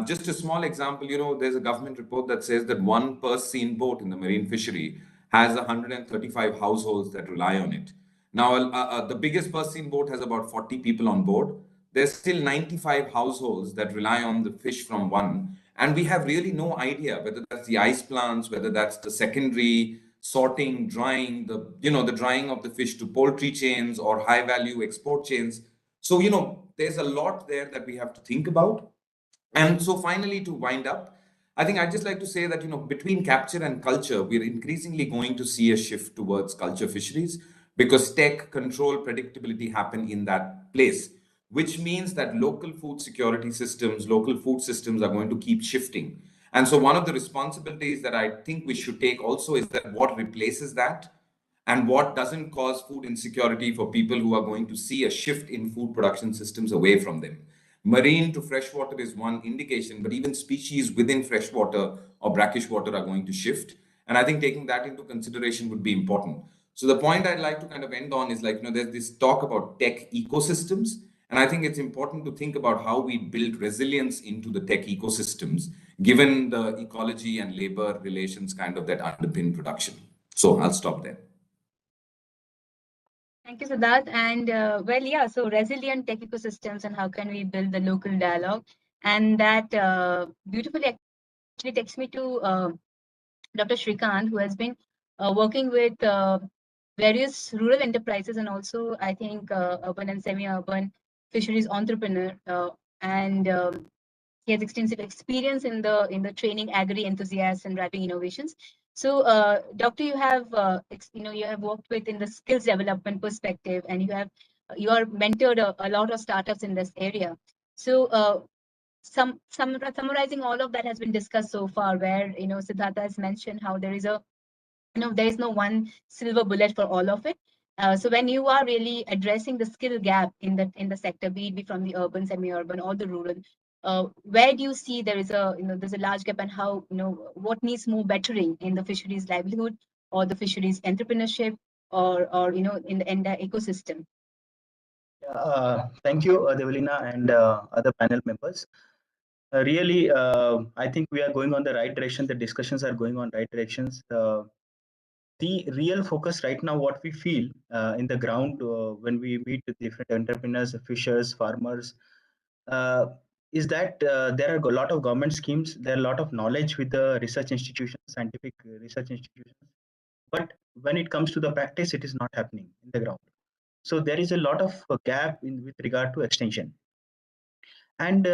Just a small example, there's a government report that says that one purse seine boat in the marine fishery has 135 households that rely on it. Now, the biggest purse seine boat has about 40 people on board. There's still 95 households that rely on the fish from one. And we have really no idea whether that's the ice plants, whether that's the secondary sorting, drying, the drying of the fish to poultry chains or high value export chains. So, there's a lot there that we have to think about. And so finally, to wind up, I think I'd just like to say that, between capture and culture, we're increasingly going to see a shift towards culture fisheries, because tech, control, predictability happen in that place, which means that local food security systems, local food systems are going to keep shifting. And so one of the responsibilities that I think we should take also is that what replaces that and what doesn't cause food insecurity for people who are going to see a shift in food production systems away from them. Marine to freshwater is one indication, but even species within freshwater or brackish water are going to shift. And I think taking that into consideration would be important. So the point I'd like to kind of end on is there's this talk about tech ecosystems. And I think it's important to think about how we build resilience into the tech ecosystems, given the ecology and labor relations kind of that underpin production. So I'll stop there. Thank you, Siddharth. And so resilient tech ecosystems and how can we build the local dialogue. And that beautifully actually takes me to Dr. Shrikant, who has been working with various rural enterprises and also, I think, urban and semi-urban fisheries entrepreneur. And he has extensive experience in the training agri enthusiasts and driving innovations. So, Doctor, you have you have worked with in the skills development perspective, and you are mentored a lot of startups in this area. So, summarizing all of that has been discussed so far, where Siddhartha has mentioned how there is there is no one silver bullet for all of it. So when you are really addressing the skill gap in the sector, be it from the urban, semi-urban, or the rural, where do you see there is there's a large gap, and how what needs more bettering in the fisheries livelihood or the fisheries entrepreneurship or in the entire ecosystem? Thank you, Devalina and other panel members. Really, I think we are going on the right direction. The discussions are going on right directions. The real focus right now, what we feel in the ground when we meet with different entrepreneurs, fishers, farmers, is that there are a lot of government schemes, there are a lot of knowledge with the research institutions, scientific research institutions. But when it comes to the practice, it is not happening in the ground. So there is a lot of gap with regard to extension. And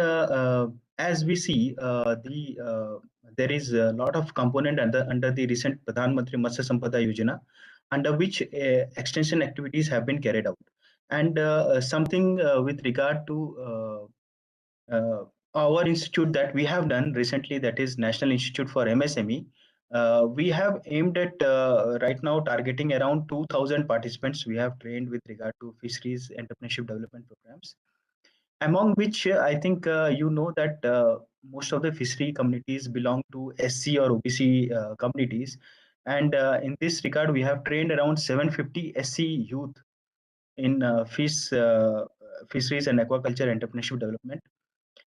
as we see, there is a lot of component under the recent Pradhan Mantri Matsya Sampada Yojana, under which extension activities have been carried out. And something with regard to our institute that we have done recently, that is National Institute for MSME. We have aimed at right now targeting around 2,000 participants we have trained with regard to fisheries entrepreneurship development programs, among which I think that most of the fishery communities belong to SC or OBC communities. And in this regard, we have trained around 750 SC youth in fisheries and aquaculture entrepreneurship development.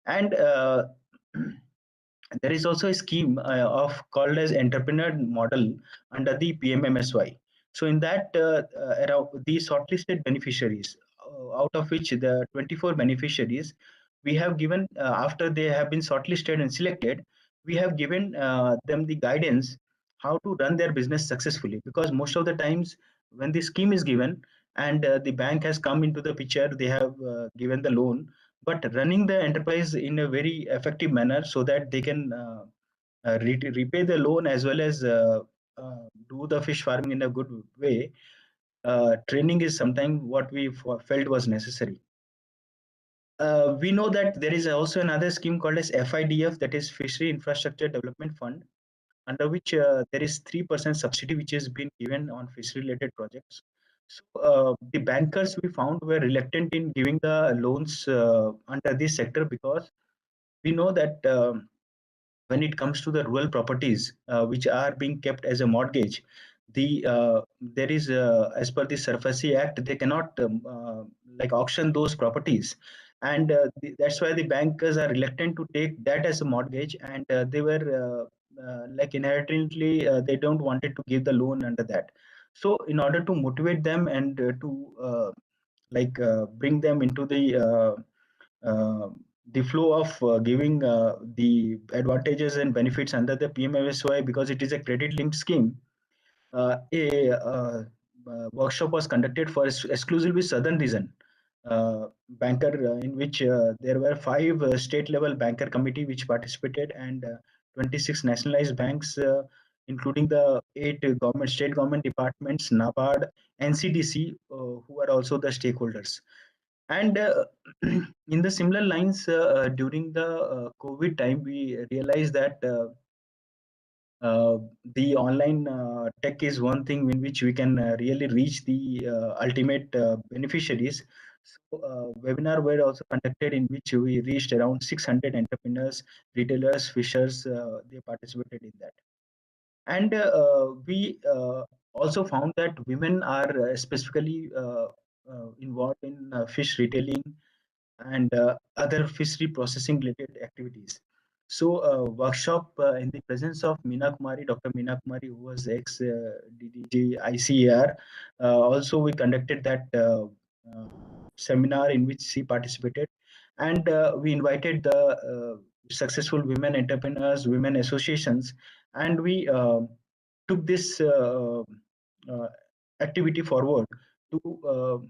And there is also a scheme of called as entrepreneur model under the PMMSY. So in that, around the shortlisted beneficiaries, out of which the 24 beneficiaries, we have given, after they have been shortlisted and selected, we have given them the guidance how to run their business successfully. Because most of the times when the scheme is given and the bank has come into the picture, they have given the loan, but running the enterprise in a very effective manner so that they can repay the loan as well as do the fish farming in a good way, training is sometimes what we felt was necessary. We know that there is also another scheme called as FIDF, that is Fishery Infrastructure Development Fund, under which there is 3% subsidy which has been given on fishery related projects. So the bankers we found were reluctant in giving the loans under this sector, because we know that when it comes to the rural properties which are being kept as a mortgage, there is as per the Surface Act, they cannot like auction those properties, and that's why the bankers are reluctant to take that as a mortgage, and they were like inherently they don't wanted to give the loan under that. So in order to motivate them and to bring them into uh, the flow of giving the advantages and benefits under the PMFSY, because it is a credit linked scheme, a workshop was conducted for exclusively Southern region banker, in which there were 5 state level banker committee which participated, and 26 nationalized banks, including the 8 state government departments, NABARD, NCDC, who are also the stakeholders. And in the similar lines, during the COVID time, we realized that the online tech is one thing in which we can really reach the ultimate beneficiaries. So webinar were also conducted in which we reached around 600 entrepreneurs, retailers, fishers, they participated in that. And we also found that women are specifically involved in fish retailing and other fishery processing related activities. So workshop in the presence of Dr. Meena Kumari, who was ex DDG ICAR. Also, we conducted that seminar in which she participated, and we invited the successful women entrepreneurs, women associations, and we took this activity forward to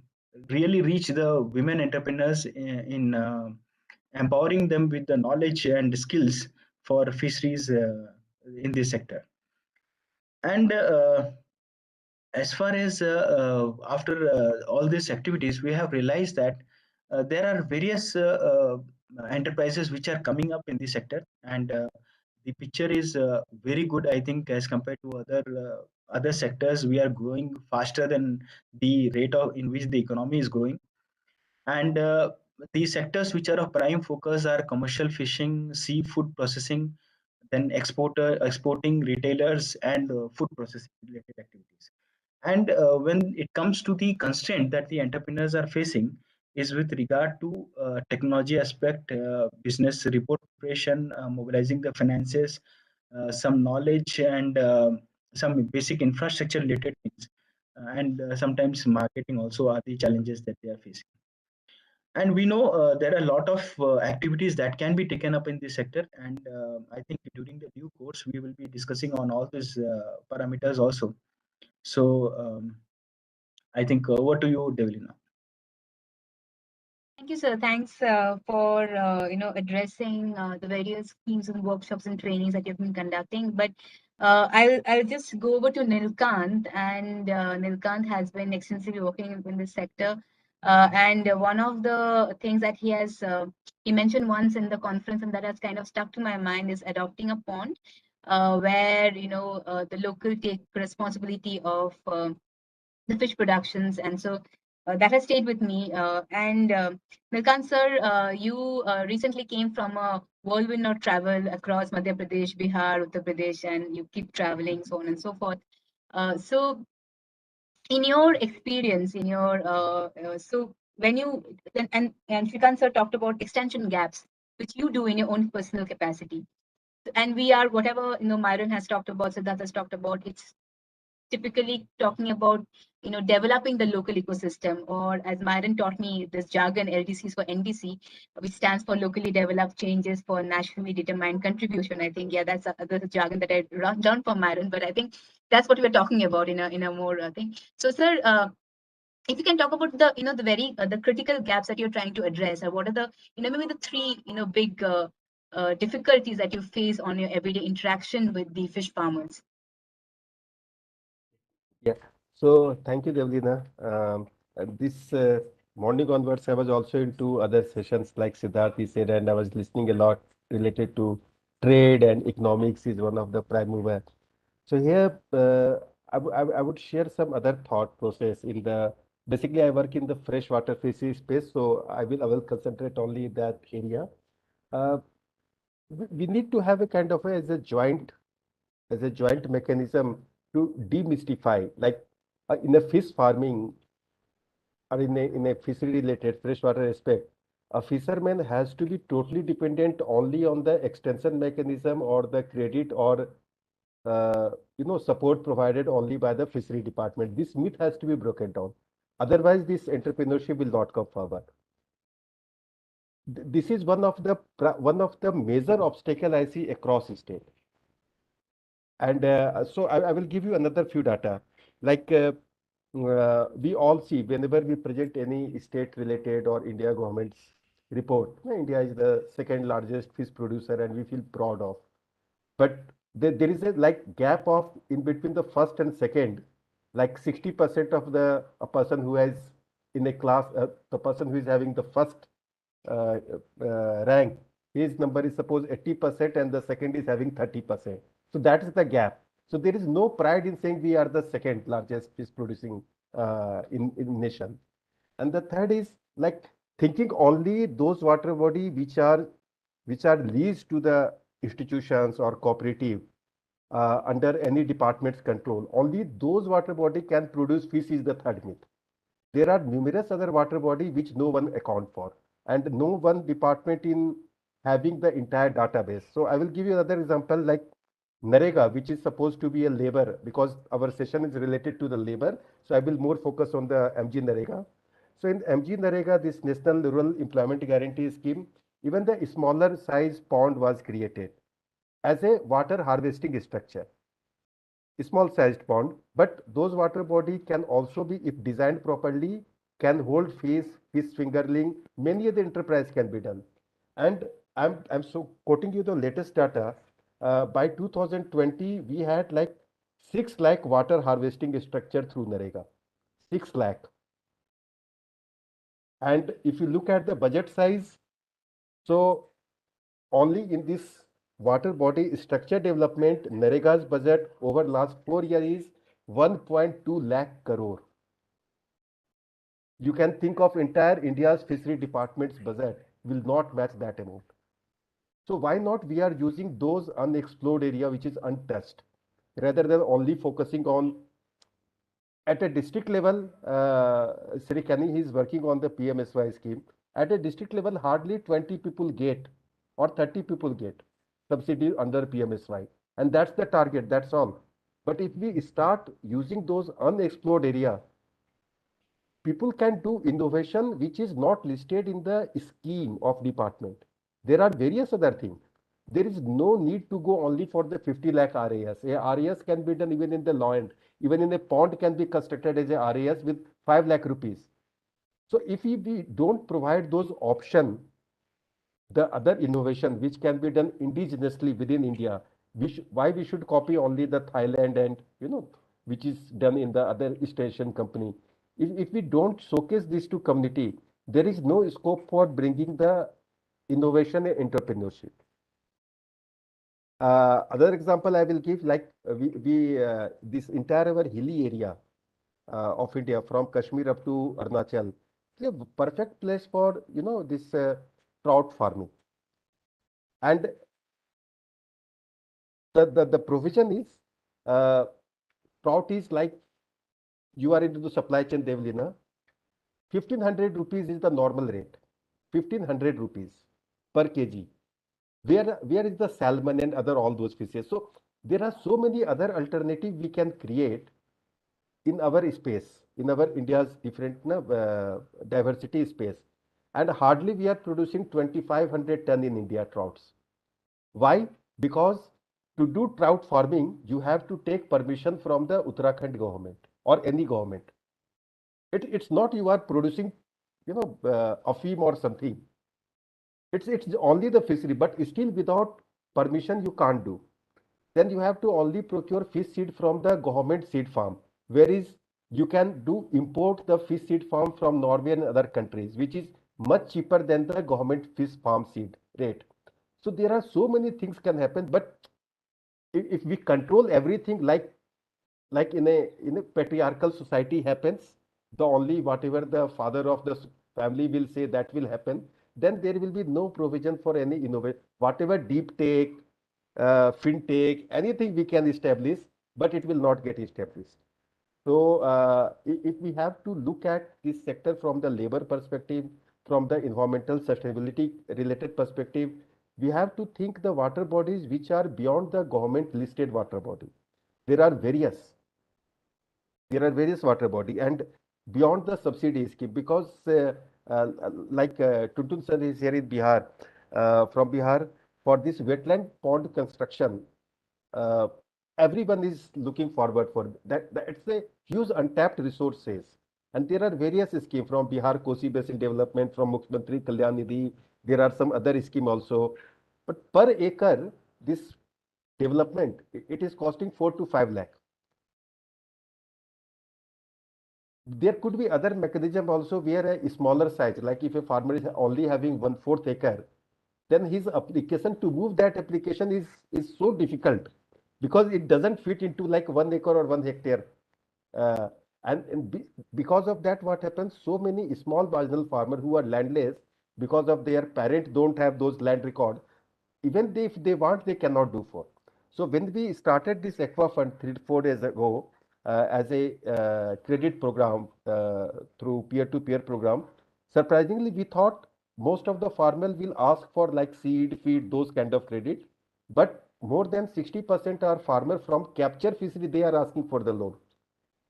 really reach the women entrepreneurs in empowering them with the knowledge and skills for fisheries in this sector. And as far as after all these activities, we have realized that there are various enterprises which are coming up in this sector, and the picture is very good, I think, as compared to other sectors. We are growing faster than the rate of in which the economy is growing. And the sectors which are of prime focus are commercial fishing, seafood processing, then exporting, retailers, and food processing related activities. And when it comes to the constraint that the entrepreneurs are facing, is with regard to technology aspect, business report preparation, mobilizing the finances, some knowledge, and some basic infrastructure related things, and sometimes marketing also are the challenges that they are facing. And we know there are a lot of activities that can be taken up in this sector, and I think during the due course we will be discussing on all these parameters also. So I think over to you, Develina. Thank you, sir. Thanks for addressing the various schemes and workshops and trainings that you've been conducting. But I'll just go over to Nilkant, and Nilkant has been extensively working in this sector. And one of the things that he mentioned once in the conference, and that has kind of stuck to my mind, is adopting a pond, where the local take responsibility of the fish productions, and so that has stayed with me. And Nilkant sir, you recently came from a world will not travel across Madhya Pradesh, Bihar, Uttar Pradesh, and you keep traveling, so on and so forth. So in your experience, in your so when you and Shrikant sir talked about extension gaps, which you do in your own personal capacity, and we are whatever Myron has talked about, Siddharth has talked about. It's typically talking about developing the local ecosystem, or as Myron taught me, this jargon LDCs for NDC, which stands for locally developed changes for nationally determined contribution. I think that's a jargon that I learned from Myron, but I think that's what we're talking about in a more thing. So sir, if you can talk about the the very the critical gaps that you're trying to address, or what are the maybe the three big difficulties that you face on your everyday interaction with the fish farmers. Yeah. So thank you, Devlina. This morning onwards, I was also into other sessions like Siddharth he said, and I was listening a lot related to trade and economics is one of the prime mover. So here, I would share some other thought process in the. Basically, I work in the freshwater fisheries space, so I will concentrate only that area. Uh, we need to have a kind of as a joint mechanism to demystify, like in a fish farming or in a fishery related freshwater aspect, a fisherman has to be totally dependent only on the extension mechanism or the credit or support provided only by the fishery department. This myth has to be broken down. Otherwise, this entrepreneurship will not come forward. This is one of the major obstacle I see across state. And so I will give you another few data. Like we all see whenever we present any state-related or India government's report, India is the second largest fish producer, and we feel proud of. But there is a like gap of in between the first and second, like 60% of the a person who has in a class, the person who is having the first uh, rank, his number is suppose 80% and the second is having 30%. So that is the gap. So there is no pride in saying we are the second largest fish producing in nation. And the third is like thinking only those water body which are leased to the institutions or cooperative under any department's control. Only those water body can produce fish is the third myth. There are numerous other water body which no one account for, and no one department in having the entire database. So I will give you another example like Narega, which is supposed to be a labor, because our session is related to the labor. So I will more focus on the MG Narega. So in MG Narega, this National Rural Employment Guarantee Scheme, even the smaller size pond was created as a water harvesting structure, small sized pond, but those water body can also be, if designed properly, can hold fish, fish fingerling, many other enterprise can be done. And I'm so quoting you the latest data. By 2020, we had like 6 lakh water harvesting structure through Narega. 6 lakh. And if you look at the budget size, so only in this water body structure development, Narega's budget over last 4 years is 1.2 lakh crore. You can think of entire India's fishery department's budget will not match that amount. So why not we are using those unexplored area which is untouched, rather than only focusing on at a district level. Sri Kani is working on the PMSY scheme. At a district level, hardly 20 people get or 30 people get subsidy under PMSY. And that's the target, that's all. But if we start using those unexplored area, people can do innovation which is not listed in the scheme of department. There are various other things. There is no need to go only for the 50 lakh RAS. A RAS can be done even in the land. Even in a pond can be constructed as a RAS with 5 lakh rupees. So if we don't provide those options, the other innovation which can be done indigenously within India, why we should copy only the Thailand and which is done in the other station company. If we don't showcase this to community, there is no scope for bringing the innovation and entrepreneurship. Other example I will give, like we this entire our hilly area of India from Kashmir up to Arunachal, it's a perfect place for this trout farming. And the provision is, trout is like, you are into the supply chain, Devlina. 1500 rupees is the normal rate. 1500 rupees per kg. Where is the salmon and other all those fishes? So there are so many other alternatives we can create in our space, in our India's different diversity space. And hardly we are producing 2500 ton in India trouts. Why? Because to do trout farming, you have to take permission from the Uttarakhand government or any government. It's not you are producing, afim or something. It's only the fishery, but still without permission you can't do. Then you have to only procure fish seed from the government seed farm, whereas you can do import the fish seed farm from Norway and other countries, which is much cheaper than the government fish farm seed rate. So there are so many things can happen, but if we control everything like in a patriarchal society happens, the only whatever the father of the family will say that will happen, then there will be no provision for any innovation. Whatever deep tech, fintech, anything we can establish, but it will not get established. So if we have to look at this sector from the labor perspective, from the environmental sustainability related perspective, we have to think the water bodies which are beyond the government listed water body. There are various. There are various water body and beyond the subsidy scheme, because like Tuntun sir is here in Bihar, from Bihar, for this wetland pond construction, uh, everyone is looking forward for that. It's a huge untapped resources. And there are various schemes from Bihar Kosi Basin Development, from Mukhyamantri Kalyan Nidhi. There are some other scheme also. But per acre, this development, it is costing 4 to 5 lakh. There could be other mechanism also where a smaller size, like if a farmer is only having 1/4 acre, then his application to move that application is so difficult because it doesn't fit into like 1 acre or 1 hectare. Uh, because of that, what happens? So many small marginal farmers who are landless because of their parent don't have those land record. Even if they want, they cannot do for. So when we started this Aqua Fund 3 4 days ago as a credit program through peer-to-peer program, surprisingly, we thought most of the farmers will ask for like seed, feed, those kind of credit. But more than 60% are farmers from capture fishery, they are asking for the loan.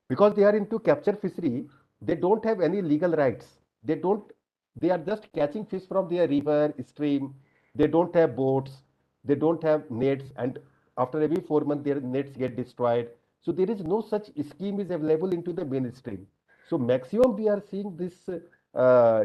Because they are into capture fishery, they don't have any legal rights. They are just catching fish from their river, stream. They don't have boats, they don't have nets, and after every 4 months, their nets get destroyed. So there is no such scheme is available into the mainstream. So maximum we are seeing this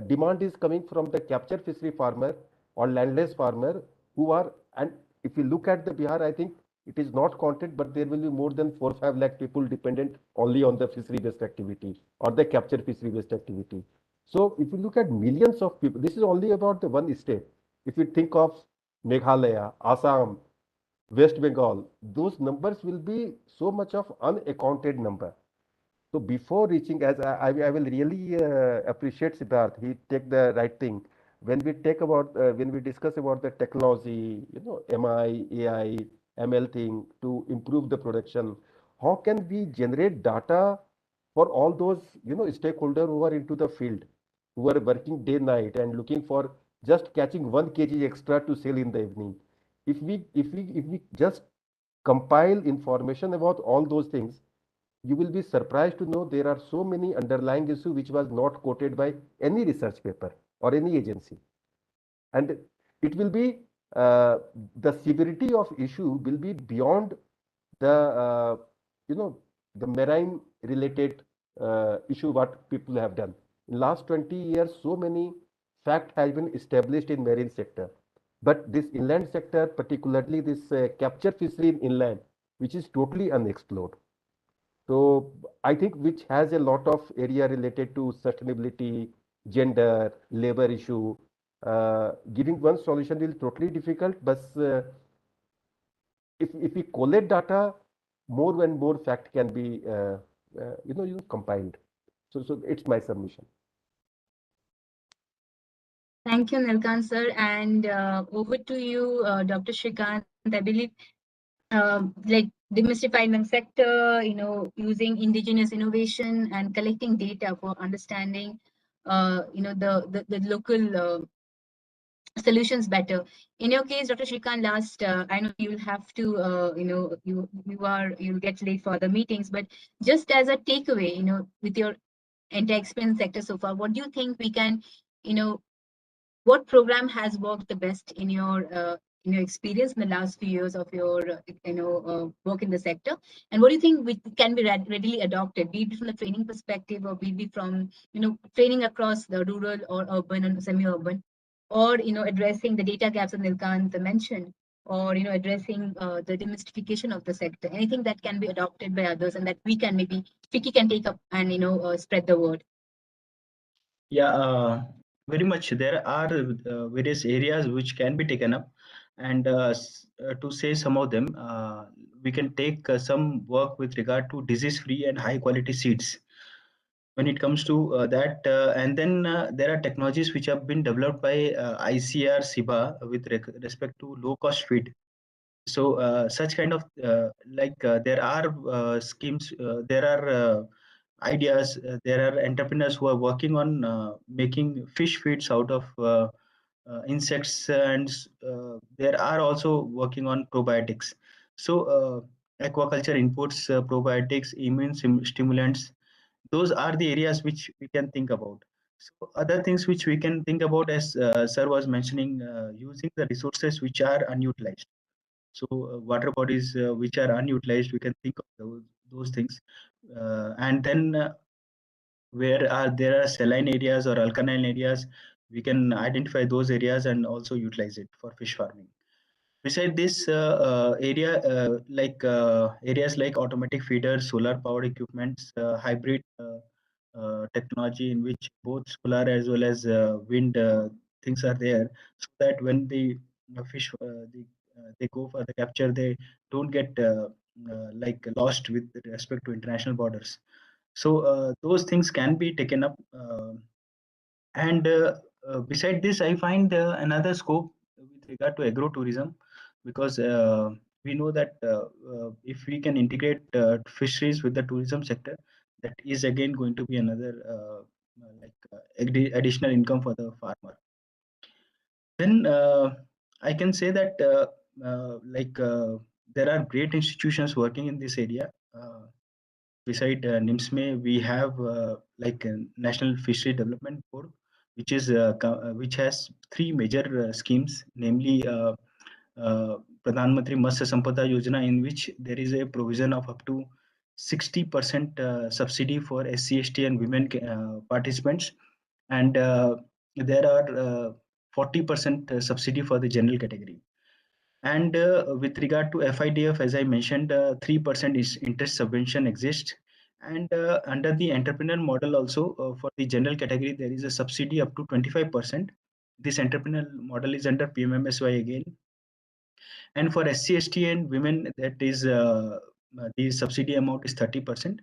demand is coming from the capture fishery farmer or landless farmer who are, and if you look at the Bihar, I think it is not counted, but there will be more than 4 5 lakh people dependent only on the fishery based activity or the capture fishery based activity. So if you look at millions of people, this is only about the one state. If you think of Meghalaya, Assam, West Bengal, those numbers will be so much of unaccounted number. So before reaching, as I will really appreciate Siddharth, he take the right thing. When we discuss about the technology, MI, AI, ML thing to improve the production, how can we generate data for all those, stakeholder who are into the field, who are working day night and looking for just catching 1 kg extra to sell in the evening. If we just compile information about all those things, you will be surprised to know there are so many underlying issues which was not quoted by any research paper or any agency. And it will be the severity of issue will be beyond the you know the marine related issue what people have done. In last 20 years, so many fact has been established in marine sector. But this inland sector, particularly this capture fishery in inland, which is totally unexplored. So I think which has a lot of area related to sustainability, gender, labor issue. Giving one solution will totally difficult, but if we collect data, more and more fact can be compiled. So it's my submission. Thank you, Nilkant sir. And over to you, Dr. Shrikant. I believe like demystifying the sector, using indigenous innovation and collecting data for understanding, the local solutions better. In your case, Dr. Shrikant, last I know you'll have to, you'll get late for the meetings, but just as a takeaway, with your entire experience sector so far, what do you think we can, what program has worked the best in your experience in the last few years of your work in the sector, and what do you think can be readily adopted, be it from the training perspective or be it from training across the rural or urban and semi-urban, or addressing the data gaps that Nilkant mentioned, or addressing the demystification of the sector, anything that can be adopted by others and that we can maybe FICCI can take up and spread the word. Yeah, very much. There are various areas which can be taken up, and to say some of them, we can take some work with regard to disease-free and high-quality seeds. When it comes to that, and then there are technologies which have been developed by ICR SIBA with respect to low-cost feed. So such kind of there are schemes, there are ideas, there are entrepreneurs who are working on making fish feeds out of insects, and there are also working on probiotics. So aquaculture inputs probiotics, immune stimulants, those are the areas which we can think about. So other things which we can think about, as sir was mentioning, using the resources which are unutilized. So water bodies which are unutilized, we can think of those things, and then where there are saline areas or alkaline areas, we can identify those areas and also utilize it for fish farming. Beside this areas like automatic feeders, solar powered equipments, hybrid technology in which both solar as well as wind things are there, so that when the fish they go for the capture, they don't get lost with respect to international borders. So those things can be taken up, and beside this, I find another scope with regard to agro-tourism, because we know that if we can integrate fisheries with the tourism sector, that is again going to be another additional income for the farmer. Then I can say that there are great institutions working in this area. Beside NIMSME, we have National Fishery Development Board, which has three major schemes, namely Pradhan Mantri Matsya Sampada Yojana, in which there is a provision of up to 60% subsidy for SC/ST and women participants, and there are 40% subsidy for the general category. And with regard to FIDF, as I mentioned, 3% is interest subvention exists. And under the entrepreneur model also, for the general category, there is a subsidy up to 25%. This entrepreneur model is under PMMSY again. And for SC/ST and women, that is the subsidy amount is 30%.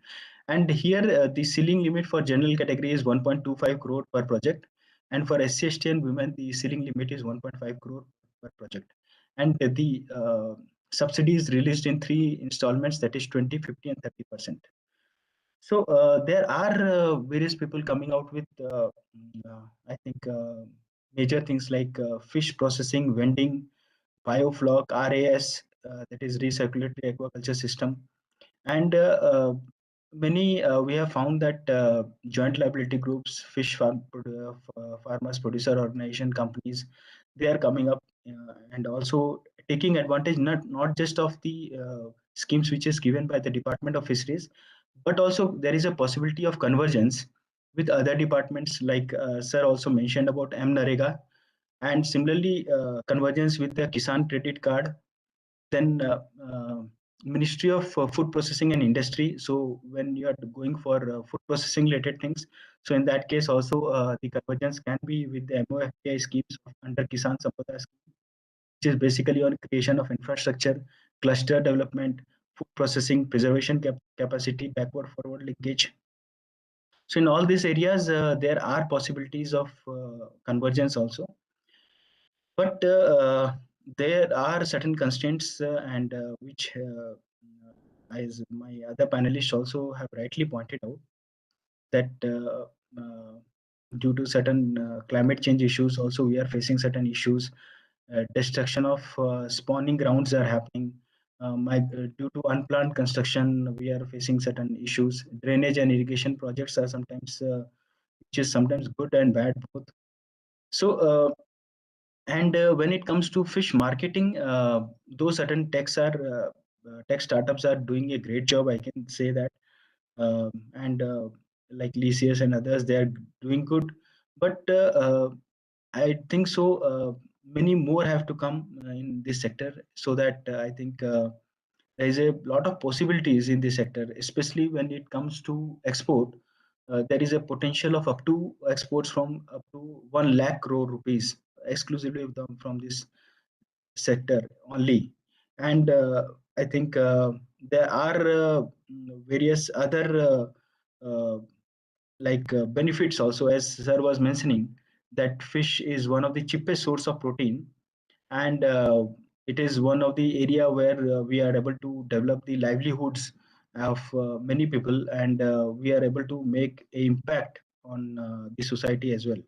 And here the ceiling limit for general category is 1.25 crore per project. And for SC/ST and women, the ceiling limit is 1.5 crore per project. And the subsidy is released in 3 installments, that is 20, 50, and 30%. So there are various people coming out with, I think, major things like fish processing, vending, biofloc, RAS, that is recirculatory aquaculture system. And many we have found that joint liability groups, farmers, producer organization, companies, they are coming up and also taking advantage not just of the schemes which is given by the Department of Fisheries, but also there is a possibility of convergence with other departments, like sir also mentioned about MNREGA, and similarly convergence with the Kisan Credit Card, then Ministry of Food Processing and Industry. So when you are going for food processing related things, so in that case also the convergence can be with the MOFPI schemes under Kisan Sampada scheme, which is basically on creation of infrastructure, cluster development, food processing, preservation capacity, backward forward linkage. So in all these areas, there are possibilities of convergence also. But there are certain constraints and which, as my other panelists also have rightly pointed out, that due to certain climate change issues, also we are facing certain issues. Destruction of spawning grounds are happening. Due to unplanned construction, we are facing certain issues. Drainage and irrigation projects are sometimes, which is sometimes good and bad both. So, and when it comes to fish marketing, those certain tech startups are doing a great job. I can say that, and like Lysias and others, they are doing good. But I think so. Many more have to come in this sector, so that I think there is a lot of possibilities in this sector, especially when it comes to export. There is a potential of up to exports from up to 1 lakh crore rupees exclusively from this sector only. And I think there are various other benefits also, as sir was mentioning, that fish is one of the cheapest source of protein, and it is one of the area where we are able to develop the livelihoods of many people, and we are able to make an impact on the society as well.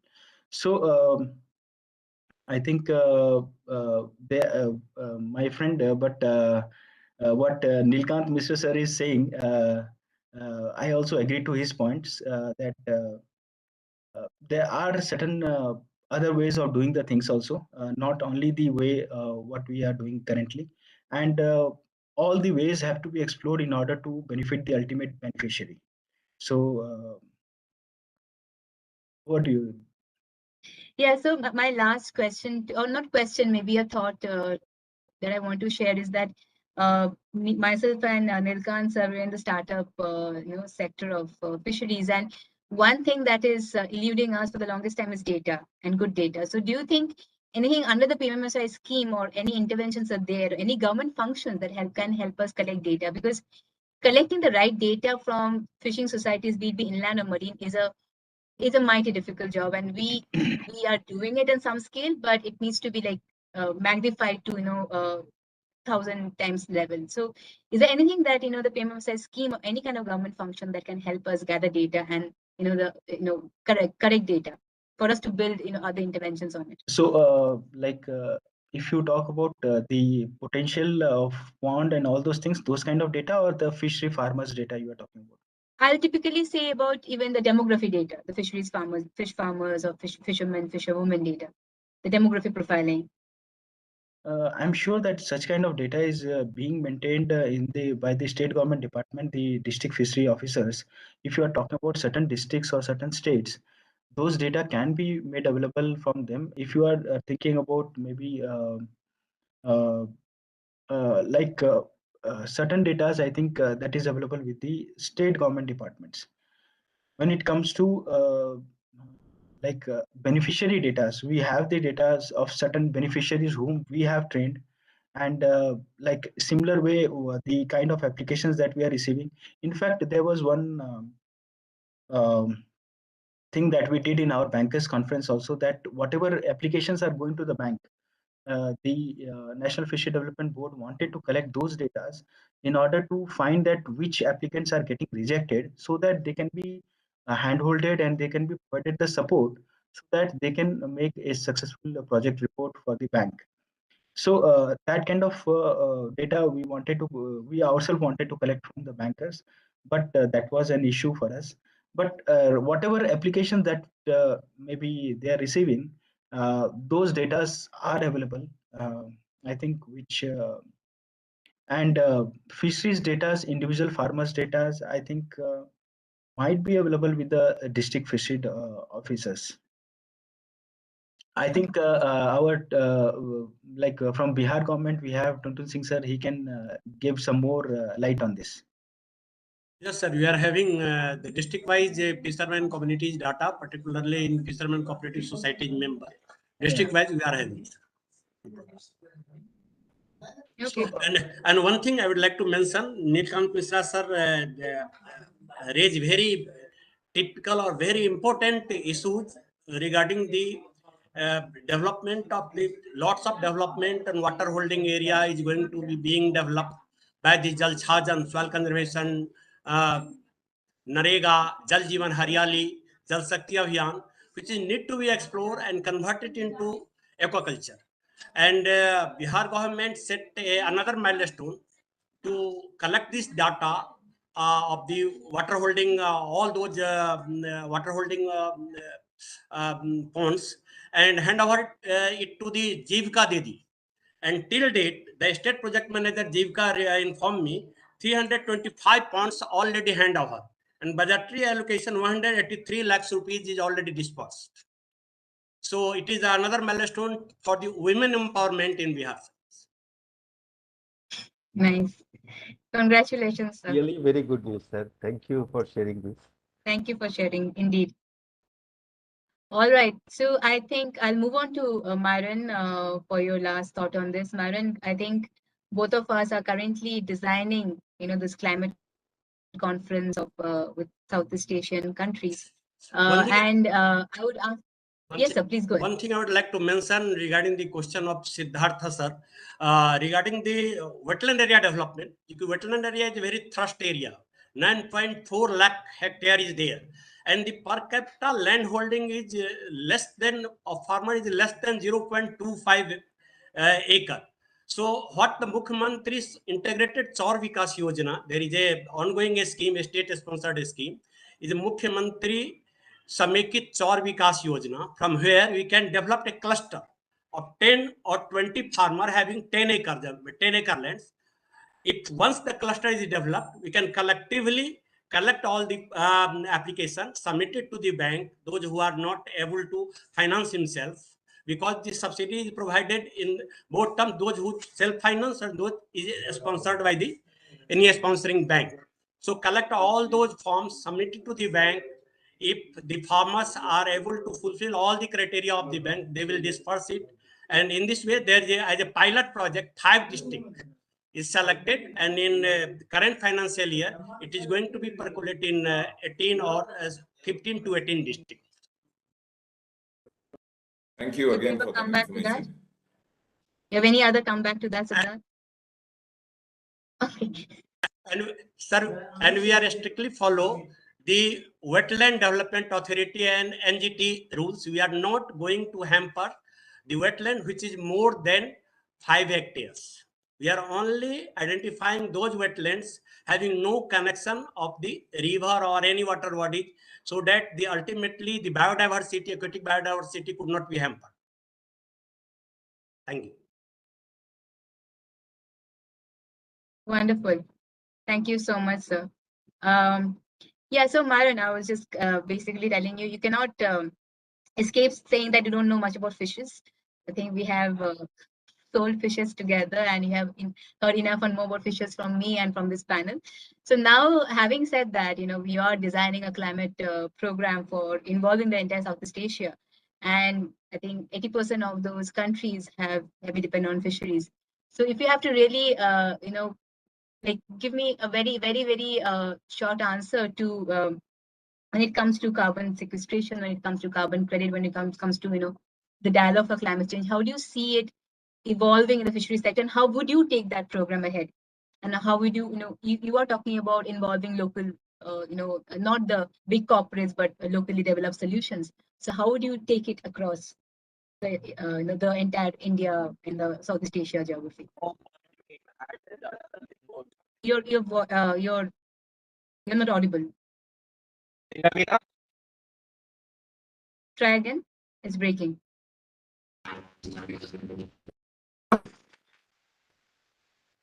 So I think my friend, but what Nilkant Mr. Sir is saying, I also agree to his points, that there are certain other ways of doing the things also, not only the way what we are doing currently, and all the ways have to be explored in order to benefit the ultimate beneficiary. So what do you? Yeah, so my last question, or not question, maybe a thought that I want to share is that myself and Nilkant sir are in the startup sector of fisheries, and one thing that is eluding us for the longest time is data, and good data. So do you think anything under the PMMSI scheme or any interventions are there, any government functions that can help us collect data? Because collecting the right data from fishing societies, be it inland or marine, is a mighty difficult job, and we are doing it in some scale, but it needs to be like magnified to 1,000 times level. So is there anything that the PMMSI scheme or any kind of government function that can help us gather data and correct data for us to build other interventions on it? So if you talk about the potential of pond and all those things, those kind of data, or the fishery farmers data you are talking about? I'll typically say about even the demography data, the fisheries farmers, fish farmers, or fishermen, fisherwomen data, the demography profiling. I'm sure that such kind of data is being maintained by the state government department, the district fishery officers. If you are talking about certain districts or certain states, those data can be made available from them. If you are thinking about maybe certain data, I think that is available with the state government departments. When it comes to beneficiary data, we have the data of certain beneficiaries whom we have trained, and similar way, the kind of applications that we are receiving. In fact, there was one thing that we did in our bankers conference also, that whatever applications are going to the bank, the National Fishery Development Board wanted to collect those data in order to find that which applicants are getting rejected, so that they can be handholded and they can be provided the support, so that they can make a successful project report for the bank. So that kind of data we ourselves wanted to collect from the bankers, but that was an issue for us. But whatever application that maybe they are receiving, those data are available. I think and fisheries data, individual farmers data, I think might be available with the district fishery officers. I think our from Bihar government, we have Tuntun Singh sir. He can give some more light on this. Yes, sir. We are having the district-wise fishermen communities data, particularly in fishermen cooperative society member. District-wise, we are having. Okay. So, and one thing I would like to mention, Nilkant Mishra sir raised very typical or very important issues regarding the development of the lots of development and water holding area is going to be being developed by the Jal Chhajan, soil conservation, Narega, Jal Jeevan Haryali, Jal Shakti Abhiyan, which is need to be explored and converted into aquaculture. And Bihar government set another milestone to collect this data of the water holding, all those water holding ponds, and hand over it to the Jivka Dedi. And till date, the state project manager Jivka informed me 325 ponds already hand over, and budgetary allocation 183 lakhs rupees is already disbursed. So it is another milestone for the women empowerment in Bihar. Nice. Congratulations, sir. Really very good news, sir. Thank you for sharing this. Thank you for sharing, indeed. All right. So I think I'll move on to Myron for your last thought on this. Myron, I think both of us are currently designing, this climate conference of with Southeast Asian countries. And I would ask, yes, sir, please go ahead. One thing I would like to mention regarding the question of Siddhartha, sir, regarding the wetland area development. Wetland area is a very thrust area. 9.4 lakh hectare is there. And the per capita land holding is less than, of farmer is less than 0.25 acre. So what the Mukhyamantri's integrated Chaur Vikas Yojana, there is a ongoing scheme, a state-sponsored scheme, is a Mukhyamantri Samekit Chaur Vikas Yojana, from where we can develop a cluster of 10 or 20 farmer having 10 acre lands. If once the cluster is developed, we can collectively collect all the applications, submit it to the bank, those who are not able to finance themselves, because the subsidy is provided in both terms, those who self-finance and those is sponsored by the any sponsoring bank. So collect all those forms, submit it to the bank. If the farmers are able to fulfill all the criteria of the bank, they will disperse it. And in this way, there is as a pilot project, 5 districts is selected, and in current financial year, it is going to be percolated in 18 or 15 to 18 districts. Thank you again for that Come back to that. information. You have any other comeback to that, Siddharth? Okay. And sir, and we are strictly follow the Wetland Development Authority and NGT rules. We are not going to hamper the wetland which is more than 5 hectares. We are only identifying those wetlands having no connection of the river or any water body, so that the ultimately the biodiversity, aquatic biodiversity could not be hampered. Thank you. Wonderful. Thank you so much, sir. Yeah, so Myron, I was just basically telling you, you cannot escape saying that you don't know much about fishes. I think we have sold fishes together, and you have heard enough and more about fishes from me and from this panel. So now, having said that, we are designing a climate program for involving the entire Southeast Asia, and I think 80% of those countries have heavy dependent on fisheries. So if you have to really, like give me a very, very, very short answer to when it comes to carbon sequestration, when it comes to carbon credit, when it comes to the dialogue for climate change, how do you see it evolving in the fisheries sector, and how would you take that program ahead? And how would you are talking about involving local, not the big corporates, but locally developed solutions. So how would you take it across the entire India and the Southeast Asia geography? You're not audible. Try again. It's breaking.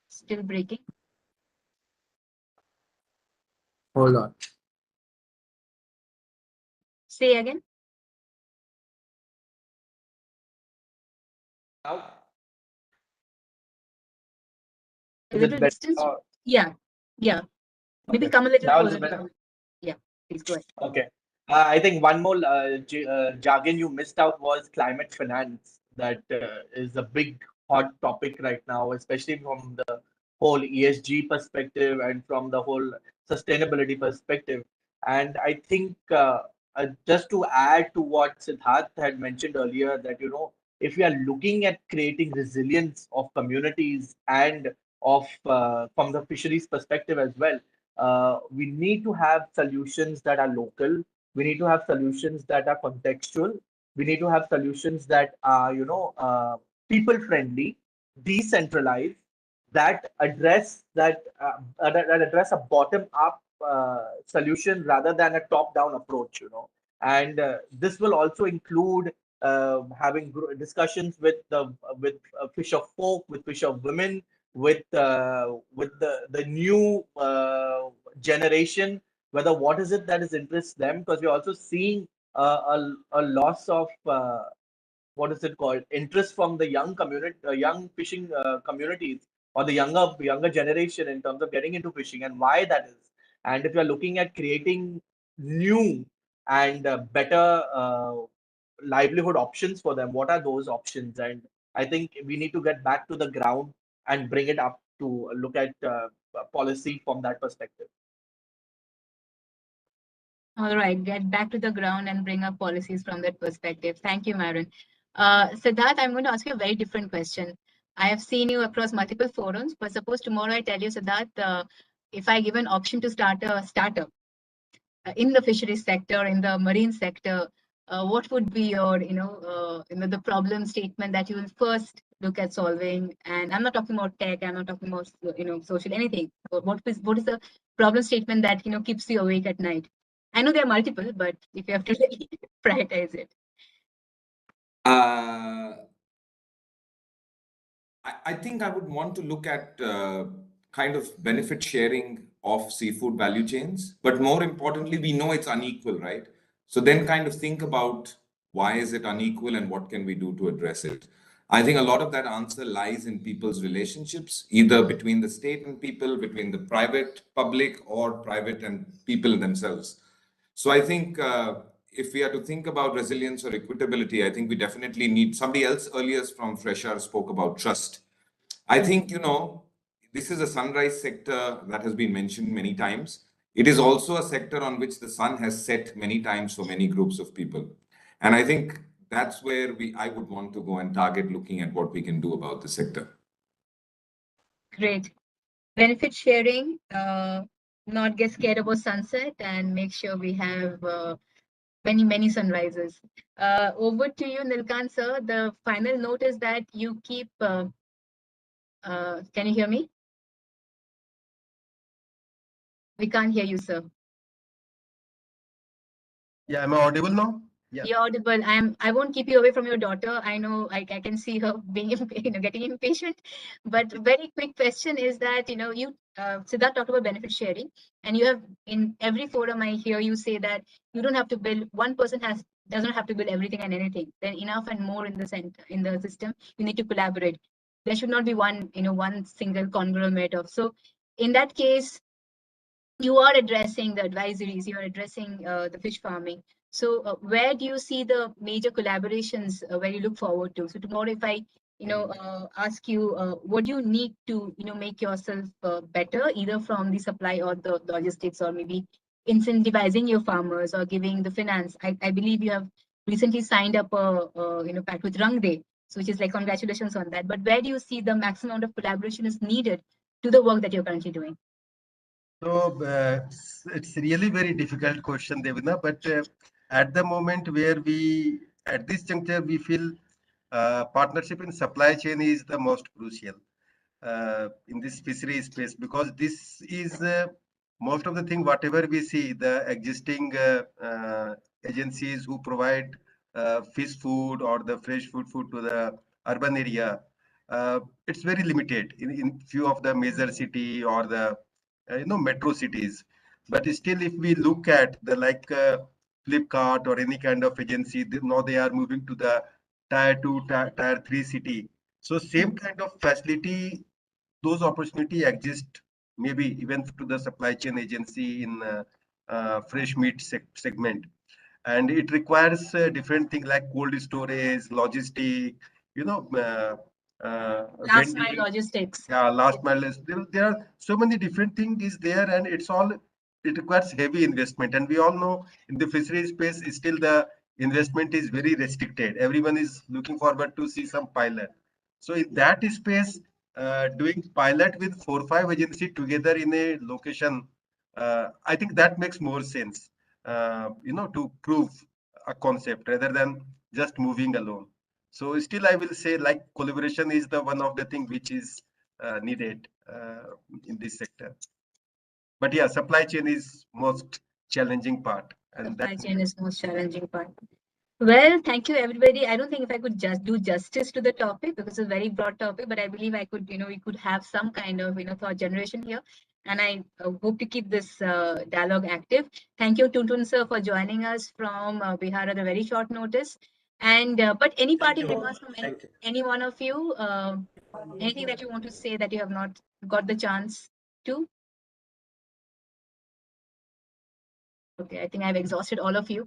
Still breaking. Hold on. Say again. Now? A little distance. Yeah. Maybe come a little closer. Yeah, please go ahead. Okay. I think one more jargon you missed out was climate finance. That is a big hot topic right now, especially from the whole ESG perspective and from the whole sustainability perspective. And I think just to add to what Siddharth had mentioned earlier, that if we are looking at creating resilience of communities and of from the fisheries perspective as well, we need to have solutions that are local. We need to have solutions that are contextual. We need to have solutions that are people friendly, decentralized, that address a bottom up solution rather than a top down approach. And this will also include having discussions with fisher folk, with fisher women, with the new generation, whether what is it that is interests them, because we're also seeing a loss of what is it called, interest from the young community, young fishing communities, or the younger generation in terms of getting into fishing, and why that is. And if you're looking at creating new and better livelihood options for them, what are those options? And I think we need to get back to the ground and bring it up to look at policy from that perspective. All right, get back to the ground and bring up policies from that perspective. Thank you, Myron. Siddharth, I'm going to ask you a very different question. I have seen you across multiple forums, but suppose tomorrow I tell you, Siddharth, if I give an option to start a startup in the fisheries sector, in the marine sector, what would be your, the problem statement that you will first look at solving? And I'm not talking about tech, I'm not talking about, social, anything. What is the problem statement that, keeps you awake at night? I know there are multiple, but if you have to really prioritize it. I think I would want to look at kind of benefit sharing of seafood value chains, but more importantly, we know it's unequal, right? So then kind of think about why is it unequal and what can we do to address it? I think a lot of that answer lies in people's relationships, either between the state and people, between the private, public, or private and people themselves. So I think if we are to think about resilience or equitability, I think we definitely need, somebody else earlier from Freshar spoke about trust. I think, this is a sunrise sector that has been mentioned many times. It is also a sector on which the sun has set many times for many groups of people. And I think that's where I would want to go and target looking at what we can do about the sector. Great. Benefit sharing, not get scared about sunset, and make sure we have many sunrises. Over to you, Nilkant sir. The final note is that you keep, can you hear me? We can't hear you, sir. Yeah, am I audible now? Yeah. You're audible. I won't keep you away from your daughter. I know I can see her being getting impatient. But very quick question is that you Siddharth talked about benefit sharing, and you have in every forum I hear you say that you don't have to build, one person doesn't have to build everything and anything. Then enough and more in the system. You need to collaborate. There should not be one single conglomerate of. So in that case, you are addressing the advisories, you are addressing the fish farming. So where do you see the major collaborations where you look forward to? So tomorrow, if I, ask you, what do you need to, make yourself better, either from the supply or the logistics, or maybe incentivizing your farmers or giving the finance? I believe you have recently signed up a pact with Rang Day, so which is like congratulations on that. But where do you see the maximum amount of collaboration is needed to the work that you're currently doing? So it's really very difficult question, Devina, but at the moment where at this juncture, we feel partnership in supply chain is the most crucial in this fishery space, because this is most of the thing, whatever we see, the existing agencies who provide fish food or the fresh food to the urban area, it's very limited in few of the major city or the metro cities. But still, if we look at the Flipkart or any kind of agency, now they are moving to the tier 2, tier 3 city. So same kind of facility, those opportunity exist maybe even to the supply chain agency in fresh meat segment. And it requires different things like cold storage, logistic, Last mile logistics. Yeah, last mile. There are so many different things is there, and it's all it requires heavy investment, and we all know in the fishery space still the investment is very restricted. Everyone is looking forward to see some pilot. So in that space, doing pilot with 4-5 agencies together in a location, I think that makes more sense. To prove a concept rather than just moving alone. So still, I will say like collaboration is the one of the thing which is needed in this sector. But yeah, supply chain is most challenging part, and Supply that chain is most challenging part. Well, thank you, everybody. I don't think if I could just do justice to the topic because it's a very broad topic, but I believe I could, we could have some kind of, thought generation here. And I hope to keep this dialogue active. Thank you, Tuntun sir, for joining us from Bihar at a very short notice. And but any parting remarks from any one of you? Anything that you want to say that you have not got the chance to? Okay, I think I've exhausted all of you.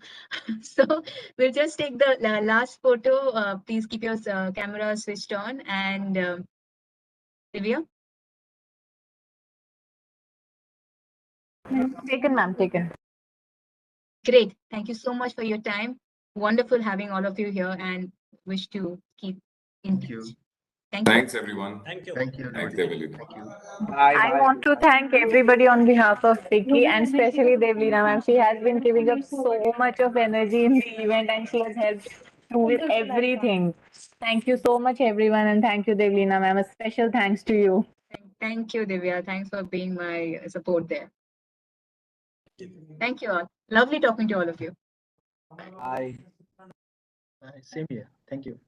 So we'll just take the last photo. Please keep your camera switched on. And Divya? Taken, ma'am, taken. Great. Thank you so much for your time. Wonderful having all of you here, and wish to keep in touch. Thank you. Thanks, everyone. Thank you. Thank you. Thanks, Devalina. Thank you. I want to thank everybody on behalf of FICCI and especially Devlina ma'am. She has been giving up so much of energy in the event and she has helped through with everything. Thank you so much, everyone, and thank you, Devlina ma'am. A special thanks to you. Thank you, Divya. Thanks for being my support there. Thank you all. Lovely talking to all of you. Bye. Same here. Thank you.